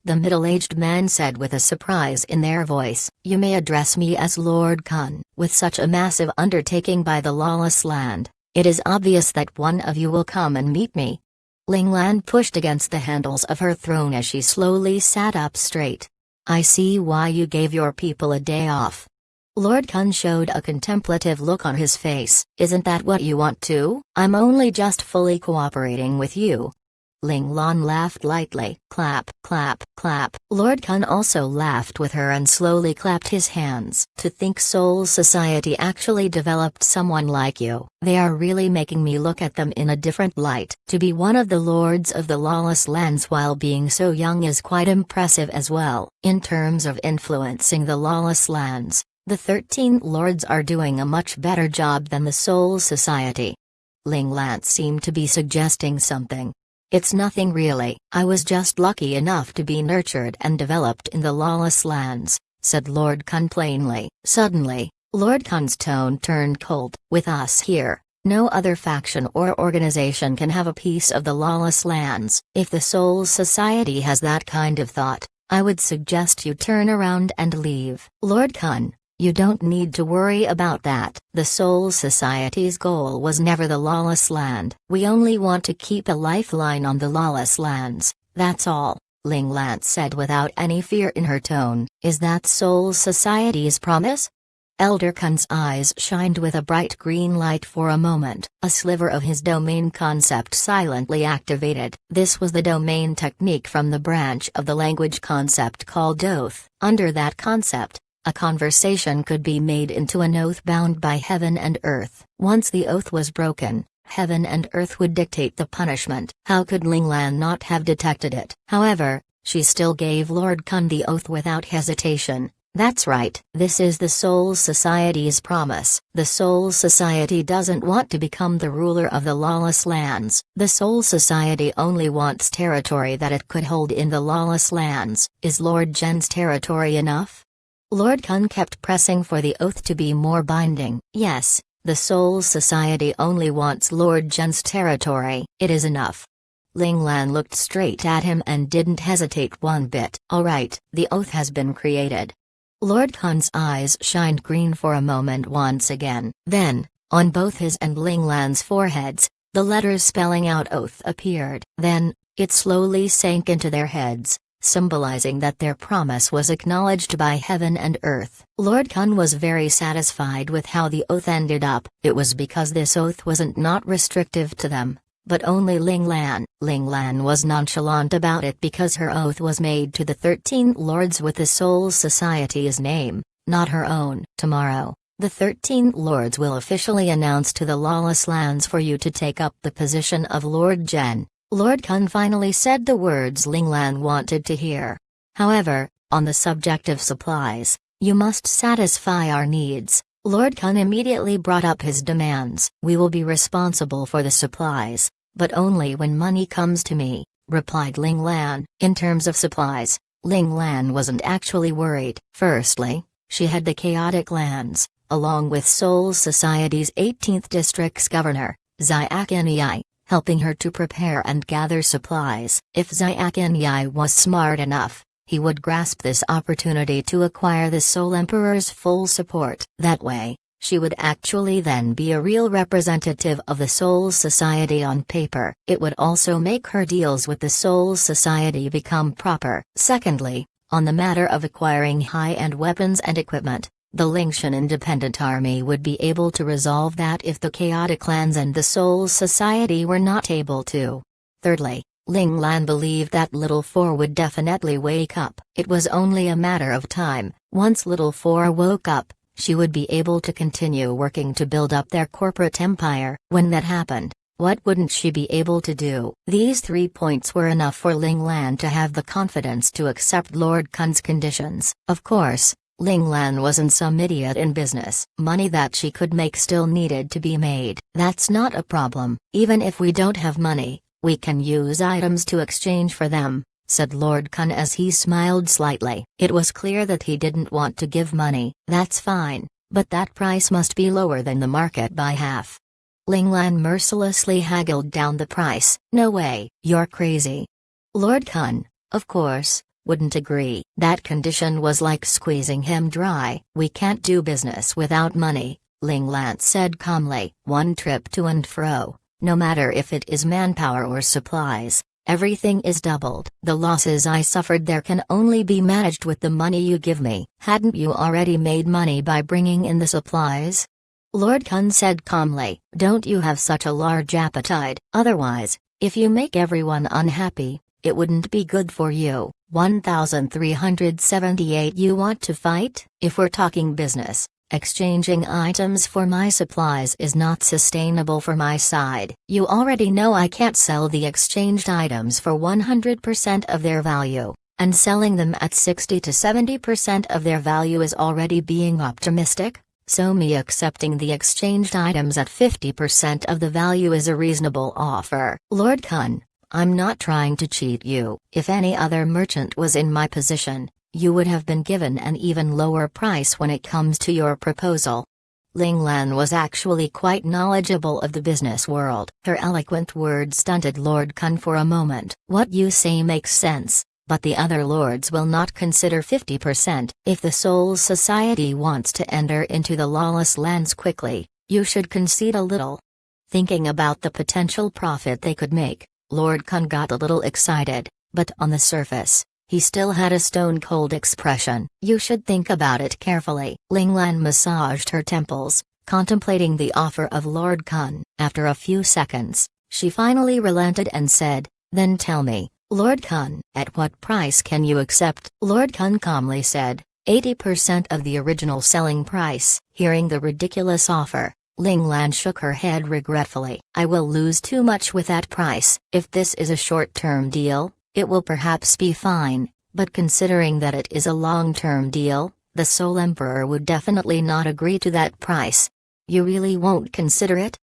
The middle-aged man said with a surprise in their voice. "You may address me as Lord Kun. With such a massive undertaking by the lawless land, it is obvious that one of you will come and meet me." Ling Lan pushed against the handles of her throne as she slowly sat up straight. "I see why you gave your people a day off." Lord Kun showed a contemplative look on his face. "Isn't that what you want too? I'm only just fully cooperating with you." Ling Lan laughed lightly. Clap, clap, clap. Lord Kun also laughed with her and slowly clapped his hands. "To think Soul Society actually developed someone like you. They are really making me look at them in a different light. To be one of the lords of the lawless lands while being so young is quite impressive as well. In terms of influencing the lawless lands, the 13 lords are doing a much better job than the Soul Society." Ling Lan seemed to be suggesting something. "It's nothing really. I was just lucky enough to be nurtured and developed in the lawless lands," said Lord Kun plainly. Suddenly, Lord Kun's tone turned cold. "With us here, no other faction or organization can have a piece of the lawless lands. If the Soul Society has that kind of thought, I would suggest you turn around and leave." "Lord Kun, you don't need to worry about that. The Soul Society's goal was never the lawless land. We only want to keep a lifeline on the lawless lands, that's all," Ling Lan said without any fear in her tone. "Is that Soul Society's promise?" Elder Kun's eyes shined with a bright green light for a moment. A sliver of his domain concept silently activated. This was the domain technique from the branch of the language concept called oath. Under that concept, a conversation could be made into an oath bound by heaven and earth. Once the oath was broken, heaven and earth would dictate the punishment. How could Ling Lan not have detected it? However, she still gave Lord Kun the oath without hesitation. "That's right. This is the Soul Society's promise. The Soul Society doesn't want to become the ruler of the lawless lands. The Soul Society only wants territory that it could hold in the lawless lands. Is Lord Gen's territory enough?" Lord Kun kept pressing for the oath to be more binding. "Yes, the Soul Society only wants Lord Gen's territory. It is enough." Ling Lan looked straight at him and didn't hesitate one bit. "All right, the oath has been created." Lord Kun's eyes shined green for a moment once again. Then, on both his and Ling Lan's foreheads, the letters spelling out oath appeared. Then, it slowly sank into their heads, symbolizing that their promise was acknowledged by heaven and earth. Lord Kun was very satisfied with how the oath ended up. It was because this oath wasn't not restrictive to them, but only Ling Lan. Ling Lan was nonchalant about it because her oath was made to the 13 lords with the Soul Society's name, not her own. Tomorrow, The 13 lords will officially announce to the lawless lands for you to take up the position of Lord Gen. Lord Kun finally said the words Ling Lan wanted to hear. However, on the subject of supplies, you must satisfy our needs. Lord Kun immediately brought up his demands. We will be responsible for the supplies, but only when money comes to me, replied Ling Lan. In terms of supplies, Ling Lan wasn't actually worried. Firstly, she had the chaotic lands, along with Seoul Society's 18th district's governor, Zyakanyai, helping her to prepare and gather supplies. If Zyakanyai was smart enough, he would grasp this opportunity to acquire the Seoul Emperor's full support. That way, she would actually then be a real representative of the Seoul Society on paper. It would also make her deals with the Seoul Society become proper. Secondly, on the matter of acquiring high-end weapons and equipment, the Lingshan Independent Army would be able to resolve that if the chaotic clans and the Seoul Society were not able to. Thirdly, Ling Lan believed that Little Four would definitely wake up. It was only a matter of time. Once Little Four woke up, she would be able to continue working to build up their corporate empire. When that happened, what wouldn't she be able to do? These 3 points were enough for Ling Lan to have the confidence to accept Lord Kun's conditions. Of course, Ling Lan wasn't some idiot in business. Money that she could make still needed to be made. That's not a problem. Even if we don't have money, we can use items to exchange for them, said Lord Kun as he smiled slightly. It was clear that he didn't want to give money. That's fine, but that price must be lower than the market by half. Ling Lan mercilessly haggled down the price. No way, you're crazy. Lord Kun, of course, wouldn't agree. That condition was like squeezing him dry. We can't do business without money, Ling Lan said calmly. One trip to and fro, no matter if it is manpower or supplies, everything is doubled. The losses I suffered there can only be managed with the money you give me. Hadn't you already made money by bringing in the supplies? Lord Kun said calmly. Don't you have such a large appetite? Otherwise, if you make everyone unhappy, it wouldn't be good for you. 1378. You want to fight? If we're talking business, exchanging items for my supplies is not sustainable for my side. You already know I can't sell the exchanged items for 100% of their value, and selling them at 60 to 70% of their value is already being optimistic, so me accepting the exchanged items at 50% of the value is a reasonable offer. Lord Kun, I'm not trying to cheat you. If any other merchant was in my position, you would have been given an even lower price when it comes to your proposal. Ling Lan was actually quite knowledgeable of the business world. Her eloquent words stunted Lord Kun for a moment. What you say makes sense, but the other lords will not consider 50%. If the Seoul Society wants to enter into the lawless lands quickly, you should concede a little. Thinking about the potential profit they could make, Lord Kun got a little excited, but on the surface, he still had a stone-cold expression. You should think about it carefully. Ling Lan massaged her temples, contemplating the offer of Lord Kun. After a few seconds, she finally relented and said, then tell me, Lord Kun, at what price can you accept? Lord Kun calmly said, 80% of the original selling price. Hearing the ridiculous offer, Ling Lan shook her head regretfully. I will lose too much with that price. If this is a short-term deal, it will perhaps be fine, but considering that it is a long-term deal, the Seoul Emperor would definitely not agree to that price. You really won't consider it?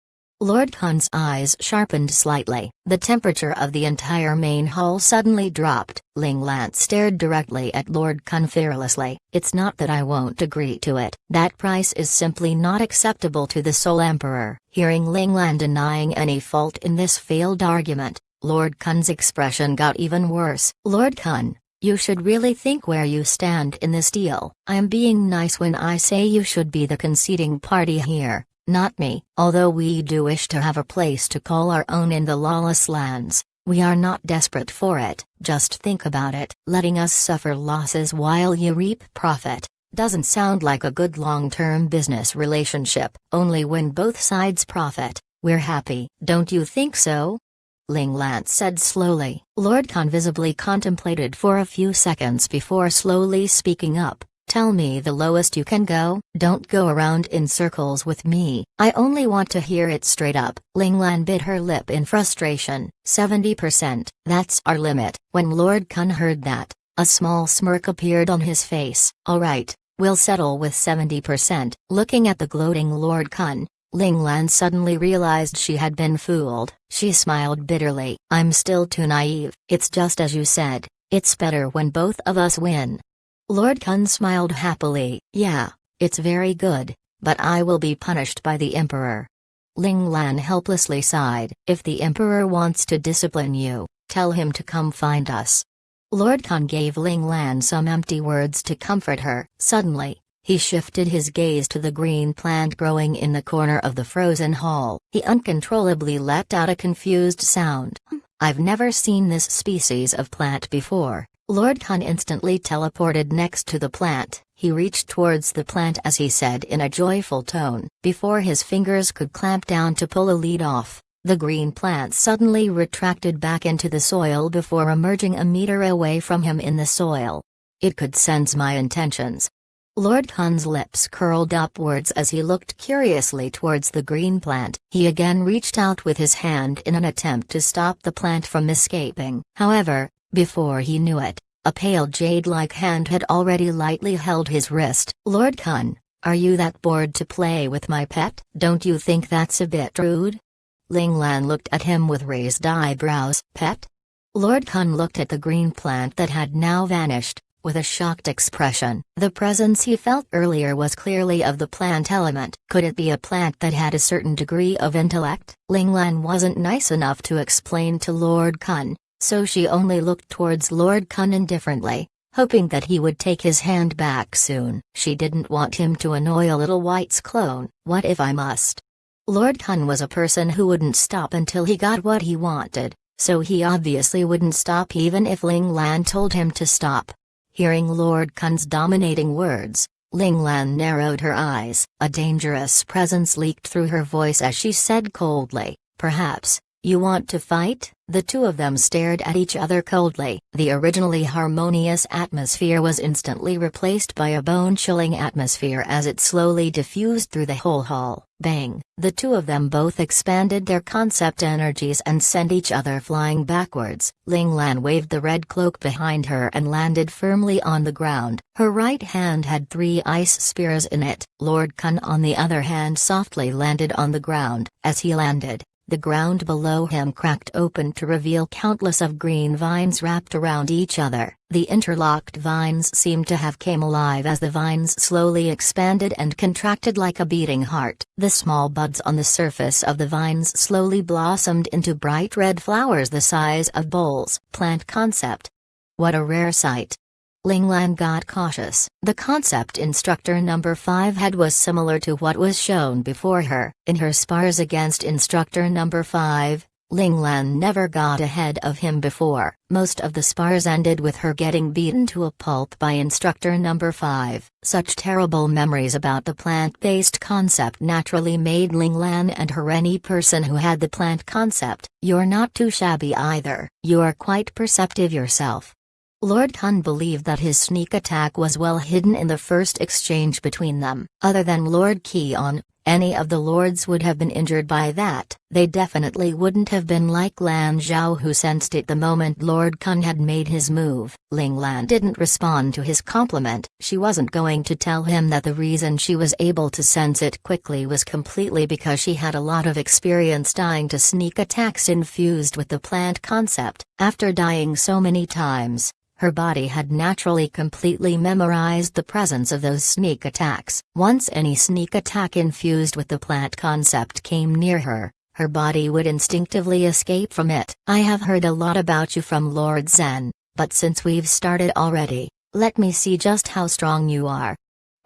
Lord Kun's eyes sharpened slightly. The temperature of the entire main hall suddenly dropped. Ling Lan stared directly at Lord Kun fearlessly. It's not that I won't agree to it. That price is simply not acceptable to the Seoul Emperor. Hearing Ling Lan denying any fault in this failed argument, Lord Kun's expression got even worse. Lord Kun, you should really think where you stand in this deal. I'm being nice when I say you should be the conceding party here, not me. Although we do wish to have a place to call our own in the lawless lands, we are not desperate for it. Just think about it. Letting us suffer losses while you reap profit doesn't sound like a good long-term business relationship. Only when both sides profit, we're happy. Don't you think so? Ling Lan said slowly. Lord Kun visibly contemplated for a few seconds before slowly speaking up. Tell me the lowest you can go. Don't go around in circles with me. I only want to hear it straight up. Ling Lan bit her lip in frustration. 70%. That's our limit. When Lord Kun heard that, a small smirk appeared on his face. Alright, we'll settle with 70%. Looking at the gloating Lord Kun, Ling Lan suddenly realized she had been fooled. She smiled bitterly. I'm still too naive. It's just as you said. It's better when both of us win. Lord Kun smiled happily. Yeah, it's very good, but I will be punished by the Emperor. Ling Lan helplessly sighed. If the Emperor wants to discipline you, tell him to come find us. Lord Kun gave Ling Lan some empty words to comfort her. Suddenly, he shifted his gaze to the green plant growing in the corner of the frozen hall. He uncontrollably let out a confused sound. I've never seen this species of plant before. Lord Kun instantly teleported next to the plant. He reached towards the plant as he said in a joyful tone. Before his fingers could clamp down to pull a lead off, the green plant suddenly retracted back into the soil before emerging a meter away from him in the soil. It could sense my intentions. Lord Kun's lips curled upwards as he looked curiously towards the green plant. He again reached out with his hand in an attempt to stop the plant from escaping. However, before he knew it, a pale jade-like hand had already lightly held his wrist. Lord Kun, are you that bored to play with my pet? Don't you think that's a bit rude? Ling Lan looked at him with raised eyebrows. Pet? Lord Kun looked at the green plant that had now vanished, with a shocked expression. The presence he felt earlier was clearly of the plant element. Could it be a plant that had a certain degree of intellect? Ling Lan wasn't nice enough to explain to Lord Kun, so she only looked towards Lord Kun indifferently, hoping that he would take his hand back soon. She didn't want him to annoy a little white's clone. What if I must? Lord Kun was a person who wouldn't stop until he got what he wanted, so he obviously wouldn't stop even if Ling Lan told him to stop. Hearing Lord Kun's dominating words, Ling Lan narrowed her eyes. A dangerous presence leaked through her voice as she said coldly, perhaps, you want to fight? The two of them stared at each other coldly. The originally harmonious atmosphere was instantly replaced by a bone-chilling atmosphere as it slowly diffused through the whole hall. Bang! The two of them both expanded their concept energies and sent each other flying backwards. Ling Lan waved the red cloak behind her and landed firmly on the ground. Her right hand had 3 ice spears in it. Lord Kun on the other hand softly landed on the ground. As he landed, the ground below him cracked open to reveal countless of green vines wrapped around each other. The interlocked vines seemed to have come alive as the vines slowly expanded and contracted like a beating heart. The small buds on the surface of the vines slowly blossomed into bright red flowers the size of bowls. Plant concept. What a rare sight. Ling Lan got cautious. The concept instructor number 5 had was similar to what was shown before her. In her spars against instructor number 5, Ling Lan never got ahead of him before. Most of the spars ended with her getting beaten to a pulp by instructor number 5. Such terrible memories about the plant-based concept naturally made Ling Lan and her any person who had the plant concept. You're not too shabby either. You are quite perceptive yourself. Lord Kun believed that his sneak attack was well hidden in the first exchange between them. Other than Lord Keon, any of the lords would have been injured by that. They definitely wouldn't have been like Lan Zhao, who sensed it the moment Lord Kun had made his move. Ling Lan didn't respond to his compliment. She wasn't going to tell him that the reason she was able to sense it quickly was completely because she had a lot of experience dying to sneak attacks infused with the plant concept. After dying so many times, her body had naturally completely memorized the presence of those sneak attacks. Once any sneak attack infused with the plant concept came near her, her body would instinctively escape from it. I have heard a lot about you from Lord Zen, but since we've started already, let me see just how strong you are.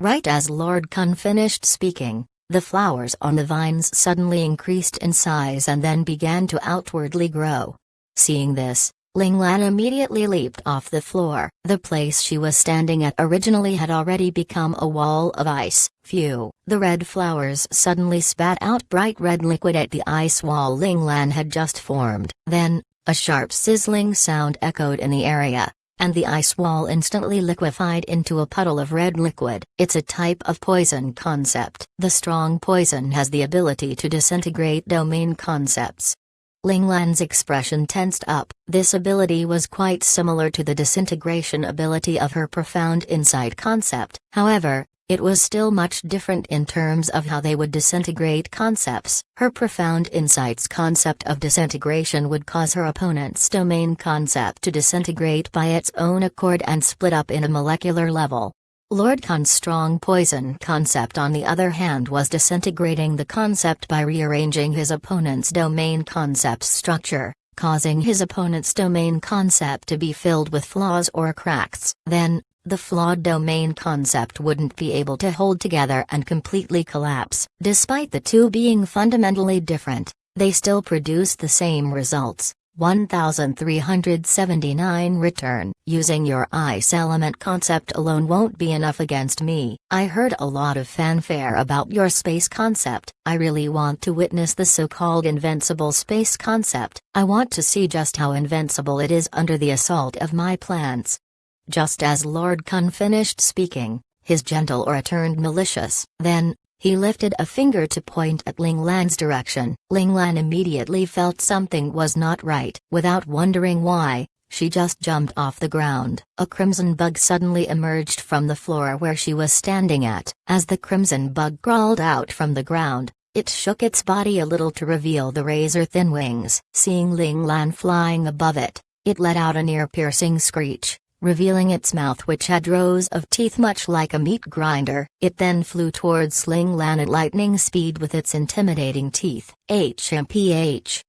Right as Lord Kun finished speaking, the flowers on the vines suddenly increased in size and then began to outwardly grow. Seeing this, Ling Lan immediately leaped off the floor. The place she was standing at originally had already become a wall of ice. Phew! The red flowers suddenly spat out bright red liquid at the ice wall Ling Lan had just formed. Then, a sharp sizzling sound echoed in the area. and the ice wall instantly liquefied into a puddle of red liquid. It's a type of poison concept. The strong poison has the ability to disintegrate domain concepts. Ling Lan's expression tensed up. This ability was quite similar to the disintegration ability of her profound insight concept. However, it was still much different in terms of how they would disintegrate concepts. Her profound insight's concept of disintegration would cause her opponent's domain concept to disintegrate by its own accord and split up in a molecular level. Lord Khan's strong poison concept, on the other hand, was disintegrating the concept by rearranging his opponent's domain concept's structure, causing his opponent's domain concept to be filled with flaws or cracks. Then, the flawed domain concept wouldn't be able to hold together and completely collapse. Despite the two being fundamentally different, they still produce the same results. 1379 Return. Using your ice element concept alone won't be enough against me. I heard a lot of fanfare about your space concept. I really want to witness the so-called invincible space concept. I want to see just how invincible it is under the assault of my plans. Just as Lord Khan finished speaking, his gentle aura turned malicious. Then, he lifted a finger to point at Ling Lan's direction. Ling Lan immediately felt something was not right. Without wondering why, she just jumped off the ground. A crimson bug suddenly emerged from the floor where she was standing at. As the crimson bug crawled out from the ground, it shook its body a little to reveal the razor-thin wings. Seeing Ling Lan flying above it, it let out an ear-piercing screech, revealing its mouth, which had rows of teeth much like a meat grinder. It then flew towards Ling Lan at lightning speed with its intimidating teeth. HMPH.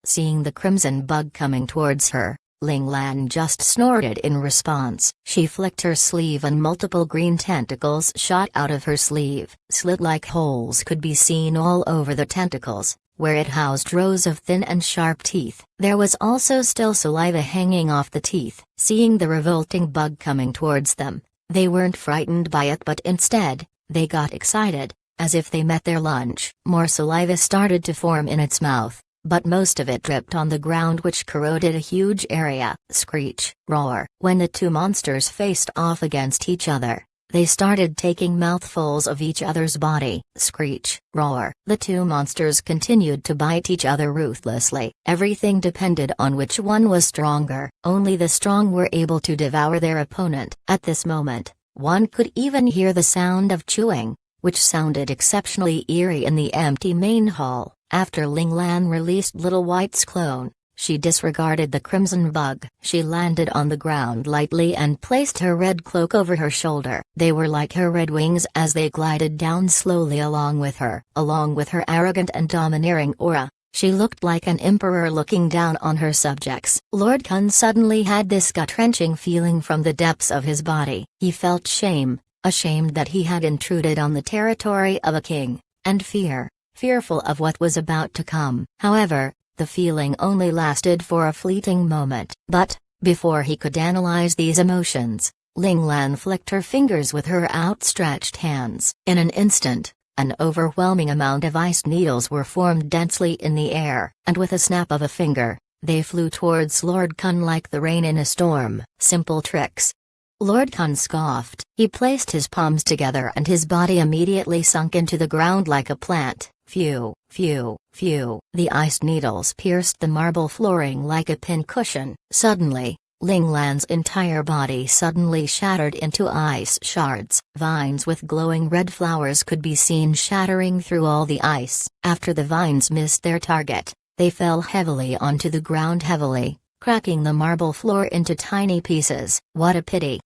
Seeing the crimson bug coming towards her, Ling Lan just snorted in response. She flicked her sleeve and multiple green tentacles shot out of her sleeve. Slit-like holes could be seen all over the tentacles, where it housed rows of thin and sharp teeth. There was also still saliva hanging off the teeth. Seeing the revolting bug coming towards them, they weren't frightened by it, but instead, they got excited, as if they met their lunch. More saliva started to form in its mouth, but most of it dripped on the ground, which corroded a huge area. Screech, roar. When the two monsters faced off against each other, they started taking mouthfuls of each other's body. Screech, roar. The two monsters continued to bite each other ruthlessly. Everything depended on which one was stronger. Only the strong were able to devour their opponent. At this moment, one could even hear the sound of chewing, which sounded exceptionally eerie in the empty main hall. After Ling Lan released Little White's clone, she disregarded the crimson bug. She landed on the ground lightly and placed her red cloak over her shoulder. They were like her red wings as they glided down slowly along with her. Along with her arrogant and domineering aura, she looked like an emperor looking down on her subjects. Lord Khan suddenly had this gut-wrenching feeling from the depths of his body. He felt shame, ashamed that he had intruded on the territory of a king, and fearful of what was about to come. However, the feeling only lasted for a fleeting moment. But, before he could analyze these emotions, Ling Lan flicked her fingers with her outstretched hands. In an instant, an overwhelming amount of ice needles were formed densely in the air, and with a snap of a finger, they flew towards Lord Khan like the rain in a storm. Simple tricks. Lord Khan scoffed. He placed his palms together and his body immediately sunk into the ground like a plant. Phew, phew, phew. The ice needles pierced the marble flooring like a pincushion. Suddenly, Ling Lan's entire body suddenly shattered into ice shards. Vines with glowing red flowers could be seen shattering through all the ice. After the vines missed their target, they fell heavily onto the ground, cracking the marble floor into tiny pieces. What a pity.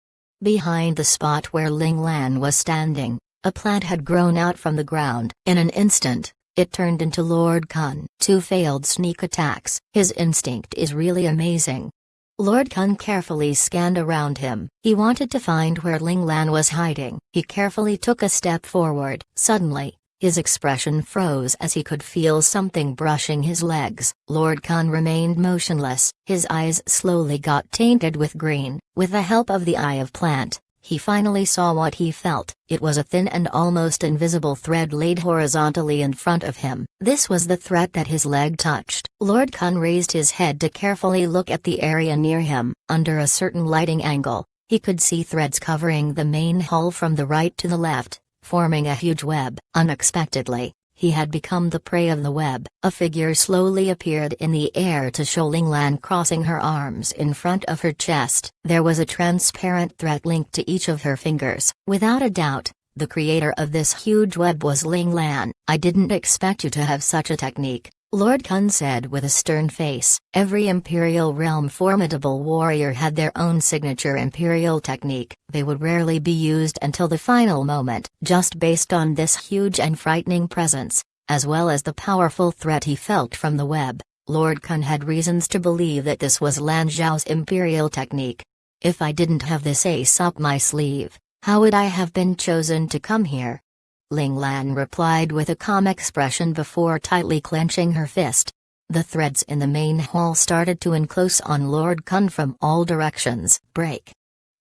Behind the spot where Ling Lan was standing, a plant had grown out from the ground. In an instant, it turned into Lord Khan. 2 failed sneak attacks. His instinct is really amazing. Lord Khan carefully scanned around him. He wanted to find where Ling Lan was hiding. He carefully took a step forward. Suddenly, his expression froze as he could feel something brushing his legs. Lord Khan remained motionless. His eyes slowly got tainted with green. With the help of the Eye of Plant, He finally saw what he felt. It was a thin and almost invisible thread laid horizontally in front of him. This was the thread that his leg touched. Lord Kun raised his head to carefully look at the area near him. Under a certain lighting angle, he could see threads covering the main hull from the right to the left, forming a huge web. Unexpectedly, he had become the prey of the web. A figure slowly appeared in the air to show Ling Lan, crossing her arms in front of her chest. There was a transparent thread linked to each of her fingers. Without a doubt, the creator of this huge web was Ling Lan. "I didn't expect you to have such a technique," Lord Kun said with a stern face. Every Imperial Realm formidable warrior had their own signature Imperial technique. They would rarely be used until the final moment. Just based on this huge and frightening presence, as well as the powerful threat he felt from the web, Lord Kun had reasons to believe that this was Lan Zhao's Imperial technique. "If I didn't have this ace up my sleeve, how would I have been chosen to come here?" Ling Lan replied with a calm expression before tightly clenching her fist. The threads in the main hall started to enclose on Lord Kun from all directions. "Break!"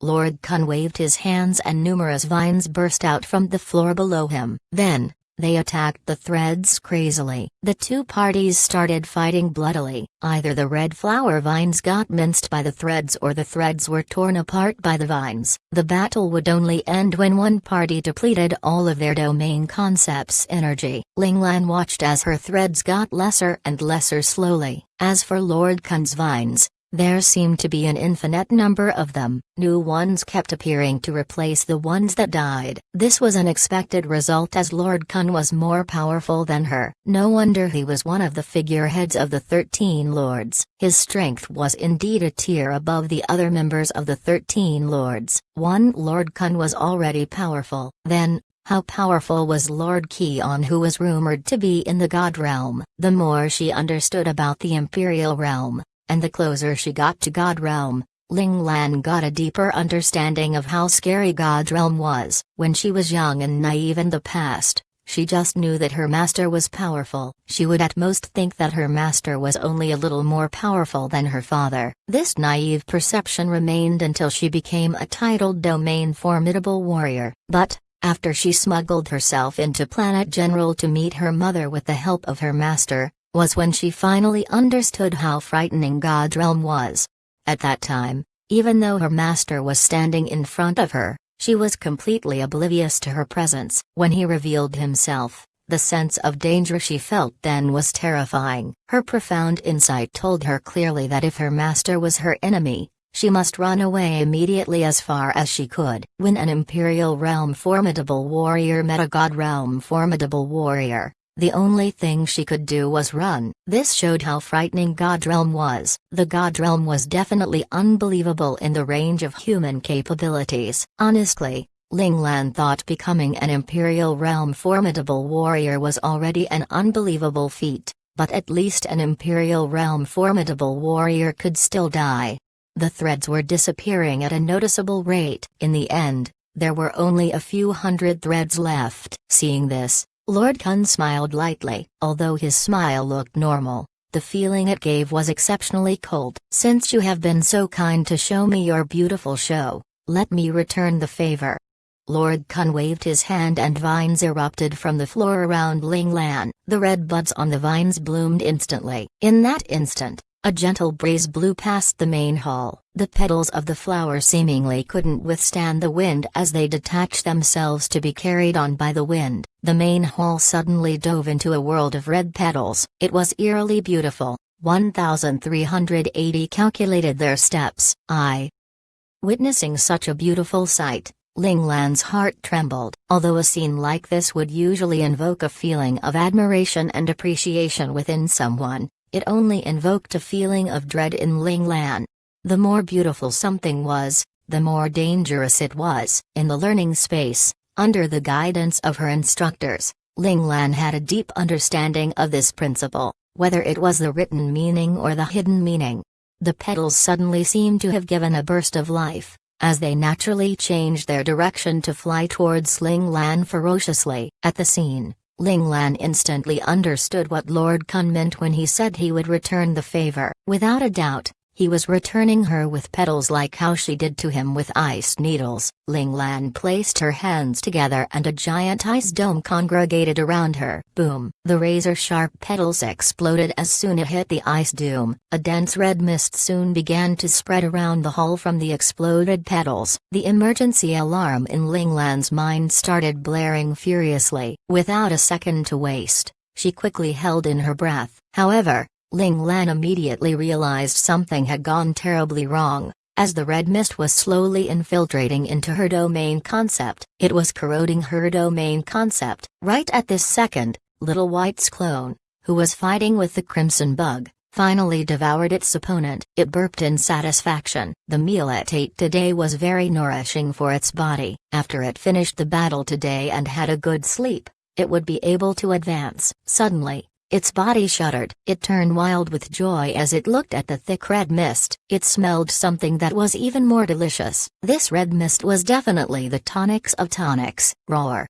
Lord Kun waved his hands and numerous vines burst out from the floor below him. Then, they attacked the threads crazily. The two parties started fighting bloodily. Either the red flower vines got minced by the threads or the threads were torn apart by the vines. The battle would only end when one party depleted all of their domain concept's energy. Ling Lan watched as her threads got lesser and lesser slowly. As for Lord Kun's vines, there seemed to be an infinite number of them. New ones kept appearing to replace the ones that died. This was an expected result as Lord Kun was more powerful than her. No wonder he was one of the figureheads of the 13 Lords. His strength was indeed a tier above the other members of the 13 Lords. One Lord Kun was already powerful. Then, how powerful was Lord Keon, who was rumored to be in the God Realm? The more she understood about the Imperial Realm, and the closer she got to God Realm, Ling Lan got a deeper understanding of how scary God Realm was. When she was young and naive in the past, she just knew that her master was powerful. She would at most think that her master was only a little more powerful than her father. This naive perception remained until she became a titled domain formidable warrior. But, after she smuggled herself into Planet General to meet her mother with the help of her master, was when she finally understood how frightening God Realm was. At that time, even though her master was standing in front of her, she was completely oblivious to her presence. When he revealed himself, the sense of danger she felt then was terrifying. Her profound insight told her clearly that if her master was her enemy, she must run away immediately as far as she could. When an Imperial Realm formidable warrior met a God Realm formidable warrior, the only thing she could do was run. This showed how frightening God Realm was. The God Realm was definitely unbelievable in the range of human capabilities. Honestly, Ling Lan thought becoming an Imperial Realm formidable warrior was already an unbelievable feat, but at least an Imperial Realm formidable warrior could still die. The threads were disappearing at a noticeable rate. In the end, there were only a few hundred threads left. Seeing this, Lord Kun smiled lightly. Although his smile looked normal, the feeling it gave was exceptionally cold. "Since you have been so kind to show me your beautiful show, let me return the favor." Lord Kun waved his hand and vines erupted from the floor around Ling Lan. The red buds on the vines bloomed instantly. In that instant, a gentle breeze blew past the main hall. The petals of the flower seemingly couldn't withstand the wind as they detached themselves to be carried on by the wind. The main hall suddenly dove into a world of red petals. It was eerily beautiful. 1,380 calculated their steps. Witnessing such a beautiful sight, Ling Lan's heart trembled. Although a scene like this would usually invoke a feeling of admiration and appreciation within someone, it only invoked a feeling of dread in Ling Lan. The more beautiful something was, the more dangerous it was. In the learning space, under the guidance of her instructors, Ling Lan had a deep understanding of this principle, whether it was the written meaning or the hidden meaning. The petals suddenly seemed to have given a burst of life, as they naturally changed their direction to fly towards Ling Lan ferociously. At the scene, Ling Lan instantly understood what Lord Kun meant when he said he would return the favor. Without a doubt, He was returning her with petals like how she did to him with ice needles. Ling Lan placed her hands together and a giant ice dome congregated around her. Boom! The razor-sharp petals exploded as soon as it hit the ice dome. A dense red mist soon began to spread around the hall from the exploded petals. The emergency alarm in Ling Lan's mind started blaring furiously. Without a second to waste, she quickly held in her breath. However, Ling Lan immediately realized something had gone terribly wrong. As the red mist was slowly infiltrating into her domain concept, it was corroding her domain concept. Right at this second, Little White's clone, who was fighting with the Crimson Bug, finally devoured its opponent. It burped in satisfaction. The meal it ate today was very nourishing for its body. After it finished the battle today and had a good sleep, it would be able to advance. Suddenly, its body shuddered. It turned wild with joy as it looked at the thick red mist. It smelled something that was even more delicious. This red mist was definitely the tonics of tonics. Roar!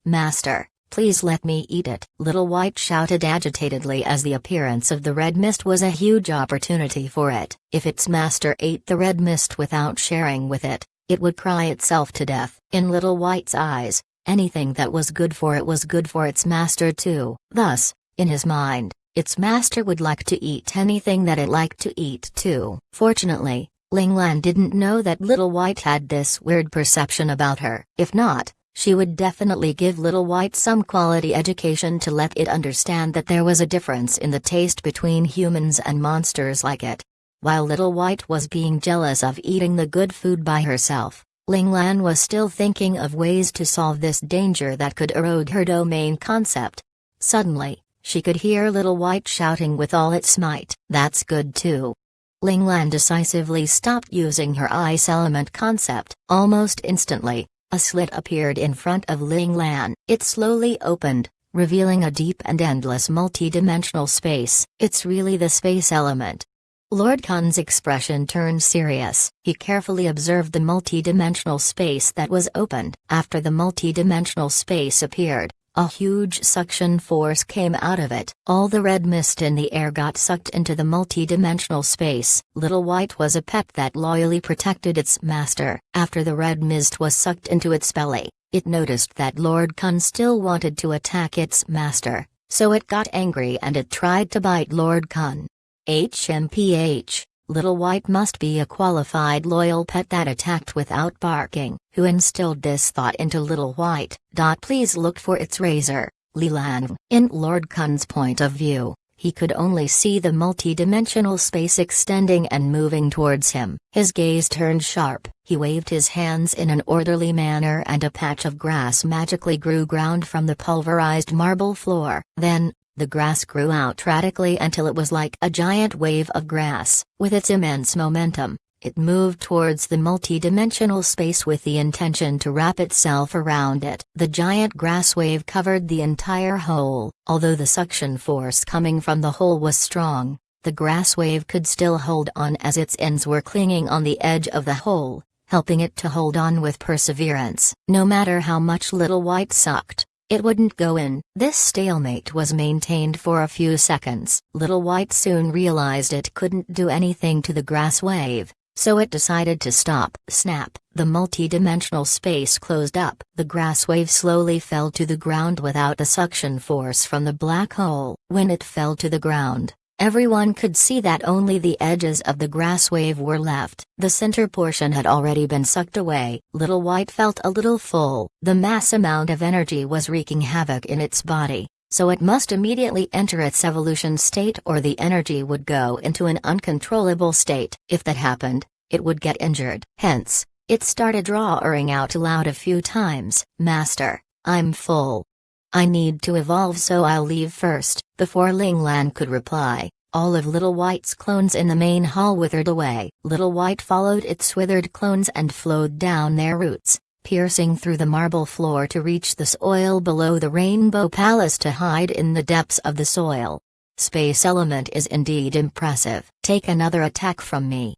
Master, please let me eat it. Little White shouted agitatedly as the appearance of the red mist was a huge opportunity for it. If its master ate the red mist without sharing with it, it would cry itself to death. In Little White's eyes, anything that was good for it was good for its master too. Thus, in his mind, its master would like to eat anything that it liked to eat too. Fortunately, Ling Lan didn't know that Little White had this weird perception about her. If not, she would definitely give Little White some quality education to let it understand that there was a difference in the taste between humans and monsters like it. While Little White was being jealous of eating the good food by herself, Ling Lan was still thinking of ways to solve this danger that could erode her domain concept. Suddenly, she could hear Little White shouting with all its might. That's good too. Ling Lan decisively stopped using her ice element concept. Almost instantly, a slit appeared in front of Ling Lan. It slowly opened, revealing a deep and endless multi-dimensional space. It's really the space element. Lord Kun's expression turned serious. He carefully observed the multi-dimensional space that was opened. After the multi-dimensional space appeared, a huge suction force came out of it. All the red mist in the air got sucked into the multi-dimensional space. Little White was a pet that loyally protected its master. After the red mist was sucked into its belly, it noticed that Lord Kun still wanted to attack its master, so it got angry and it tried to bite Lord Kun. HMPH, Little White must be a qualified loyal pet that attacked without barking. Who instilled this thought into Little White? Please look for its razor, Li Lan. In Lord Kun's point of view, he could only see the multi-dimensional space extending and moving towards him. His gaze turned sharp. He waved his hands in an orderly manner and a patch of grass magically grew ground from the pulverized marble floor. Then, the grass grew out radically until it was like a giant wave of grass. With its immense momentum, it moved towards the multi-dimensional space with the intention to wrap itself around it. The giant grass wave covered the entire hole. Although the suction force coming from the hole was strong, the grass wave could still hold on as its ends were clinging on the edge of the hole, helping it to hold on with perseverance. No matter how much Little White sucked, it wouldn't go in. This stalemate was maintained for a few seconds. Little White soon realized it couldn't do anything to the grass wave, so it decided to stop. Snap! The multi-dimensional space closed up. The grass wave slowly fell to the ground without the suction force from the black hole. When it fell to the ground, everyone could see that only the edges of the grass wave were left. The center portion had already been sucked away. Little White felt a little full. The mass amount of energy was wreaking havoc in its body, so it must immediately enter its evolution state or the energy would go into an uncontrollable state. If that happened, it would get injured. Hence, it started roaring out loud a few times. Master, I'm full. I need to evolve, so I'll leave first. Before Ling Lan could reply, all of Little White's clones in the main hall withered away. Little White followed its withered clones and flowed down their roots, piercing through the marble floor to reach the soil below the Rainbow Palace to hide in the depths of the soil. Space element is indeed impressive. Take another attack from me.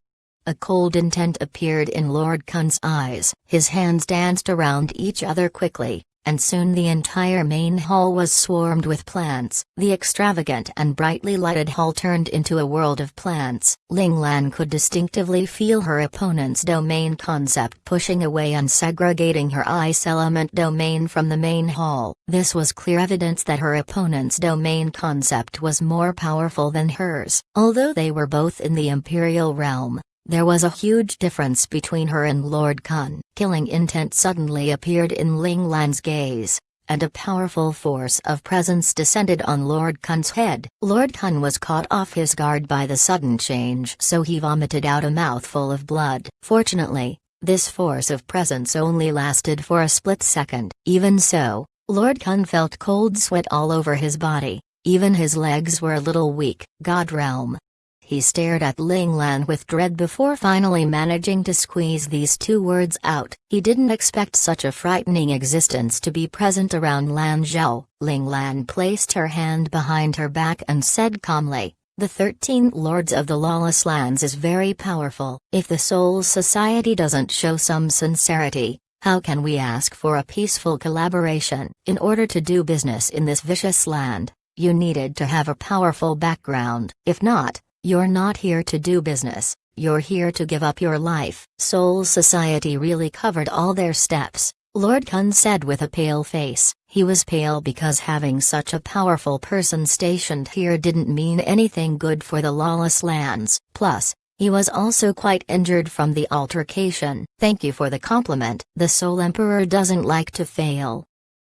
A cold intent appeared in Lord Kun's eyes. His hands danced around each other quickly, and soon the entire main hall was swarmed with plants. The extravagant and brightly lighted hall turned into a world of plants. Ling Lan could distinctively feel her opponent's domain concept pushing away and segregating her ice element domain from the main hall. This was clear evidence that her opponent's domain concept was more powerful than hers. Although they were both in the Imperial realm, there was a huge difference between her and Lord Kun. Killing intent suddenly appeared in Ling Lan's gaze, and a powerful force of presence descended on Lord Kun's head. Lord Kun was caught off his guard by the sudden change, so he vomited out a mouthful of blood. Fortunately, this force of presence only lasted for a split second. Even so, Lord Kun felt cold sweat all over his body. Even his legs were a little weak. God realm. He stared at Ling Lan with dread before finally managing to squeeze these two words out. He didn't expect such a frightening existence to be present around Lan Zhao. Ling Lan placed her hand behind her back and said calmly, "The 13 Lords of the Lawless Lands is very powerful. If the Soul Society doesn't show some sincerity, how can we ask for a peaceful collaboration? In order to do business in this vicious land, you needed to have a powerful background. If not, you're not here to do business, you're here to give up your life." Soul Society really covered all their steps, Lord Kun said with a pale face. He was pale because having such a powerful person stationed here didn't mean anything good for the Lawless Lands. Plus, he was also quite injured from the altercation. "Thank you for the compliment. The Soul Emperor doesn't like to fail."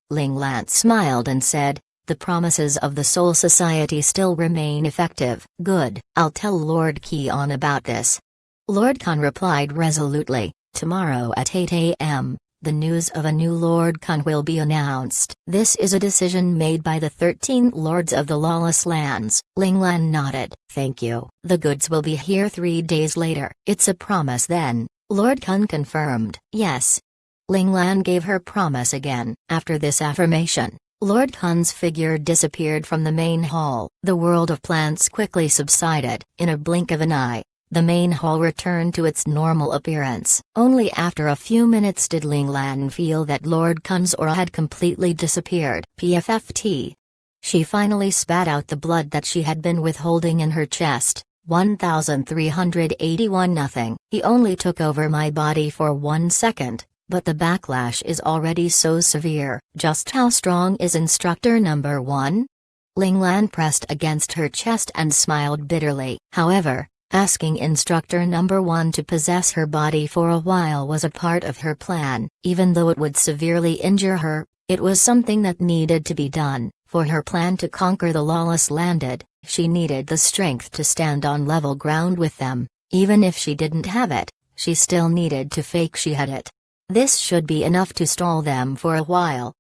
Ling Lan smiled and said, "The promises of the Soul Society still remain effective." "Good. I'll tell Lord Keon about this." Lord Kun replied resolutely, "Tomorrow at 8 a.m., the news of a new Lord Kun will be announced. This is a decision made by the 13 Lords of the Lawless Lands." Ling Lan nodded. "Thank you. The goods will be here 3 days later." "It's a promise then?" Lord Kun confirmed. "Yes." Ling Lan gave her promise again. After this affirmation, Lord Kun's figure disappeared from the main hall. The world of plants quickly subsided. In a blink of an eye, the main hall returned to its normal appearance. Only after a few minutes did Ling Lan feel that Lord Kun's aura had completely disappeared. PFFT. She finally spat out the blood that she had been withholding in her chest. 1381 Nothing. "He only took over my body for 1 second. But the backlash is already so severe." "Just how strong is Instructor Number 1? Ling Lan pressed against her chest and smiled bitterly. However, asking Instructor Number 1 to possess her body for a while was a part of her plan. Even though it would severely injure her, it was something that needed to be done. For her plan to conquer the Lawless Landed, she needed the strength to stand on level ground with them. Even if she didn't have it, she still needed to fake she had it. This should be enough to stall them for a while.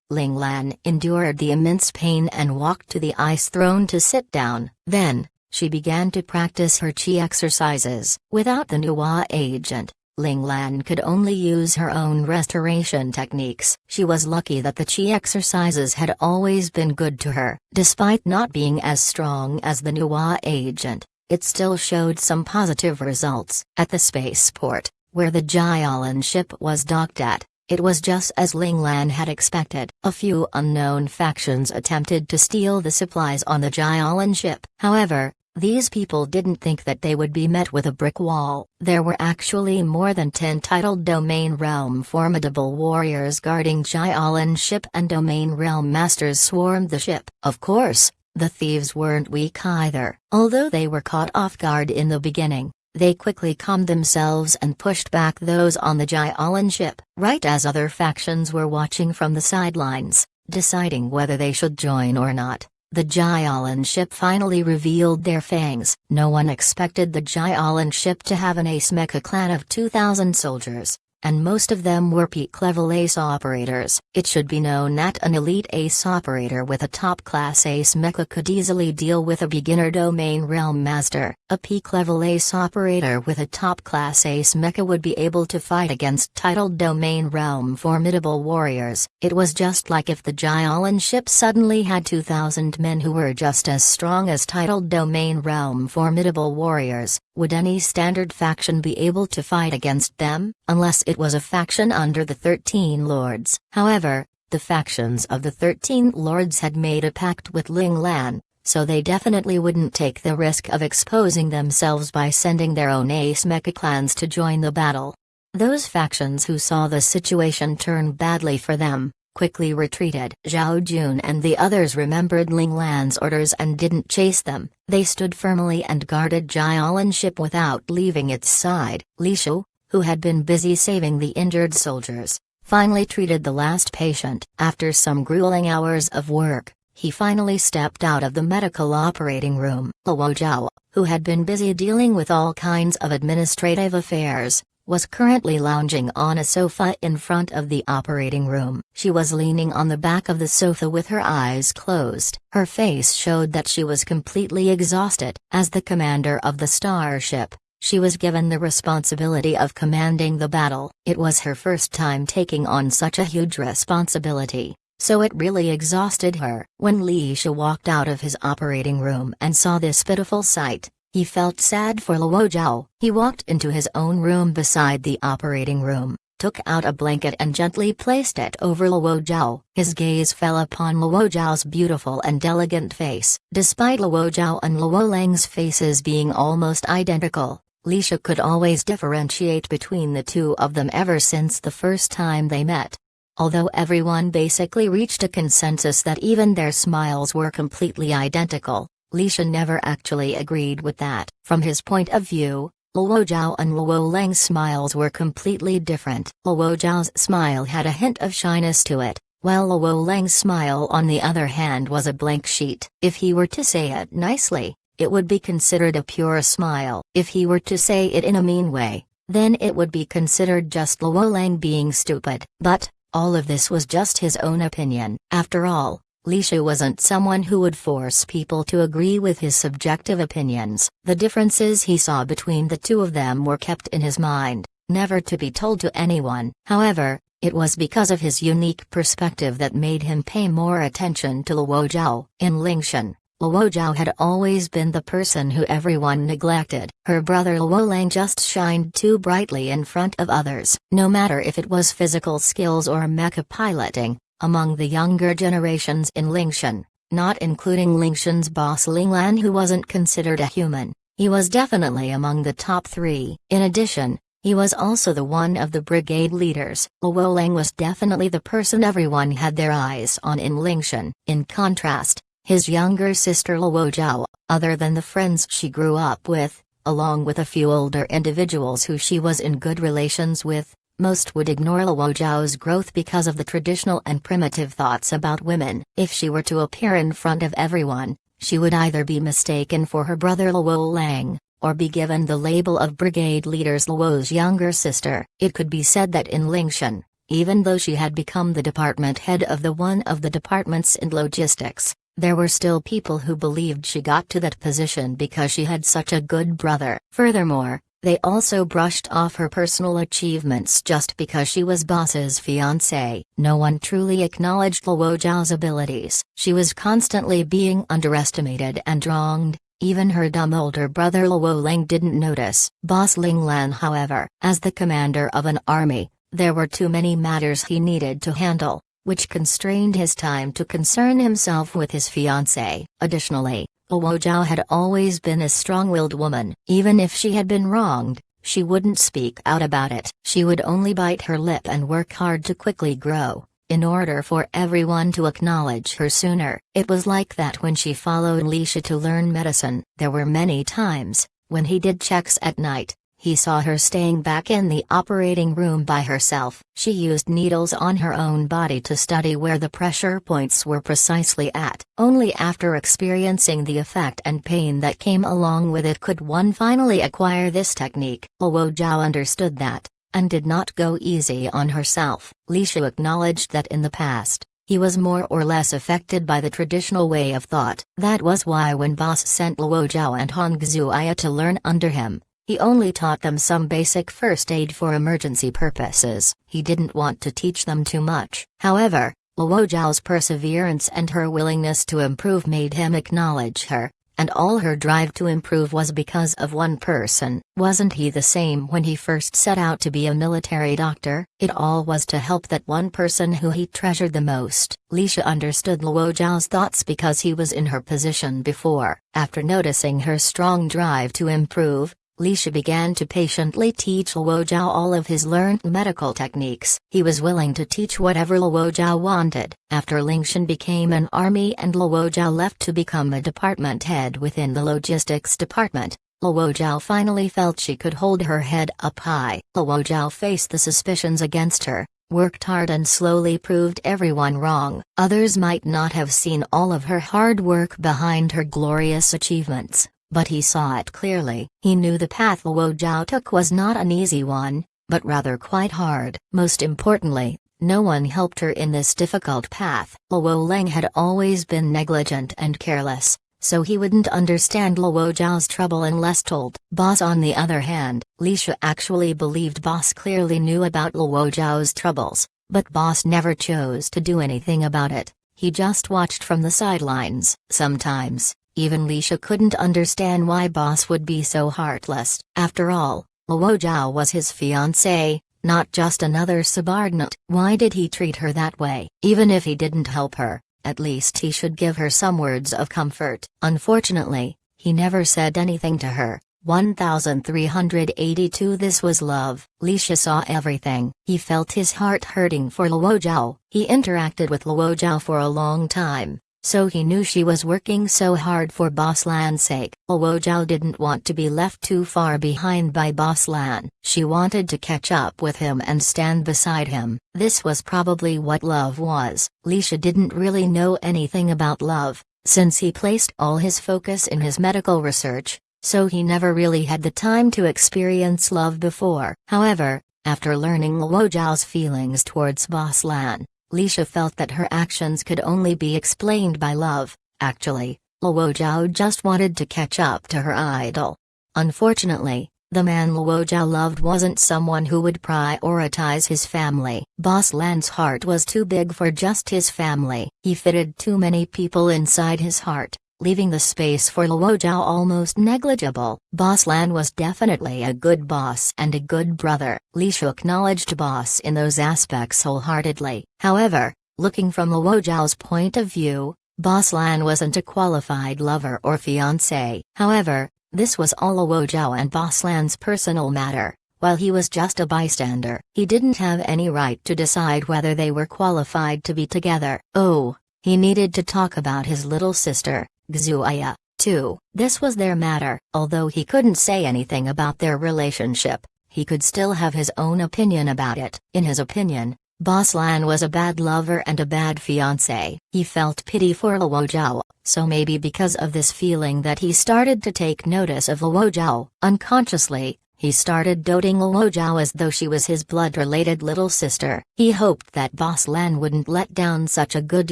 Ling Lan endured the immense pain and walked to the ice throne to sit down. Then, she began to practice her chi exercises. Without the Nuwa agent, Ling Lan could only use her own restoration techniques. She was lucky that the chi exercises had always been good to her. Despite not being as strong as the Nuwa agent, it still showed some positive results. At the spaceport, where the Jyalan ship was docked at, it was just as Ling Lan had expected. A few unknown factions attempted to steal the supplies on the Jyalan ship. However, these people didn't think that they would be met with a brick wall. There were actually more than 10 titled Domain Realm formidable warriors guarding Jyalan ship, and Domain Realm masters swarmed the ship. Of course, the thieves weren't weak either. Although they were caught off guard in the beginning, they quickly calmed themselves and pushed back those on the Jyalan ship. Right as other factions were watching from the sidelines, deciding whether they should join or not, the Jyalan ship finally revealed their fangs. No one expected the Jyalan ship to have an ace mecha clan of 2,000 soldiers, and most of them were peak-level ace operators. It should be known that an elite ace operator with a top-class ace mecha could easily deal with a beginner Domain Realm master. A peak-level ace operator with a top-class ace mecha would be able to fight against titled Domain Realm formidable warriors. It was just like if the Jyalan ship suddenly had 2,000 men who were just as strong as titled Domain Realm formidable warriors. Would any standard faction be able to fight against them? Unless it was a faction under the 13 lords. However, The factions of the 13 lords had made a pact with Ling Lan, so they definitely wouldn't take the risk of exposing themselves by sending their own ace mecha clans to join the battle. Those factions who saw the situation turn badly for them quickly retreated. Zhao Jun and the others remembered Ling Lan's orders and didn't chase them. They stood firmly and guarded Jialan's ship without leaving its side. Li Shu, who had been busy saving the injured soldiers, finally treated the last patient. After some grueling hours of work, he finally stepped out of the medical operating room. Luo Zhao, who had been busy dealing with all kinds of administrative affairs, was currently lounging on a sofa in front of the operating room. She was leaning on the back of the sofa with her eyes closed. Her face showed that she was completely exhausted. As the commander of the starship, she was given the responsibility of commanding the battle. It was her first time taking on such a huge responsibility, so it really exhausted her. When Li Shu walked out of his operating room and saw this pitiful sight, he felt sad for Luo Zhao. He walked into his own room beside the operating room, took out a blanket and gently placed it over Luo Zhao. His gaze fell upon Luo Zhao's beautiful and elegant face. Despite Luo Zhao and Luo Lang's faces being almost identical, Li Shu could always differentiate between the two of them ever since the first time they met. Although everyone basically reached a consensus that even their smiles were completely identical, Li Shu never actually agreed with that. From his point of view, Luo Zhao and Luo Lang's smiles were completely different. Luo Zhao's smile had a hint of shyness to it, while Luo Lang's smile on the other hand was a blank sheet. If he were to say it nicely, it would be considered a pure smile. If he were to say it in a mean way, then it would be considered just Luo Lang being stupid. But all of this was just his own opinion. After all, Li Shu wasn't someone who would force people to agree with his subjective opinions. The differences he saw between the two of them were kept in his mind, never to be told to anyone. However, it was because of his unique perspective that made him pay more attention to Luo Zhao. In Lingshan, Luo Zhao had always been the person who everyone neglected. Her brother Luo Lang just shined too brightly in front of others. No matter if it was physical skills or mecha piloting, among the younger generations in Lingshan, not including Lingshan's boss Ling Lan who wasn't considered a human, he was definitely among the top 3. In addition, he was also the one of the brigade leaders. Luo Lang was definitely the person everyone had their eyes on in Lingshan. In contrast, his younger sister Luo Zhao, other than the friends she grew up with, along with a few older individuals who she was in good relations with, most would ignore Luo Zhao's growth because of the traditional and primitive thoughts about women. If she were to appear in front of everyone, she would either be mistaken for her brother Luo Lang, or be given the label of brigade leader's Luo's younger sister. It could be said that in Lingshan, even though she had become the department head of one of the departments in logistics, there were still people who believed she got to that position because she had such a good brother. Furthermore, they also brushed off her personal achievements just because she was boss's fiancé. No one truly acknowledged Luo Zhao's abilities. She was constantly being underestimated and wronged. Even her dumb older brother Luo Lang didn't notice. Boss Ling Lan, however, as the commander of an army, there were too many matters he needed to handle, which constrained his time to concern himself with his fiancé. Additionally, Luo Zhao had always been a strong-willed woman. Even if she had been wronged, she wouldn't speak out about it. She would only bite her lip and work hard to quickly grow, in order for everyone to acknowledge her sooner. It was like that when she followed Li Shu to learn medicine. There were many times, when he did checks at night, he saw her staying back in the operating room by herself. She used needles on her own body to study where the pressure points were precisely at. Only after experiencing the effect and pain that came along with it could one finally acquire this technique. Luo Zhao understood that, and did not go easy on herself. Li Shu acknowledged that in the past, he was more or less affected by the traditional way of thought. That was why when boss sent Luo Zhao and Hong Xuya to learn under him, he only taught them some basic first aid for emergency purposes. He didn't want to teach them too much. However, Luo Zhao's perseverance and her willingness to improve made him acknowledge her, and all her drive to improve was because of one person. Wasn't he the same when he first set out to be a military doctor? It all was to help that one person who he treasured the most. Lisha understood Luo Zhao's thoughts because he was in her position before. After noticing her strong drive to improve, Lisha began to patiently teach Luo Zhao all of his learned medical techniques. He was willing to teach whatever Luo Zhao wanted. After Lingshan became an army and Luo Zhao left to become a department head within the logistics department, Luo Zhao finally felt she could hold her head up high. Luo Zhao faced the suspicions against her, worked hard and slowly proved everyone wrong. Others might not have seen all of her hard work behind her glorious achievements, but he saw it clearly. He knew the path Luo Zhao took was not an easy one, but rather quite hard. Most importantly, no one helped her in this difficult path. Luo Leng had always been negligent and careless, so he wouldn't understand Luo Zhao's trouble unless told. Boss on the other hand, Lisha actually believed Boss clearly knew about Luo Zhao's troubles, but Boss never chose to do anything about it. He just watched from the sidelines. Sometimes, even Lisha couldn't understand why Boss would be so heartless. After all, Luo Zhao was his fiancé, not just another subordinate. Why did he treat her that way? Even if he didn't help her, at least he should give her some words of comfort. Unfortunately, he never said anything to her. 1382 This was love. Lisha saw everything. He felt his heart hurting for Luo Zhao. He interacted with Luo Zhao for a long time, so he knew she was working so hard for Boss Lan's sake. Luo Zhao didn't want to be left too far behind by Boss Lan. She wanted to catch up with him and stand beside him. This was probably what love was. Lisha didn't really know anything about love, since he placed all his focus in his medical research, so he never really had the time to experience love before. However, after learning Luo Zhao's feelings towards Boss Lan, Lisha felt that her actions could only be explained by love. Actually, Luo Zhao just wanted to catch up to her idol. Unfortunately, the man Luo Zhao loved wasn't someone who would prioritize his family. Boss Lan's heart was too big for just his family. He fitted too many people inside his heart, leaving the space for Luo Zhao almost negligible. Boss Lan was definitely a good boss and a good brother. Lisha acknowledged Boss in those aspects wholeheartedly. However, looking from Luo Zhao's point of view, Boss Lan wasn't a qualified lover or fiancé. However, this was all Luo Zhao and Boss Lan's personal matter. While he was just a bystander, he didn't have any right to decide whether they were qualified to be together. Oh, he needed to talk about his little sister, Xueya, too. This was their matter. Although he couldn't say anything about their relationship, he could still have his own opinion about it. In his opinion, Boss Lan was a bad lover and a bad fiancé. He felt pity for Luo Zhao, so maybe because of this feeling that he started to take notice of Luo Zhao. Unconsciously, he started doting Luo Zhao as though she was his blood-related little sister. He hoped that Boss Lan wouldn't let down such a good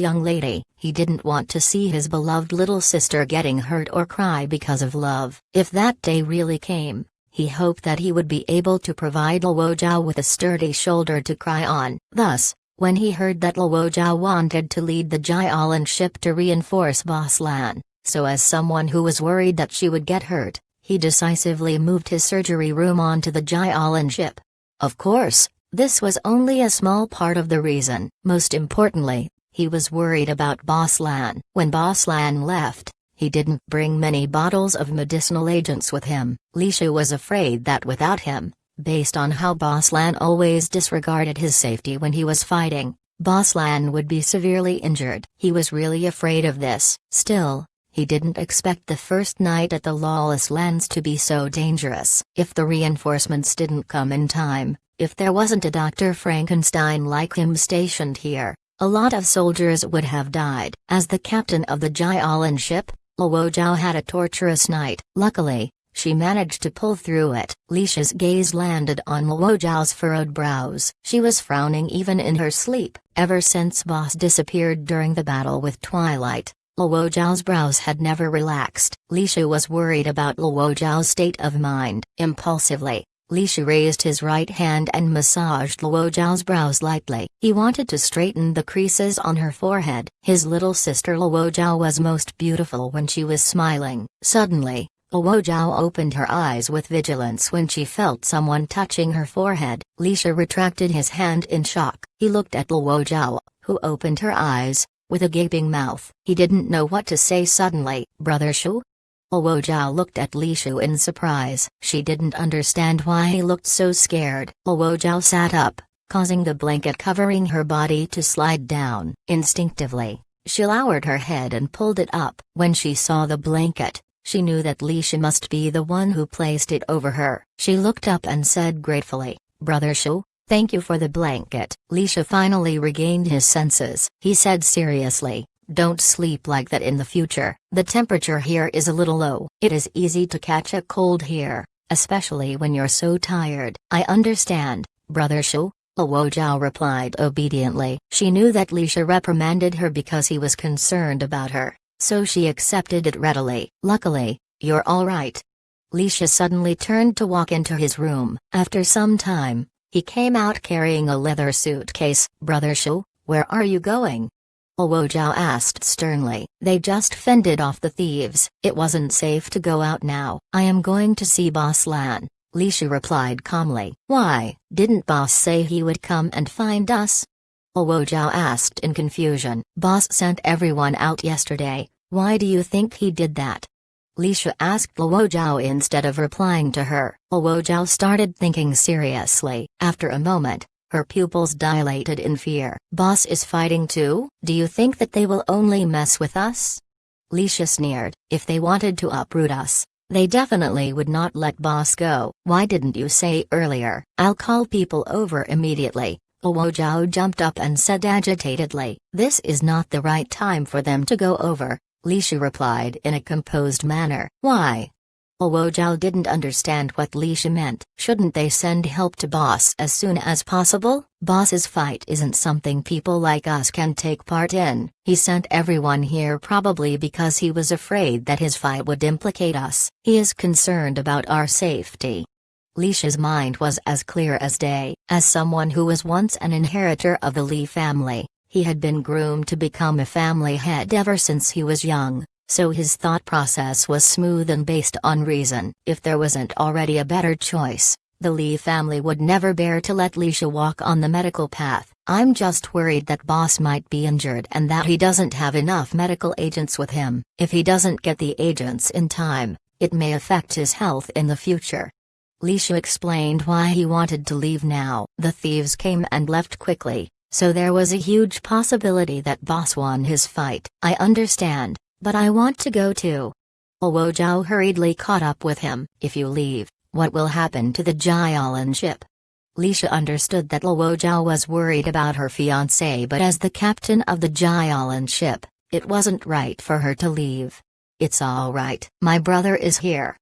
young lady. He didn't want to see his beloved little sister getting hurt or cry because of love. If that day really came, he hoped that he would be able to provide Luo Zhao with a sturdy shoulder to cry on. Thus, when he heard that Luo Zhao wanted to lead the Jialan ship to reinforce Boss Lan, so as someone who was worried that she would get hurt, he decisively moved his surgery room onto the Jialan ship. Of course, this was only a small part of the reason. Most importantly, he was worried about Boss Lan. When Boss Lan left, he didn't bring many bottles of medicinal agents with him. Lisha was afraid that without him, based on how Boss Lan always disregarded his safety when he was fighting, Boss Lan would be severely injured. He was really afraid of this. Still, he didn't expect the first night at the Lawless Lands to be so dangerous. If the reinforcements didn't come in time, if there wasn't a Dr. Frankenstein like him stationed here, a lot of soldiers would have died. As the captain of the Jialan ship, Luo Zhao had a torturous night. Luckily, she managed to pull through it. Lisha's gaze landed on Luo Zhao's furrowed brows. She was frowning even in her sleep. Ever since Boss disappeared during the battle with Twilight, Luo Zhao's brows had never relaxed. Lisha was worried about Luo Zhao's state of mind. Impulsively, Li Shu raised his right hand and massaged Luo Zhao's brows lightly. He wanted to straighten the creases on her forehead. His little sister Luo Zhao was most beautiful when she was smiling. Suddenly, Luo Zhao opened her eyes with vigilance when she felt someone touching her forehead. Li Shu retracted his hand in shock. He looked at Luo Zhao, who opened her eyes, with a gaping mouth. He didn't know what to say suddenly. Brother Shu? Luo Zhao looked at Li Shu in surprise. She didn't understand why he looked so scared. Luo Zhao sat up, causing the blanket covering her body to slide down. Instinctively, she lowered her head and pulled it up. When she saw the blanket, she knew that Li Shu must be the one who placed it over her. She looked up and said gratefully, "Brother Shu, thank you for the blanket." Li Shu finally regained his senses. He said seriously, "Don't sleep like that in the future. The temperature here is a little low. It is easy to catch a cold here, especially when you're so tired." "I understand, Brother Shu," Luo Zhao replied obediently. She knew that Li Shu reprimanded her because he was concerned about her, so she accepted it readily. "Luckily, you're all right." Li Shu suddenly turned to walk into his room. After some time, he came out carrying a leather suitcase. "Brother Shu, where are you going?" Luo Zhao asked sternly. "They just fended off the thieves. It wasn't safe to go out now. I am going to see Boss Lan," Li Shu replied calmly. "Why, didn't Boss say he would come and find us?" Luo Zhao asked in confusion. "Boss sent everyone out yesterday. Why do you think he did that?" Li Shu asked Luo Zhao instead of replying to her. Luo Zhao started thinking seriously. After a moment, her pupils dilated in fear. "Boss is fighting too? Do you think that they will only mess with us?" Li Shu sneered. "If they wanted to uproot us, they definitely would not let Boss go." "Why didn't you say earlier?" "I'll call people over immediately," Luo Zhao jumped up and said agitatedly. "This is not the right time for them to go over," Li Shu replied in a composed manner. "Why?" Luo Zhao didn't understand what Li Shu meant. "Shouldn't they send help to Boss as soon as possible? Boss's fight isn't something people like us can take part in. He sent everyone here probably because he was afraid that his fight would implicate us. He is concerned about our safety." Li Shu's mind was as clear as day. As someone who was once an inheritor of the Li family, he had been groomed to become a family head ever since he was young. So his thought process was smooth and based on reason. If there wasn't already a better choice, the Li family would never bear to let Li Shu walk on the medical path. "I'm just worried that Boss might be injured and that he doesn't have enough medical agents with him. If he doesn't get the agents in time, it may affect his health in the future." Li Shu explained why he wanted to leave now. The thieves came and left quickly, so there was a huge possibility that Boss won his fight. "I understand. But I want to go too." Luo Zhao hurriedly caught up with him. "If you leave, what will happen to the Jialan ship?" Li Shu understood that Luo Zhao was worried about her fiancé, but as the captain of the Jialan ship, it wasn't right for her to leave. "It's all right. My brother is here."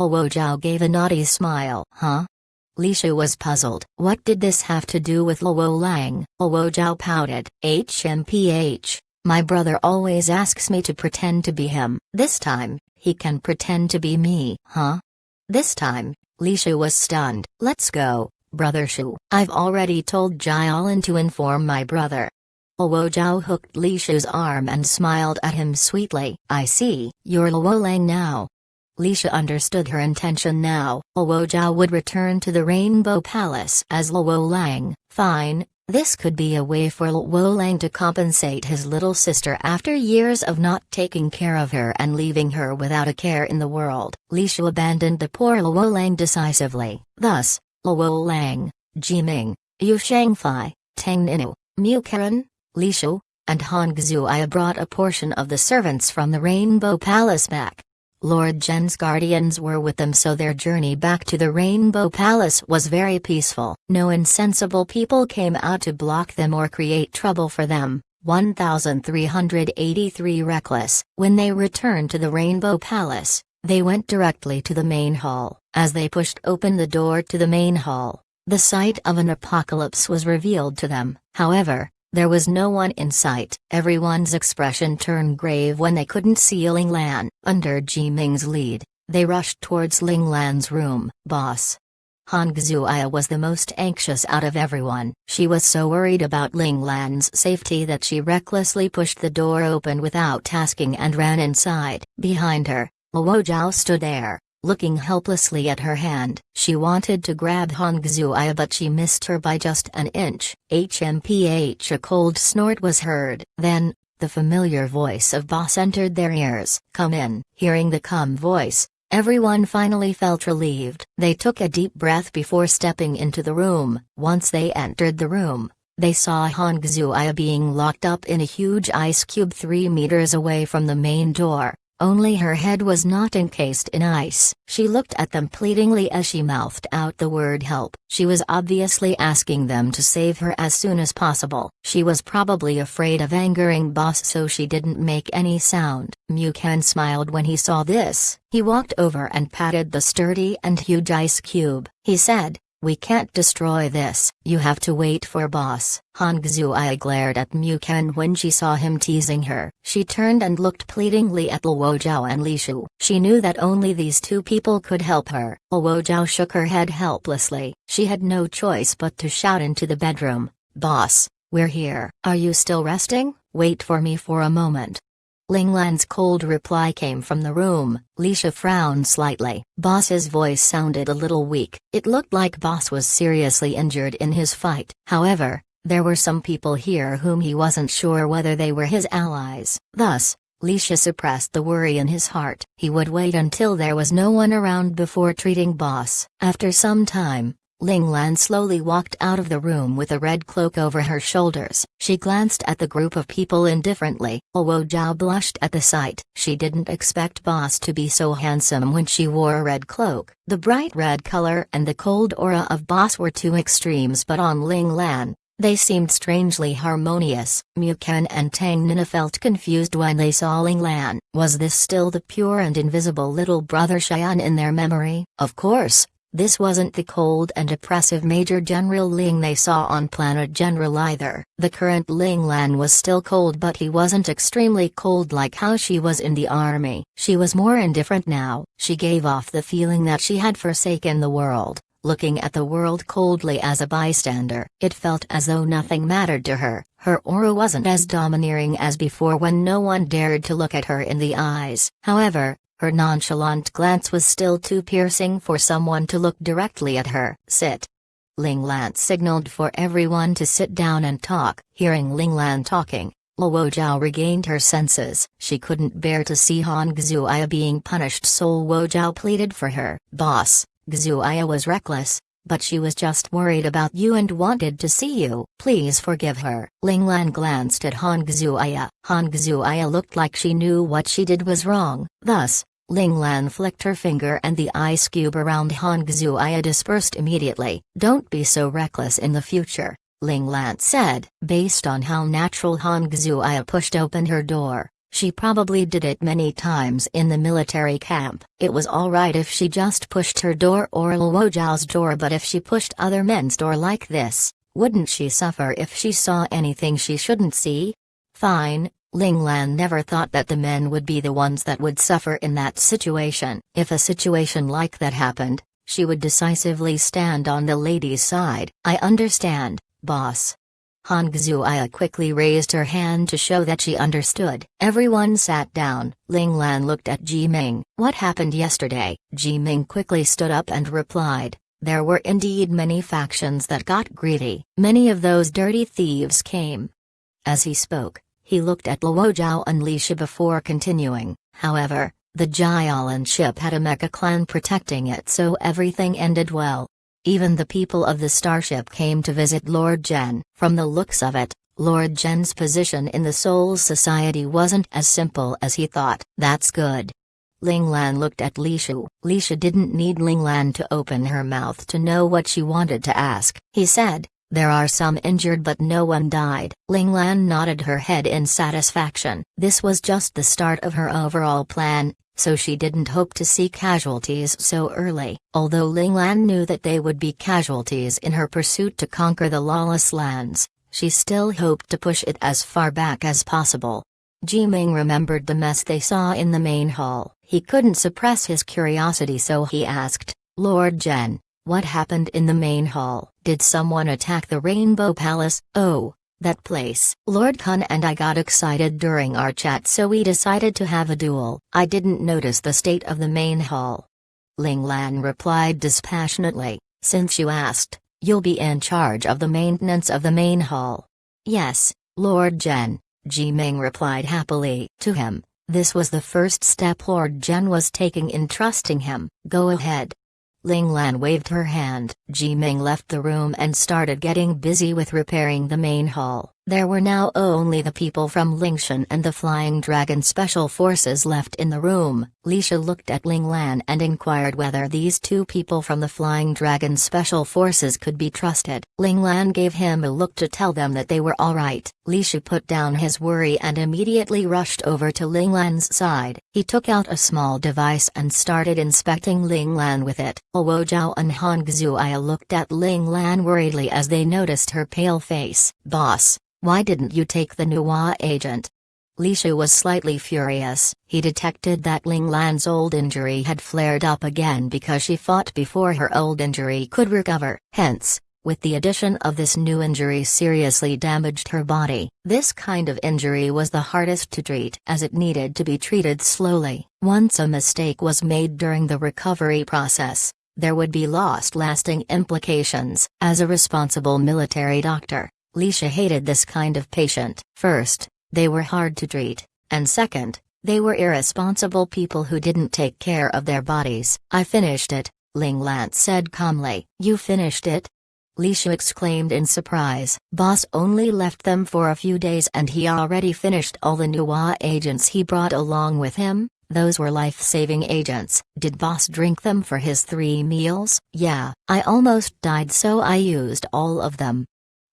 Luo Zhao gave a naughty smile. "Huh?" Li Shu was puzzled. What did this have to do with Luo Lang? Luo Zhao pouted. "HMPH. My brother always asks me to pretend to be him. This time, he can pretend to be me." "Huh?" This time, Li Shu was stunned. "Let's go, Brother Shu. I've already told Jialan to inform my brother." Luo Zhao hooked Li Shu's arm and smiled at him sweetly. "I see, you're Luo Lang now." Li Shu understood her intention now. Luo Zhao would return to the Rainbow Palace as Luo Lang. Fine. This could be a way for Luo Lang to compensate his little sister after years of not taking care of her and leaving her without a care in the world. Li Shu abandoned the poor Luo Lang decisively. Thus, Luo Lang, Jiming, Yu Shangfei, Tang Ninu, Mu Karen, Li Shu, and Han Xuya brought a portion of the servants from the Rainbow Palace back. Lord Zhen's guardians were with them, so their journey back to the Rainbow Palace was very peaceful. No insensible people came out to block them or create trouble for them. 1383 Reckless. When they returned to the Rainbow Palace, they went directly to the main hall. As they pushed open the door to the main hall, the sight of an apocalypse was revealed to them. However, there was no one in sight. Everyone's expression turned grave when they couldn't see Ling Lan. Under Ji Ming's lead, they rushed towards Ling Lan's room. "Boss." Han Xuya was the most anxious out of everyone. She was so worried about Ling Lan's safety that she recklessly pushed the door open without asking and ran inside. Behind her, Luo Zhao stood there, looking helplessly at her hand. She wanted to grab Han Xuya but she missed her by just an inch. HMPH, a cold snort was heard. Then, the familiar voice of boss entered their ears. "Come in." Hearing the calm voice, everyone finally felt relieved. They took a deep breath before stepping into the room. Once they entered the room, they saw Han Xuya being locked up in a huge ice cube 3 meters away from the main door. Only her head was not encased in ice. She looked at them pleadingly as she mouthed out the word help. She was obviously asking them to save her as soon as possible. She was probably afraid of angering boss, so she didn't make any sound. Mu Ken smiled when he saw this. He walked over and patted the sturdy and huge ice cube. He said, "We can't destroy this. You have to wait for boss." Han Xuya glared at Mu Ken when she saw him teasing her. She turned and looked pleadingly at Luo Zhao and Li Shu. She knew that only these two people could help her. Luo Zhao shook her head helplessly. She had no choice but to shout into the bedroom, "Boss, we're here." "Are you still resting? Wait for me for a moment." Ling Lan's cold reply came from the room. Li Shu frowned slightly. Boss's voice sounded a little weak. It looked like boss was seriously injured in his fight. However, there were some people here whom he wasn't sure whether they were his allies. Thus, Li Shu suppressed the worry in his heart. He would wait until there was no one around before treating boss. After some time, Ling Lan slowly walked out of the room with a red cloak over her shoulders. She glanced at the group of people indifferently. Luo Zhao blushed at the sight. She didn't expect boss to be so handsome when she wore a red cloak. The bright red color and the cold aura of boss were two extremes, but on Ling Lan, they seemed strangely harmonious. Mu Ken and Tang Nina felt confused when they saw Ling Lan. Was this still the pure and invisible little brother Xian in their memory? Of course. This wasn't the cold and oppressive Major General Ling they saw on Planet General either. The current Ling Lan was still cold, but he wasn't extremely cold like how she was in the army. She was more indifferent now. She gave off the feeling that she had forsaken the world, looking at the world coldly as a bystander. It felt as though nothing mattered to her. Her aura wasn't as domineering as before when no one dared to look at her in the eyes. However, her nonchalant glance was still too piercing for someone to look directly at her. "Sit." Ling Lan signaled for everyone to sit down and talk. Hearing Ling Lan talking, Luo Zhao regained her senses. She couldn't bear to see Han Xuya being punished, so Luo Zhao pleaded for her. "Boss, Xuya was reckless, but she was just worried about you and wanted to see you. Please forgive her." Ling Lan glanced at Han Xuya. Han Xuya looked like she knew what she did was wrong. Thus, Ling Lan flicked her finger and the ice cube around Han Xuya dispersed immediately. "Don't be so reckless in the future," Ling Lan said. Based on how natural Han Xuya pushed open her door, she probably did it many times in the military camp. It was alright if she just pushed her door or Luo Zhao's door, but if she pushed other men's door like this, wouldn't she suffer if she saw anything she shouldn't see? Fine. Ling Lan never thought that the men would be the ones that would suffer in that situation. If a situation like that happened, she would decisively stand on the lady's side. "I understand, boss." Han Xuya quickly raised her hand to show that she understood. Everyone sat down. Ling Lan looked at Ji Ming. "What happened yesterday?" Ji Ming quickly stood up and replied, "There were indeed many factions that got greedy. Many of those dirty thieves came." As he spoke, he looked at Luo Zhao and Li Shu before continuing. However, the Jialan ship had a mecha clan protecting it, so everything ended well. Even the people of the starship came to visit Lord Zhen. From the looks of it, Lord Zhen's position in the Soul Society wasn't as simple as he thought. "That's good." Ling Lan looked at Li Shu. Li Shu didn't need Ling Lan to open her mouth to know what she wanted to ask. He said, "There are some injured but no one died." Ling Lan nodded her head in satisfaction. This was just the start of her overall plan, so she didn't hope to see casualties so early. Although Ling Lan knew that they would be casualties in her pursuit to conquer the lawless lands, she still hoped to push it as far back as possible. Ji Ming remembered the mess they saw in the main hall. He couldn't suppress his curiosity, so he asked, "Lord Zhen, What happened in the main hall? Did someone attack the Rainbow Palace? Oh, that place. Lord Kun and I got excited during our chat, so we decided to have a duel. I didn't notice the state of the main hall. Ling Lan replied dispassionately, since you asked, you'll be in charge of the maintenance of the main hall. Yes, Lord Zhen, Ji Ming replied happily. To him, this was the first step Lord Zhen was taking in trusting him. Go ahead. Ling Lan waved her hand. Ji Ming left the room and started getting busy with repairing the main hall. There were now only the people from Lingshan and the Flying Dragon Special Forces left in the room. Li Shi looked at Ling Lan and inquired whether these two people from the Flying Dragon Special Forces could be trusted. Ling Lan gave him a look to tell them that they were alright. Li Shi put down his worry and immediately rushed over to Ling Lan's side. He took out a small device and started inspecting Ling Lan with it. Luo Zhao and Han Xuya looked at Ling Lan worriedly as they noticed her pale face. Boss, why didn't you take the Nuwa agent? Li Shi was slightly furious. He detected that Ling Lan's old injury had flared up again because she fought before her old injury could recover. Hence, with the addition of this new injury seriously damaged her body. This kind of injury was the hardest to treat as it needed to be treated slowly. Once a mistake was made during the recovery process, there would be lasting implications. As a responsible military doctor, Li Shi hated this kind of patient. First, they were hard to treat, and second, they were irresponsible people who didn't take care of their bodies. I finished it, Ling Lan said calmly. You finished it? Li Shi exclaimed in surprise. Boss only left them for a few days and he already finished all the Nuwa agents he brought along with him. Those were life-saving agents. Did boss drink them for his 3 meals? Yeah, I almost died so I used all of them.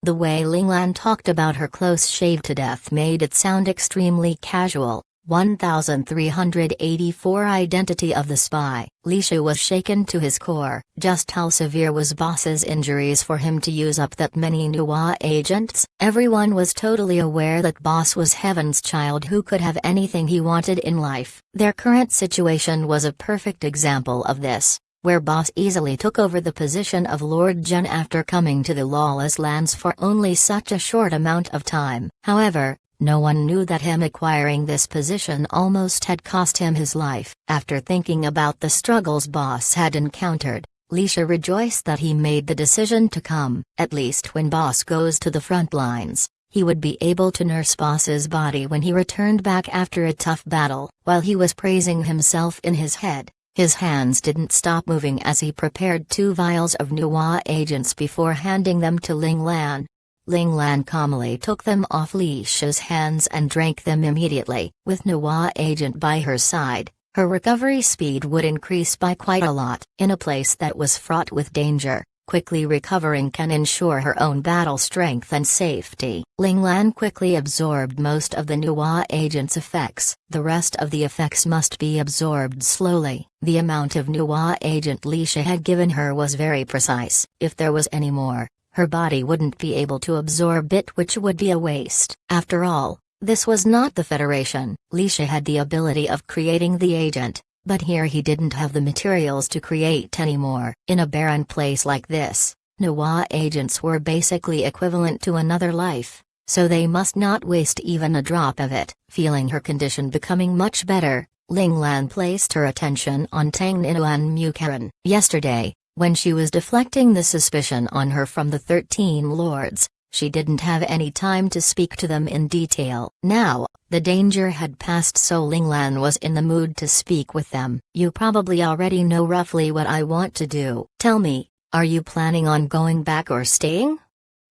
The way Ling Lan talked about her close shave to death made it sound extremely casual. 1384 Identity of the Spy. Li Shi was shaken to his core. Just how severe was boss's injuries for him to use up that many Nuwa agents? Everyone was totally aware that boss was Heaven's child who could have anything he wanted in life. Their current situation was a perfect example of this, where boss easily took over the position of Lord Zhen after coming to the lawless lands for only such a short amount of time. However, no one knew that him acquiring this position almost had cost him his life. After thinking about the struggles boss had encountered, Li Shi rejoiced that he made the decision to come. At least when boss goes to the front lines, he would be able to nurse boss's body when he returned back after a tough battle. While he was praising himself in his head, his hands didn't stop moving as he prepared 2 vials of Nuwa agents before handing them to Ling Lan. Ling Lan calmly took them off Li Shi's hands and drank them immediately. With Nuwa agent by her side, her recovery speed would increase by quite a lot. In a place that was fraught with danger, quickly recovering can ensure her own battle strength and safety. Ling Lan quickly absorbed most of the Nuwa agent's effects. The rest of the effects must be absorbed slowly. The amount of Nuwa agent Li Shi had given her was very precise. If there was any more, her body wouldn't be able to absorb it, which would be a waste. After all, this was not the Federation. Li Shi had the ability of creating the agent, but here he didn't have the materials to create any more. In a barren place like this, Nuwa agents were basically equivalent to another life, so they must not waste even a drop of it. Feeling her condition becoming much better, Ling Lan placed her attention on Tang Ninu and Mu Karen. Yesterday, when she was deflecting the suspicion on her from the 13 lords, she didn't have any time to speak to them in detail. Now, the danger had passed, so Ling Lan was in the mood to speak with them. You probably already know roughly what I want to do. Tell me, are you planning on going back or staying?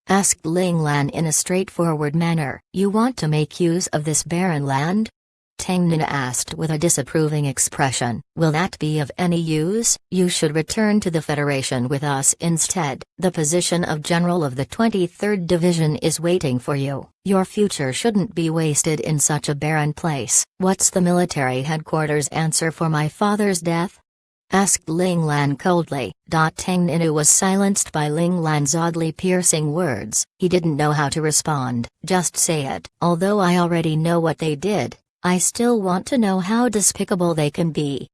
Asked Ling Lan in a straightforward manner. You want to make use of this barren land? Tang Nina asked with a disapproving expression. Will that be of any use? You should return to the Federation with us instead. The position of General of the 23rd Division is waiting for you. Your future shouldn't be wasted in such a barren place. What's the military headquarters answer for my father's death? Asked Ling Lan coldly. Tang Nina was silenced by Ling Lan's oddly piercing words. He didn't know how to respond. Just say it. Although I already know what they did, I still want to know how despicable they can be.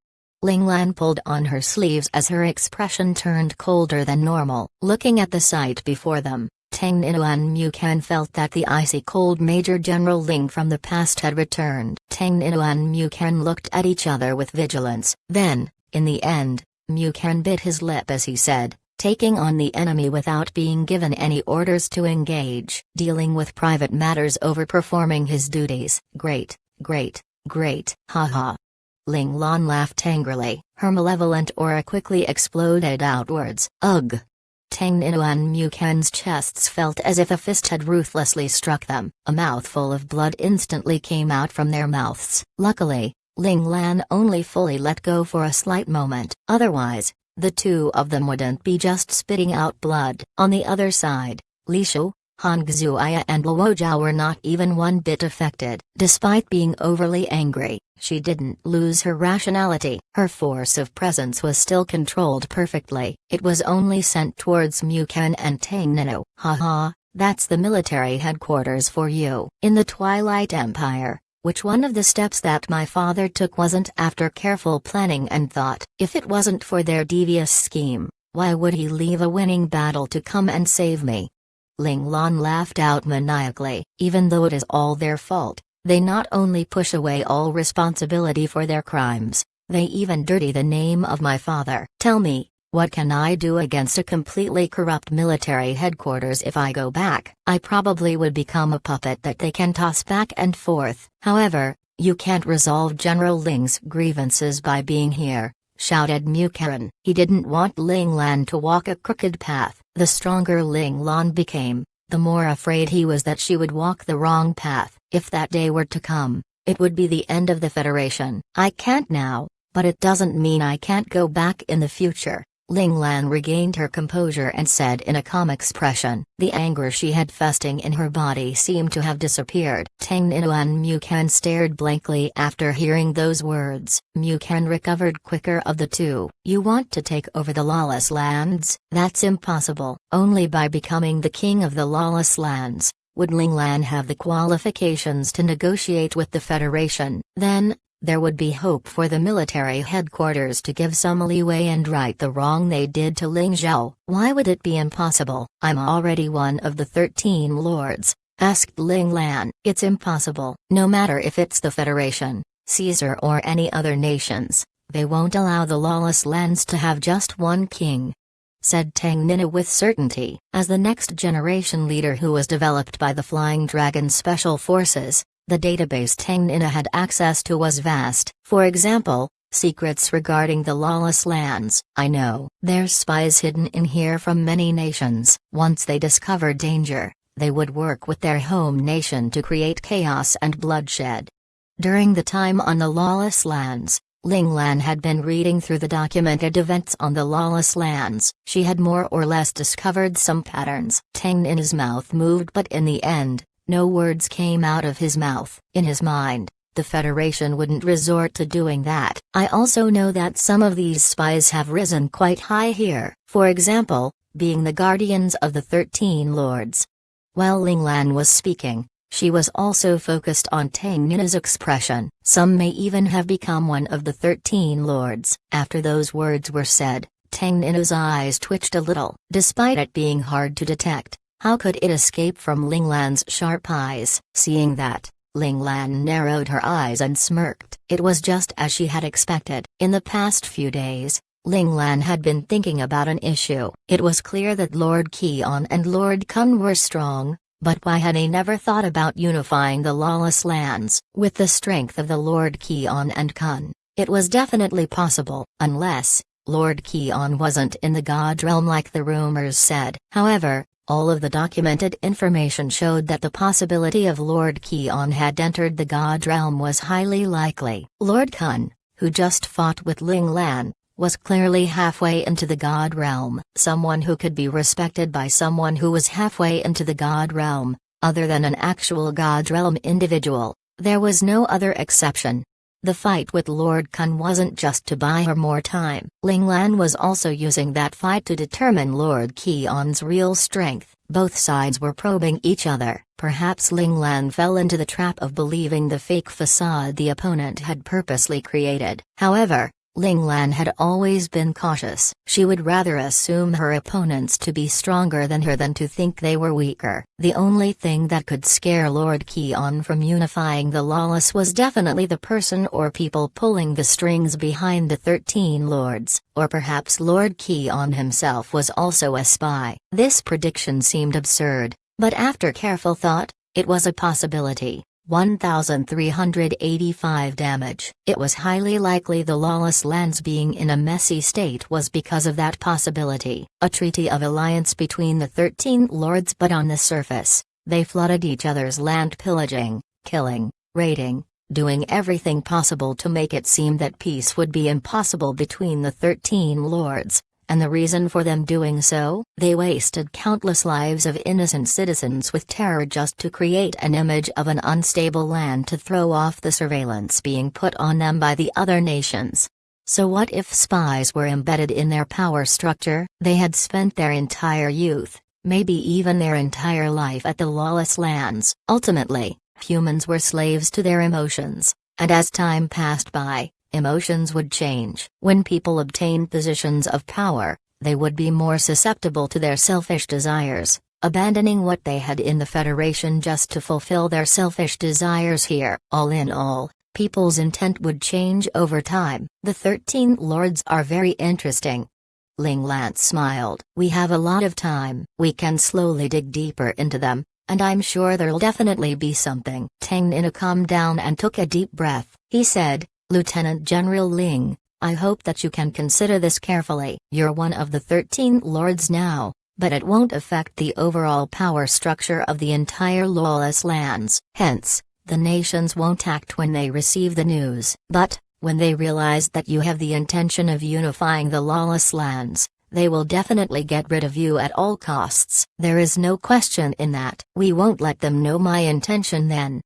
Ling Lan pulled on her sleeves as her expression turned colder than normal. Looking at the sight before them, Tang Ninu and Mu Kan felt that the icy cold Major General Ling from the past had returned. Tang Ninu and Mu Kan looked at each other with vigilance. Then, in the end, Mu Kan bit his lip as he said, taking on the enemy without being given any orders to engage. Dealing with private matters over performing his duties. Great, great, great. Haha. Ling Lan laughed angrily. Her malevolent aura quickly exploded outwards. Ugh. Tang Ninu and Mu Kan's chests felt as if a fist had ruthlessly struck them. A mouthful of blood instantly came out from their mouths. Luckily, Ling Lan only fully let go for a slight moment. Otherwise, the two of them wouldn't be just spitting out blood. On the other side, Li Shu, Han Xuya and Luo Zhao were not even one bit affected. Despite being overly angry, she didn't lose her rationality. Her force of presence was still controlled perfectly. It was only sent towards Mu Kan and Tang Ninu. Haha, that's the military headquarters for you. In the Twilight Empire, which one of the steps that my father took wasn't after careful planning and thought? If it wasn't for their devious scheme, why would he leave a winning battle to come and save me? Ling Lan laughed out maniacally. Even though it is all their fault, they not only push away all responsibility for their crimes, they even dirty the name of my father. Tell me, what can I do against a completely corrupt military headquarters? If I go back, I probably would become a puppet that they can toss back and forth. However, you can't resolve General Ling's grievances by being here, shouted Mu Kan. He didn't want Ling Lan to walk a crooked path. The stronger Ling Lan became, the more afraid he was that she would walk the wrong path. If that day were to come, it would be the end of the Federation. I can't now, but it doesn't mean I can't go back in the future. Ling Lan regained her composure and said in a calm expression. The anger she had festering in her body seemed to have disappeared. Tang Ninu and Mu Kan stared blankly after hearing those words. Mu Kan recovered quicker of the two. You want to take over the Lawless Lands? That's impossible. Only by becoming the king of the Lawless Lands would Ling Lan have the qualifications to negotiate with the Federation. Then, there would be hope for the military headquarters to give some leeway and right the wrong they did to Ling Zhao. Why would it be impossible? I'm already one of the 13 lords, asked Ling Lan. It's impossible. No matter if it's the Federation, Caesar or any other nations, they won't allow the Lawless Lands to have just one king, said Tang Ninu with certainty. As the next generation leader who was developed by the Flying Dragon Special Forces, the database Tang Ninu had access to was vast. For example, secrets regarding the Lawless Lands. I know. There's spies hidden in here from many nations. Once they discover danger, they would work with their home nation to create chaos and bloodshed. During the time on the Lawless Lands, Ling Lan had been reading through the documented events on the Lawless Lands. She had more or less discovered some patterns. Tang Ninu's mouth moved, but in the end, no words came out of his mouth. In his mind, the Federation wouldn't resort to doing that. I also know that some of these spies have risen quite high here, for example, being the guardians of the 13 lords. While Ling Lan was speaking, she was also focused on Tang Ninu's expression. Some may even have become one of the 13 lords. After those words were said, Tang Ninu's eyes twitched a little. Despite it being hard to detect, how could it escape from Ling Lan's sharp eyes? Seeing that, Ling Lan narrowed her eyes and smirked. It was just as she had expected. In the past few days, Ling Lan had been thinking about an issue. It was clear that Lord Qian and Lord Kun were strong, but why had he never thought about unifying the Lawless Lands? With the strength of the Lord Qian and Kun, it was definitely possible, unless Lord Qian wasn't in the God Realm like the rumors said. However, all of the documented information showed that the possibility of Lord Qian had entered the God Realm was highly likely. Lord Kun, who just fought with Ling Lan, was clearly halfway into the God Realm. Someone who could be respected by someone who was halfway into the God Realm, other than an actual God Realm individual. There was no other exception. The fight with Lord Kun wasn't just to buy her more time. Ling Lan was also using that fight to determine Lord Qian's real strength. Both sides were probing each other. Perhaps Ling Lan fell into the trap of believing the fake facade the opponent had purposely created. However, Ling Lan had always been cautious. She would rather assume her opponents to be stronger than her than to think they were weaker. The only thing that could scare Lord Keon from unifying the lawless was definitely the person or people pulling the strings behind the 13 lords, or perhaps Lord Keon himself was also a spy. This prediction seemed absurd, but after careful thought, it was a possibility. 1,385 damage. It was highly likely the lawless lands being in a messy state was because of that possibility. A treaty of alliance between the 13 lords, but on the surface, they flooded each other's land, pillaging, killing, raiding, doing everything possible to make it seem that peace would be impossible between the 13 lords. And the reason for them doing so? They wasted countless lives of innocent citizens with terror just to create an image of an unstable land to throw off the surveillance being put on them by the other nations. So what if spies were embedded in their power structure? They had spent their entire youth, maybe even their entire life at the lawless lands. Ultimately, humans were slaves to their emotions, and as time passed by, emotions would change. When people obtained positions of power, they would be more susceptible to their selfish desires, abandoning what they had in the Federation just to fulfill their selfish desires here. All in all, people's intent would change over time. The 13 lords are very interesting. Ling Lan smiled. We have a lot of time. We can slowly dig deeper into them, and I'm sure there'll definitely be something. Tang Nina calmed down and took a deep breath. He said, Lieutenant General Ling, I hope that you can consider this carefully. You're one of the 13 lords now, but it won't affect the overall power structure of the entire lawless lands. Hence, the nations won't act when they receive the news. But, when they realize that you have the intention of unifying the lawless lands, they will definitely get rid of you at all costs. There is no question in that. We won't let them know my intention then.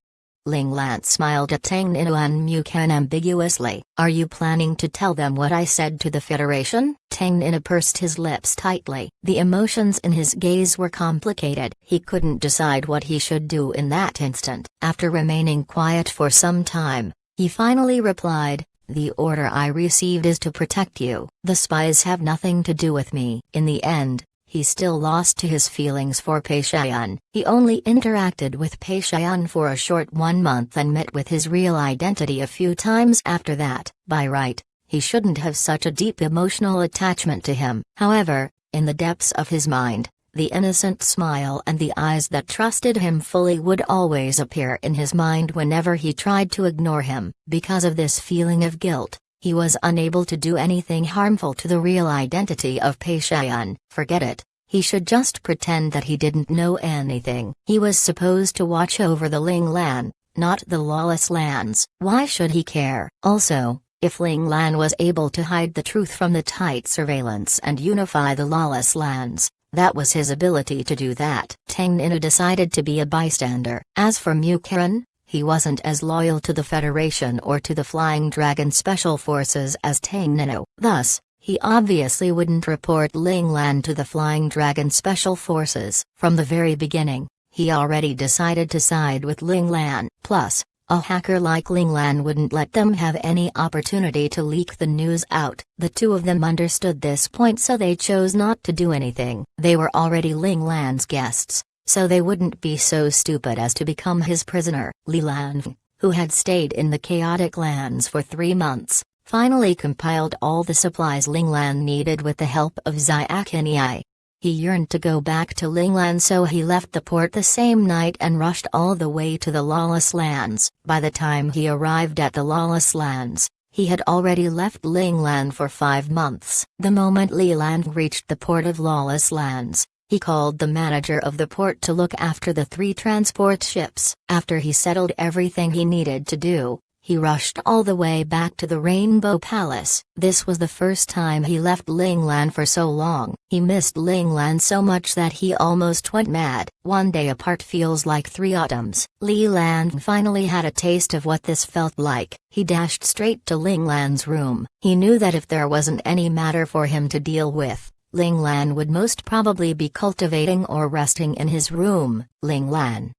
Ling Lan smiled at Tang Nina and Mukan ambiguously. Are you planning to tell them what I said to the Federation? Tang Nina pursed his lips tightly. The emotions in his gaze were complicated. He couldn't decide what he should do in that instant. After remaining quiet for some time, he finally replied, the order I received is to protect you. The spies have nothing to do with me. In the end, he still lost to his feelings for Pei Xian. He only interacted with Pei Xian for a short 1 month and met with his real identity a few times after that. By right, he shouldn't have such a deep emotional attachment to him. However, in the depths of his mind, the innocent smile and the eyes that trusted him fully would always appear in his mind whenever he tried to ignore him. Because of this feeling of guilt, he was unable to do anything harmful to the real identity of Pei Xian. Forget it. He should just pretend that he didn't know anything. He was supposed to watch over the Ling Lan, not the lawless lands. Why should he care? Also, if Ling Lan was able to hide the truth from the tight surveillance and unify the lawless lands, that was his ability to do that. Tang Nina decided to be a bystander. As for Mukaran, he wasn't as loyal to the Federation or to the Flying Dragon Special Forces as Tang Nina. Thus, he obviously wouldn't report Ling Lan to the Flying Dragon Special Forces. From the very beginning, he already decided to side with Ling Lan. Plus, a hacker like Ling Lan wouldn't let them have any opportunity to leak the news out. The two of them understood this point, so they chose not to do anything. They were already Ling Lan's guests, so they wouldn't be so stupid as to become his prisoner. Li Lan, who had stayed in the chaotic lands for 3 months, finally compiled all the supplies Ling Lan needed with the help of Ziak Niai. He yearned to go back to Ling Lan, so he left the port the same night and rushed all the way to the lawless lands. By the time he arrived at the lawless lands, he had already left Ling Lan for 5 months. The moment Li Lan reached the port of lawless lands, he called the manager of the port to look after the 3 transport ships. After he settled everything he needed to do, he rushed all the way back to the Rainbow Palace. This was the first time he left Ling Lan for so long. He missed Ling Lan so much that he almost went mad. 1 day apart feels like 3 autumns. Li Lan finally had a taste of what this felt like. He dashed straight to Ling Lan's room. He knew that if there wasn't any matter for him to deal with, Ling Lan would most probably be cultivating or resting in his room. Ling Lan.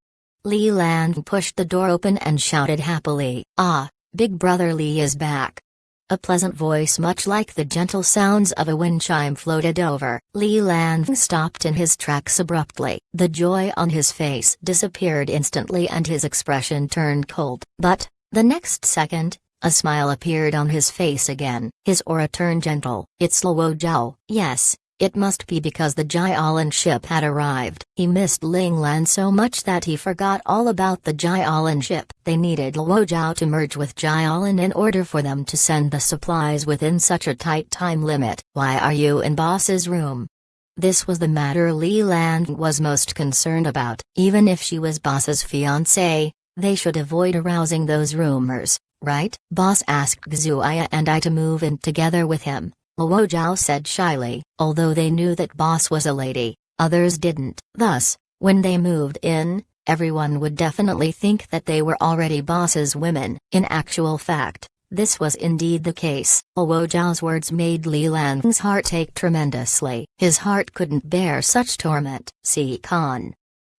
Li Lan pushed the door open and shouted happily, "Ah, Big Brother Li is back." A pleasant voice much like the gentle sounds of a wind chime floated over. Li Lan stopped in his tracks abruptly. The joy on his face disappeared instantly and his expression turned cold. But, the next second, a smile appeared on his face again. His aura turned gentle. It's Luo Zhao. Yes. It must be because the Jialan ship had arrived. He missed Ling Lan so much that he forgot all about the Jialan ship. They needed Luo Zhao to merge with Jialan in order for them to send the supplies within such a tight time limit. Why are you in boss's room? This was the matter Li Lan was most concerned about. Even if she was boss's fiancée, they should avoid arousing those rumors, right? Boss asked Xuya and I to move in together with him, Luo Zhao said shyly. Although they knew that boss was a lady, others didn't. Thus, when they moved in, everyone would definitely think that they were already boss's women. In actual fact, this was indeed the case. Luo Zhao's words made Li Lan's heart ache tremendously. His heart couldn't bear such torment. Si Khan.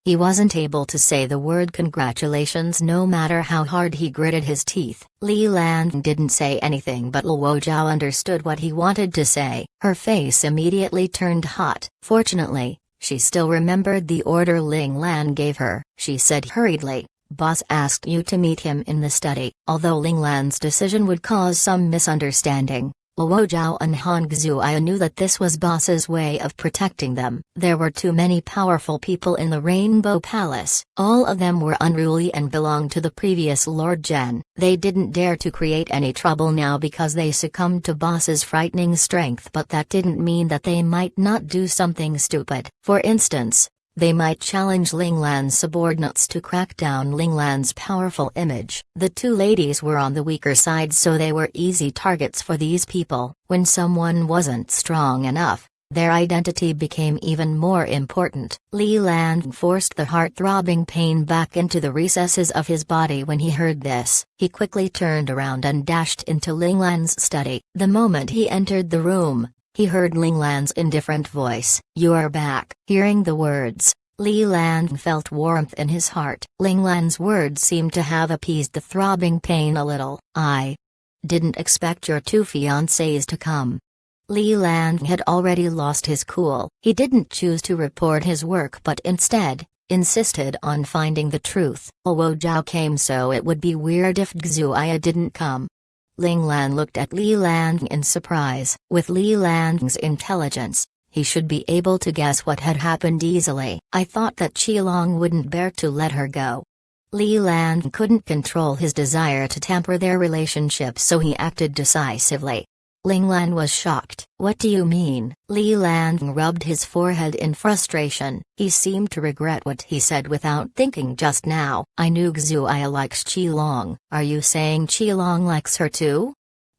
He wasn't able to say the word congratulations no matter how hard he gritted his teeth. Li Lan didn't say anything but Luo Zhao understood what he wanted to say. Her face immediately turned hot. Fortunately, she still remembered the order Ling Lan gave her. She said hurriedly, "Boss asked you to meet him in the study." Although Ling Lan's decision would cause some misunderstanding, Luo Zhao and Han Xuya knew that this was boss's way of protecting them. There were too many powerful people in the Rainbow Palace. All of them were unruly and belonged to the previous Lord Zhen. They didn't dare to create any trouble now because they succumbed to boss's frightening strength, but that didn't mean that they might not do something stupid. For instance, they might challenge Ling Lan's subordinates to crack down Ling Lan's powerful image. The two ladies were on the weaker side, so they were easy targets for these people. When someone wasn't strong enough, their identity became even more important. Li Lan forced the heart-throbbing pain back into the recesses of his body when he heard this. He quickly turned around and dashed into Ling Lan's study. The moment he entered the room, he heard Ling Lan's indifferent voice. "You're back." Hearing the words, Li Lan felt warmth in his heart. Ling Lan's words seemed to have appeased the throbbing pain a little. "I didn't expect your two fiancés to come." Li Lan had already lost his cool. He didn't choose to report his work but instead, insisted on finding the truth. Luo Zhao came, so it would be weird if Xuya didn't come. Ling Lan looked at Li Lan in surprise. With Li Lan's intelligence, he should be able to guess what had happened easily. "I thought that Qilong wouldn't bear to let her go." Li Lan couldn't control his desire to temper their relationship, so he acted decisively. Ling Lan was shocked. "What do you mean?" Li Lan rubbed his forehead in frustration. He seemed to regret what he said without thinking just now. "I knew Xuya likes Qilong. Are you saying Qilong likes her too?"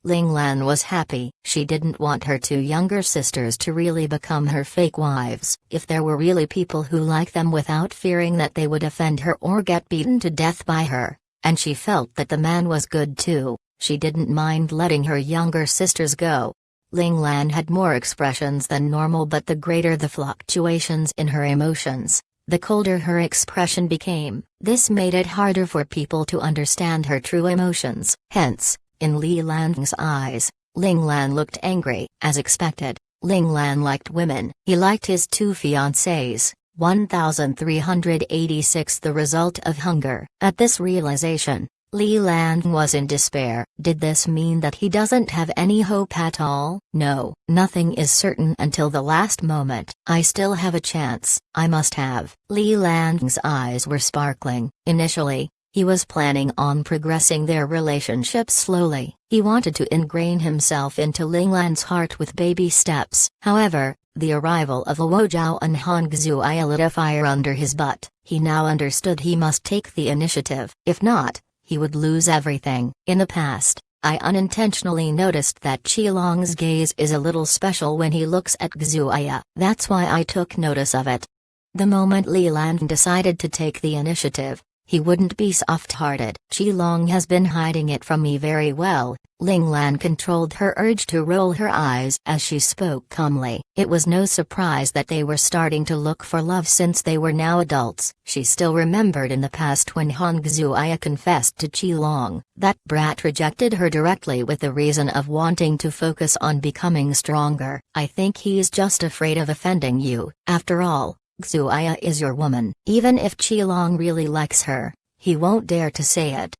Ling Lan was happy. She didn't want her two younger sisters to really become her fake wives. If there were really people who like them without fearing that they would offend her or get beaten to death by her, and she felt that the man was good too, she didn't mind letting her younger sisters go. Ling Lan had more expressions than normal, but the greater the fluctuations in her emotions, the colder her expression became. This made it harder for people to understand her true emotions. Hence, in Li Lan's eyes, Ling Lan looked angry. As expected, Ling Lan liked women. He liked his two fiancées. 1386. The result of hunger. At this realization, Li Lan was in despair. Did this mean that he doesn't have any hope at all? No, nothing is certain until the last moment. I still have a chance. I must have. Li Lan's eyes were sparkling. Initially, he was planning on progressing their relationship slowly. He wanted to ingrain himself into Ling Lan's heart with baby steps. However, the arrival of Luo Zhao and Han Xuya lit a fire under his butt. He now understood he must take the initiative. If not, he would lose everything. In the past, I unintentionally noticed that Qilong's gaze is a little special when he looks at Xuya. That's why I took notice of it. The moment Li Lan decided to take the initiative, he wouldn't be soft-hearted. Qi Long has been hiding it from me very well. Ling Lan controlled her urge to roll her eyes as she spoke calmly. It was no surprise that they were starting to look for love since they were now adults. She still remembered in the past when Hong Xuya confessed to Qi Long. That brat rejected her directly with the reason of wanting to focus on becoming stronger. I think he's just afraid of offending you. After all, Xuya is your woman. Even if Qi Long really likes her, he won't dare to say it.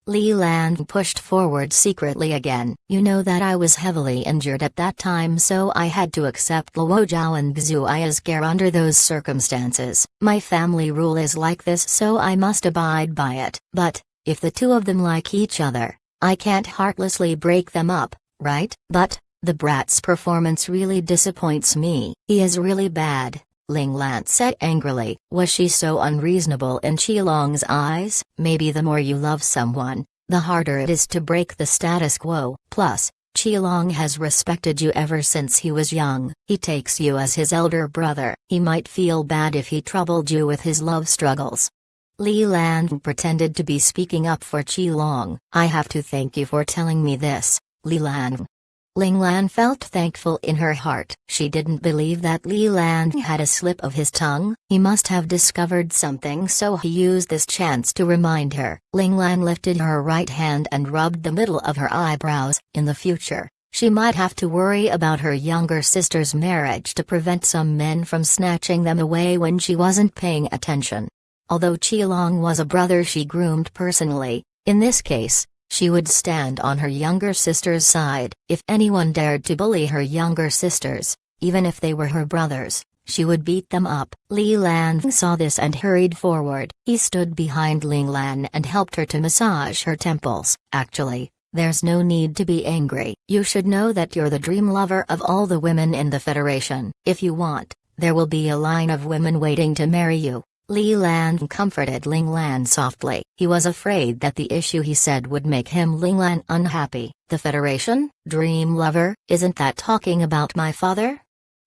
Li Lan pushed forward secretly again. You know that I was heavily injured at that time, so I had to accept Luo Zhao and Xuya's care under those circumstances. My family rule is like this, so I must abide by it. But, if the two of them like each other, I can't heartlessly break them up, right? But, the brat's performance really disappoints me. He is really bad, Ling Lan said angrily. Was she so unreasonable in Qi Long's eyes? Maybe the more you love someone, the harder it is to break the status quo. Plus, Qi Long has respected you ever since he was young. He takes you as his elder brother. He might feel bad if he troubled you with his love struggles. Li Lan pretended to be speaking up for Qi Long. I have to thank you for telling me this, Li Lan. Ling Lan felt thankful in her heart. She didn't believe that Li Lan had a slip of his tongue. He must have discovered something, so he used this chance to remind her. Ling Lan lifted her right hand and rubbed the middle of her eyebrows. In the future, she might have to worry about her younger sister's marriage to prevent some men from snatching them away when she wasn't paying attention. Although Qi Long was a brother she groomed personally, in this case, she would stand on her younger sister's side. If anyone dared to bully her younger sisters, even if they were her brothers, she would beat them up. Li Lan saw this and hurried forward. He stood behind Ling Lan and helped her to massage her temples. Actually, there's no need to be angry. You should know that you're the dream lover of all the women in the Federation. If you want, there will be a line of women waiting to marry you. Li Lan comforted Ling Lan softly. He was afraid that the issue he said would make him Ling Lan unhappy. The Federation? Dream lover? Isn't that talking about my father?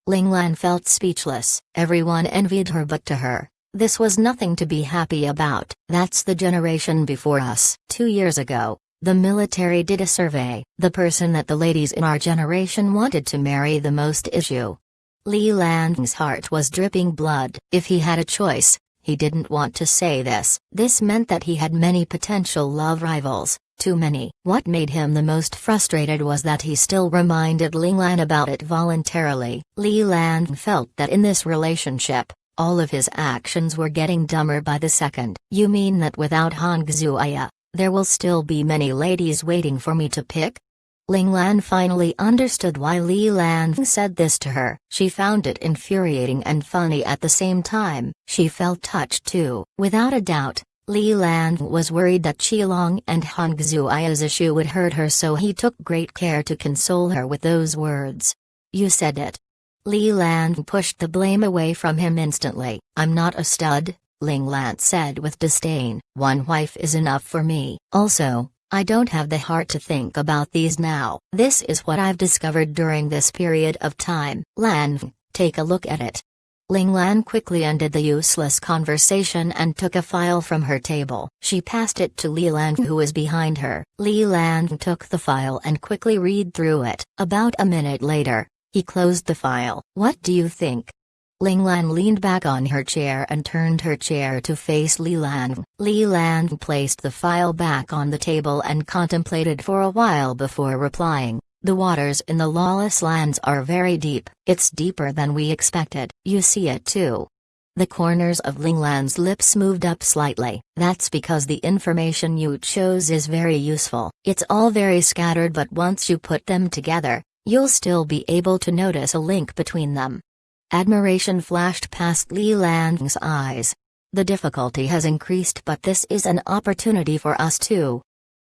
Ling Lan felt speechless. Everyone envied her, but to her, this was nothing to be happy about. That's the generation before us. 2 years ago, the military did a survey. The person that the ladies in our generation wanted to marry the most is you. Li Lan's heart was dripping blood. If he had a choice, he didn't want to say this. This meant that he had many potential love rivals, too many. What made him the most frustrated was that he still reminded Ling Lan about it voluntarily. Li Lan felt that in this relationship, all of his actions were getting dumber by the second. You mean that without Hong Xuya, there will still be many ladies waiting for me to pick? Ling Lan finally understood why Li Lan said this to her. She found it infuriating and funny at the same time. She felt touched too. Without a doubt, Li Lan was worried that Qi Long and Hong Xuya's issue would hurt her, so he took great care to console her with those words. You said it. Li Lan pushed the blame away from him instantly. I'm not a stud, Ling Lan said with disdain. One wife is enough for me. Also, I don't have the heart to think about these now. This is what I've discovered during this period of time. Lan, take a look at it. Ling Lan quickly ended the useless conversation and took a file from her table. She passed it to Li Lan, who was behind her. Li Lan took the file and quickly read through it. About a minute later, he closed the file. What do you think? Ling Lan leaned back on her chair and turned her chair to face Li Lan. Li Lan placed the file back on the table and contemplated for a while before replying. The waters in the lawless lands are very deep. It's deeper than we expected. You see it too. The corners of Ling Lan's lips moved up slightly. That's because the information you chose is very useful. It's all very scattered, but once you put them together, you'll still be able to notice a link between them. Admiration flashed past Li Lan's eyes. The difficulty has increased, but this is an opportunity for us too.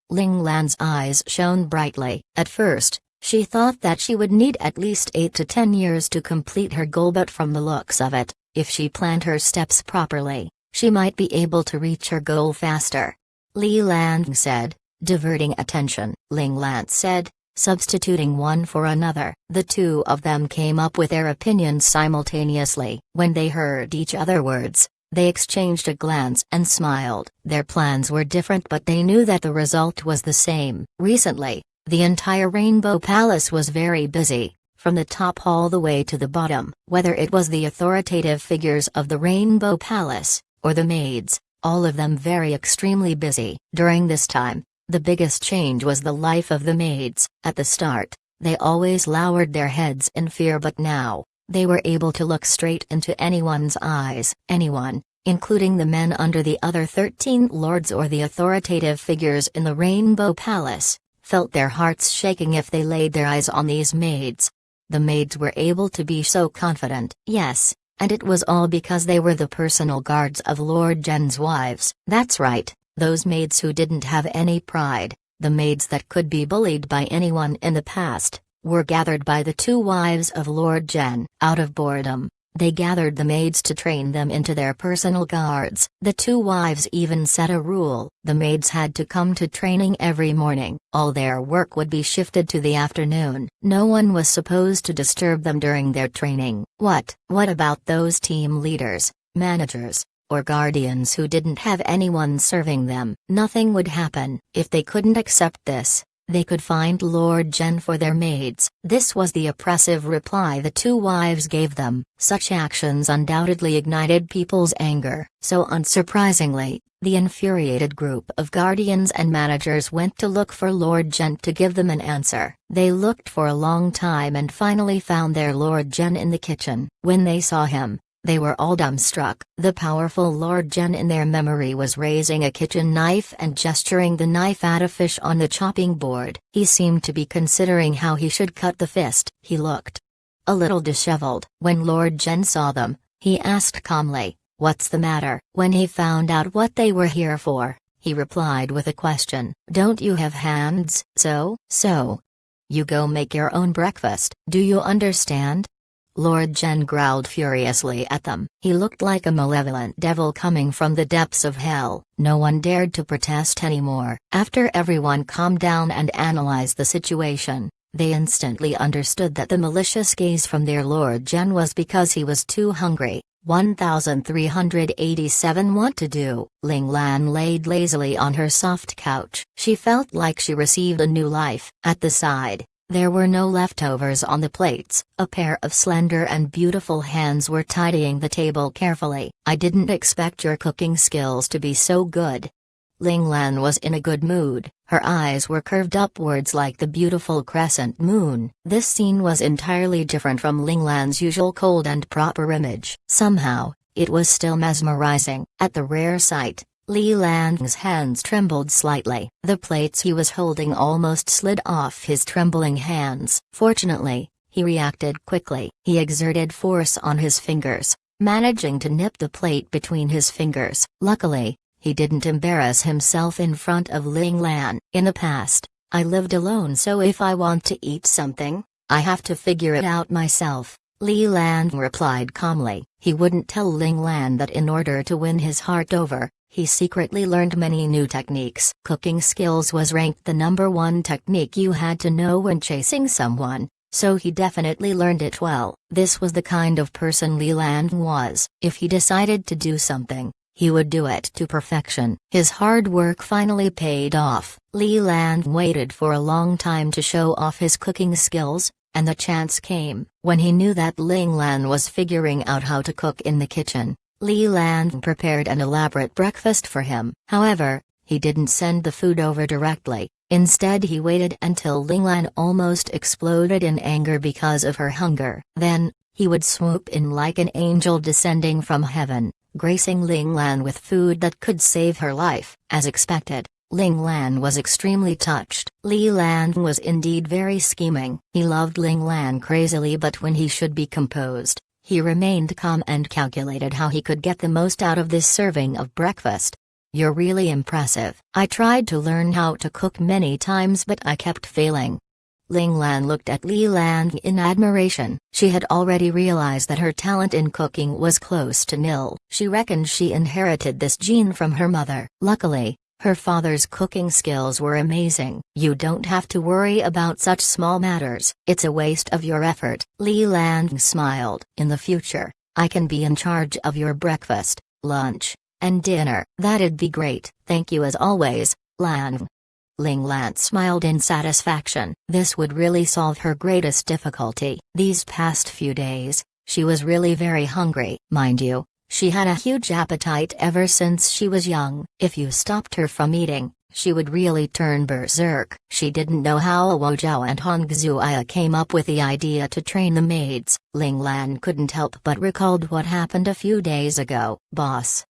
Ling Lan's eyes shone brightly. At first, she thought that she would need at least 8 to 10 years to complete her goal, but from the looks of it, if she planned her steps properly, she might be able to reach her goal faster. Li Lan said, diverting attention. Ling Lan said, substituting one for another. The two of them came up with their opinions simultaneously. When they heard each other's words, They exchanged a glance and smiled. Their plans were different, but they knew that the result was the same. Recently, the entire Rainbow Palace was very busy, from the top all the way to the bottom. Whether it was the authoritative figures of the Rainbow Palace, or the maids, all of them very extremely busy. During this time, the biggest change was the life of the maids. At the start, they always lowered their heads in fear, but now, they were able to look straight into anyone's eyes. Anyone, including the men under the other 13 lords or the authoritative figures in the Rainbow Palace, felt their hearts shaking if they laid their eyes on these maids. The maids were able to be so confident. Yes, and it was all because they were the personal guards of Lord Gen's wives. That's right, those maids who didn't have any pride, the maids that could be bullied by anyone in the past, were gathered by the two wives of Lord Gen. Out of boredom, they gathered the maids to train them into their personal guards. The two wives even set a rule: the maids had to come to training every morning. All their work would be shifted to the afternoon. No one was supposed to disturb them during their training. What about those team leaders, managers, or guardians who didn't have anyone serving them? Nothing would happen. If they couldn't accept this, they could find Lord Gen for their maids. This was the oppressive reply the two wives gave them. Such actions undoubtedly ignited people's anger. So unsurprisingly, the infuriated group of guardians and managers went to look for Lord Gen to give them an answer. They looked for a long time and finally found their Lord Gen in the kitchen. When they saw him, they were all dumbstruck. The powerful Lord Gen in their memory was raising a kitchen knife and gesturing the knife at a fish on the chopping board. He seemed to be considering how he should cut the fist. He looked a little disheveled. When Lord Gen saw them, he asked calmly, "What's the matter?" When he found out what they were here for, he replied with a question. "Don't you have hands? So, you go make your own breakfast. Do you understand?" Lord Gen growled furiously at them. He looked like a malevolent devil coming from the depths of hell. No one dared to protest anymore. After everyone calmed down and analyzed the situation, they instantly understood that the malicious gaze from their Lord Gen was because he was too hungry. 1387 What to do? Ling Lan laid lazily on her soft couch. She felt like she received a new life. At the side, there were no leftovers on the plates. A pair of slender and beautiful hands were tidying the table carefully. "I didn't expect your cooking skills to be so good." Ling Lan was in a good mood. Her eyes were curved upwards like the beautiful crescent moon. This scene was entirely different from Ling Lan's usual cold and proper image. Somehow, it was still mesmerizing. At the rare sight, Li Lan's hands trembled slightly. The plates he was holding almost slid off his trembling hands. Fortunately, he reacted quickly. He exerted force on his fingers, managing to nip the plate between his fingers. Luckily, he didn't embarrass himself in front of Ling Lan. "In the past, I lived alone, so if I want to eat something, I have to figure it out myself," Li Lan replied calmly. He wouldn't tell Ling Lan that in order to win his heart over, he secretly learned many new techniques. Cooking skills was ranked the #1 technique you had to know when chasing someone, so he definitely learned it well. This was the kind of person Li Lan was. If he decided to do something, he would do it to perfection. His hard work finally paid off. Li Lan waited for a long time to show off his cooking skills, and the chance came. When he knew that Ling Lan was figuring out how to cook in the kitchen, Li Lan prepared an elaborate breakfast for him. However, he didn't send the food over directly. Instead, he waited until Ling Lan almost exploded in anger because of her hunger. Then, he would swoop in like an angel descending from heaven, gracing Ling Lan with food that could save her life. As expected, Ling Lan was extremely touched. Li Lan was indeed very scheming. He loved Ling Lan crazily, but when he should be composed, he remained calm and calculated how he could get the most out of this serving of breakfast. "You're really impressive. I tried to learn how to cook many times, but I kept failing." Ling Lan looked at Li Lan in admiration. She had already realized that her talent in cooking was close to nil. She reckoned she inherited this gene from her mother. Luckily, her father's cooking skills were amazing. "You don't have to worry about such small matters. It's a waste of your effort." Li Lan smiled. "In the future, I can be in charge of your breakfast. lunch, and dinner. That'd be great, thank you as always, Lan. Ling Lan smiled in satisfaction. This would really solve her greatest difficulty. These past few days, she was really very hungry. Mind you, she had a huge appetite ever since she was young. If you stopped her from eating, she would really turn berserk. She didn't know how Luo Zhao and Hong Xuya came up with the idea to train the maids. Ling Lan couldn't help but recalled what happened a few days ago. Boss.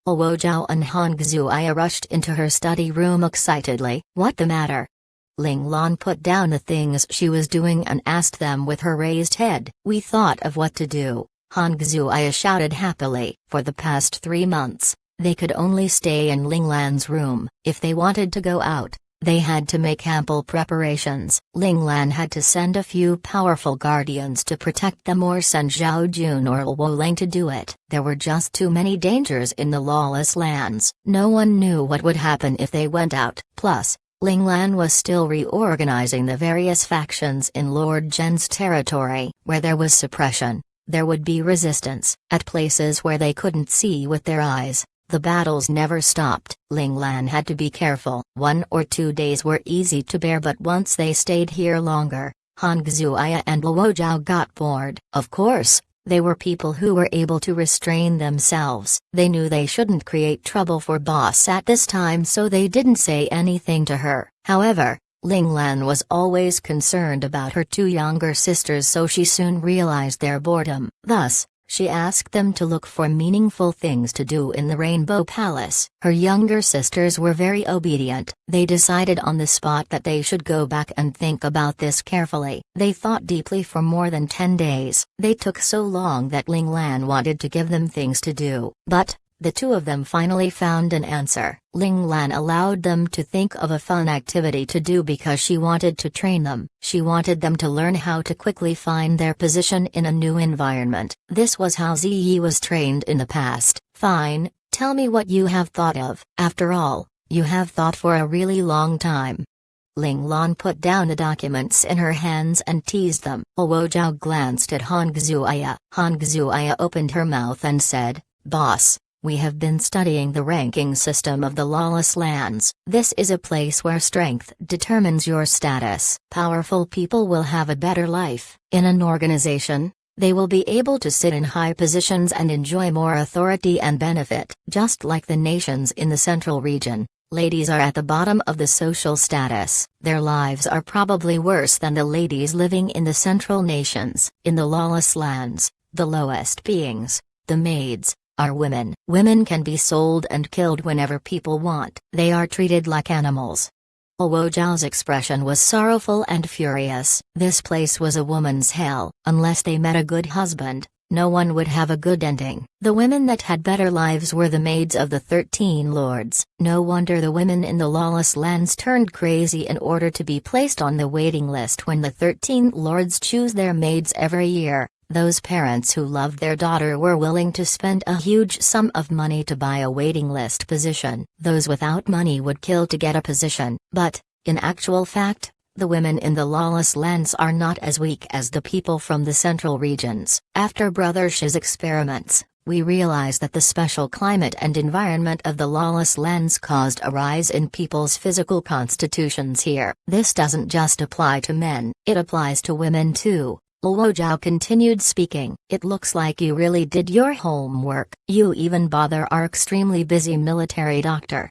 Luo Zhao and Hong Xuya rushed into her study room excitedly. What the matter? Ling Lan put down the things she was doing and asked them with her raised head. We thought of what to do, Hong Xuya shouted happily. For the past 3 months, they could only stay in Ling Lan's room. If they wanted to go out, they had to make ample preparations. Ling Lan had to send a few powerful guardians to protect them or send Zhao Jun or Luo Lang to do it. There were just too many dangers in the lawless lands. No one knew what would happen if they went out. Plus, Ling Lan was still reorganizing the various factions in Lord Zhen's territory. Where there was suppression, there would be resistance. At places where they couldn't see with their eyes, the battles never stopped. Ling Lan had to be careful. 1 or 2 days were easy to bear, but once they stayed here longer, Hong Xuya and Luo Zhao got bored. Of course, they were people who were able to restrain themselves. They knew they shouldn't create trouble for boss at this time, so they didn't say anything to her. However, Ling Lan was always concerned about her 2 younger sisters, so she soon realized their boredom. Thus, she asked them to look for meaningful things to do in the Rainbow Palace. Her younger sisters were very obedient. They decided on the spot that they should go back and think about this carefully. They thought deeply for more than 10 days. They took so long that Ling Lan wanted to give them things to do. But the 2 of them finally found an answer. Ling Lan allowed them to think of a fun activity to do because she wanted to train them. She wanted them to learn how to quickly find their position in a new environment. This was how Ziyi was trained in the past. Fine, tell me what you have thought of. After all, you have thought for a really long time. Ling Lan put down the documents in her hands and teased them. Luo Zhao glanced at Hong Xuya. Hong Xuya opened her mouth and said, "Boss, we have been studying the ranking system of the lawless lands. This is a place where strength determines your status. Powerful people will have a better life. In an organization, they will be able to sit in high positions and enjoy more authority and benefit. Just like the nations in the central region, ladies are at the bottom of the social status. Their lives are probably worse than the ladies living in the central nations. In the lawless lands, the lowest beings, the maids, are women. Women can be sold and killed whenever people want. They are treated like animals." Luo Zhao's expression was sorrowful and furious. This place was a woman's hell. Unless they met a good husband, no one would have a good ending. The women that had better lives were the maids of the 13 lords. No wonder the women in the lawless lands turned crazy in order to be placed on the waiting list when the 13 lords choose their maids every year. Those parents who loved their daughter were willing to spend a huge sum of money to buy a waiting list position. Those without money would kill to get a position. But, in actual fact, the women in the lawless lands are not as weak as the people from the central regions. After Brother Shi's experiments, we realized that the special climate and environment of the lawless lands caused a rise in people's physical constitutions here. This doesn't just apply to men, it applies to women too. Luo Zhao continued speaking. "It looks like you really did your homework. You even bother our extremely busy military doctor."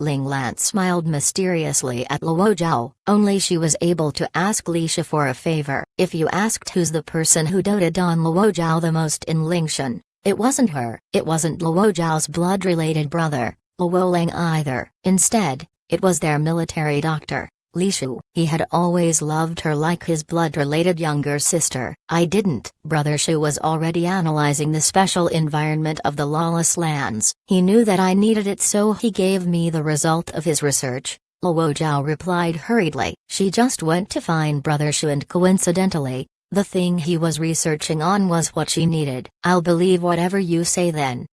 Ling Lan smiled mysteriously at Luo Zhao. Only she was able to ask Li Shi for a favor. If you asked who's the person who doted on Luo Zhao the most in Lingshan, it wasn't her. It wasn't Luo Zhao's blood-related brother, Luo Lang either. Instead, it was their military doctor, Li Shu. He had always loved her like his blood-related younger sister. I didn't. Brother Shu was already analyzing the special environment of the lawless lands. He knew that I needed it, so he gave me the result of his research. Luo Zhao replied hurriedly. She just went to find Brother Shu and coincidentally, the thing he was researching on was what she needed. I'll believe whatever you say then.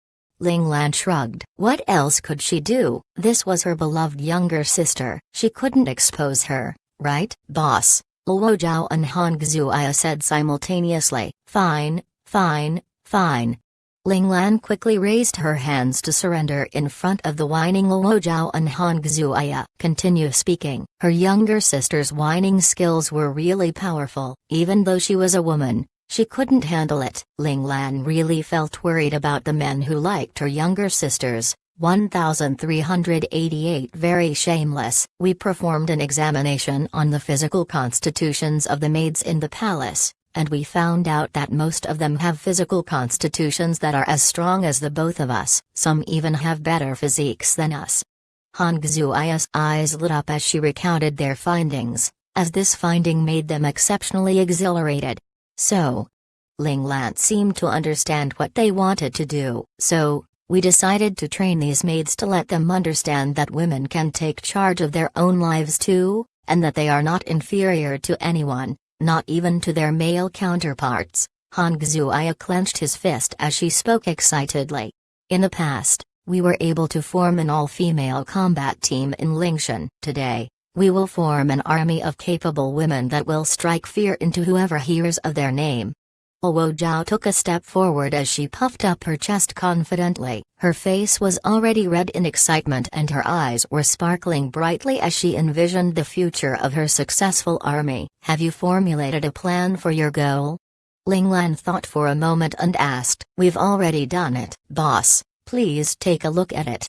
Ling Lan shrugged. What else could she do? This was her beloved younger sister. She couldn't expose her, right? Boss, Luo Zhao and Hong Xuya said simultaneously. Fine, fine, fine. Ling Lan quickly raised her hands to surrender in front of the whining Luo Zhao and Han Xuaya. Continue speaking. Her younger sister's whining skills were really powerful. Even though she was a woman, she couldn't handle it. Ling Lan really felt worried about the men who liked her younger sisters. 1388 Very shameless. We performed an examination on the physical constitutions of the maids in the palace, and we found out that most of them have physical constitutions that are as strong as the both of us. Some even have better physiques than us. Han Xuaya's eyes lit up as she recounted their findings, as this finding made them exceptionally exhilarated. So, Ling Lan seemed to understand what they wanted to do. So, we decided to train these maids to let them understand that women can take charge of their own lives too, and that they are not inferior to anyone, not even to their male counterparts. Han Xuaya clenched his fist as she spoke excitedly. In the past, we were able to form an all-female combat team in Lingshan. Today, we will form an army of capable women that will strike fear into whoever hears of their name. Luo Zhao took a step forward as she puffed up her chest confidently. Her face was already red in excitement and her eyes were sparkling brightly as she envisioned the future of her successful army. Have you formulated a plan for your goal? Ling Lan thought for a moment and asked. We've already done it, boss. Please take a look at it.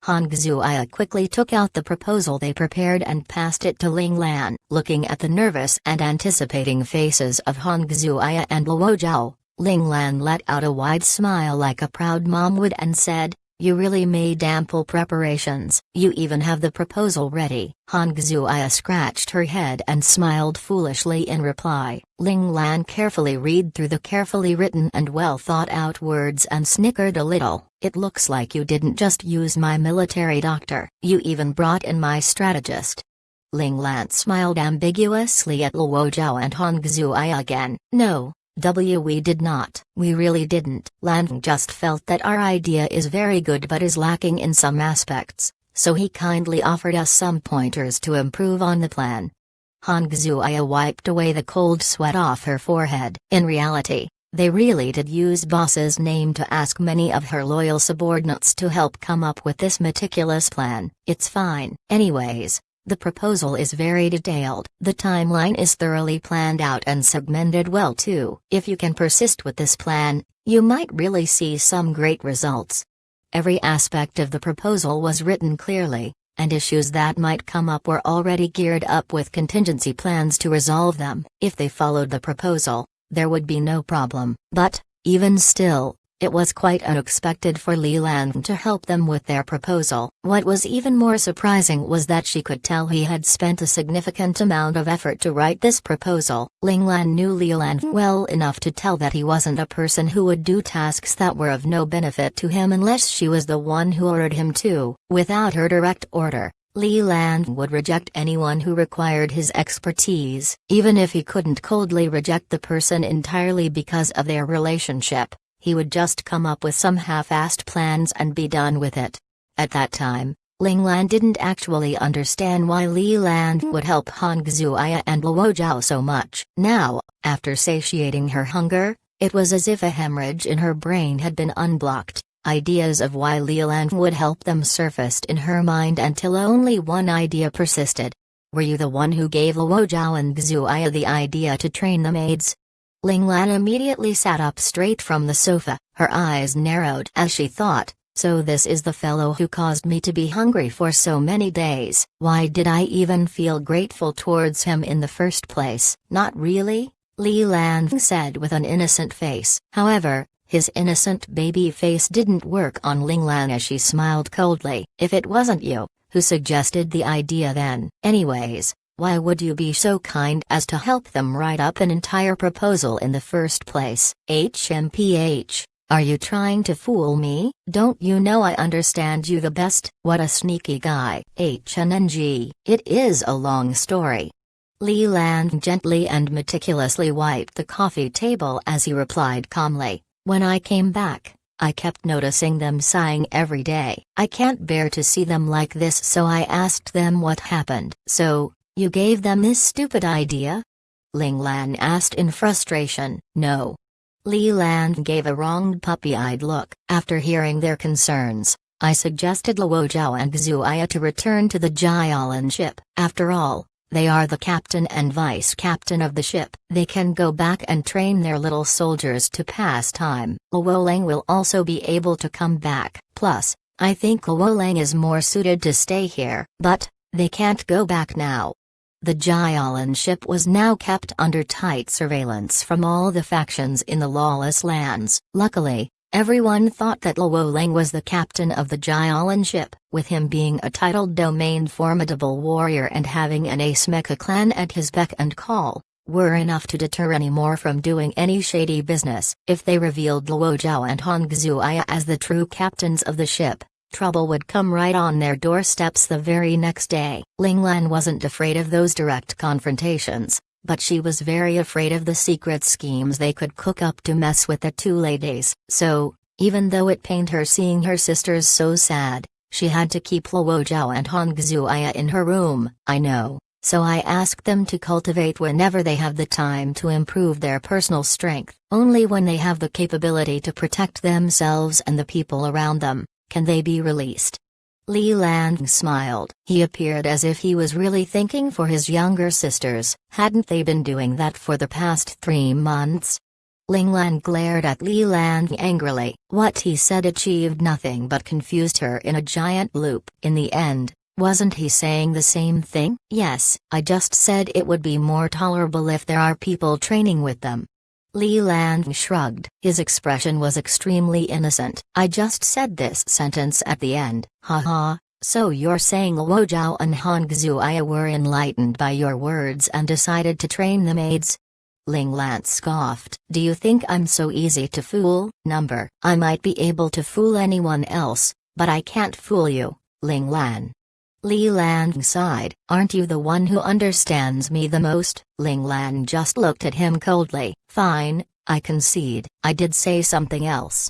Han Xuaya quickly took out the proposal they prepared and passed it to Ling Lan. Looking at the nervous and anticipating faces of Han Xuaya and Luo Zhao, Ling Lan let out a wide smile like a proud mom would and said, "You really made ample preparations. You even have the proposal ready." Han Xuaya scratched her head and smiled foolishly in reply. Ling Lan carefully read through the carefully written and well thought out words and snickered a little. "It looks like you didn't just use my military doctor, you even brought in my strategist." Ling Lan smiled ambiguously at Luo Zhao and Han Xuaya again. "No. We did not. We really didn't." Lan just felt that our idea is very good but is lacking in some aspects, so he kindly offered us some pointers to improve on the plan. Han Xuaya wiped away the cold sweat off her forehead. In reality, they really did use boss's name to ask many of her loyal subordinates to help come up with this meticulous plan. It's fine. Anyways, the proposal is very detailed. The timeline is thoroughly planned out and segmented well too. If you can persist with this plan, you might really see some great results. Every aspect of the proposal was written clearly, and issues that might come up were already geared up with contingency plans to resolve them. If they followed the proposal, there would be no problem. But, even still, it was quite unexpected for Li Lan to help them with their proposal. What was even more surprising was that she could tell he had spent a significant amount of effort to write this proposal. Ling Lan knew Li Lan well enough to tell that he wasn't a person who would do tasks that were of no benefit to him unless she was the one who ordered him to. Without her direct order, Li Lan would reject anyone who required his expertise, even if he couldn't coldly reject the person entirely because of their relationship. He would just come up with some half-assed plans and be done with it. At that time, Ling Lan didn't actually understand why Li Lan would help Han Xuaya and Luo Zhao so much. Now, after satiating her hunger, it was as if a hemorrhage in her brain had been unblocked. Ideas of why Li Lan would help them surfaced in her mind until only one idea persisted. "Were you the one who gave Luo Zhao and Xuaya the idea to train the maids?" Ling Lan immediately sat up straight from the sofa, her eyes narrowed as she thought, "So this is the fellow who caused me to be hungry for so many days. Why did I even feel grateful towards him in the first place?" "Not really," Li Lan said with an innocent face. However, his innocent baby face didn't work on Ling Lan as she smiled coldly. "If it wasn't you who suggested the idea then, anyways, why would you be so kind as to help them write up an entire proposal in the first place?" "HMPH, are you trying to fool me? Don't you know I understand you the best?" "What a sneaky guy." "HNNG, it is a long story." Li Lan gently and meticulously wiped the coffee table as he replied calmly, "When I came back, I kept noticing them sighing every day. I can't bear to see them like this, so I asked them what happened." "So, you gave them this stupid idea?" Ling Lan asked in frustration. "No." Li Lan gave a wronged puppy-eyed look. After hearing their concerns, I suggested Luo Zhao and Xuaya to return to the Jialan ship. After all, they are the captain and vice captain of the ship. They can go back and train their little soldiers to pass time. Luo Lang will also be able to come back. Plus, I think Luo Lang is more suited to stay here. But, they can't go back now. The Jialan ship was now kept under tight surveillance from all the factions in the lawless lands. Luckily, everyone thought that Luo Lang was the captain of the Jialan ship, with him being a titled domain formidable warrior and having an ace mecha clan at his beck and call, were enough to deter any more from doing any shady business. If they revealed Luo Zhao and Hong Xuaya as the true captains of the ship, trouble would come right on their doorsteps the very next day. Ling Lan wasn't afraid of those direct confrontations, but she was very afraid of the secret schemes they could cook up to mess with the two ladies. So, even though it pained her seeing her sisters so sad, she had to keep Luo Zhao and Hong Xuaya in her room. I know, so I asked them to cultivate whenever they have the time to improve their personal strength. Only when they have the capability to protect themselves and the people around them can they be released. Li Lan smiled. He appeared as if he was really thinking for his younger sisters. Hadn't they been doing that for the past 3 months? Ling Lan glared at Li Lan angrily. What he said achieved nothing but confused her in a giant loop. In the end, wasn't he saying the same thing? Yes, I just said it would be more tolerable if there are people training with them. Li Lan shrugged. His expression was extremely innocent. I just said this sentence at the end. Haha, so you're saying Luo Zhao and Hong Xuaya were enlightened by your words and decided to train the maids? Ling Lan scoffed. Do you think I'm so easy to fool? I might be able to fool anyone else, but I can't fool you, Ling Lan. Li Lan sighed. Aren't you the one who understands me the most? Ling Lan just looked at him coldly. Fine, I concede. I did say something else.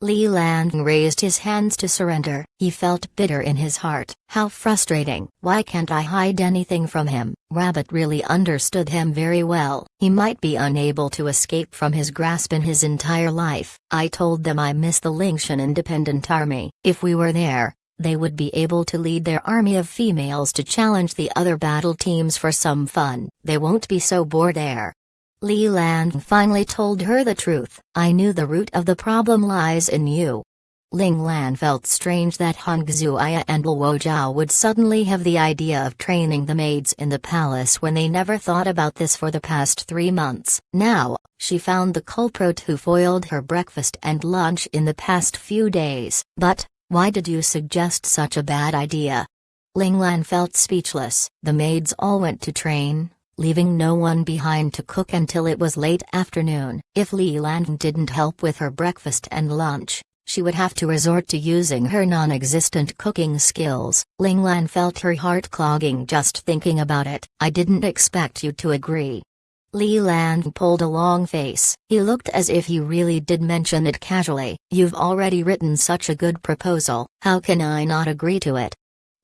Li Lan raised his hands to surrender. He felt bitter in his heart. How frustrating. Why can't I hide anything from him? Rabbit really understood him very well. He might be unable to escape from his grasp in his entire life. I told them I miss the Lingshan Independent Army. If we were there, they would be able to lead their army of females to challenge the other battle teams for some fun. They won't be so bored there. Li Lan finally told her the truth. I knew the root of the problem lies in you. Ling Lan felt strange that Hong Xuaya and Luo Zhao would suddenly have the idea of training the maids in the palace when they never thought about this for the past 3 months. Now, she found the culprit who foiled her breakfast and lunch in the past few days. But, why did you suggest such a bad idea? Ling Lan felt speechless. The maids all went to train, leaving no one behind to cook until it was late afternoon. If Li Lan didn't help with her breakfast and lunch, she would have to resort to using her non-existent cooking skills. Ling Lan felt her heart clogging just thinking about it. I didn't expect you to agree. Li Lan pulled a long face. He looked as if he really did mention it casually. You've already written such a good proposal. How can I not agree to it?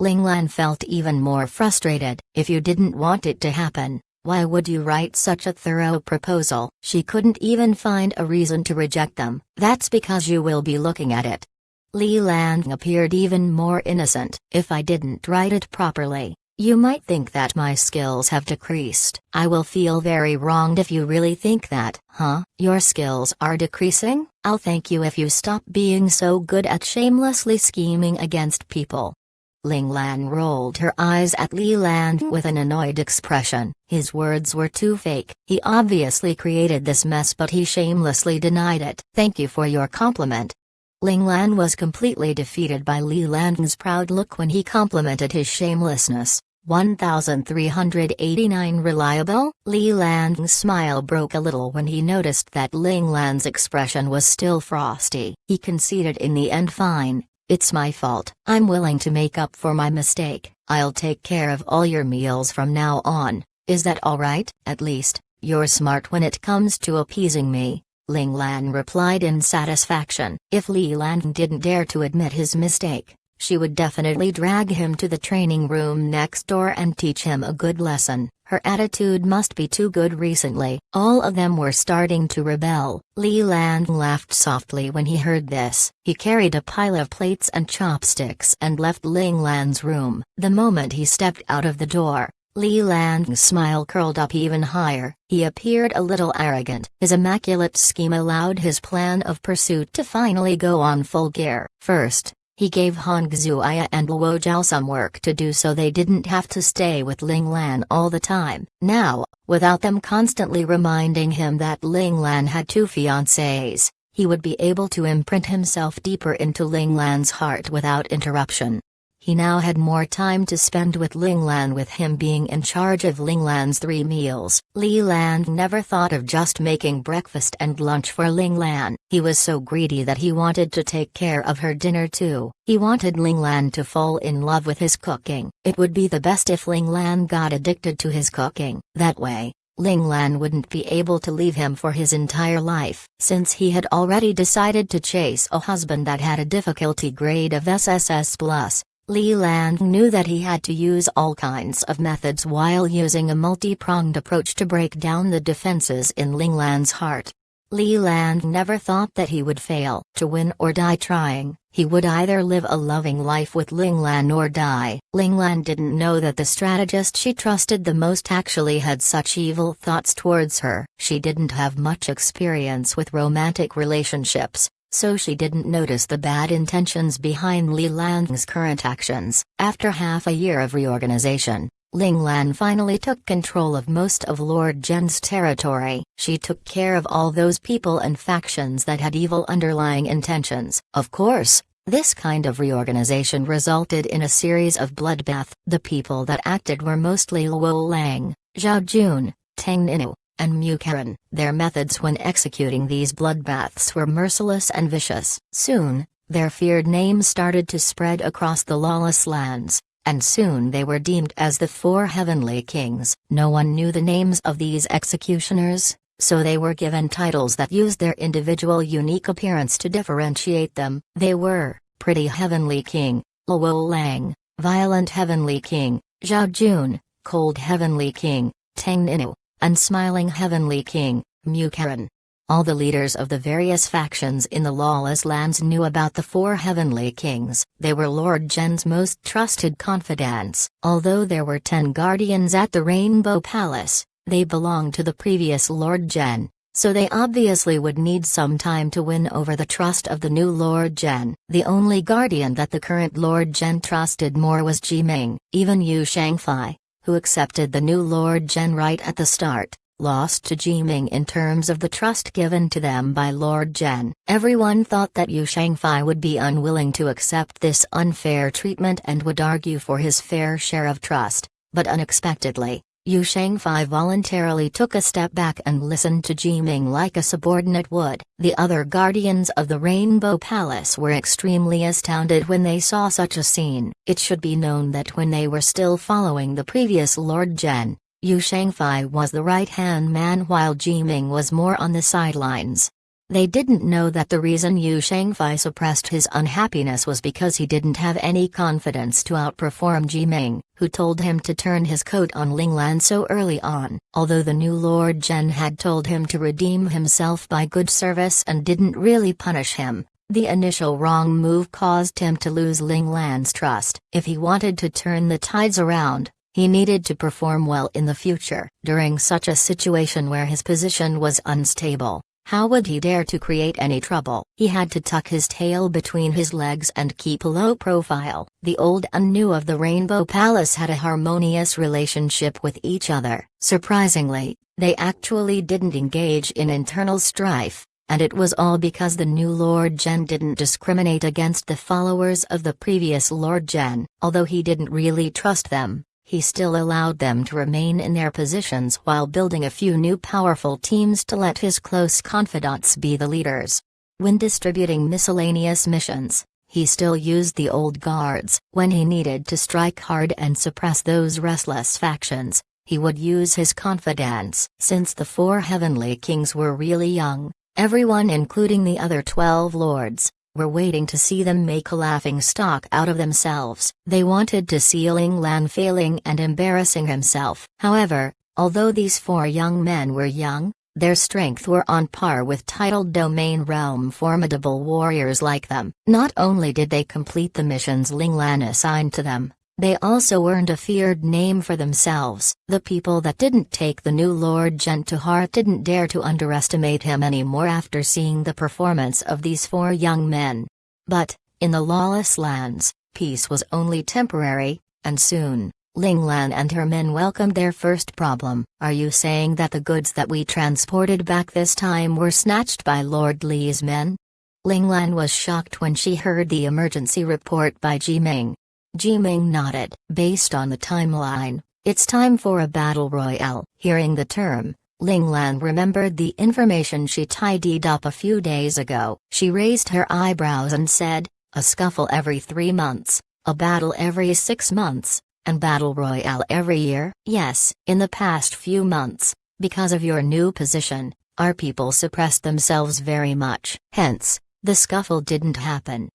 Ling Lan felt even more frustrated. If you didn't want it to happen, why would you write such a thorough proposal? She couldn't even find a reason to reject them. That's because you will be looking at it. Li Lan appeared even more innocent. If I didn't write it properly, you might think that my skills have decreased. I will feel very wronged if you really think that. Huh? Your skills are decreasing? I'll thank you if you stop being so good at shamelessly scheming against people. Ling Lan rolled her eyes at Li Lan with an annoyed expression. His words were too fake. He obviously created this mess, but he shamelessly denied it. Thank you for your compliment. Ling Lan was completely defeated by Li Lan's proud look when he complimented his shamelessness. 1389 reliable? Li Lan's smile broke a little when he noticed that Ling Lan's expression was still frosty. He conceded in the end. Fine, it's my fault. I'm willing to make up for my mistake. I'll take care of all your meals from now on. Is that alright? At least, you're smart when it comes to appeasing me, Ling Lan replied in satisfaction. If Li Lan didn't dare to admit his mistake, she would definitely drag him to the training room next door and teach him a good lesson. Her attitude must be too good recently. All of them were starting to rebel. Li Lan laughed softly when he heard this. He carried a pile of plates and chopsticks and left Ling Lan's room. The moment he stepped out of the door, Li Lan's smile curled up even higher. He appeared a little arrogant. His immaculate scheme allowed his plan of pursuit to finally go on full gear. First, he gave Hong Xuya and Luo Zhao some work to do so they didn't have to stay with Ling Lan all the time. Now, without them constantly reminding him that Ling Lan had two fiancées, he would be able to imprint himself deeper into Ling Lan's heart without interruption. He now had more time to spend with Ling Lan, with him being in charge of Ling Lan's 3 meals. Li Lan never thought of just making breakfast and lunch for Ling Lan. He was so greedy that he wanted to take care of her dinner too. He wanted Ling Lan to fall in love with his cooking. It would be the best if Ling Lan got addicted to his cooking. That way, Ling Lan wouldn't be able to leave him for his entire life. Since he had already decided to chase a husband that had a difficulty grade of SSS+, Li Lan knew that he had to use all kinds of methods while using a multi-pronged approach to break down the defenses in Ling Lan's heart. Li Lan never thought that he would fail. To win or die trying, he would either live a loving life with Ling Lan or die. Ling Lan didn't know that the strategist she trusted the most actually had such evil thoughts towards her. She didn't have much experience with romantic relationships, so she didn't notice the bad intentions behind Li Lan's current actions. After half a year of reorganization, Ling Lan finally took control of most of Lord Zhen's territory. She took care of all those people and factions that had evil underlying intentions. Of course, this kind of reorganization resulted in a series of bloodbaths. The people that acted were mostly Luo Lang, Zhao Jun, Tang Ninu, and Mu Karen. Their methods when executing these bloodbaths were merciless and vicious. Soon, their feared names started to spread across the lawless lands, and soon they were deemed as the 4 heavenly kings. No one knew the names of these executioners, so they were given titles that used their individual unique appearance to differentiate them. They were Pretty Heavenly King, Luo Lang; Violent Heavenly King, Zhao Jun; Cold Heavenly King, Tang Ninu; and Smiling Heavenly King, Mu Karen. All the leaders of the various factions in the lawless lands knew about the 4 heavenly kings. They were Lord Zhen's most trusted confidants. Although there were 10 guardians at the Rainbow Palace, they belonged to the previous Lord Zhen, so they obviously would need some time to win over the trust of the new Lord Zhen. The only guardian that the current Lord Zhen trusted more was Jiming. Even Yu Shangfei, who accepted the new Lord Zhen right at the start, lost to Jiming in terms of the trust given to them by Lord Zhen. Everyone thought that Yu Shangfei would be unwilling to accept this unfair treatment and would argue for his fair share of trust, but unexpectedly, Yu Shangfei voluntarily took a step back and listened to Jiming like a subordinate would. The other guardians of the Rainbow Palace were extremely astounded when they saw such a scene. It should be known that when they were still following the previous Lord Zhen, Yu Shangfei was the right-hand man while Jiming was more on the sidelines. They didn't know that the reason Yu Shangfei suppressed his unhappiness was because he didn't have any confidence to outperform Jiming, who told him to turn his coat on Ling Lan so early on. Although the new Lord Zhen had told him to redeem himself by good service and didn't really punish him, the initial wrong move caused him to lose Ling Lan's trust. If he wanted to turn the tides around, he needed to perform well in the future. During such a situation where his position was unstable, how would he dare to create any trouble? He had to tuck his tail between his legs and keep a low profile. The old and new of the Rainbow Palace had a harmonious relationship with each other. Surprisingly, they actually didn't engage in internal strife, and it was all because the new Lord Zhen didn't discriminate against the followers of the previous Lord Zhen. Although he didn't really trust them, he still allowed them to remain in their positions while building a few new powerful teams to let his close confidants be the leaders. When distributing miscellaneous missions, he still used the old guards. When he needed to strike hard and suppress those restless factions, he would use his confidants. Since the 4 heavenly kings were really young, everyone including the other 12 lords, were waiting to see them make a laughingstock out of themselves. They wanted to see Ling Lan failing and embarrassing himself. However, Although these four young men were young, their strength were on par with titled domain realm formidable warriors like them. Not only did they complete the missions Ling Lan assigned to them, they also earned a feared name for themselves. The people that didn't take the new Lord Zhen to heart didn't dare to underestimate him anymore after seeing the performance of these four young men. But, in the lawless lands, peace was only temporary, and soon, Ling Lan and her men welcomed their first problem. Are you saying that the goods that we transported back this time were snatched by Lord Li's men? Ling Lan was shocked when she heard the emergency report by Ji Ming. Ji Ming nodded. Based on the timeline, it's time for a battle royale. Hearing the term, Ling Lan remembered the information she tidied up a few days ago. She raised her eyebrows and said, a scuffle every 3 months, a battle every 6 months. And battle royale every year? Yes. In the past few months, because of your new position, our people suppressed themselves very much. Hence, the scuffle didn't happen.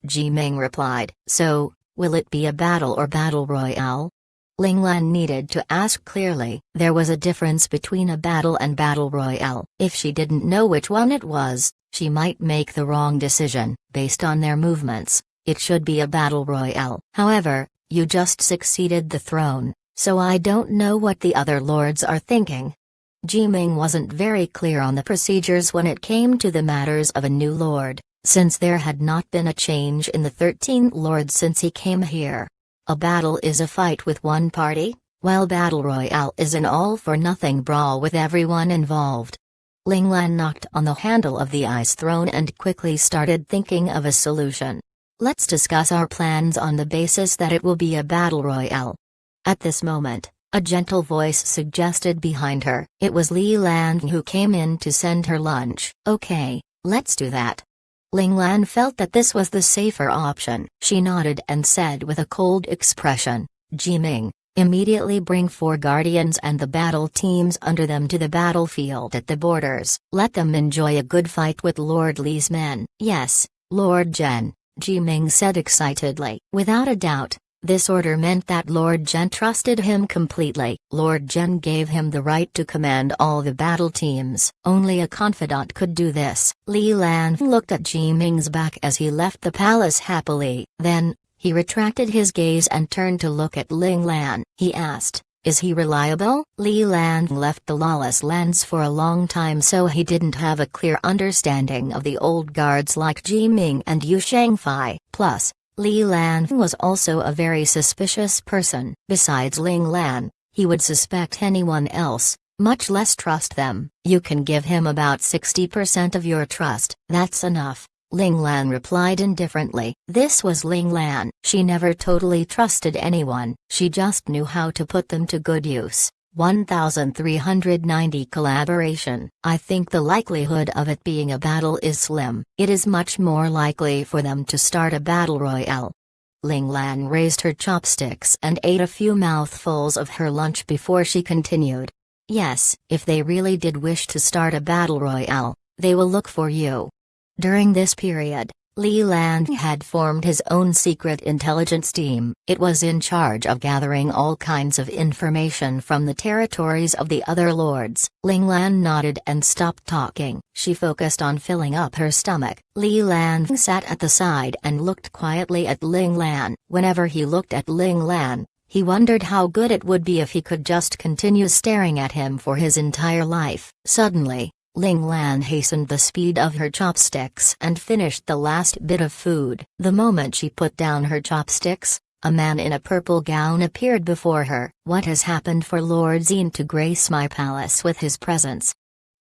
Ji Ming replied. So, will it be a battle or battle royale? Ling Lan needed to ask clearly. There was a difference between a battle and battle royale. If she didn't know which one it was, she might make the wrong decision. Based on their movements, it should be a battle royale. However, you just succeeded the throne, so I don't know what the other lords are thinking. Ji Ming wasn't very clear on the procedures when it came to the matters of a new lord, since there had not been a change in the 13th lord since he came here. A battle is a fight with one party, while battle royale is an all-for-nothing brawl with everyone involved. Ling Lan knocked on the handle of the ice throne and quickly started thinking of a solution. Let's discuss our plans on the basis that it will be a battle royale. At this moment, a gentle voice suggested behind her. It was Li Lan who came in to send her lunch. Okay, let's do that. Ling Lan felt that this was the safer option. She nodded and said with a cold expression, Ji Ming, immediately bring 4 guardians and the battle teams under them to the battlefield at the borders. Let them enjoy a good fight with Lord Li's men. Yes, Lord Zhen. Ji Ming said excitedly. Without a doubt, this order meant that Lord Zhen trusted him completely. Lord Zhen gave him the right to command all the battle teams. Only a confidant could do this. Li Lan looked at Ji Ming's back as he left the palace happily. Then, he retracted his gaze and turned to look at Ling Lan. He asked, is he reliable? Li Lan left the lawless lands for a long time, so he didn't have a clear understanding of the old guards like Ji Ming and Yu Shangfei. Plus, Li Lan was also a very suspicious person. Besides Ling Lan, he would suspect anyone else, much less trust them. You can give him about 60% of your trust. That's enough. Ling Lan replied indifferently. This was Ling Lan. She never totally trusted anyone, she just knew how to put them to good use. 1390 Collaboration. I think the likelihood of it being a battle is slim. It is much more likely for them to start a battle royale. Ling Lan raised her chopsticks and ate a few mouthfuls of her lunch before she continued. Yes, if they really did wish to start a battle royale, they will look for you. During this period, Li Lan had formed his own secret intelligence team. It was in charge of gathering all kinds of information from the territories of the other lords. Ling Lan nodded and stopped talking. She focused on filling up her stomach. Li Lan sat at the side and looked quietly at Ling Lan. Whenever he looked at Ling Lan, he wondered how good it would be if he could just continue staring at him for his entire life. Suddenly, Ling Lan hastened the speed of her chopsticks and finished the last bit of food. The moment she put down her chopsticks, a man in a purple gown appeared before her. What has happened for Lord Zhen to grace my palace with his presence?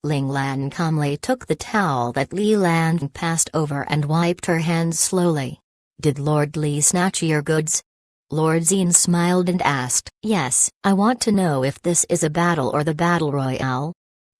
Ling Lan calmly took the towel that Li Lan passed over and wiped her hands slowly. Did Lord Li snatch your goods? Lord Zhen smiled and asked. Yes, I want to know if this is a battle or the battle royale.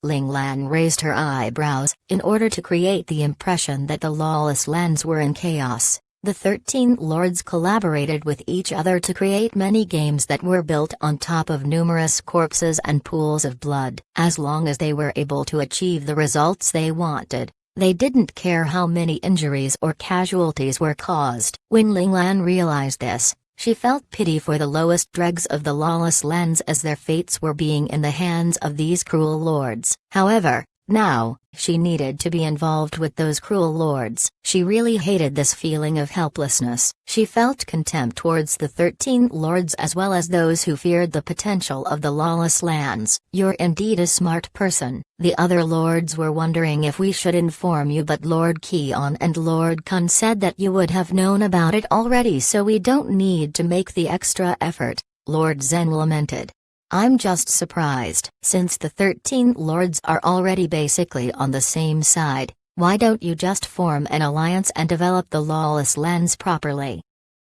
Ling Lan raised her eyebrows. In order to create the impression that the lawless lands were in chaos, the 13 lords collaborated with each other to create many games that were built on top of numerous corpses and pools of blood. As long as they were able to achieve the results they wanted, they didn't care how many injuries or casualties were caused. When Ling Lan realized this, She felt pity for the lowest dregs of the lawless lands as their fates were being in the hands of these cruel lords. However, now, she needed to be involved with those cruel lords. She really hated this feeling of helplessness. She felt contempt towards the 13 lords as well as those who feared the potential of the lawless lands. "You're indeed a smart person," the other lords were wondering if we should inform you, but Lord Keon and Lord Kun said that you would have known about it already, so we don't need to make the extra effort, Lord Zen lamented. "I'm just surprised. Since the 13 lords are already basically on the same side, why don't you just form an alliance and develop the lawless lands properly?"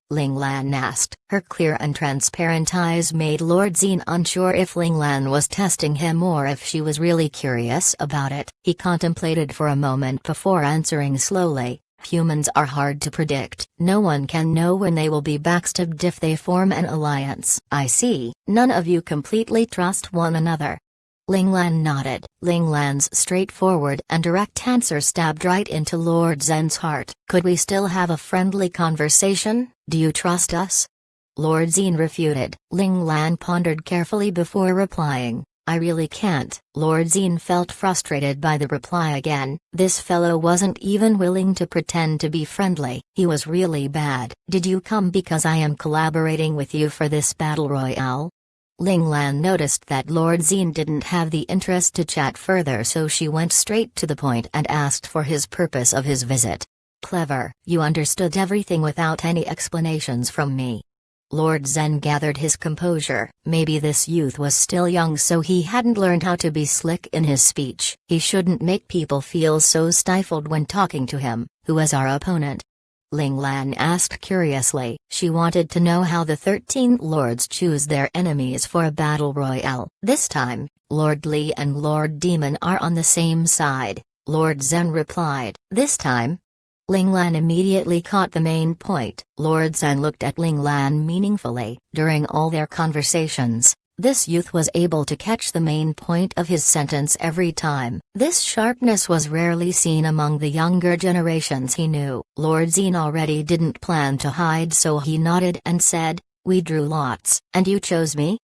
Ling Lan asked. Her clear and transparent eyes made Lord Zine unsure if Ling Lan was testing him or if she was really curious about it. He contemplated for a moment before answering slowly. "Humans are hard to predict. No one can know when they will be backstabbed if they form an alliance." "I see. None of you completely trust one another." Ling Lan nodded. Ling Lan's straightforward and direct answer stabbed right into Lord Zen's heart. "Could we still have a friendly conversation? Do you trust us?" Lord Zine refuted. Ling Lan pondered carefully before replying. "I really can't." Lord Zine felt frustrated by the reply again. This fellow wasn't even willing to pretend to be friendly. He was really bad. "Did you come because I am collaborating with you for this battle royale?" Ling Lan noticed that Lord Zine didn't have the interest to chat further, so she went straight to the point and asked for his purpose of his visit. "Clever. You understood everything without any explanations from me." Lord Zen gathered his composure. Maybe this youth was still young, so he hadn't learned how to be slick in his speech. He shouldn't make people feel so stifled when talking to him. "Who is our opponent?" Ling Lan asked curiously. She wanted to know how the 13 lords choose their enemies for a battle royale. "This time, Lord Li and Lord Demon are on the same side," Lord Zen replied. "This time?" Ling Lan immediately caught the main point. Lord Zen looked at Ling Lan meaningfully. During all their conversations, this youth was able to catch the main point of his sentence every time. This sharpness was rarely seen among the younger generations he knew. Lord Zine already didn't plan to hide, so he nodded and said, "We drew lots." "And you chose me?"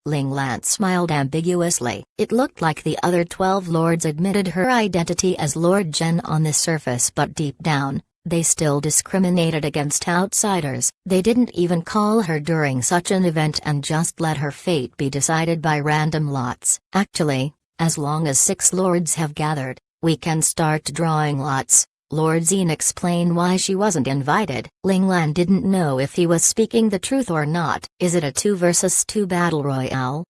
Ling Lan smiled ambiguously. It looked like the other 12 lords admitted her identity as Lord Jen on the surface, but deep down, they still discriminated against outsiders. They didn't even call her during such an event and just let her fate be decided by random lots. "Actually, as long as 6 lords have gathered, we can start drawing lots." Lord Zine explained why she wasn't invited. Ling Lan didn't know if he was speaking the truth or not. "Is it a 2 versus 2 battle royale?"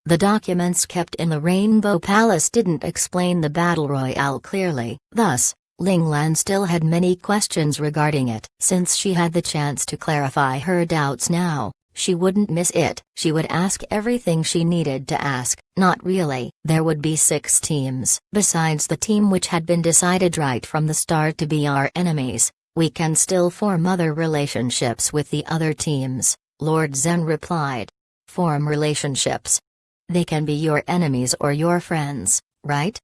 The documents kept in the Rainbow Palace didn't explain the battle royale clearly. Thus, Ling Lan still had many questions regarding it. Since she had the chance to clarify her doubts now, she wouldn't miss it. She would ask everything she needed to ask. Not really. There would be 6 teams. Besides the team which had been decided right from the start to be our enemies, we can still form other relationships with the other teams, Lord Zen replied. "Form relationships? They can be your enemies or your friends, right?"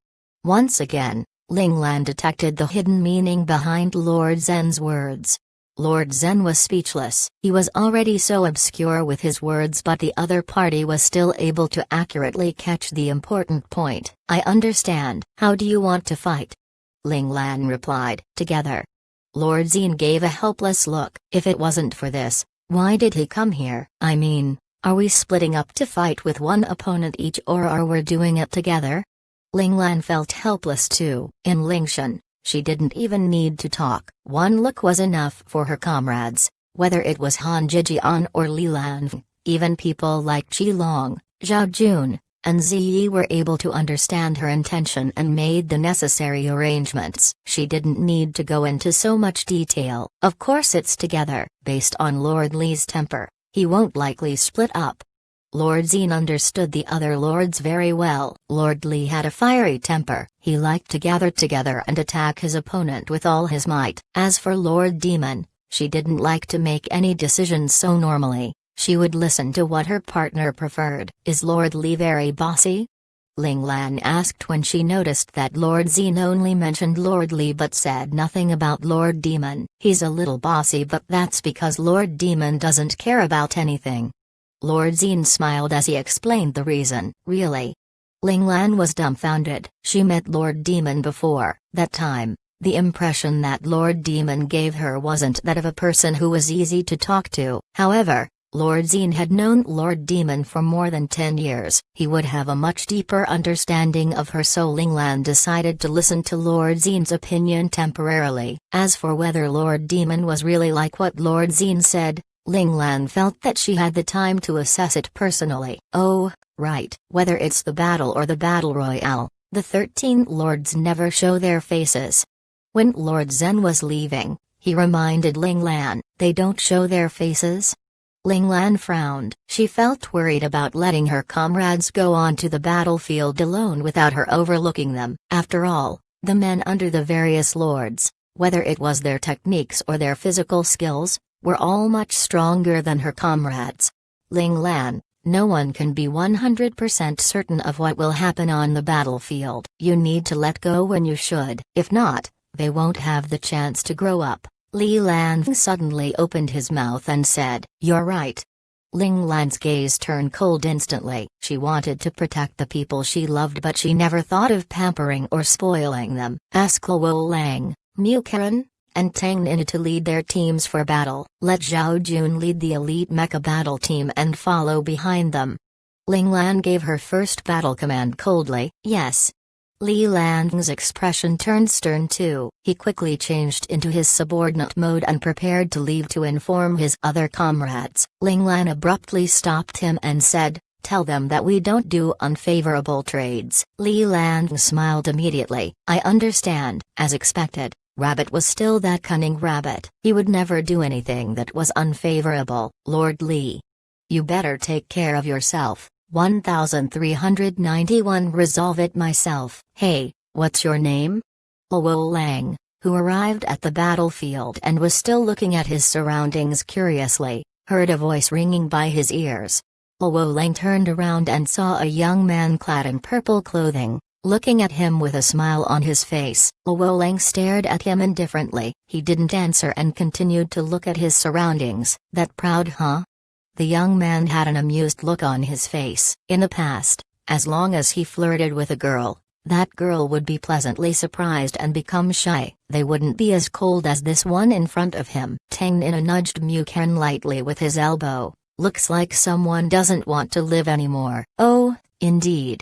Once again, Ling Lan detected the hidden meaning behind Lord Zen's words. Lord Zen was speechless. He was already so obscure with his words, but the other party was still able to accurately catch the important point. "I understand. How do you want to fight?" Ling Lan replied. "Together." Lord Zine gave a helpless look. If it wasn't for this, why did he come here? "I mean, are we splitting up to fight with one opponent each, or are we doing it together?" Ling Lan felt helpless too. In Lingshan, she didn't even need to talk. One look was enough for her comrades, whether it was Han Jijian or Li Lanfeng. Even people like Qi Long, Zhao Jun, and Ziyi were able to understand her intention and made the necessary arrangements. She didn't need to go into so much detail. Of course it's together. Based on Lord Li's temper, he won't likely split up. Lord Zine understood the other lords very well. Lord Li had a fiery temper. He liked to gather together and attack his opponent with all his might. As for Lord Demon, she didn't like to make any decisions, so normally, she would listen to what her partner preferred. "Is Lord Li very bossy?" Ling Lan asked when she noticed that Lord Xin only mentioned Lord Li but said nothing about Lord Demon. He's a little bossy, but that's because Lord Demon doesn't care about anything. Lord Xin smiled as he explained the reason. Really? Ling Lan was dumbfounded. She met Lord Demon before. That time, the impression that Lord Demon gave her wasn't that of a person who was easy to talk to. However, Lord Xin had known Lord Demon for more than 10 years. He would have a much deeper understanding of her, so Ling Lan decided to listen to Lord Xin's opinion temporarily. As for whether Lord Demon was really like what Lord Xin said, Ling Lan felt that she had the time to assess it personally. Oh, right. Whether it's the battle or the battle royale, the 13 lords never show their faces. When Lord Zhen was leaving, he reminded Ling Lan, they don't show their faces? Ling Lan frowned. She felt worried about letting her comrades go onto the battlefield alone without her overlooking them. After all, the men under the various lords, whether it was their techniques or their physical skills, were all much stronger than her comrades. Ling Lan, no one can be 100% certain of what will happen on the battlefield. You need to let go when you should. If not, they won't have the chance to grow up. Li Lan suddenly opened his mouth and said, "You're right." Ling Lan's gaze turned cold instantly. She wanted to protect the people she loved, but she never thought of pampering or spoiling them. Ask Luo Lang, Mu Karen, and Tang Nina to lead their teams for battle. Let Zhao Jun lead the elite mecha battle team and follow behind them. Ling Lan gave her first battle command coldly. Yes. Li Lan's expression turned stern too. He quickly changed into his subordinate mode and prepared to leave to inform his other comrades. Ling Lan abruptly stopped him and said, "Tell them that we don't do unfavorable trades." Li Lan smiled immediately. "I understand." As expected, Rabbit was still that cunning rabbit. He would never do anything that was unfavorable. Lord Li, you better take care of yourself. 1391 Resolve it myself. Hey, what's your name? Luo Lang, who arrived at the battlefield and was still looking at his surroundings curiously, heard a voice ringing by his ears. Luo Lang turned around and saw a young man clad in purple clothing, looking at him with a smile on his face. Luo Lang stared at him indifferently. He didn't answer and continued to look at his surroundings. That proud, huh? The young man had an amused look on his face. In the past, as long as he flirted with a girl, that girl would be pleasantly surprised and become shy. They wouldn't be as cold as this one in front of him. Tang Nina nudged Mu Ken lightly with his elbow. Looks like someone doesn't want to live anymore. Oh, indeed.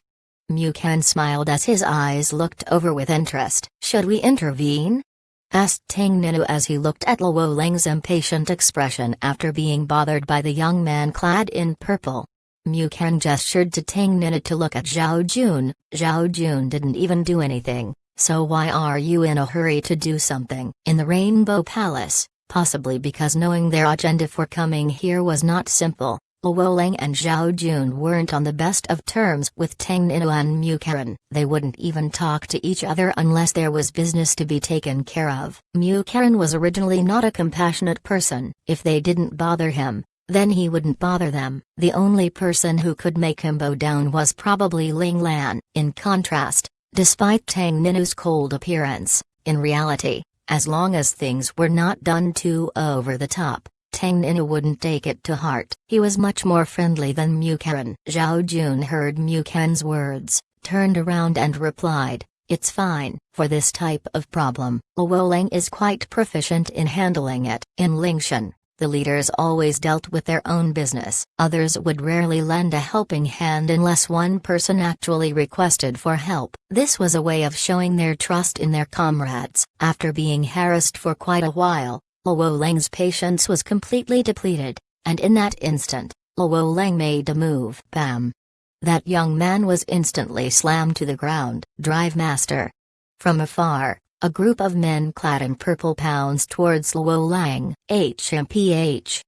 Mu Ken smiled as his eyes looked over with interest. Should we intervene? Asked Tang Nina as he looked at Luo Lang's impatient expression after being bothered by the young man clad in purple. Mu Ken gestured to Tang Nina to look at Zhao Jun. Zhao Jun didn't even do anything, so why are you in a hurry to do something? In the Rainbow Palace, possibly because knowing their agenda for coming here was not simple, Luo Lang and Zhao Jun weren't on the best of terms with Tang Nina and Mu Karen. They wouldn't even talk to each other unless there was business to be taken care of. Mu Karen was originally not a compassionate person. If they didn't bother him, then he wouldn't bother them. The only person who could make him bow down was probably Ling Lan. In contrast, despite Tang Nina's cold appearance, in reality, as long as things were not done too over the top, Tang Nina wouldn't take it to heart. He was much more friendly than Mu Karen. Zhao Jun heard Mu Ken's words, turned around and replied, "It's fine." For this type of problem, Luo Lang is quite proficient in handling it. In Lingshan, the leaders always dealt with their own business. Others would rarely lend a helping hand unless one person actually requested for help. This was a way of showing their trust in their comrades. After being harassed for quite a while, Luo Lang's patience was completely depleted, and in that instant, Luo Lang made a move. Bam! That young man was instantly slammed to the ground. Drive Master. From afar, a group of men clad in purple pounced towards Luo Lang. HMPH.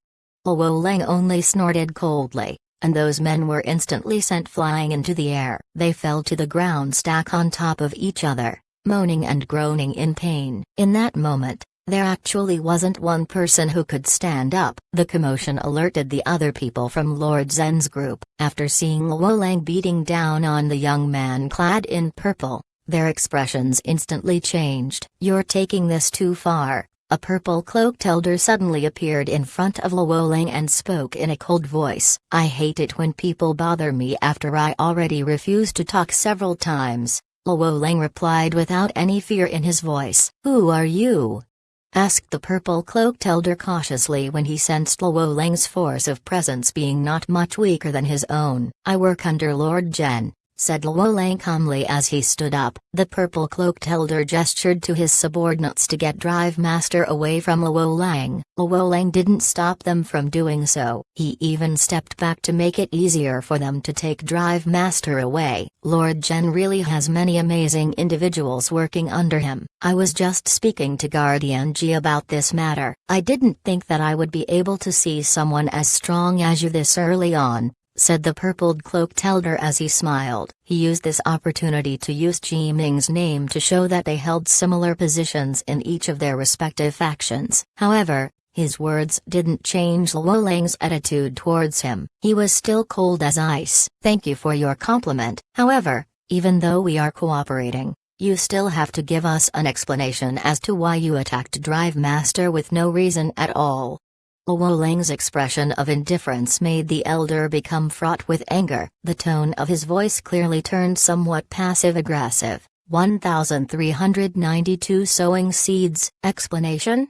Luo Lang only snorted coldly, and those men were instantly sent flying into the air. They fell to the ground, stacked on top of each other, moaning and groaning in pain. In that moment, There actually wasn't one person who could stand up. The commotion alerted the other people from Lord Zen's group. After seeing Luo Lang beating down on the young man clad in purple, their expressions instantly changed. "You're taking this too far." A purple-cloaked elder suddenly appeared in front of Luo Lang and spoke in a cold voice. "I hate it when people bother me after I already refused to talk several times." Luo Lang replied without any fear in his voice. "Who are you?" asked the purple-cloaked elder cautiously when he sensed Luo Lang's force of presence being not much weaker than his own. "I work under Lord Zhen," said Luo Lang calmly as he stood up. The purple-cloaked elder gestured to his subordinates to get Drive Master away from Luo Lang. Luo Lang didn't stop them from doing so. He even stepped back to make it easier for them to take Drive Master away. "Lord Zhen really has many amazing individuals working under him. I was just speaking to Guardian Ji about this matter. I didn't think that I would be able to see someone as strong as you this early on," said the purple-cloaked elder as he smiled. He used this opportunity to use Ji Ming's name to show that they held similar positions in each of their respective factions. However, his words didn't change Luo Lang's attitude towards him. He was still cold as ice. "Thank you for your compliment. However, even though we are cooperating, you still have to give us an explanation as to why you attacked Drive Master with no reason at all." Luo Lang's expression of indifference made the elder become fraught with anger. The tone of his voice clearly turned somewhat passive-aggressive. 1392 Sowing seeds. Explanation?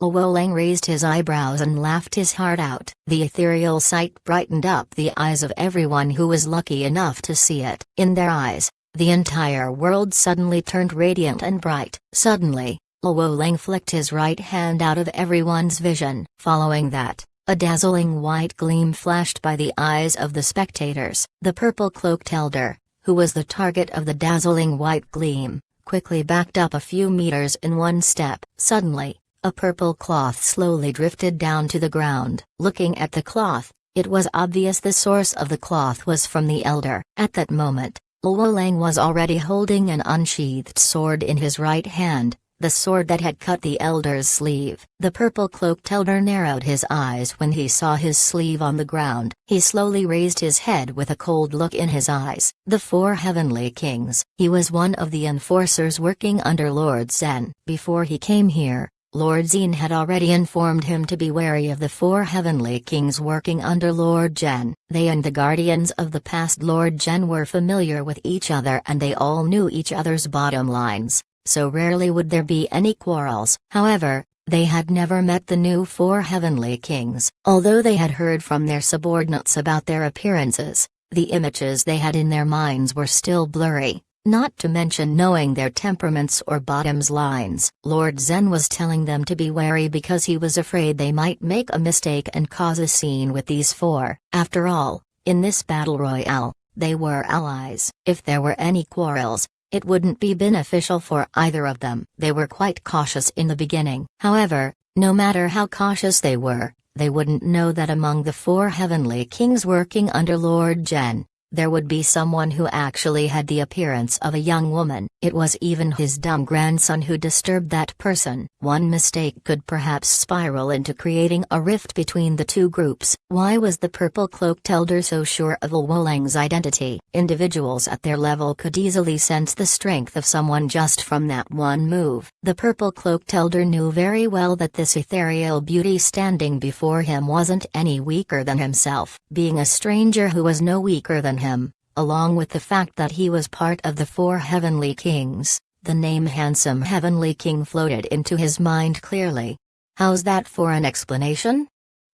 Luo Lang raised his eyebrows and laughed his heart out. The ethereal sight brightened up the eyes of everyone who was lucky enough to see it. In their eyes, the entire world suddenly turned radiant and bright. Suddenly, Luo Lang flicked his right hand out of everyone's vision. Following that, a dazzling white gleam flashed by the eyes of the spectators. The purple-cloaked elder, who was the target of the dazzling white gleam, quickly backed up a few meters in one step. Suddenly, a purple cloth slowly drifted down to the ground. Looking at the cloth, it was obvious the source of the cloth was from the elder. At that moment, Luo Lang was already holding an unsheathed sword in his right hand, the sword that had cut the elder's sleeve. The purple-cloaked elder narrowed his eyes when he saw his sleeve on the ground. He slowly raised his head with a cold look in his eyes. The four heavenly kings. He was one of the enforcers working under Lord Zen. Before he came here, Lord Zhen had already informed him to be wary of the four heavenly kings working under Lord Zhen. They and the guardians of the past Lord Zhen were familiar with each other and they all knew each other's bottom lines, so rarely would there be any quarrels. However, they had never met the new four heavenly kings. Although they had heard from their subordinates about their appearances, the images they had in their minds were still blurry. Not to mention knowing their temperaments or bottoms lines. Lord Zen was telling them to be wary because he was afraid they might make a mistake and cause a scene with these four. After all, in this battle royale, they were allies. If there were any quarrels, it wouldn't be beneficial for either of them. They were quite cautious in the beginning. However, no matter how cautious they wouldn't know that among the four heavenly kings working under Lord Zhen, there would be someone who actually had the appearance of a young woman. It was even his dumb grandson who disturbed that person. One mistake could perhaps spiral into creating a rift between the two groups. Why was the purple-cloaked elder so sure of Luo Lang's identity? Individuals at their level could easily sense the strength of someone just from that one move. The purple-cloaked elder knew very well that this ethereal beauty standing before him wasn't any weaker than himself. Being a stranger who was no weaker than him, along with the fact that he was part of the four heavenly kings, the name Handsome Heavenly King floated into his mind clearly. "How's that for an explanation?"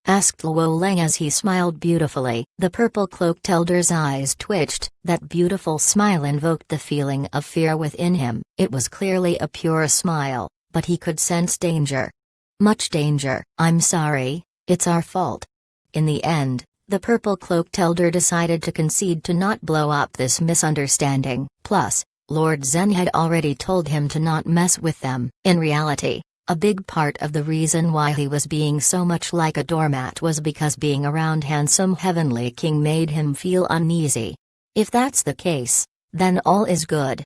asked Luo Lang as he smiled beautifully. The purple-cloaked elder's eyes twitched. That beautiful smile invoked the feeling of fear within him. It was clearly a pure smile, but he could sense danger. Much danger. "I'm sorry, it's our fault." In the end, the purple-cloaked elder decided to concede to not blow up this misunderstanding. Plus, Lord Zen had already told him to not mess with them. In reality, a big part of the reason why he was being so much like a doormat was because being around Handsome Heavenly King made him feel uneasy. If that's the case, then all is good.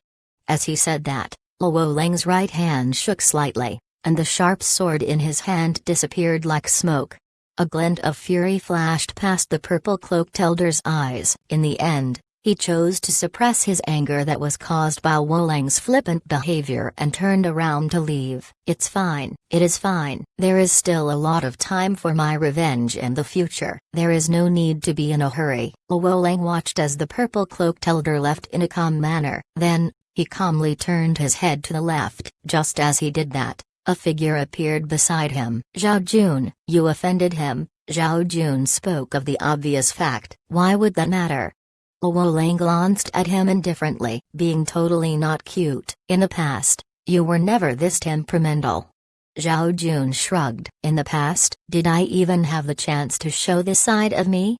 As he said that, Luo Lang's right hand shook slightly. and the sharp sword in his hand disappeared like smoke. A glint of fury flashed past the purple-cloaked elder's eyes. In the end, he chose to suppress his anger that was caused by Wolang's flippant behavior and turned around to leave. "It's fine, it is fine. There is still a lot of time for my revenge in the future. There is no need to be in a hurry." Wolang watched as the purple-cloaked elder left in a calm manner. Then, he calmly turned his head to the left. Just as he did that, a figure appeared beside him. "Zhao Jun, you offended him." Zhao Jun spoke of the obvious fact. "Why would that matter?" Wolang glanced at him indifferently. "Being totally not cute. In the past, you were never this temperamental." Zhao Jun shrugged. "In the past, did I even have the chance to show this side of me?"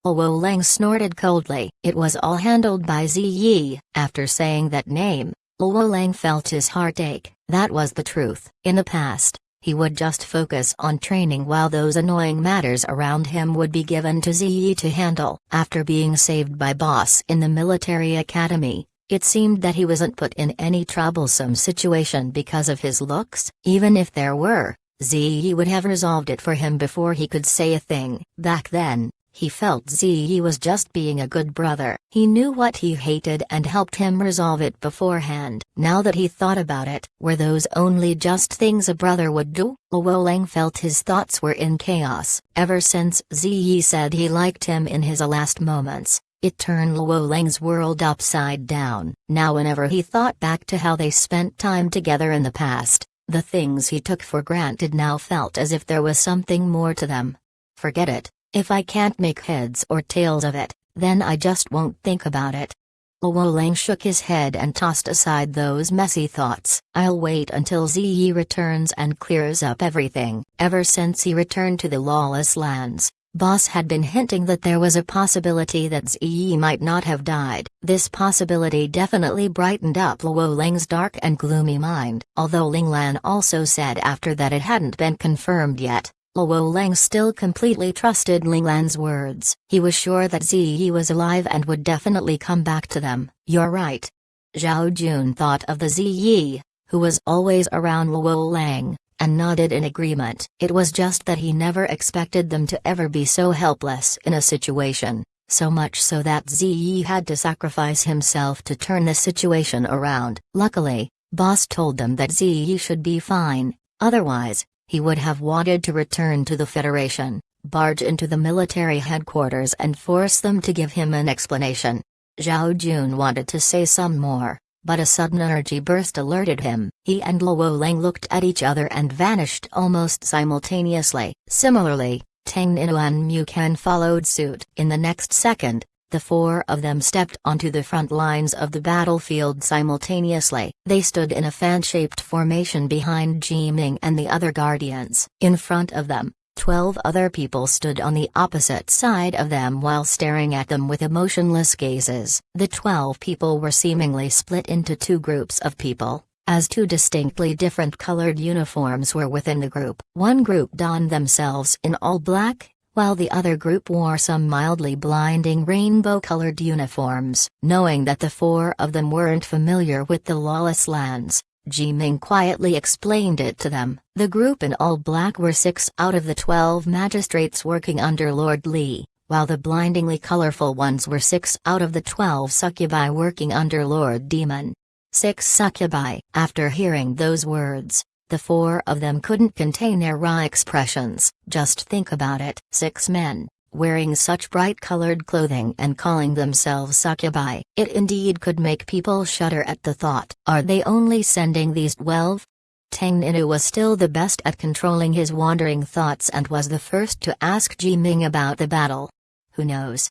Wolang snorted coldly. "It was all handled by Ziyi." After saying that name, Wolang felt his heart ache. That was the truth. In the past, he would just focus on training while those annoying matters around him would be given to Ziyi to handle. After being saved by Boss in the military academy, it seemed that he wasn't put in any troublesome situation because of his looks. Even if there were, Ziyi would have resolved it for him before he could say a thing. Back then, he felt Ziyi was just being a good brother. He knew what he hated and helped him resolve it beforehand. Now that he thought about it, were those only just things a brother would do? Wolang felt his thoughts were in chaos. Ever since Ziyi said he liked him in his last moments, it turned Wolang's world upside down. Now whenever he thought back to how they spent time together in the past, the things he took for granted now felt as if there was something more to them. "Forget it. If I can't make heads or tails of it, then I just won't think about it." Wolang shook his head and tossed aside those messy thoughts. "I'll wait until Ziyi returns and clears up everything." Ever since he returned to the Lawless Lands, Boss had been hinting that there was a possibility that Ziyi might not have died. This possibility definitely brightened up Wolang's dark and gloomy mind. Although Linglan also said after that it hadn't been confirmed yet, Wolang still completely trusted Linglan's words. He was sure that Ziyi was alive and would definitely come back to them. "You're right." Zhao Jun thought of the Ziyi, who was always around Wolang, and nodded in agreement. It was just that he never expected them to ever be so helpless in a situation, so much so that Ziyi had to sacrifice himself to turn the situation around. Luckily, Boss told them that Ziyi should be fine, otherwise, he would have wanted to return to the Federation, barge into the military headquarters and force them to give him an explanation. Zhao Jun wanted to say some more, but a sudden energy burst alerted him. He and Wolang looked at each other and vanished almost simultaneously. Similarly, Tang Ninu and Mukan followed suit. In the next second, the four of them stepped onto the front lines of the battlefield simultaneously. They stood in a fan-shaped formation behind Jiming and the other guardians. In front of them, 12 other people stood on the opposite side of them while staring at them with emotionless gazes. The 12 people were seemingly split into two groups of people, as two distinctly different colored uniforms were within the group. One group donned themselves in all black, while the other group wore some mildly blinding rainbow-colored uniforms. Knowing that the four of them weren't familiar with the Lawless Lands, Jiming quietly explained it to them. The group in all black were 6 out of the 12 magistrates working under Lord Li, while the blindingly colorful ones were 6 out of the 12 succubi working under Lord Demon. 6 succubi. After hearing those words, the four of them couldn't contain their raw expressions. Just think about it. 6 men, wearing such bright-colored clothing and calling themselves succubi. It indeed could make people shudder at the thought. Are they only sending these 12? Tang Ninu was still the best at controlling his wandering thoughts and was the first to ask Jiming about the battle. Who knows?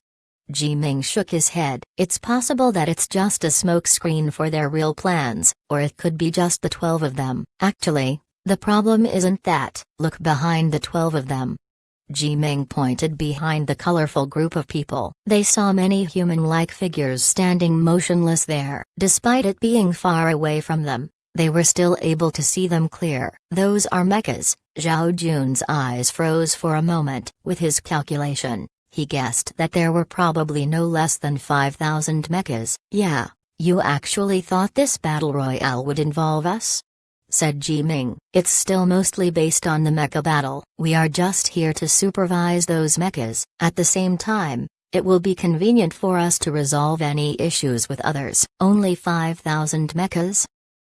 Jiming shook his head. It's possible that it's just a smokescreen for their real plans, or it could be just the 12 of them. Actually, the problem isn't that. Look behind the 12 of them. Jiming pointed behind the colorful group of people. They saw many human-like figures standing motionless there. Despite it being far away from them, they were still able to see them clear. Those are mechas. Zhao Jun's eyes froze for a moment. With his calculation, he guessed that there were probably no less than 5,000 mechas. Yeah, you actually thought this battle royale would involve us? said Ji Ming. "It's still mostly based on the mecha battle. We are just here to supervise those mechas. At the same time, it will be convenient for us to resolve any issues with others." Only 5,000 mechas?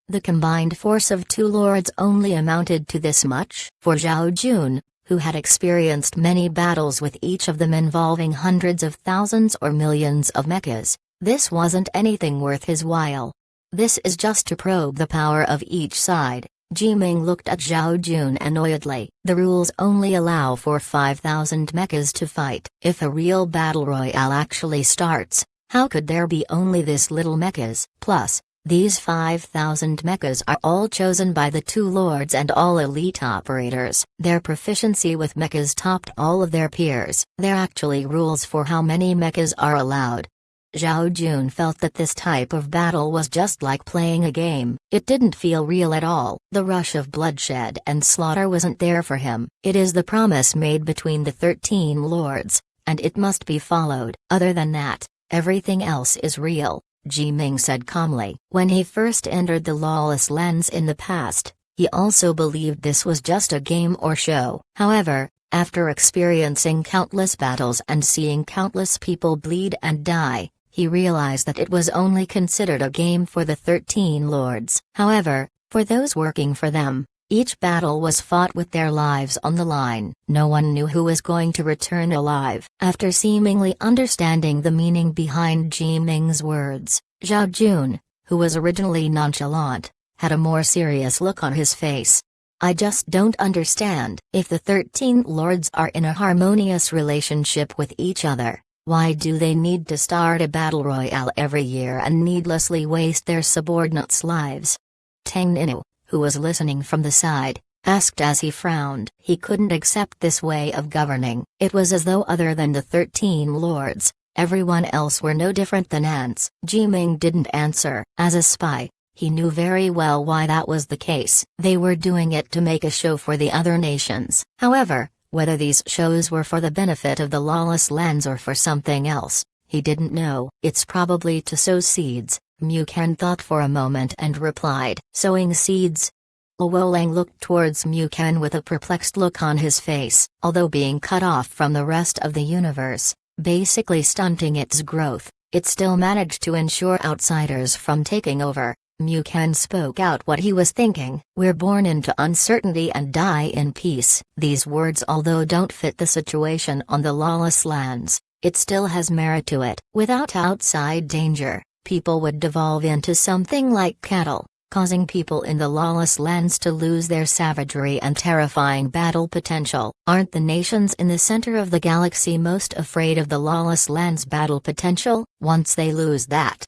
The combined force of two lords only amounted to this much? For Zhao Jun, who had experienced many battles with each of them involving hundreds of thousands or millions of mechas, this wasn't anything worth his while. "This is just to probe the power of each side." Ji Ming looked at Zhao Jun annoyedly. "The rules only allow for 5,000 mechas to fight. If a real battle royale actually starts, how could there be only this little mechas? Plus, these 5,000 mechas are all chosen by the two lords and all elite operators. Their proficiency with mechas topped all of their peers. There are actually rules for how many mechas are allowed." Zhao Jun felt that this type of battle was just like playing a game. It didn't feel real at all. The rush of bloodshed and slaughter wasn't there for him. It is the promise made between the 13 lords, and it must be followed. Other than that, everything else is real, Ji Ming said calmly. When he first entered the Lawless Lands in the past, he also believed this was just a game or show. However, after experiencing countless battles and seeing countless people bleed and die, he realized that it was only considered a game for the 13 lords. However, for those working for them, each battle was fought with their lives on the line. No one knew who was going to return alive. After seemingly understanding the meaning behind Ji Ming's words, Zhao Jun, who was originally nonchalant, had a more serious look on his face. "I just don't understand. If the 13 lords are in a harmonious relationship with each other, why do they need to start a battle royale every year and needlessly waste their subordinates' lives?" Tang Ninu, who was listening from the side, asked as he frowned. He couldn't accept this way of governing. It was as though other than the 13 lords, everyone else were no different than ants. Ji Ming didn't answer. As a spy, he knew very well why that was the case. They were doing it to make a show for the other nations. However, whether these shows were for the benefit of the Lawless Lands or for something else, he didn't know. "It's probably to sow seeds," Mu Ken thought for a moment and replied. "Sowing seeds?" Luo Lang looked towards Mu Ken with a perplexed look on his face. Although being cut off from the rest of the universe, basically stunting its growth, it still managed to ensure outsiders from taking over. Mu Ken spoke out what he was thinking. "We're born into uncertainty and die in peace." These words, although don't fit the situation on the Lawless Lands, it still has merit to it. Without outside danger, people would devolve into something like cattle, causing people in the Lawless Lands to lose their savagery and terrifying battle potential. Aren't the nations in the center of the galaxy most afraid of the Lawless Lands' battle potential? Once they lose that,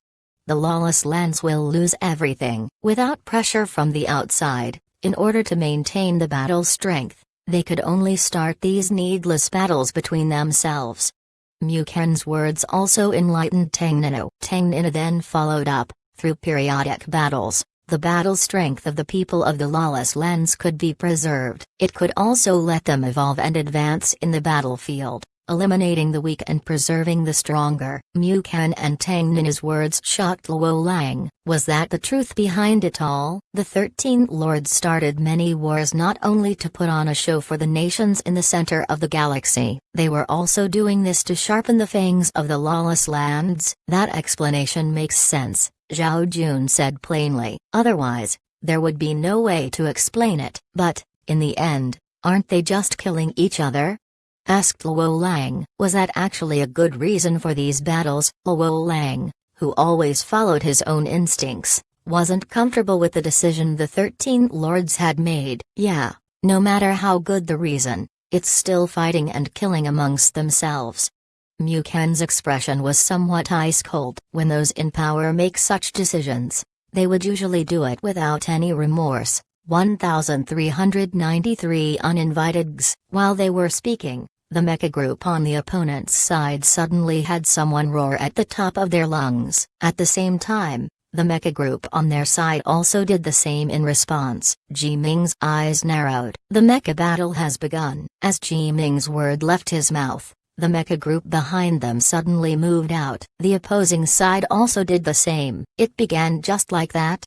the Lawless Lands will lose everything. Without pressure from the outside, in order to maintain the battle strength, they could only start these needless battles between themselves. Mu Ken's words also enlightened Tang Ninu. Tang Ninu then followed up, through periodic battles, the battle strength of the people of the Lawless Lands could be preserved. It could also let them evolve and advance in the battlefield, eliminating the weak and preserving the stronger. Mu Ken and Tang Ninu's words shocked Luo Lang. Was that the truth behind it all? The 13 lords started many wars not only to put on a show for the nations in the center of the galaxy, they were also doing this to sharpen the fangs of the Lawless Lands. That explanation makes sense, Zhao Jun said plainly. Otherwise, there would be no way to explain it. But, in the end, aren't they just killing each other? Asked Luo Lang. Was that actually a good reason for these battles? Luo Lang, who always followed his own instincts, wasn't comfortable with the decision the 13 lords had made. Yeah, no matter how good the reason, it's still fighting and killing amongst themselves. Mu Ken's expression was somewhat ice-cold. When those in power make such decisions, they would usually do it without any remorse. 1393 uninvited Gs. While they were speaking, the mecha group on the opponent's side suddenly had someone roar at the top of their lungs. At the same time, the mecha group on their side also did the same in response. Ji Ming's eyes narrowed. The mecha battle has begun. As Ji Ming's word left his mouth, the mecha group behind them suddenly moved out. The opposing side also did the same. It began just like that.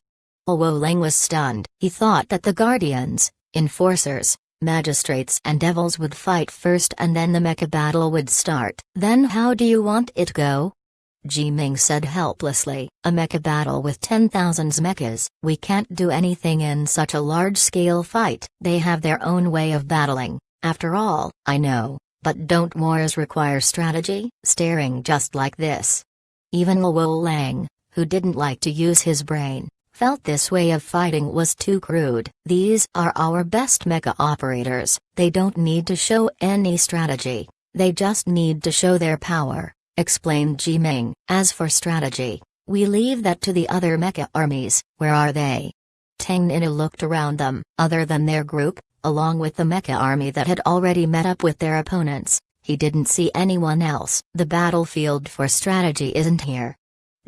Woleng was stunned. He thought that the guardians, enforcers, magistrates and devils would fight first and then the mecha battle would start. Then how do you want it go? Jiming said helplessly. A mecha battle with 10,000 mechas. We can't do anything in such a large-scale fight. They have their own way of battling. After all, I know, but don't wars require strategy? Staring just like this. Even Woleng, who didn't like to use his brain, felt this way of fighting was too crude. These are our best mecha operators. They don't need to show any strategy. They just need to show their power, explained Jiming. As for strategy, we leave that to the other mecha armies. Where are they? Tang Nina looked around them. Other than their group, along with the mecha army that had already met up with their opponents, he didn't see anyone else. The battlefield for strategy isn't here.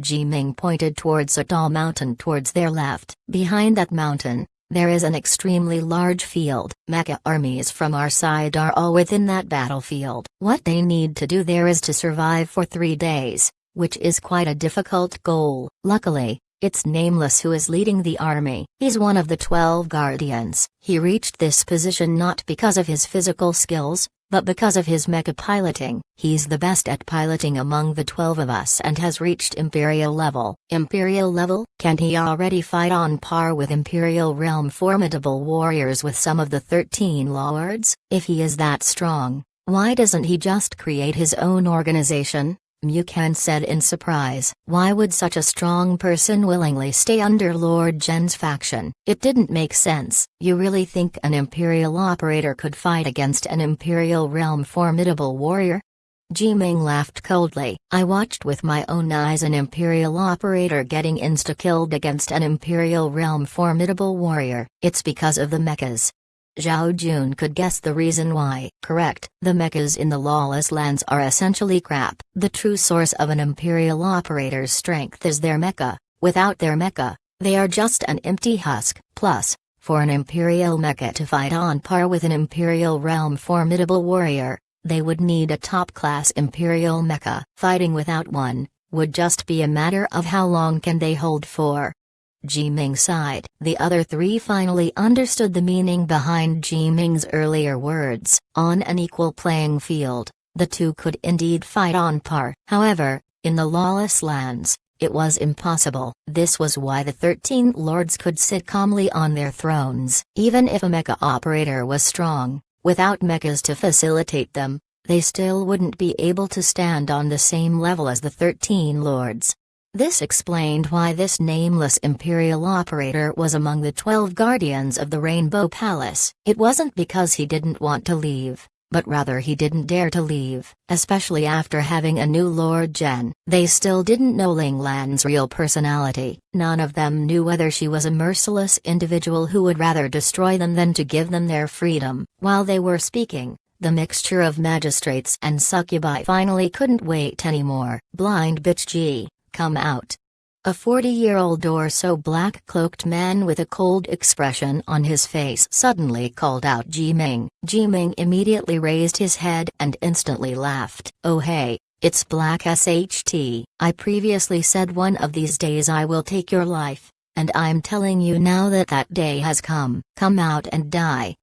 Jiming pointed towards a tall mountain towards their left. Behind that mountain, there is an extremely large field. Mecha armies from our side are all within that battlefield. What they need to do there is to survive for 3 days, which is quite a difficult goal. Luckily, it's Nameless who is leading the army. He's one of the 12 guardians. He reached this position not because of his physical skills, but because of his mecha piloting. He's the best at piloting among the 12 of us and has reached Imperial level. Imperial level? Can't he already fight on par with Imperial realm formidable warriors with some of the 13 lords? If he is that strong, why doesn't he just create his own organization? Mukan said in surprise. Why would such a strong person willingly stay under Lord Gen's faction? It didn't make sense. You really think an Imperial operator could fight against an Imperial realm formidable warrior? Jiming laughed coldly. I watched with my own eyes an Imperial operator getting insta-killed against an Imperial realm formidable warrior. It's because of the mechas. Zhao Jun could guess the reason why. Correct. The mechas in the lawless lands are essentially crap. The true source of an Imperial operator's strength is their mecha. Without their mecha, they are just an empty husk. Plus, for an Imperial mecha to fight on par with an Imperial realm formidable warrior, they would need a top-class Imperial mecha. Fighting without one would just be a matter of how long can they hold for. Jiming sighed. The other 3 finally understood the meaning behind Jiming's earlier words. On an equal playing field, the two could indeed fight on par. However, in the lawless lands, it was impossible. This was why the 13 lords could sit calmly on their thrones. Even if a mecha operator was strong, without mechas to facilitate them, they still wouldn't be able to stand on the same level as the 13 lords. This explained why this nameless Imperial operator was among the 12 guardians of the Rainbow Palace. It wasn't because he didn't want to leave, but rather he didn't dare to leave, especially after having a new Lord Gen. They still didn't know Ling Lan's real personality. None of them knew whether she was a merciless individual who would rather destroy them than to give them their freedom. While they were speaking, the mixture of magistrates and succubi finally couldn't wait anymore. Blind bitch G. Come out. A 40-year-old or so black-cloaked man with a cold expression on his face suddenly called out Jiming. Jiming immediately raised his head and instantly laughed. Oh hey, it's Black SHT. I previously said one of these days I will take your life, and I'm telling you now that that day has come. Come out and die.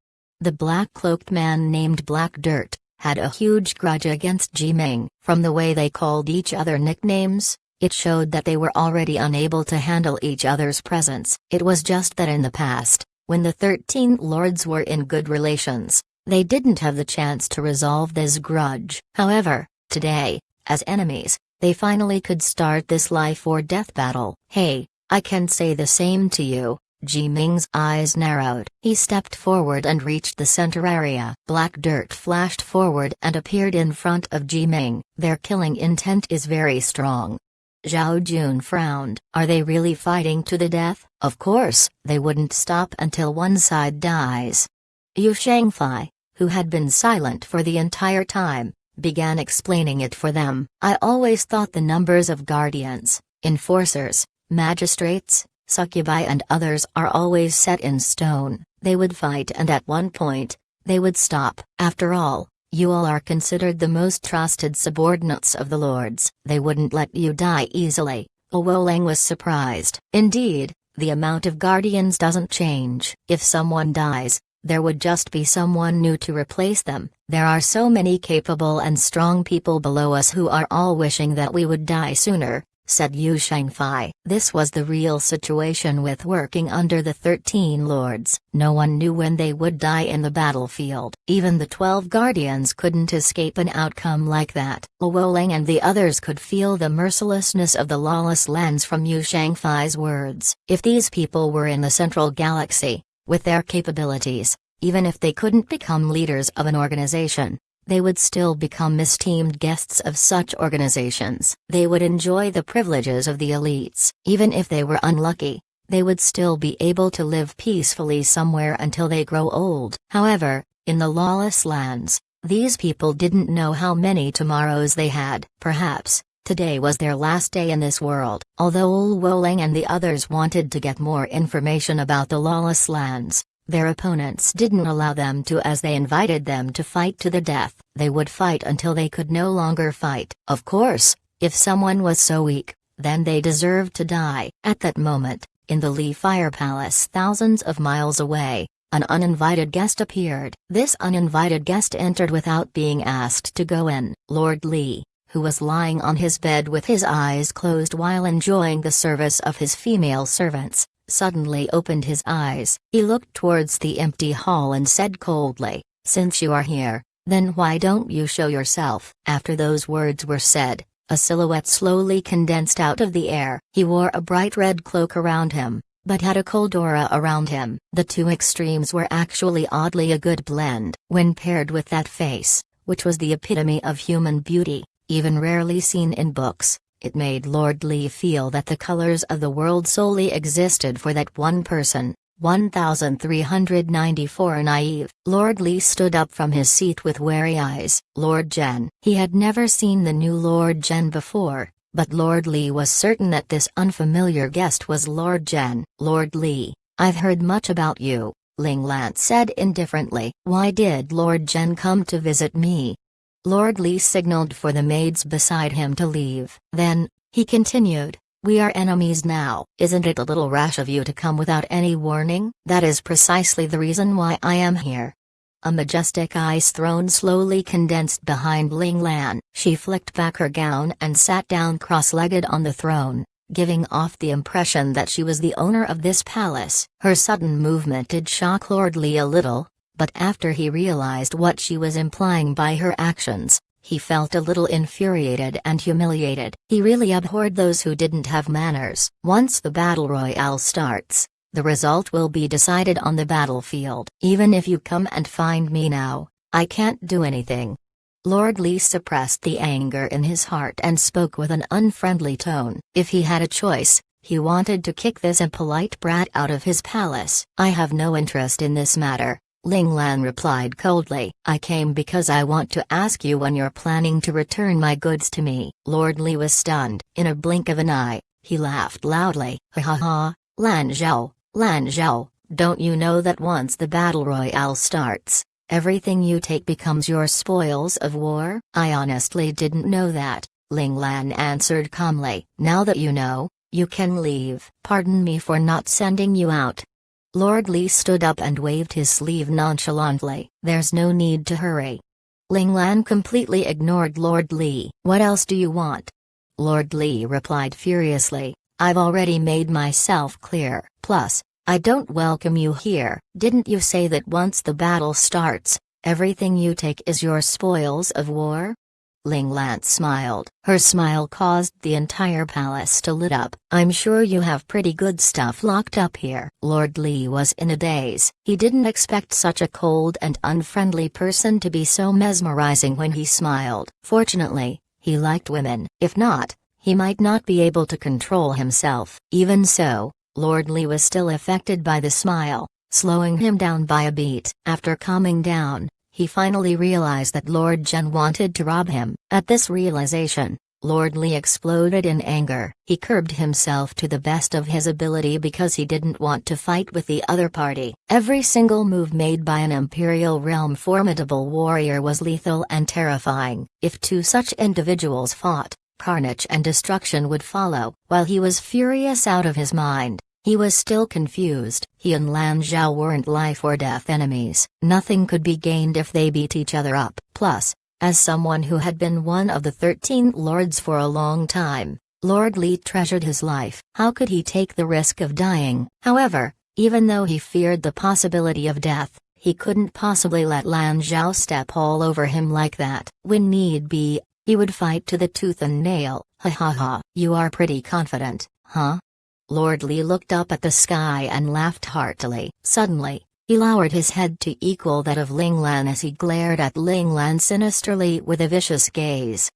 The black-cloaked man named Black Dirt had a huge grudge against Jiming. From the way they called each other nicknames, it showed that they were already unable to handle each other's presence. It was just that in the past, when the 13 lords were in good relations, they didn't have the chance to resolve this grudge. However, today, as enemies, they finally could start this life or death battle. Hey, I can say the same to you. Jiming's eyes narrowed. He stepped forward and reached the center area. Black Dirt flashed forward and appeared in front of Jiming. Their killing intent is very strong. Zhao Jun frowned. Are they really fighting to the death? Of course, they wouldn't stop until one side dies. Yu Shangfei, who had been silent for the entire time, began explaining it for them. I always thought the numbers of guardians, enforcers, magistrates, succubi and others are always set in stone. They would fight and at one point, they would stop. After all, you all are considered the most trusted subordinates of the lords. They wouldn't let you die easily. Woleng was surprised. Indeed, The amount of guardians doesn't change. If someone dies, there would just be someone new to replace them. There are so many capable and strong people below us who are all wishing that we would die sooner, said Yu Shangfei. This was the real situation with working under the 13 lords. No one knew when they would die in the battlefield. Even the 12 guardians couldn't escape an outcome like that. Luolang and the others could feel the mercilessness of the lawless lands from Yu Shangfei's words. If these people were in the central galaxy, with their capabilities, even if they couldn't become leaders of an organization, they would still become esteemed guests of such organizations. They would enjoy the privileges of the elites. Even if they were unlucky, they would still be able to live peacefully somewhere until they grow old. However, in the lawless lands, these people didn't know how many tomorrows they had. Perhaps today was their last day in this world. Although Luolang and the others wanted to get more information about the lawless lands, their opponents didn't allow them to, as they invited them to fight to the death. They would fight until they could no longer fight. Of course, if someone was so weak, then they deserved to die. At that moment, in the Li Fire Palace thousands of miles away, an uninvited guest appeared. This uninvited guest entered without being asked to go in. Lord Li, who was lying on his bed with his eyes closed while enjoying the service of his female servants, suddenly opened his eyes. He looked towards the empty hall and said coldly, "Since you are here, then why don't you show yourself?" After those words were said, a silhouette slowly condensed out of the air. He wore a bright red cloak around him, but had a cold aura around him. The two extremes were actually oddly a good blend. When paired with that face, which was the epitome of human beauty, even rarely seen in books, it made Lord Li feel that the colors of the world solely existed for that one person. 1394 Naive. Lord Li stood up from his seat with wary eyes. Lord Zhen. He had never seen the new Lord Zhen before, but Lord Li was certain that this unfamiliar guest was Lord Zhen. "Lord Li, I've heard much about you," Ling Lan said indifferently. "Why did Lord Zhen come to visit me?" Lord Li signaled for the maids beside him to leave. Then, he continued, "We are enemies now. Isn't it a little rash of you to come without any warning?" "That is precisely the reason why I am here." A majestic ice throne slowly condensed behind Ling Lan. She flicked back her gown and sat down cross-legged on the throne, giving off the impression that she was the owner of this palace. Her sudden movement did shock Lord Li a little, but after he realized what she was implying by her actions, he felt a little infuriated and humiliated. He really abhorred those who didn't have manners. Once the battle royale starts, the result will be decided on the battlefield. Even if you come and find me now, I can't do anything. Lord Li suppressed the anger in his heart and spoke with an unfriendly tone. If he had a choice, he wanted to kick this impolite brat out of his palace. "I have no interest in this matter," Ling Lan replied coldly. "I came because I want to ask you when you're planning to return my goods to me." Lord Li was stunned. In a blink of an eye, he laughed loudly. "Ha ha ha, Lan Zhao, don't you know that once the battle royale starts, everything you take becomes your spoils of war?" "I honestly didn't know that," Ling Lan answered calmly. "Now that you know, you can leave." "Pardon me for not sending you out." Lord Li stood up and waved his sleeve nonchalantly. "There's no need to hurry." Ling Lan completely ignored Lord Li. "What else do you want?" Lord Li replied furiously, "I've already made myself clear. Plus, I don't welcome you here. Didn't you say that once the battle starts, everything you take is your spoils of war?" Ling Lan smiled. Her smile caused the entire palace to lit up. "I'm sure you have pretty good stuff locked up here." Lord Li was in a daze. He didn't expect such a cold and unfriendly person to be so mesmerizing when he smiled. Fortunately, he liked women. If not, he might not be able to control himself. Even so, Lord Li was still affected by the smile, slowing him down by a beat. After calming down, he finally realized that Lord Zhen wanted to rob him. At this realization, Lord Li exploded in anger. He curbed himself to the best of his ability because he didn't want to fight with the other party. Every single move made by an Imperial Realm formidable warrior was lethal and terrifying. If two such individuals fought, carnage and destruction would follow. While he was furious out of his mind, He was still confused. He and Lan Zhao weren't life or death enemies. Nothing could be gained if they beat each other up. Plus, as someone who had been one of the 13 lords for a long time, Lord Li treasured his life. How could he take the risk of dying? However, even though he feared the possibility of death, he couldn't possibly let Lan Zhao step all over him like that. When need be, he would fight to the tooth and nail. Ha ha ha. You are pretty confident, huh? Lord Li looked up at the sky and laughed heartily. Suddenly, he lowered his head to equal that of Ling Lan as he glared at Ling Lan sinisterly with a vicious gaze.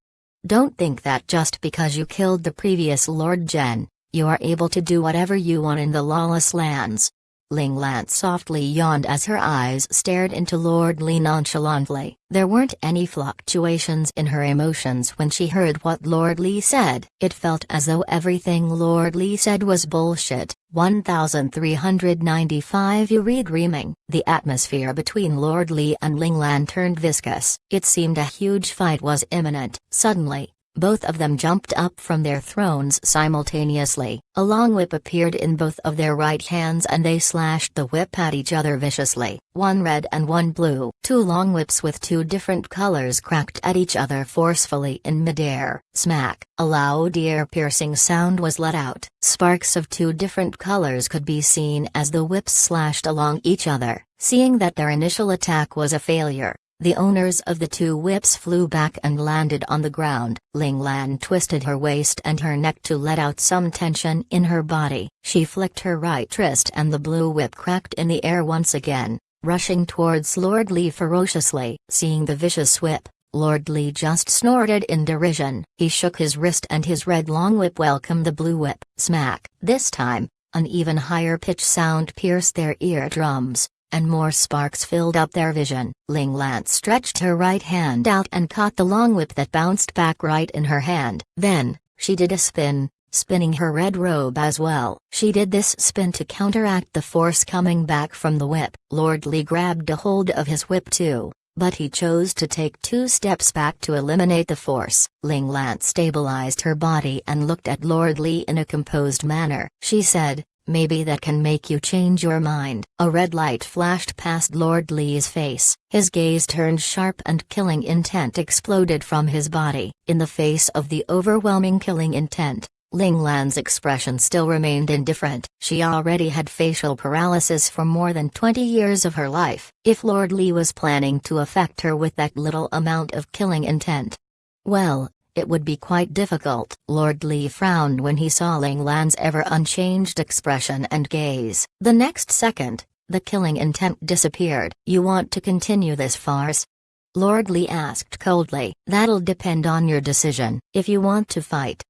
Don't think that just because you killed the previous Lord Zhen, you are able to do whatever you want in the lawless lands. Ling Lan softly yawned as her eyes stared into Lord Li nonchalantly. There weren't any fluctuations in her emotions when she heard what Lord Li said. It felt as though everything Lord Li said was bullshit. 1395. You read Reaming. The atmosphere between Lord Li and Ling Lan turned viscous. It seemed a huge fight was imminent. Suddenly, both of them jumped up from their thrones simultaneously. A long whip appeared in both of their right hands and they slashed the whip at each other viciously. One red and one blue. Two long whips with two different colors cracked at each other forcefully in midair. Smack! A loud ear-piercing sound was let out. Sparks of two different colors could be seen as the whips slashed along each other. Seeing that their initial attack was a failure, the owners of the two whips flew back and landed on the ground. Ling Lan twisted her waist and her neck to let out some tension in her body. She flicked her right wrist and the blue whip cracked in the air once again, rushing towards Lord Li ferociously. Seeing the vicious whip, Lord Li just snorted in derision. He shook his wrist and his red long whip welcomed the blue whip. Smack! This time, an even higher pitch sound pierced their eardrums, and more sparks filled up their vision. Ling Lan stretched her right hand out and caught the long whip that bounced back right in her hand. Then, she did a spin, spinning her red robe as well. She did this spin to counteract the force coming back from the whip. Lord Li grabbed a hold of his whip too, but he chose to take 2 steps back to eliminate the force. Ling Lan stabilized her body and looked at Lord Li in a composed manner. She said, "Maybe that can make you change your mind." A red light flashed past Lord Li's face. His gaze turned sharp and killing intent exploded from his body. In the face of the overwhelming killing intent, Ling Lan's expression still remained indifferent. She already had facial paralysis for more than 20 years of her life. If Lord Li was planning to affect her with that little amount of killing intent, well, it would be quite difficult. Lord Li frowned when he saw Ling Lan's ever unchanged expression and gaze. The next second, the killing intent disappeared. "You want to continue this farce?" Lord Li asked coldly. "That'll depend on your decision. If you want to fight."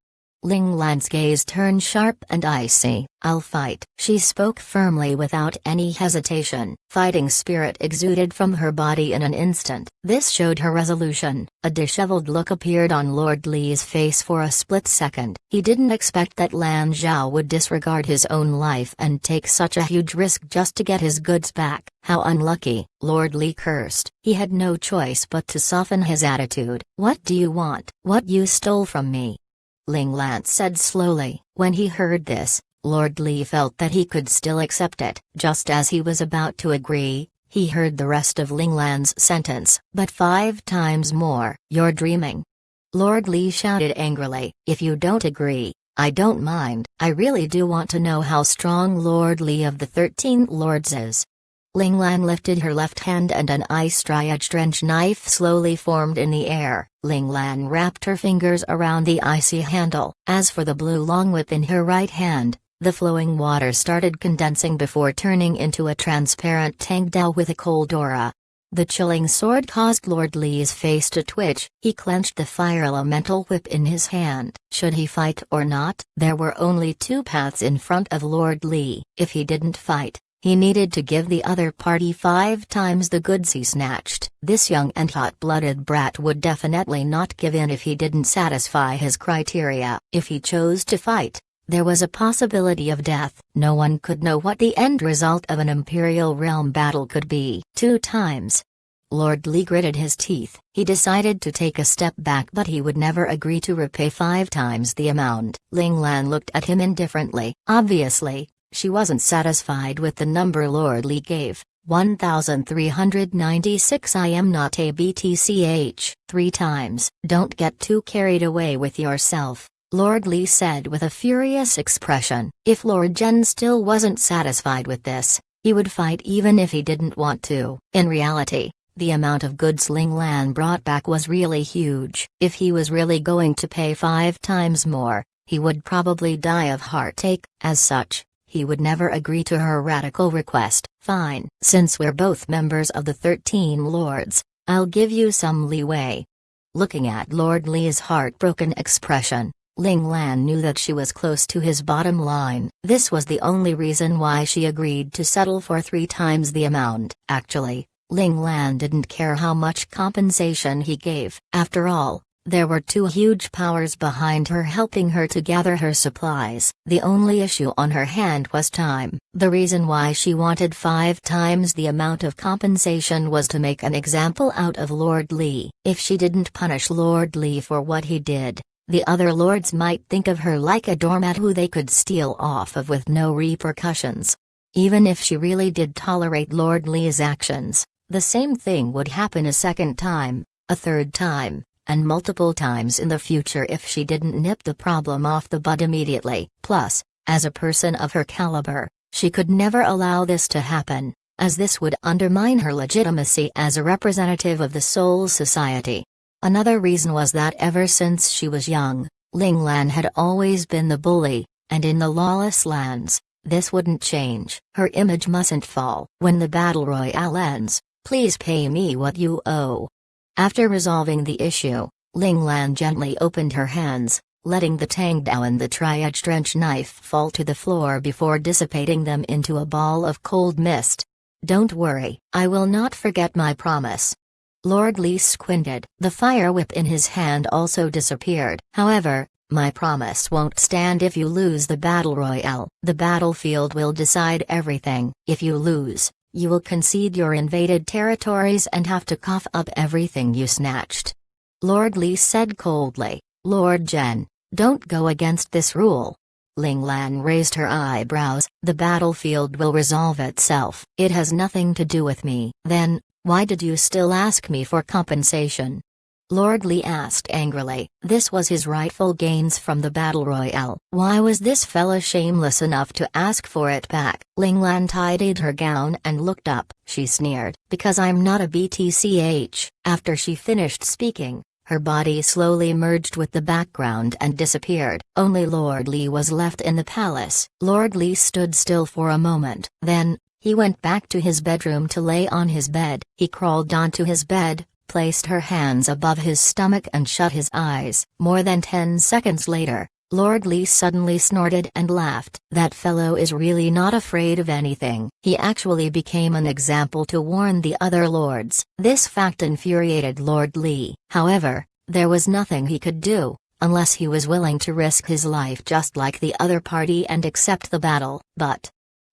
Ling Lan's gaze turned sharp and icy. "I'll fight." She spoke firmly without any hesitation. Fighting spirit exuded from her body in an instant. This showed her resolution. A disheveled look appeared on Lord Li's face for a split second. He didn't expect that Lan Zhao would disregard his own life and take such a huge risk just to get his goods back. How unlucky, Lord Li cursed. He had no choice but to soften his attitude. "What do you want?" "What you stole from me," Ling Lan said slowly. When he heard this, Lord Li felt that he could still accept it. Just as he was about to agree, he heard the rest of Ling Lan's sentence. "But 5 times more." "You're dreaming!" Lord Li shouted angrily. "If you don't agree, I don't mind. I really do want to know how strong Lord Li of the 13 Lords is." Ling Lan lifted her left hand and an ice striage-drenched knife slowly formed in the air. Ling Lan wrapped her fingers around the icy handle. As for the blue long whip in her right hand, the flowing water started condensing before turning into a transparent tangdao with a cold aura. The chilling sword caused Lord Li's face to twitch. He clenched the fire elemental whip in his hand. Should he fight or not? There were only 2 paths in front of Lord Li. If he didn't fight, he needed to give the other party 5 times the goods he snatched. This young and hot-blooded brat would definitely not give in if he didn't satisfy his criteria. If he chose to fight, there was a possibility of death. No one could know what the end result of an Imperial Realm battle could be. 2 times. Lord Li gritted his teeth. He decided to take a step back, but he would never agree to repay 5 times the amount. Ling Lan looked at him indifferently. Obviously, She wasn't satisfied with the number Lord Lee gave, 1,396. I am not a BTCH, 3 times. Don't get too carried away with yourself, Lord Lee said with a furious expression. If Lord Jen still wasn't satisfied with this, he would fight even if he didn't want to. In reality, the amount of goods Ling Lan brought back was really huge. If he was really going to pay 5 times more, he would probably die of heartache. As such, he would never agree to her radical request. Fine. Since we're both members of the 13 Lords, I'll give you some leeway. Looking at Lord Lee's heartbroken expression, Ling Lan knew that she was close to his bottom line. This was the only reason why she agreed to settle for 3 times the amount. Actually, Ling Lan didn't care how much compensation he gave. After all, there were 2 huge powers behind her helping her to gather her supplies. The only issue on her hand was time. The reason why she wanted 5 times the amount of compensation was to make an example out of Lord Lee. If she didn't punish Lord Lee for what he did, the other lords might think of her like a doormat who they could steal off of with no repercussions. Even if she really did tolerate Lord Lee's actions, the same thing would happen a second time, a third time, and multiple times in the future if she didn't nip the problem off the bud immediately. Plus, as a person of her caliber, she could never allow this to happen, as this would undermine her legitimacy as a representative of the Soul Society. Another reason was that ever since she was young, Ling Lan had always been the bully, and in the lawless lands, this wouldn't change. Her image mustn't fall. When the battle royale ends, please pay me what you owe. After resolving the issue, Ling Lan gently opened her hands, letting the Tang Dao and the tri-edged wrench knife fall to the floor before dissipating them into a ball of cold mist. Don't worry, I will not forget my promise. Lord Lee squinted. The fire whip in his hand also disappeared. However, my promise won't stand if you lose the battle royale. The battlefield will decide everything. If you lose, you will concede your invaded territories and have to cough up everything you snatched. Lord Lee said coldly. Lord Jen, don't go against this rule. Ling Lan raised her eyebrows. The battlefield will resolve itself. It has nothing to do with me. Then, why did you still ask me for compensation? Lord Lee asked angrily. This was his rightful gains from the battle royale. Why was this fella shameless enough to ask for it back? Ling Lan tidied her gown and looked up. She sneered. Because I'm not a BTCH. After she finished speaking, her body slowly merged with the background and disappeared. Only Lord Lee was left in the palace. Lord Lee stood still for a moment. Then, he went back to his bedroom to lay on his bed. He crawled onto his bed, placed her hands above his stomach and shut his eyes. More than 10 seconds later, Lord Lee suddenly snorted and laughed. That fellow is really not afraid of anything. He actually became an example to warn the other lords. This fact infuriated Lord Lee. However, there was nothing he could do, unless he was willing to risk his life just like the other party and accept the battle. But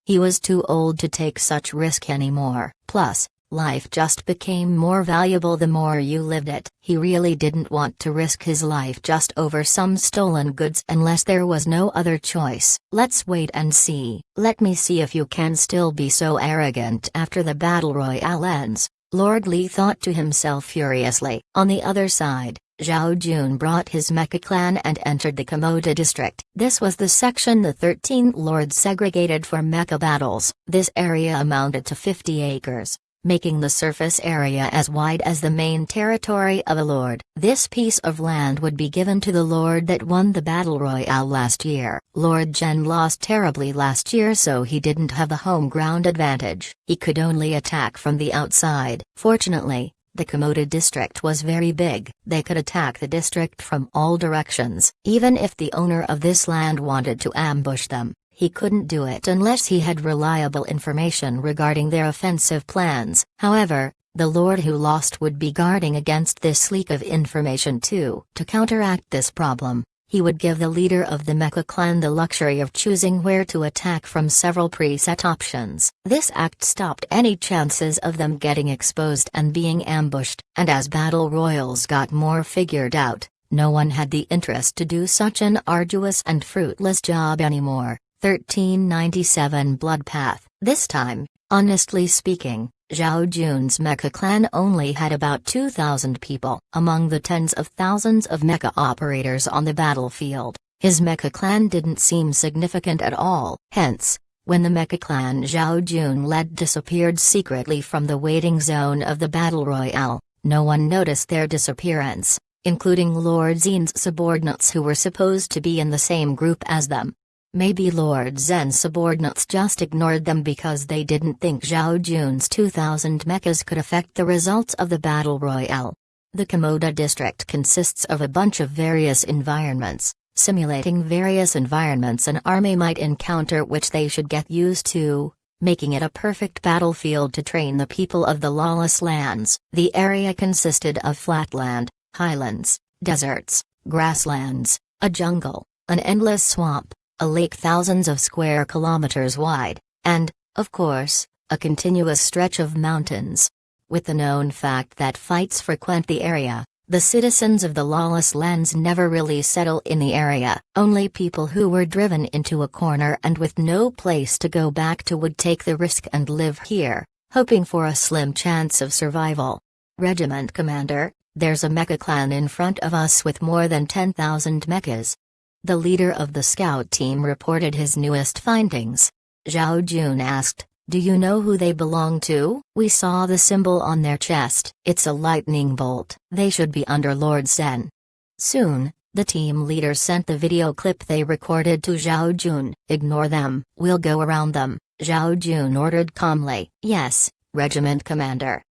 he was too old to take such risk anymore. Plus, life just became more valuable the more you lived it. He really didn't want to risk his life just over some stolen goods unless there was no other choice. Let's wait and see. Let me see if you can still be so arrogant after the battle royale ends, Lord Lee thought to himself furiously. On the other side, Zhao Jun brought his mecha clan and entered the Komoda district. This was the section the 13 lords segregated for mecha battles. This area amounted to 50 acres, making the surface area as wide as the main territory of a lord. This piece of land would be given to the lord that won the battle royale last year. Lord Jen lost terribly last year, so he didn't have the home ground advantage. He could only attack from the outside. Fortunately, the Komoda district was very big. They could attack the district from all directions. Even if the owner of this land wanted to ambush them, he couldn't do it unless he had reliable information regarding their offensive plans. However, the lord who lost would be guarding against this leak of information too. To counteract this problem, he would give the leader of the mecha clan the luxury of choosing where to attack from several preset options. This act stopped any chances of them getting exposed and being ambushed, and as battle royals got more figured out, no one had the interest to do such an arduous and fruitless job anymore. 1397 Bloodpath. This time, honestly speaking, Zhao Jun's mecha clan only had about 2,000 people. Among the tens of thousands of mecha operators on the battlefield, his mecha clan didn't seem significant at all. Hence, when the mecha clan Zhao Jun led disappeared secretly from the waiting zone of the battle royale, no one noticed their disappearance, including Lord Zen's subordinates who were supposed to be in the same group as them. Maybe Lord Zen's subordinates just ignored them because they didn't think Zhao Jun's 2,000 mechas could affect the results of the battle royale. The Komoda district consists of a bunch of various environments, simulating various environments an army might encounter which they should get used to, making it a perfect battlefield to train the people of the lawless lands. The area consisted of flatland, highlands, deserts, grasslands, a jungle, an endless swamp, a lake thousands of square kilometers wide, and, of course, a continuous stretch of mountains. With the known fact that fights frequent the area, the citizens of the lawless lands never really settle in the area. Only people who were driven into a corner and with no place to go back to would take the risk and live here, hoping for a slim chance of survival. Regiment Commander, there's a mecha clan in front of us with more than 10,000 mechas. The leader of the scout team reported his newest findings. Zhao Jun asked, "Do you know who they belong to?" "We saw the symbol on their chest. It's a lightning bolt. They should be under Lord Zen." Soon, the team leader sent the video clip they recorded to Zhao Jun. "Ignore them, we'll go around them," Zhao Jun ordered calmly. "Yes, Regiment Commander."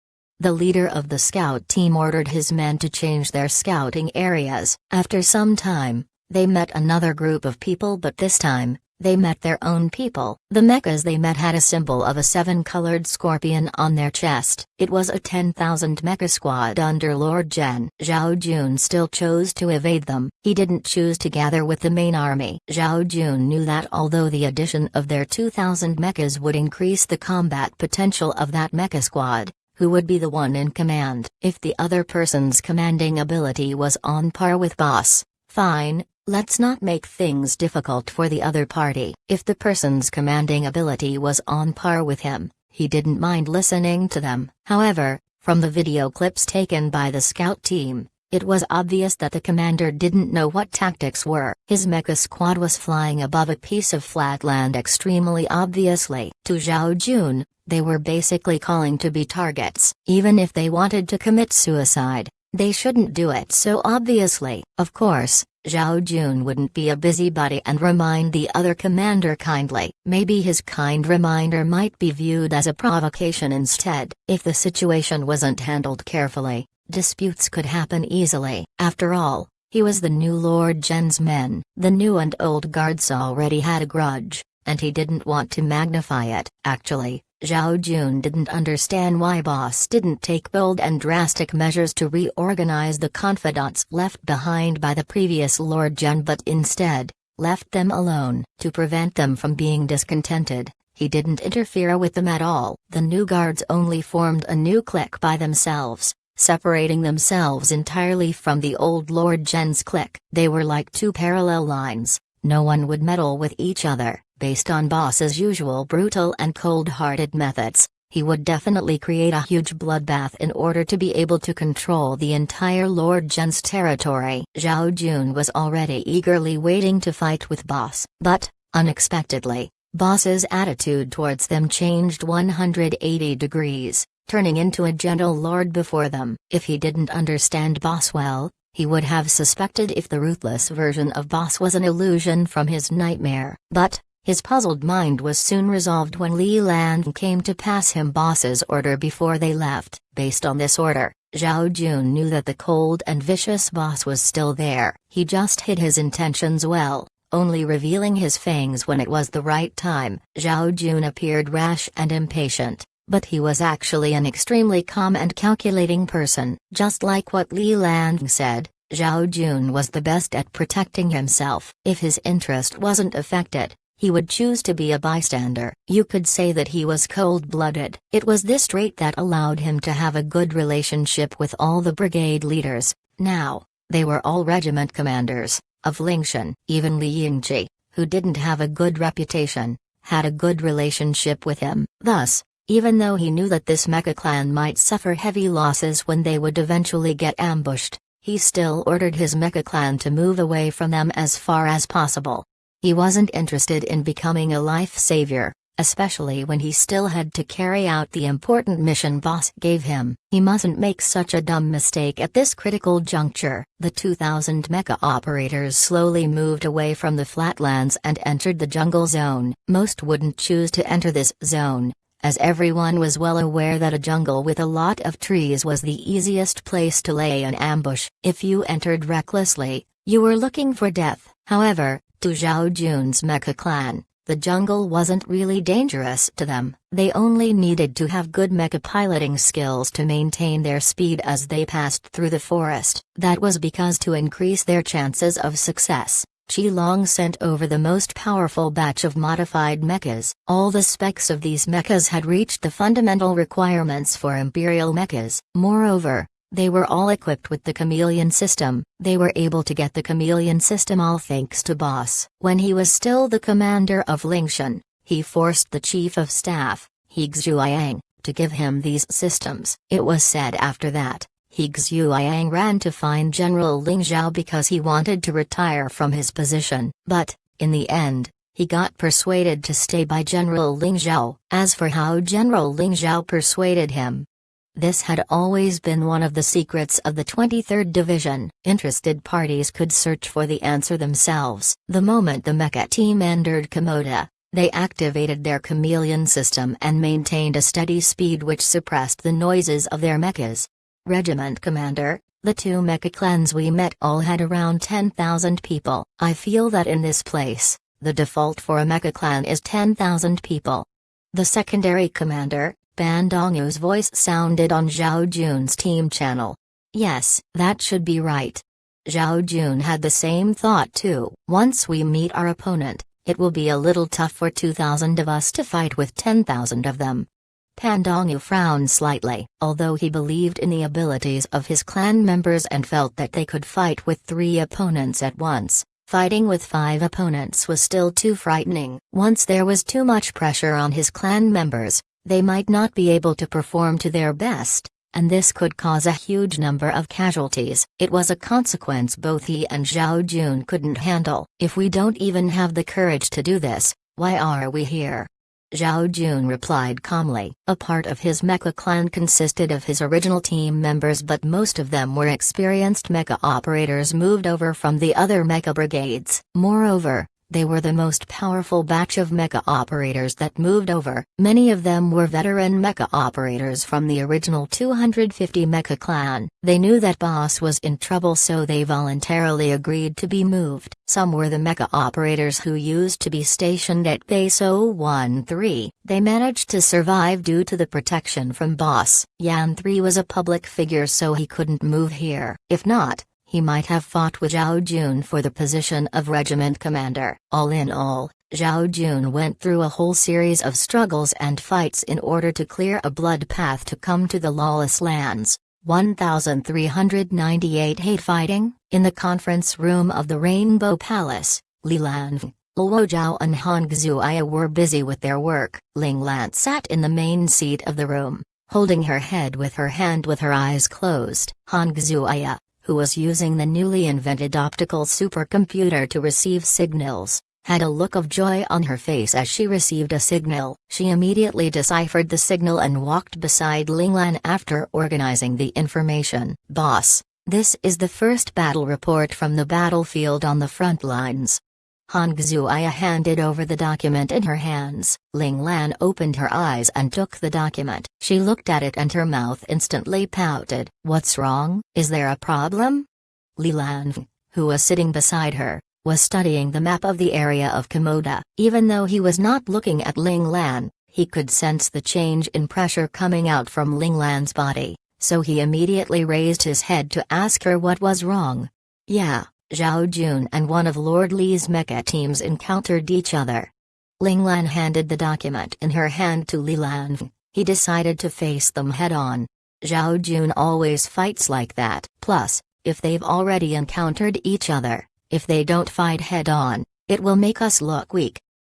The leader of the scout team ordered his men to change their scouting areas. After some time, they met another group of people, but this time, they met their own people. The mechas they met had a symbol of a 7-colored scorpion on their chest. It was a 10,000 mecha squad under Lord Zen. Zhao Jun still chose to evade them. He didn't choose to gather with the main army. Zhao Jun knew that although the addition of their 2,000 mechas would increase the combat potential of that mecha squad, who would be the one in command? If the other person's commanding ability was on par with boss, fine. Let's not make things difficult for the other party. If the person's commanding ability was on par with him, he didn't mind listening to them. However, from the video clips taken by the scout team, it was obvious that the commander didn't know what tactics were. His mecha squad was flying above a piece of flat land extremely obviously. To Zhao Jun, they were basically calling to be targets. Even if they wanted to commit suicide, they shouldn't do it so obviously. Of course, Zhao Jun wouldn't be a busybody and remind the other commander kindly. Maybe his kind reminder might be viewed as a provocation instead. If the situation wasn't handled carefully, disputes could happen easily. After all, he was the new Lord Zen's men. The new and old guards already had a grudge, and he didn't want to magnify it. Actually, Zhao Jun didn't understand why boss didn't take bold and drastic measures to reorganize the confidants left behind by the previous Lord Zen, but instead, left them alone. To prevent them from being discontented, he didn't interfere with them at all. The new guards only formed a new clique by themselves, separating themselves entirely from the old Lord Zen's clique. They were like two parallel lines, no one would meddle with each other. Based on boss's usual brutal and cold-hearted methods, he would definitely create a huge bloodbath in order to be able to control the entire Lord Zen's territory. Zhao Jun was already eagerly waiting to fight with boss. But, unexpectedly, boss's attitude towards them changed 180 degrees, turning into a gentle lord before them. If he didn't understand boss well, he would have suspected if the ruthless version of boss was an illusion from his nightmare. But, his puzzled mind was soon resolved when Li Lan came to pass him boss's order before they left. Based on this order, Zhao Jun knew that the cold and vicious boss was still there. He just hid his intentions well, only revealing his fangs when it was the right time. Zhao Jun appeared rash and impatient, but he was actually an extremely calm and calculating person. Just like what Li Lan said, Zhao Jun was the best at protecting himself. If his interest wasn't affected, he would choose to be a bystander. You could say that he was cold-blooded. It was this trait that allowed him to have a good relationship with all the brigade leaders. Now, they were all regiment commanders, of Lingshan. Even Li Yingji, who didn't have a good reputation, had a good relationship with him. Thus, even though he knew that this mecha clan might suffer heavy losses when they would eventually get ambushed, he still ordered his mecha clan to move away from them as far as possible. He wasn't interested in becoming a life savior, especially when he still had to carry out the important mission boss gave him. He mustn't make such a dumb mistake at this critical juncture. The 2,000 mecha operators slowly moved away from the flatlands and entered the jungle zone. Most wouldn't choose to enter this zone, as everyone was well aware that a jungle with a lot of trees was the easiest place to lay an ambush. If you entered recklessly, you were looking for death. However, to Zhao Jun's mecha clan, the jungle wasn't really dangerous to them. They only needed to have good mecha piloting skills to maintain their speed as they passed through the forest. That was because to increase their chances of success, Qilong sent over the most powerful batch of modified mechas. All the specs of these mechas had reached the fundamental requirements for Imperial mechas. Moreover, they were all equipped with the Chameleon system. They were able to get the Chameleon system all thanks to Boss. When he was still the commander of Lingshan, he forced the chief of staff, He Xueyang, to give him these systems. It was said after that, He Xueyang ran to find General Ling Zhao because he wanted to retire from his position. But, in the end, he got persuaded to stay by General Ling Zhao. As for how General Ling Zhao persuaded him, this had always been one of the secrets of the 23rd Division. Interested parties could search for the answer themselves. The moment the mecha team entered Komoda, they activated their chameleon system and maintained a steady speed which suppressed the noises of their mechas. Regiment Commander, the two mecha clans we met all had around 10,000 people. I feel that in this place, the default for a mecha clan is 10,000 people. The secondary commander, Ban Dongwu's voice sounded on Zhao Jun's team channel. Yes, that should be right. Zhao Jun had the same thought too. Once we meet our opponent, it will be a little tough for 2,000 of us to fight with 10,000 of them. Pan Dongwu frowned slightly. Although he believed in the abilities of his clan members and felt that they could fight with 3 opponents at once, fighting with 5 opponents was still too frightening. Once there was too much pressure on his clan members, they might not be able to perform to their best, and this could cause a huge number of casualties. It was a consequence both he and Zhao Jun couldn't handle. If we don't even have the courage to do this, why are we here? Zhao Jun replied calmly. A part of his mecha clan consisted of his original team members, but most of them were experienced mecha operators moved over from the other mecha brigades. Moreover, they were the most powerful batch of mecha operators that moved over. Many of them were veteran mecha operators from the original 250 mecha clan. They knew that Boss was in trouble, so they voluntarily agreed to be moved. Some were the mecha operators who used to be stationed at Base 013. They managed to survive due to the protection from Boss. Yan 3 was a public figure, so he couldn't move here. If not, he might have fought with Zhao Jun for the position of regiment commander. All in all, Zhao Jun went through a whole series of struggles and fights in order to clear a blood path to come to the lawless lands. 1398 hate fighting. In the conference room of the Rainbow Palace, Li Lan, Luo Zhao and Han Xueya were busy with their work. Ling Lan sat in the main seat of the room, holding her head with her hand with her eyes closed. Han Xueya, who was using the newly invented optical supercomputer to receive signals, had a look of joy on her face as she received a signal. She immediately deciphered the signal and walked beside Linglan after organizing the information. Boss, this is the first battle report from the battlefield on the front lines. Han Xueya handed over the document in her hands. Ling Lan opened her eyes and took the document. She looked at it and her mouth instantly pouted. What's wrong? Is there a problem? Li Lan, who was sitting beside her, was studying the map of the area of Komoda. Even though he was not looking at Ling Lan, he could sense the change in pressure coming out from Ling Lan's body, so he immediately raised his head to ask her what was wrong. Yeah. Zhao Jun and one of Lord Li's mecha teams encountered each other. Ling Lan handed the document in her hand to Li Lan. He decided to face them head-on. Zhao Jun always fights like that. Plus, if they've already encountered each other, if they don't fight head-on, It will make us look weak."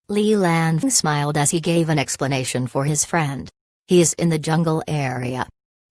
Li Lan smiled as he gave an explanation for his friend. "He is in the jungle area."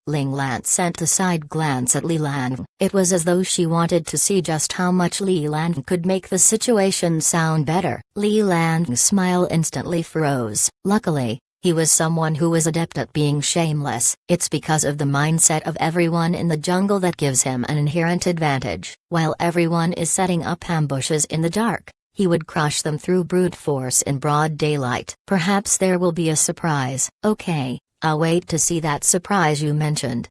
Ling Lan sent a side glance at Li Lan. It was as though she wanted to see just how much Li Lan could make the situation sound better. Li Lan's smile instantly froze. Luckily, he was someone who was adept at being shameless. It's because of the mindset of everyone in the jungle that gives him an inherent advantage. While everyone is setting up ambushes in the dark, he would crush them through brute force in broad daylight. Perhaps there will be a surprise. Okay, I'll wait to see that surprise you mentioned.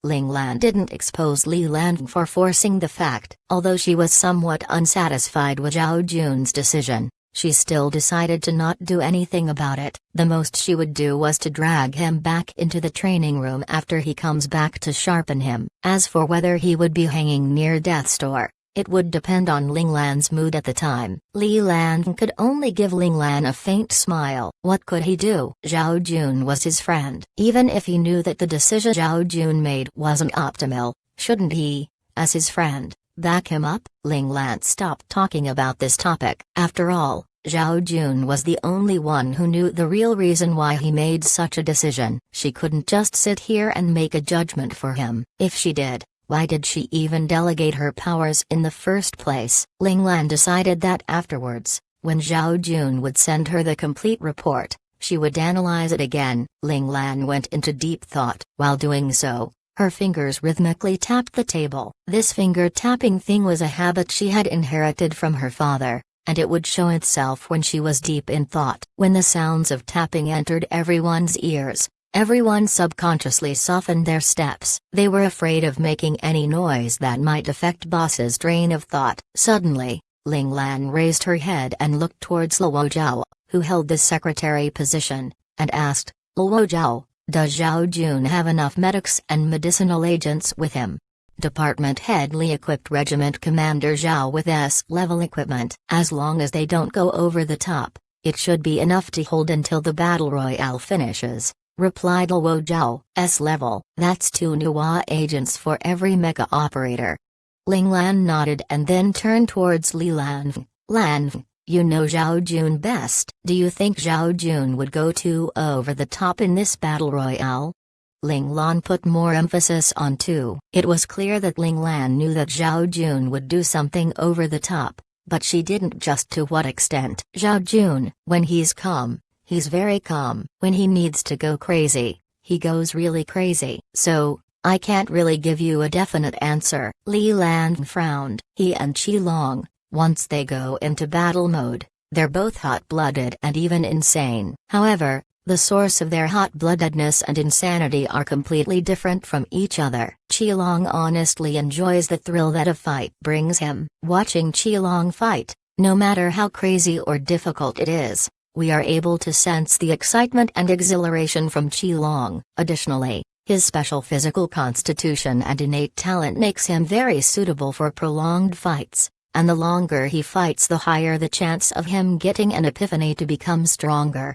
Ling Lan didn't expose Li Lan for forcing the fact. Although she was somewhat unsatisfied with Zhao Jun's decision, she still decided to not do anything about it. The most she would do was to drag him back into the training room after he comes back to sharpen him. As for whether he would be hanging near death's door, it would depend on Ling Lan's mood at the time. Li Lan could only give Ling Lan a faint smile. What could he do? Zhao Jun was his friend. Even if he knew that the decision Zhao Jun made wasn't optimal, shouldn't he, as his friend, back him up? Ling Lan stopped talking about this topic. After all, Zhao Jun was the only one who knew the real reason why he made such a decision. She couldn't just sit here and make a judgment for him. If she did, why did she even delegate her powers in the first place? Ling Lan decided that afterwards, when Zhao Jun would send her the complete report, she would analyze it again. Ling Lan went into deep thought. While doing so, her fingers rhythmically tapped the table. This finger tapping thing was a habit she had inherited from her father, and it would show itself when she was deep in thought. When the sounds of tapping entered everyone's ears, everyone subconsciously softened their steps. They were afraid of making any noise that might affect boss's train of thought. Suddenly, Ling Lan raised her head and looked towards Luo Zhao, who held the secretary position, and asked, "Luo Zhao, does Zhao Jun have enough medics and medicinal agents with him?" Department head Li equipped Regiment Commander Zhao with S-level equipment. "As long as they don't go over the top, it should be enough to hold until the battle royale finishes," replied Luo Zhao. "S-level, that's 2 Nuwa agents for every mecha operator." Ling Lan nodded and then turned towards Li Lan. "Lan, you know Zhao Jun best. Do you think Zhao Jun would go too over the top in this battle royale?" Ling Lan put more emphasis on "too." It was clear that Ling Lan knew that Zhao Jun would do something over the top, but she didn't just to what extent. Zhao Jun, when he's calm, he's very calm. When he needs to go crazy, he goes really crazy. So, I can't really give you a definite answer. Li Lan frowned. He and Qi Long, once they go into battle mode, they're both hot-blooded and even insane. However, the source of their hot-bloodedness and insanity are completely different from each other. Qi Long honestly enjoys the thrill that a fight brings him. Watching Qi Long fight, no matter how crazy or difficult it is, we are able to sense the excitement and exhilaration from Qi Long. Additionally, his special physical constitution and innate talent makes him very suitable for prolonged fights, and the longer he fights the higher the chance of him getting an epiphany to become stronger.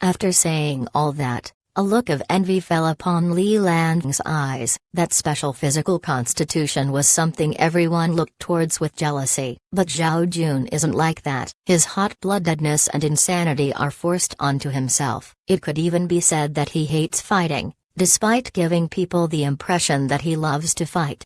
After saying all that, a look of envy fell upon Li Lan's eyes. That special physical constitution was something everyone looked towards with jealousy. But Zhao Jun isn't like that. His hot-bloodedness and insanity are forced onto himself. It could even be said that he hates fighting, despite giving people the impression that he loves to fight.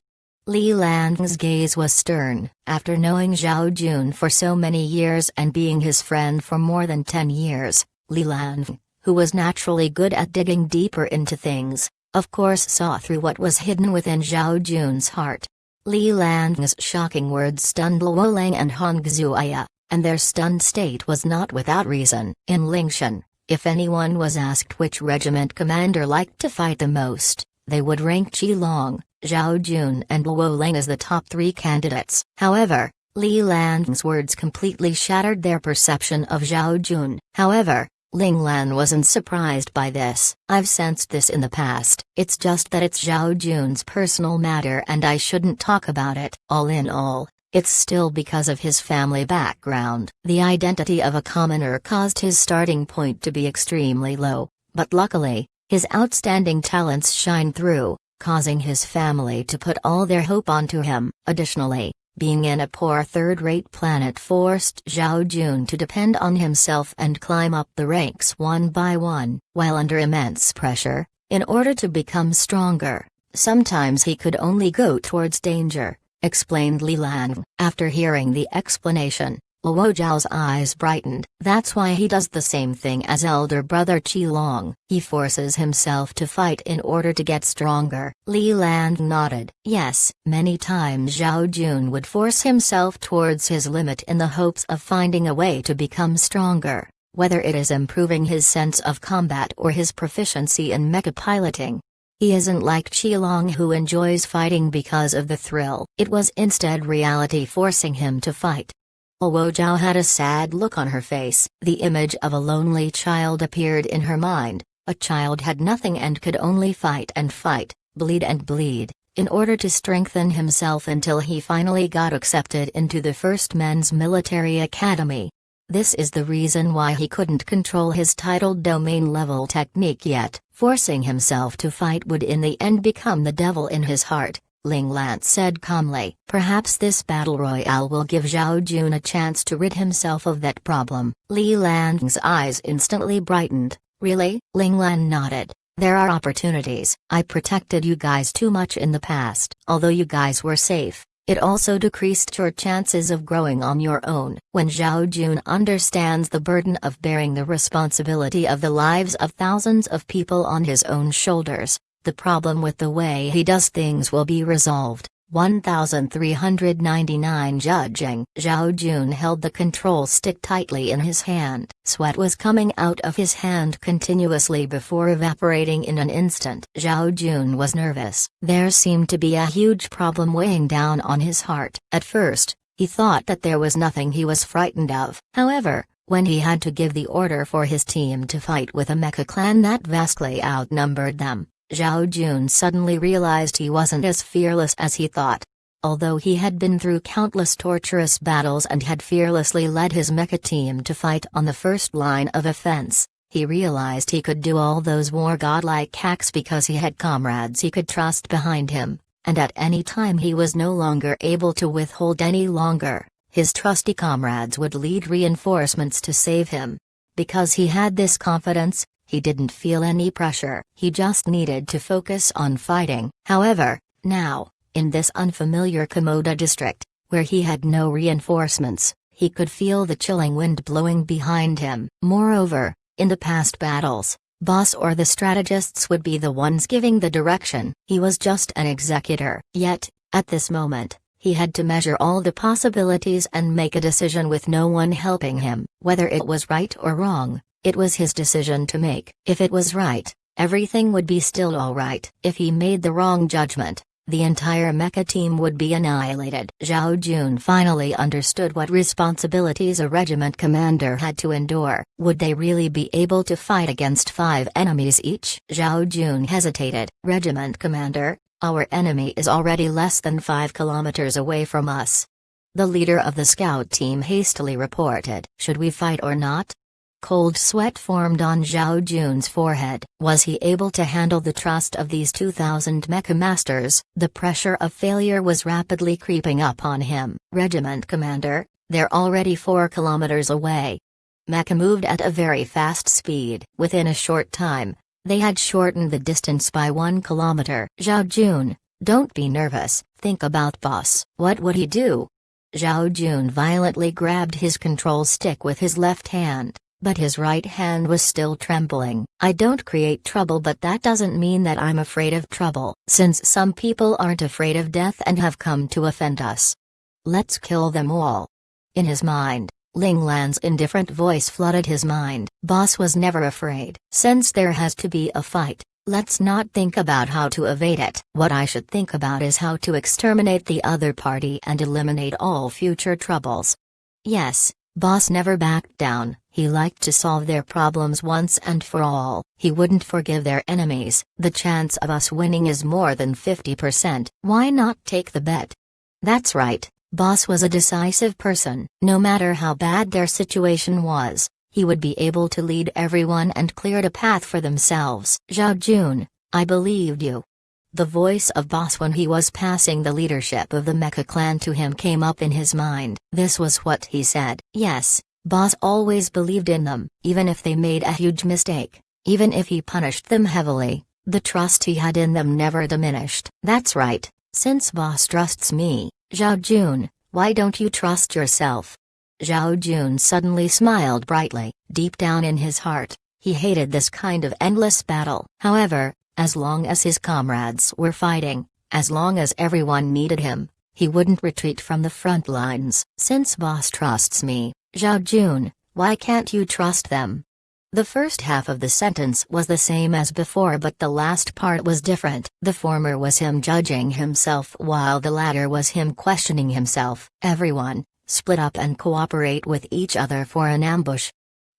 Li Lan's gaze was stern. After knowing Zhao Jun for so many years and being his friend for more than 10 years, Li Lan, who was naturally good at digging deeper into things, of course saw through what was hidden within Zhao Jun's heart. Li Lan's shocking words stunned Luo Lang and Hong Xuya, and their stunned state was not without reason. In Lingshan, if anyone was asked which regiment commander liked to fight the most, they would rank Qi Long, Zhao Jun and Luo Lang as the top 3 candidates. However, Li Lan's words completely shattered their perception of Zhao Jun. However, Ling Lan wasn't surprised by this. "I've sensed this in the past. It's just that it's Zhao Jun's personal matter and I shouldn't talk about it." All in all, it's still because of his family background. The identity of a commoner caused his starting point to be extremely low, but luckily, his outstanding talents shine through, causing his family to put all their hope onto him. Additionally, Being in a poor third-rate planet forced Zhao Jun to depend on himself and climb up the ranks one by one, while under immense pressure, in order to become stronger. Sometimes he could only go towards danger, explained Li Lang. After hearing the explanation, Luo Zhao's eyes brightened. That's why he does the same thing as elder brother Qi Long. He forces himself to fight in order to get stronger. Li Lang nodded. Yes, many times Zhao Jun would force himself towards his limit in the hopes of finding a way to become stronger, whether it is improving his sense of combat or his proficiency in mecha piloting. He isn't like Qi Long, who enjoys fighting because of the thrill. It was instead reality forcing him to fight. Luo Zhao had a sad look on her face. The image of a lonely child appeared in her mind. A child had nothing and could only fight and fight, bleed and bleed, in order to strengthen himself until he finally got accepted into the first men's military academy. This is the reason why he couldn't control his titled domain-level technique yet. Forcing himself to fight would in the end become the devil in his heart, Ling Lance said calmly. Perhaps this battle royale will give Zhao Jun a chance to rid himself of that problem. Li Lang's eyes instantly brightened. Really? Ling Lan nodded. There are opportunities. I protected you guys too much in the past. Although you guys were safe, it also decreased your chances of growing on your own. When Zhao Jun understands the burden of bearing the responsibility of the lives of thousands of people on his own shoulders, the problem with the way he does things will be resolved. 1399 Judging. Zhao Jun held the control stick tightly in his hand. Sweat was coming out of his hand continuously before evaporating in an instant. Zhao Jun was nervous. There seemed to be a huge problem weighing down on his heart. At first, he thought that there was nothing he was frightened of. However, when he had to give the order for his team to fight with a mecha clan that vastly outnumbered them, Zhao Jun suddenly realized he wasn't as fearless as he thought. Although he had been through countless torturous battles and had fearlessly led his mecha team to fight on the first line of offense, he realized he could do all those more godlike hacks because he had comrades he could trust behind him, and at any time he was no longer able to withhold any longer. His trusty comrades would lead reinforcements to save him. Because he had this confidence, he didn't feel any pressure. He just needed to focus on fighting. However, now, in this unfamiliar Komoda district, where he had no reinforcements, he could feel the chilling wind blowing behind him. Moreover, in the past battles, boss or the strategists would be the ones giving the direction. He was just an executor. Yet, at this moment, he had to measure all the possibilities and make a decision with no one helping him. Whether it was right or wrong, it was his decision to make. If it was right, everything would be still alright. If he made the wrong judgment, the entire mecha team would be annihilated. Zhao Jun finally understood what responsibilities a regiment commander had to endure. Would they really be able to fight against 5 enemies each? Zhao Jun hesitated. Regiment commander, our enemy is already less than 5 kilometers away from us. The leader of the scout team hastily reported. Should we fight or not? Cold sweat formed on Zhao Jun's forehead. Was he able to handle the trust of these 2,000 mecha masters? The pressure of failure was rapidly creeping up on him. Regiment commander, they're already 4 kilometers away. Mecha moved at a very fast speed. Within a short time, they had shortened the distance by 1 kilometer. Zhao Jun, don't be nervous, think about boss. What would he do? Zhao Jun violently grabbed his control stick with his left hand, but his right hand was still trembling. I don't create trouble, but that doesn't mean that I'm afraid of trouble. Since some people aren't afraid of death and have come to offend us, let's kill them all. In his mind, Ling Lan's indifferent voice flooded his mind. Boss was never afraid. Since there has to be a fight, let's not think about how to evade it. What I should think about is how to exterminate the other party and eliminate all future troubles. Yes, boss never backed down. He liked to solve their problems once and for all. He wouldn't forgive their enemies. The chance of us winning is more than 50%. Why not take the bet? That's right, boss was a decisive person. No matter how bad their situation was, he would be able to lead everyone and clear a path for themselves. Zhao Jun, I believed you. The voice of Boss when he was passing the leadership of the Mecha clan to him came up in his mind. This was what he said. Yes, Boss always believed in them, even if they made a huge mistake. Even if he punished them heavily, the trust he had in them never diminished. That's right, since Boss trusts me, Zhao Jun, why don't you trust yourself? Zhao Jun suddenly smiled brightly. Deep down in his heart, he hated this kind of endless battle. However, as long as his comrades were fighting, as long as everyone needed him, he wouldn't retreat from the front lines. Since Boss trusts me, Zhao Jun, why can't you trust them? The first half of the sentence was the same as before, but the last part was different. The former was him judging himself while the latter was him questioning himself. Everyone, split up and cooperate with each other for an ambush.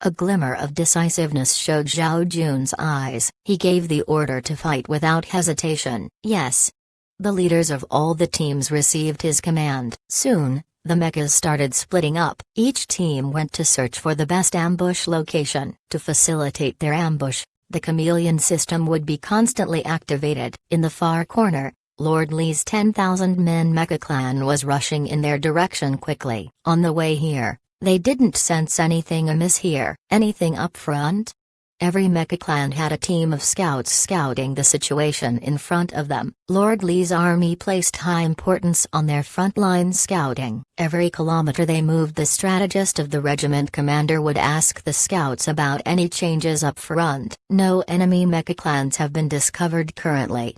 A glimmer of decisiveness showed Zhao Jun's eyes. He gave the order to fight without hesitation. Yes. The leaders of all the teams received his command. Soon, the mechas started splitting up. Each team went to search for the best ambush location. To facilitate their ambush, the chameleon system would be constantly activated. In the far corner, Lord Li's 10,000-men mecha clan was rushing in their direction quickly. On the way here, they didn't sense anything amiss here. Anything up front? Every mecha clan had a team of scouts scouting the situation in front of them. Lord Li's army placed high importance on their frontline scouting. Every kilometer they moved, the strategist of the regiment commander would ask the scouts about any changes up front. No enemy mecha clans have been discovered currently.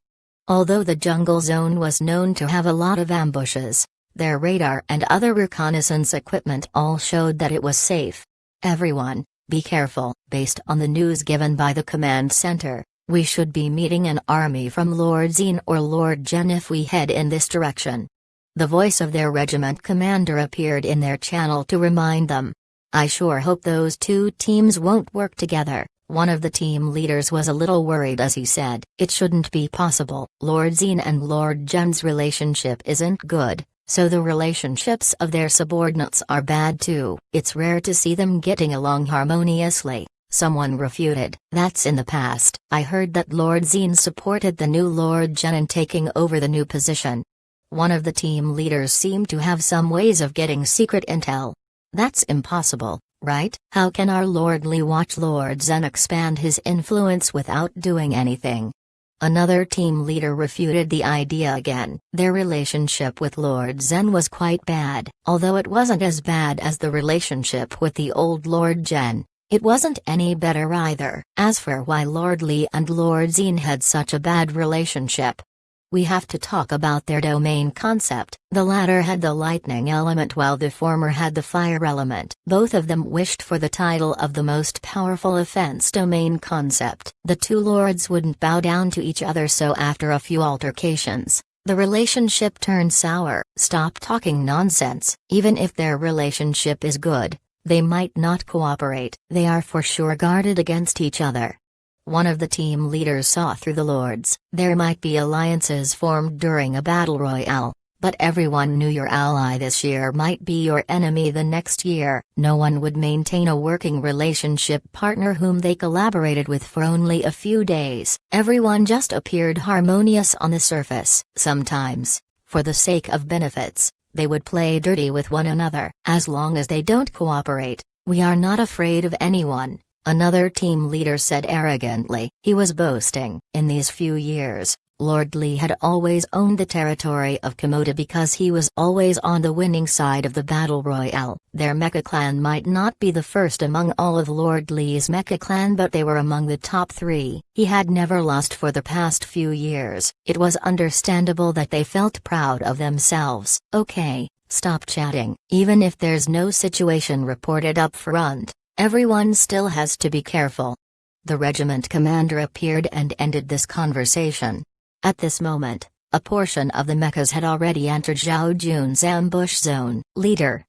Although the jungle zone was known to have a lot of ambushes, their radar and other reconnaissance equipment all showed that it was safe. Everyone, be careful. Based on the news given by the command center, we should be meeting an army from Lord Xin or Lord Zhen if we head in this direction. The voice of their regiment commander appeared in their channel to remind them. I sure hope those two teams won't work together. One of the team leaders was a little worried as he said, it shouldn't be possible. Lord Xin and Lord Zhen's relationship isn't good, so the relationships of their subordinates are bad too. It's rare to see them getting along harmoniously. Someone refuted. That's in the past. I heard that Lord Xin supported the new Lord Zhen in taking over the new position. One of the team leaders seemed to have some ways of getting secret intel. That's impossible, right? How can our Lord Li watch Lord Zhen expand his influence without doing anything? Another team leader refuted the idea again. Their relationship with Lord Zhen was quite bad. Although it wasn't as bad as the relationship with the old Lord Zhen, it wasn't any better either. As for why Lord Li and Lord Xin had such a bad relationship, we have to talk about their domain concept. The latter had the lightning element while the former had the fire element. Both of them wished for the title of the most powerful offense domain concept. The two lords wouldn't bow down to each other, so after a few altercations, the relationship turned sour. Stop talking nonsense. Even if their relationship is good, they might not cooperate. They are for sure guarded against each other. One of the team leaders saw through the lords. There might be alliances formed during a battle royale, but everyone knew your ally this year might be your enemy the next year. No one would maintain a working relationship partner whom they collaborated with for only a few days. Everyone just appeared harmonious on the surface. Sometimes, for the sake of benefits, they would play dirty with one another. As long as they don't cooperate, we are not afraid of anyone. Another team leader said arrogantly. He was boasting. In these few years, Lord Li had always owned the territory of Komoda because he was always on the winning side of the battle royale. Their mecha clan might not be the first among all of Lord Li's mecha clan, but they were among the top 3. He had never lost for the past few years. It was understandable that they felt proud of themselves. Okay, stop chatting. Even if there's no situation reported up front, everyone still has to be careful. The regiment commander appeared and ended this conversation. At this moment, a portion of the mechas had already entered Zhao Jun's ambush zone. Leader.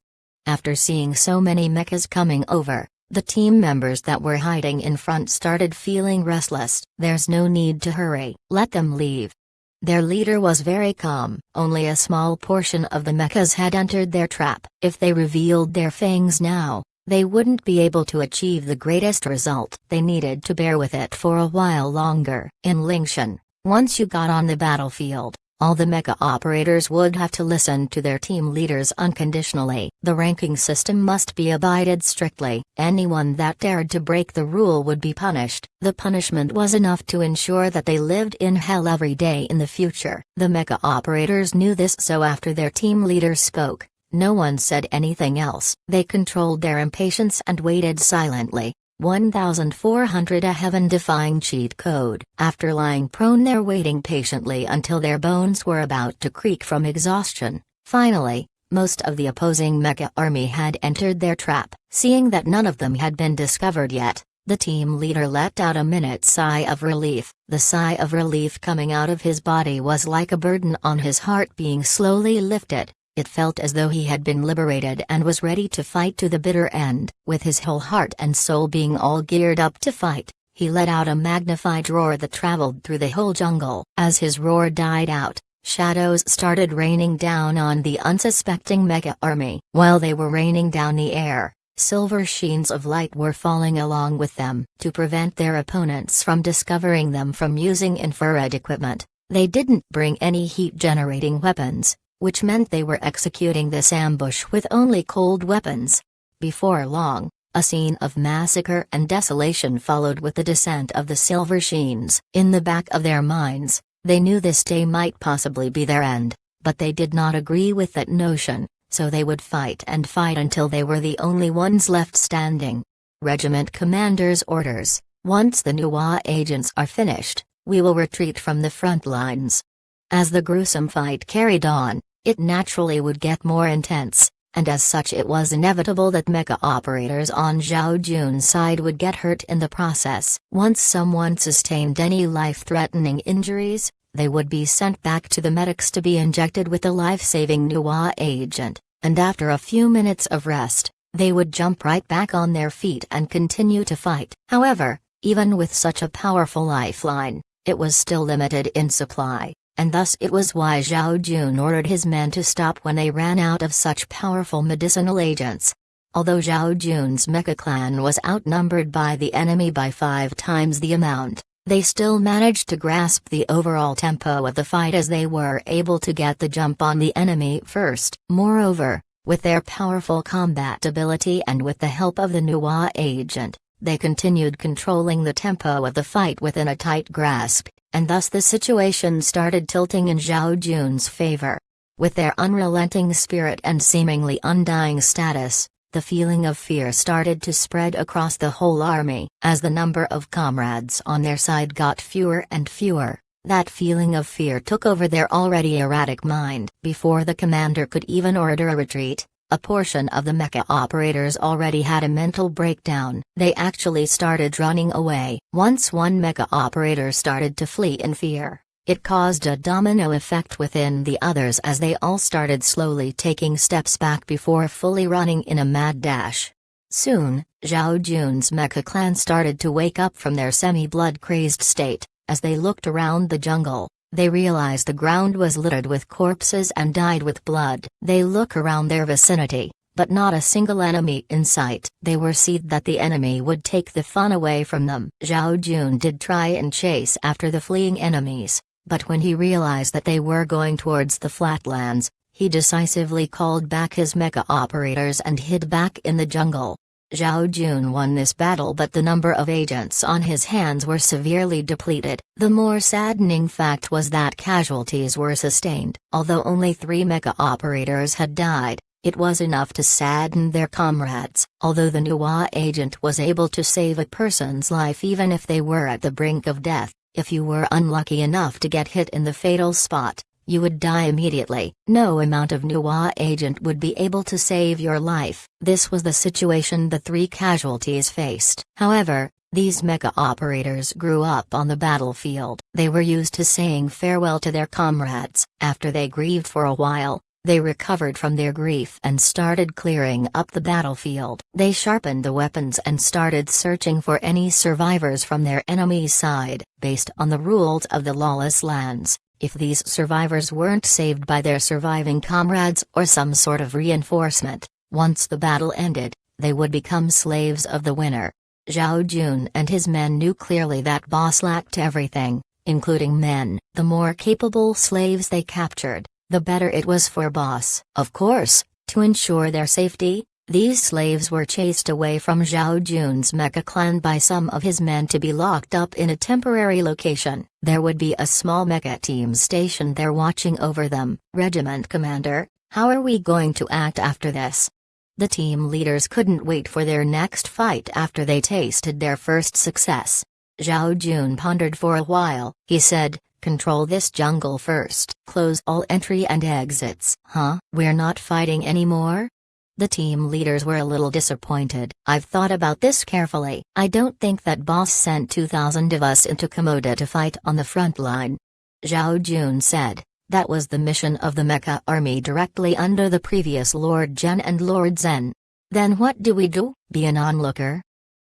After seeing so many mechas coming over, the team members that were hiding in front started feeling restless. There's no need to hurry. Let them leave. Their leader was very calm. Only a small portion of the mechas had entered their trap. If they revealed their fangs now, they wouldn't be able to achieve the greatest result. They needed to bear with it for a while longer. In Lingshan, Once you got on the battlefield, all the mecha operators would have to listen to their team leaders unconditionally. The ranking system must be abided strictly. Anyone that dared to break the rule would be punished. The punishment was enough to ensure that they lived in hell every day in the future. The mecha operators knew this, so after their team leaders spoke, no one said anything else. They controlled their impatience and waited silently. 1400, a heaven-defying cheat code. After lying prone there waiting patiently until their bones were about to creak from exhaustion, finally, most of the opposing mecha army had entered their trap. Seeing that none of them had been discovered yet, the team leader let out a minute sigh of relief. The sigh of relief coming out of his body was like a burden on his heart being slowly lifted. It felt as though he had been liberated and was ready to fight to the bitter end. With his whole heart and soul being all geared up to fight, he let out a magnified roar that traveled through the whole jungle. As his roar died out, shadows started raining down on the unsuspecting mecha army. While they were raining down the air, silver sheens of light were falling along with them. To prevent their opponents from discovering them from using infrared equipment, they didn't bring any heat-generating weapons, which meant they were executing this ambush with only cold weapons. Before long, a scene of massacre and desolation followed with the descent of the silver sheens. In the back of their minds, they knew this day might possibly be their end, but they did not agree with that notion, so they would fight and fight until they were the only ones left standing. Regiment commander's orders: once the Nuwa agents are finished, we will retreat from the front lines. As the gruesome fight carried on, it naturally would get more intense, and as such it was inevitable that mecha operators on Zhao Jun's side would get hurt in the process. Once someone sustained any life-threatening injuries, they would be sent back to the medics to be injected with a life-saving Nuwa agent, and after a few minutes of rest, they would jump right back on their feet and continue to fight. However, even with such a powerful lifeline, it was still limited in supply. And thus it was why Zhao Jun ordered his men to stop when they ran out of such powerful medicinal agents. Although Zhao Jun's mecha clan was outnumbered by the enemy by 5 times the amount, they still managed to grasp the overall tempo of the fight as they were able to get the jump on the enemy first. Moreover, with their powerful combat ability and with the help of the Nuwa agent, they continued controlling the tempo of the fight within a tight grasp, and thus the situation started tilting in Zhao Jun's favor. With their unrelenting spirit and seemingly undying status, the feeling of fear started to spread across the whole army. As the number of comrades on their side got fewer and fewer, that feeling of fear took over their already erratic mind. Before the commander could even order a retreat, a portion of the mecha operators already had a mental breakdown. They actually started running away. Once one mecha operator started to flee in fear, it caused a domino effect within the others as they all started slowly taking steps back before fully running in a mad dash. Soon, Zhao Jun's mecha clan started to wake up from their semi-blood crazed state. As they looked around the jungle, they realized the ground was littered with corpses and dyed with blood. They look around their vicinity, but not a single enemy in sight. They were worried that the enemy would take the fun away from them. Zhao Jun did try and chase after the fleeing enemies, but when he realized that they were going towards the flatlands, he decisively called back his mecha operators and hid back in the jungle. Zhao Jun won this battle, but the number of agents on his hands were severely depleted. The more saddening fact was that casualties were sustained. Although only 3 mecha operators had died, it was enough to sadden their comrades. Although the Nuwa agent was able to save a person's life even if they were at the brink of death, if you were unlucky enough to get hit in the fatal spot, you would die immediately. No amount of Nuwa agent would be able to save your life. This was the situation the 3 casualties faced. However, these mecha operators grew up on the battlefield. They were used to saying farewell to their comrades. After they grieved for a while, they recovered from their grief and started clearing up the battlefield. They sharpened the weapons and started searching for any survivors from their enemy's side. Based on the rules of the lawless lands, if these survivors weren't saved by their surviving comrades or some sort of reinforcement, once the battle ended, they would become slaves of the winner. Zhao Jun and his men knew clearly that boss lacked everything, including men. The more capable slaves they captured, the better it was for Boss. Of course, to ensure their safety, these slaves were chased away from Zhao Jun's mecha clan by some of his men to be locked up in a temporary location. There would be a small mecha team stationed there watching over them. Regiment commander, how are we going to act after this? The team leaders couldn't wait for their next fight after they tasted their first success. Zhao Jun pondered for a while. He said, "Control this jungle first. Close all entry and exits." Huh? We're not fighting anymore? The team leaders were a little disappointed. "I've thought about this carefully. I don't think that Boss sent 2,000 of us into Komoda to fight on the front line." Zhao Jun said, "That was the mission of the Mecha army directly under the previous Lord Zhen and Lord Zen. Then what do we do? Be an onlooker?"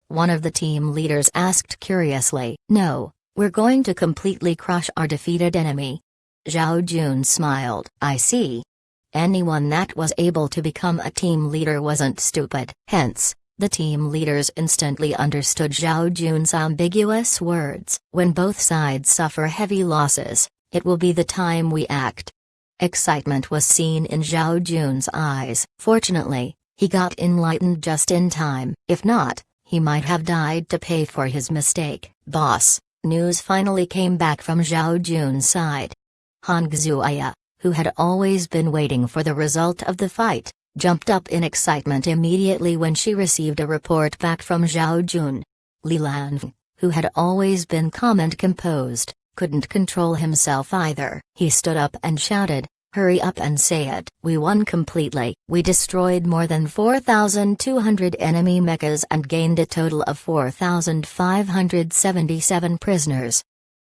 One of the team leaders asked curiously. "No, we're going to completely crush our defeated enemy." Zhao Jun smiled. "I see. Anyone that was able to become a team leader wasn't stupid." Hence, the team leaders instantly understood Zhao Jun's ambiguous words. When both sides suffer heavy losses, it will be the time we act. Excitement was seen in Zhao Jun's eyes. Fortunately, he got enlightened just in time. If not, he might have died to pay for his mistake. "Boss," news finally came back from Zhao Jun's side. Han Xuya, who had always been waiting for the result of the fight, jumped up in excitement immediately when she received a report back from Zhao Jun. Li Lan, who had always been calm and composed, couldn't control himself either. He stood up and shouted, "Hurry up and say it." "We won completely. We destroyed more than 4,200 enemy mechas and gained a total of 4,577 prisoners.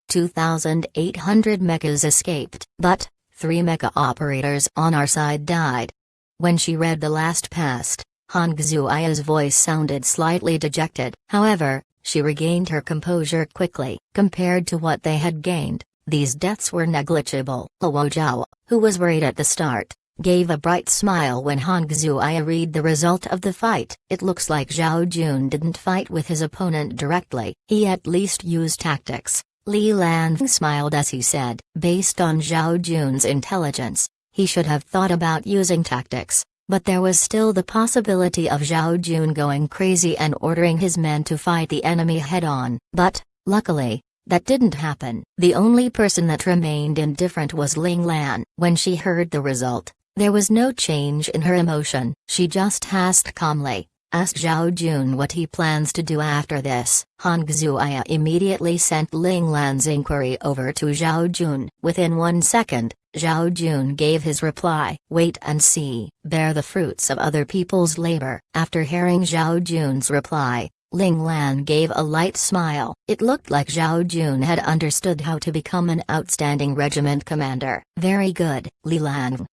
2,800 mechas escaped. But 3 mecha operators on our side died." When she read the last past, Han Xuya's voice sounded slightly dejected. However, she regained her composure quickly. Compared to what they had gained, these deaths were negligible. Luo Zhao, who was worried at the start, gave a bright smile when Han Xuya read the result of the fight. It looks like Zhao Jun didn't fight with his opponent directly. He at least used tactics. Li Lan smiled as he said, "Based on Zhao Jun's intelligence, he should have thought about using tactics, but there was still the possibility of Zhao Jun going crazy and ordering his men to fight the enemy head-on. But, luckily, that didn't happen." The only person that remained indifferent was Ling Lan. When she heard the result, there was no change in her emotion. She just asked calmly, "Ask Zhao Jun what he plans to do after this." Han Xuya immediately sent Ling Lan's inquiry over to Zhao Jun. Within 1 second, Zhao Jun gave his reply. "Wait and see. Bear the fruits of other people's labor." After hearing Zhao Jun's reply, Ling Lan gave a light smile. It looked like Zhao Jun had understood how to become an outstanding regiment commander. "Very good, Li Lan."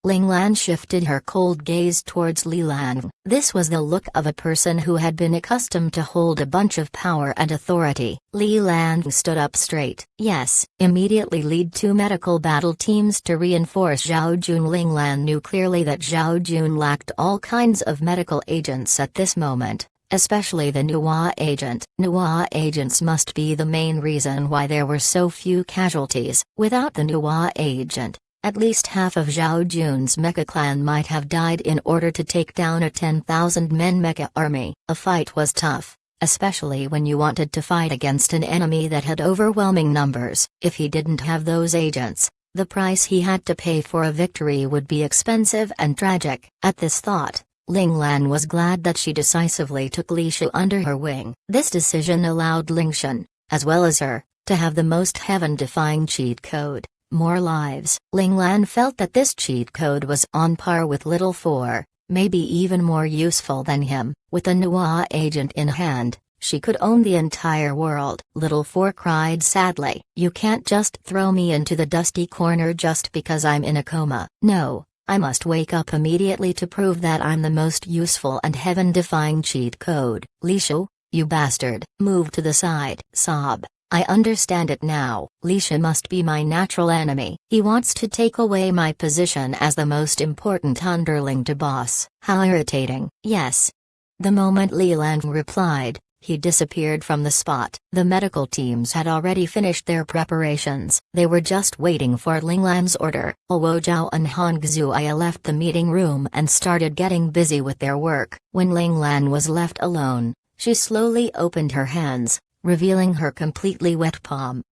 Ling Lan shifted her cold gaze towards Li Lan. This was the look of a person who had been accustomed to hold a bunch of power and authority. Li Lan stood up straight. "Yes, immediately lead 2 medical battle teams to reinforce Zhao Jun." Ling Lan knew clearly that Zhao Jun lacked all kinds of medical agents at this moment, especially the Nuwa agent. Nuwa agents must be the main reason why there were so few casualties. Without the Nuwa agent, at least half of Zhao Jun's mecha clan might have died in order to take down a 10,000-men mecha army. A fight was tough, especially when you wanted to fight against an enemy that had overwhelming numbers. If he didn't have those agents, the price he had to pay for a victory would be expensive and tragic. At this thought, Ling Lan was glad that she decisively took Li Shu under her wing. This decision allowed Ling Shan, as well as her, to have the most heaven-defying cheat code. More lives. Ling Lan felt that this cheat code was on par with Little 4, maybe even more useful than him. With a Nuwa agent in hand, she could own the entire world. Little 4 cried sadly, "You can't just throw me into the dusty corner just because I'm in a coma. No, I must wake up immediately to prove that I'm the most useful and heaven-defying cheat code." "Li Shu, you bastard, move to the side." Sob. "I understand it now. Li Shu must be my natural enemy. He wants to take away my position as the most important underling to Boss." "How irritating." "Yes." The moment Li Lan replied, He disappeared from the spot. The medical teams had already finished their preparations. They were just waiting for Ling Lan's order. Luo Zhao and Han Xuya left the meeting room and started getting busy with their work. When Ling Lan was left alone, she slowly opened her hands, revealing her completely wet palm.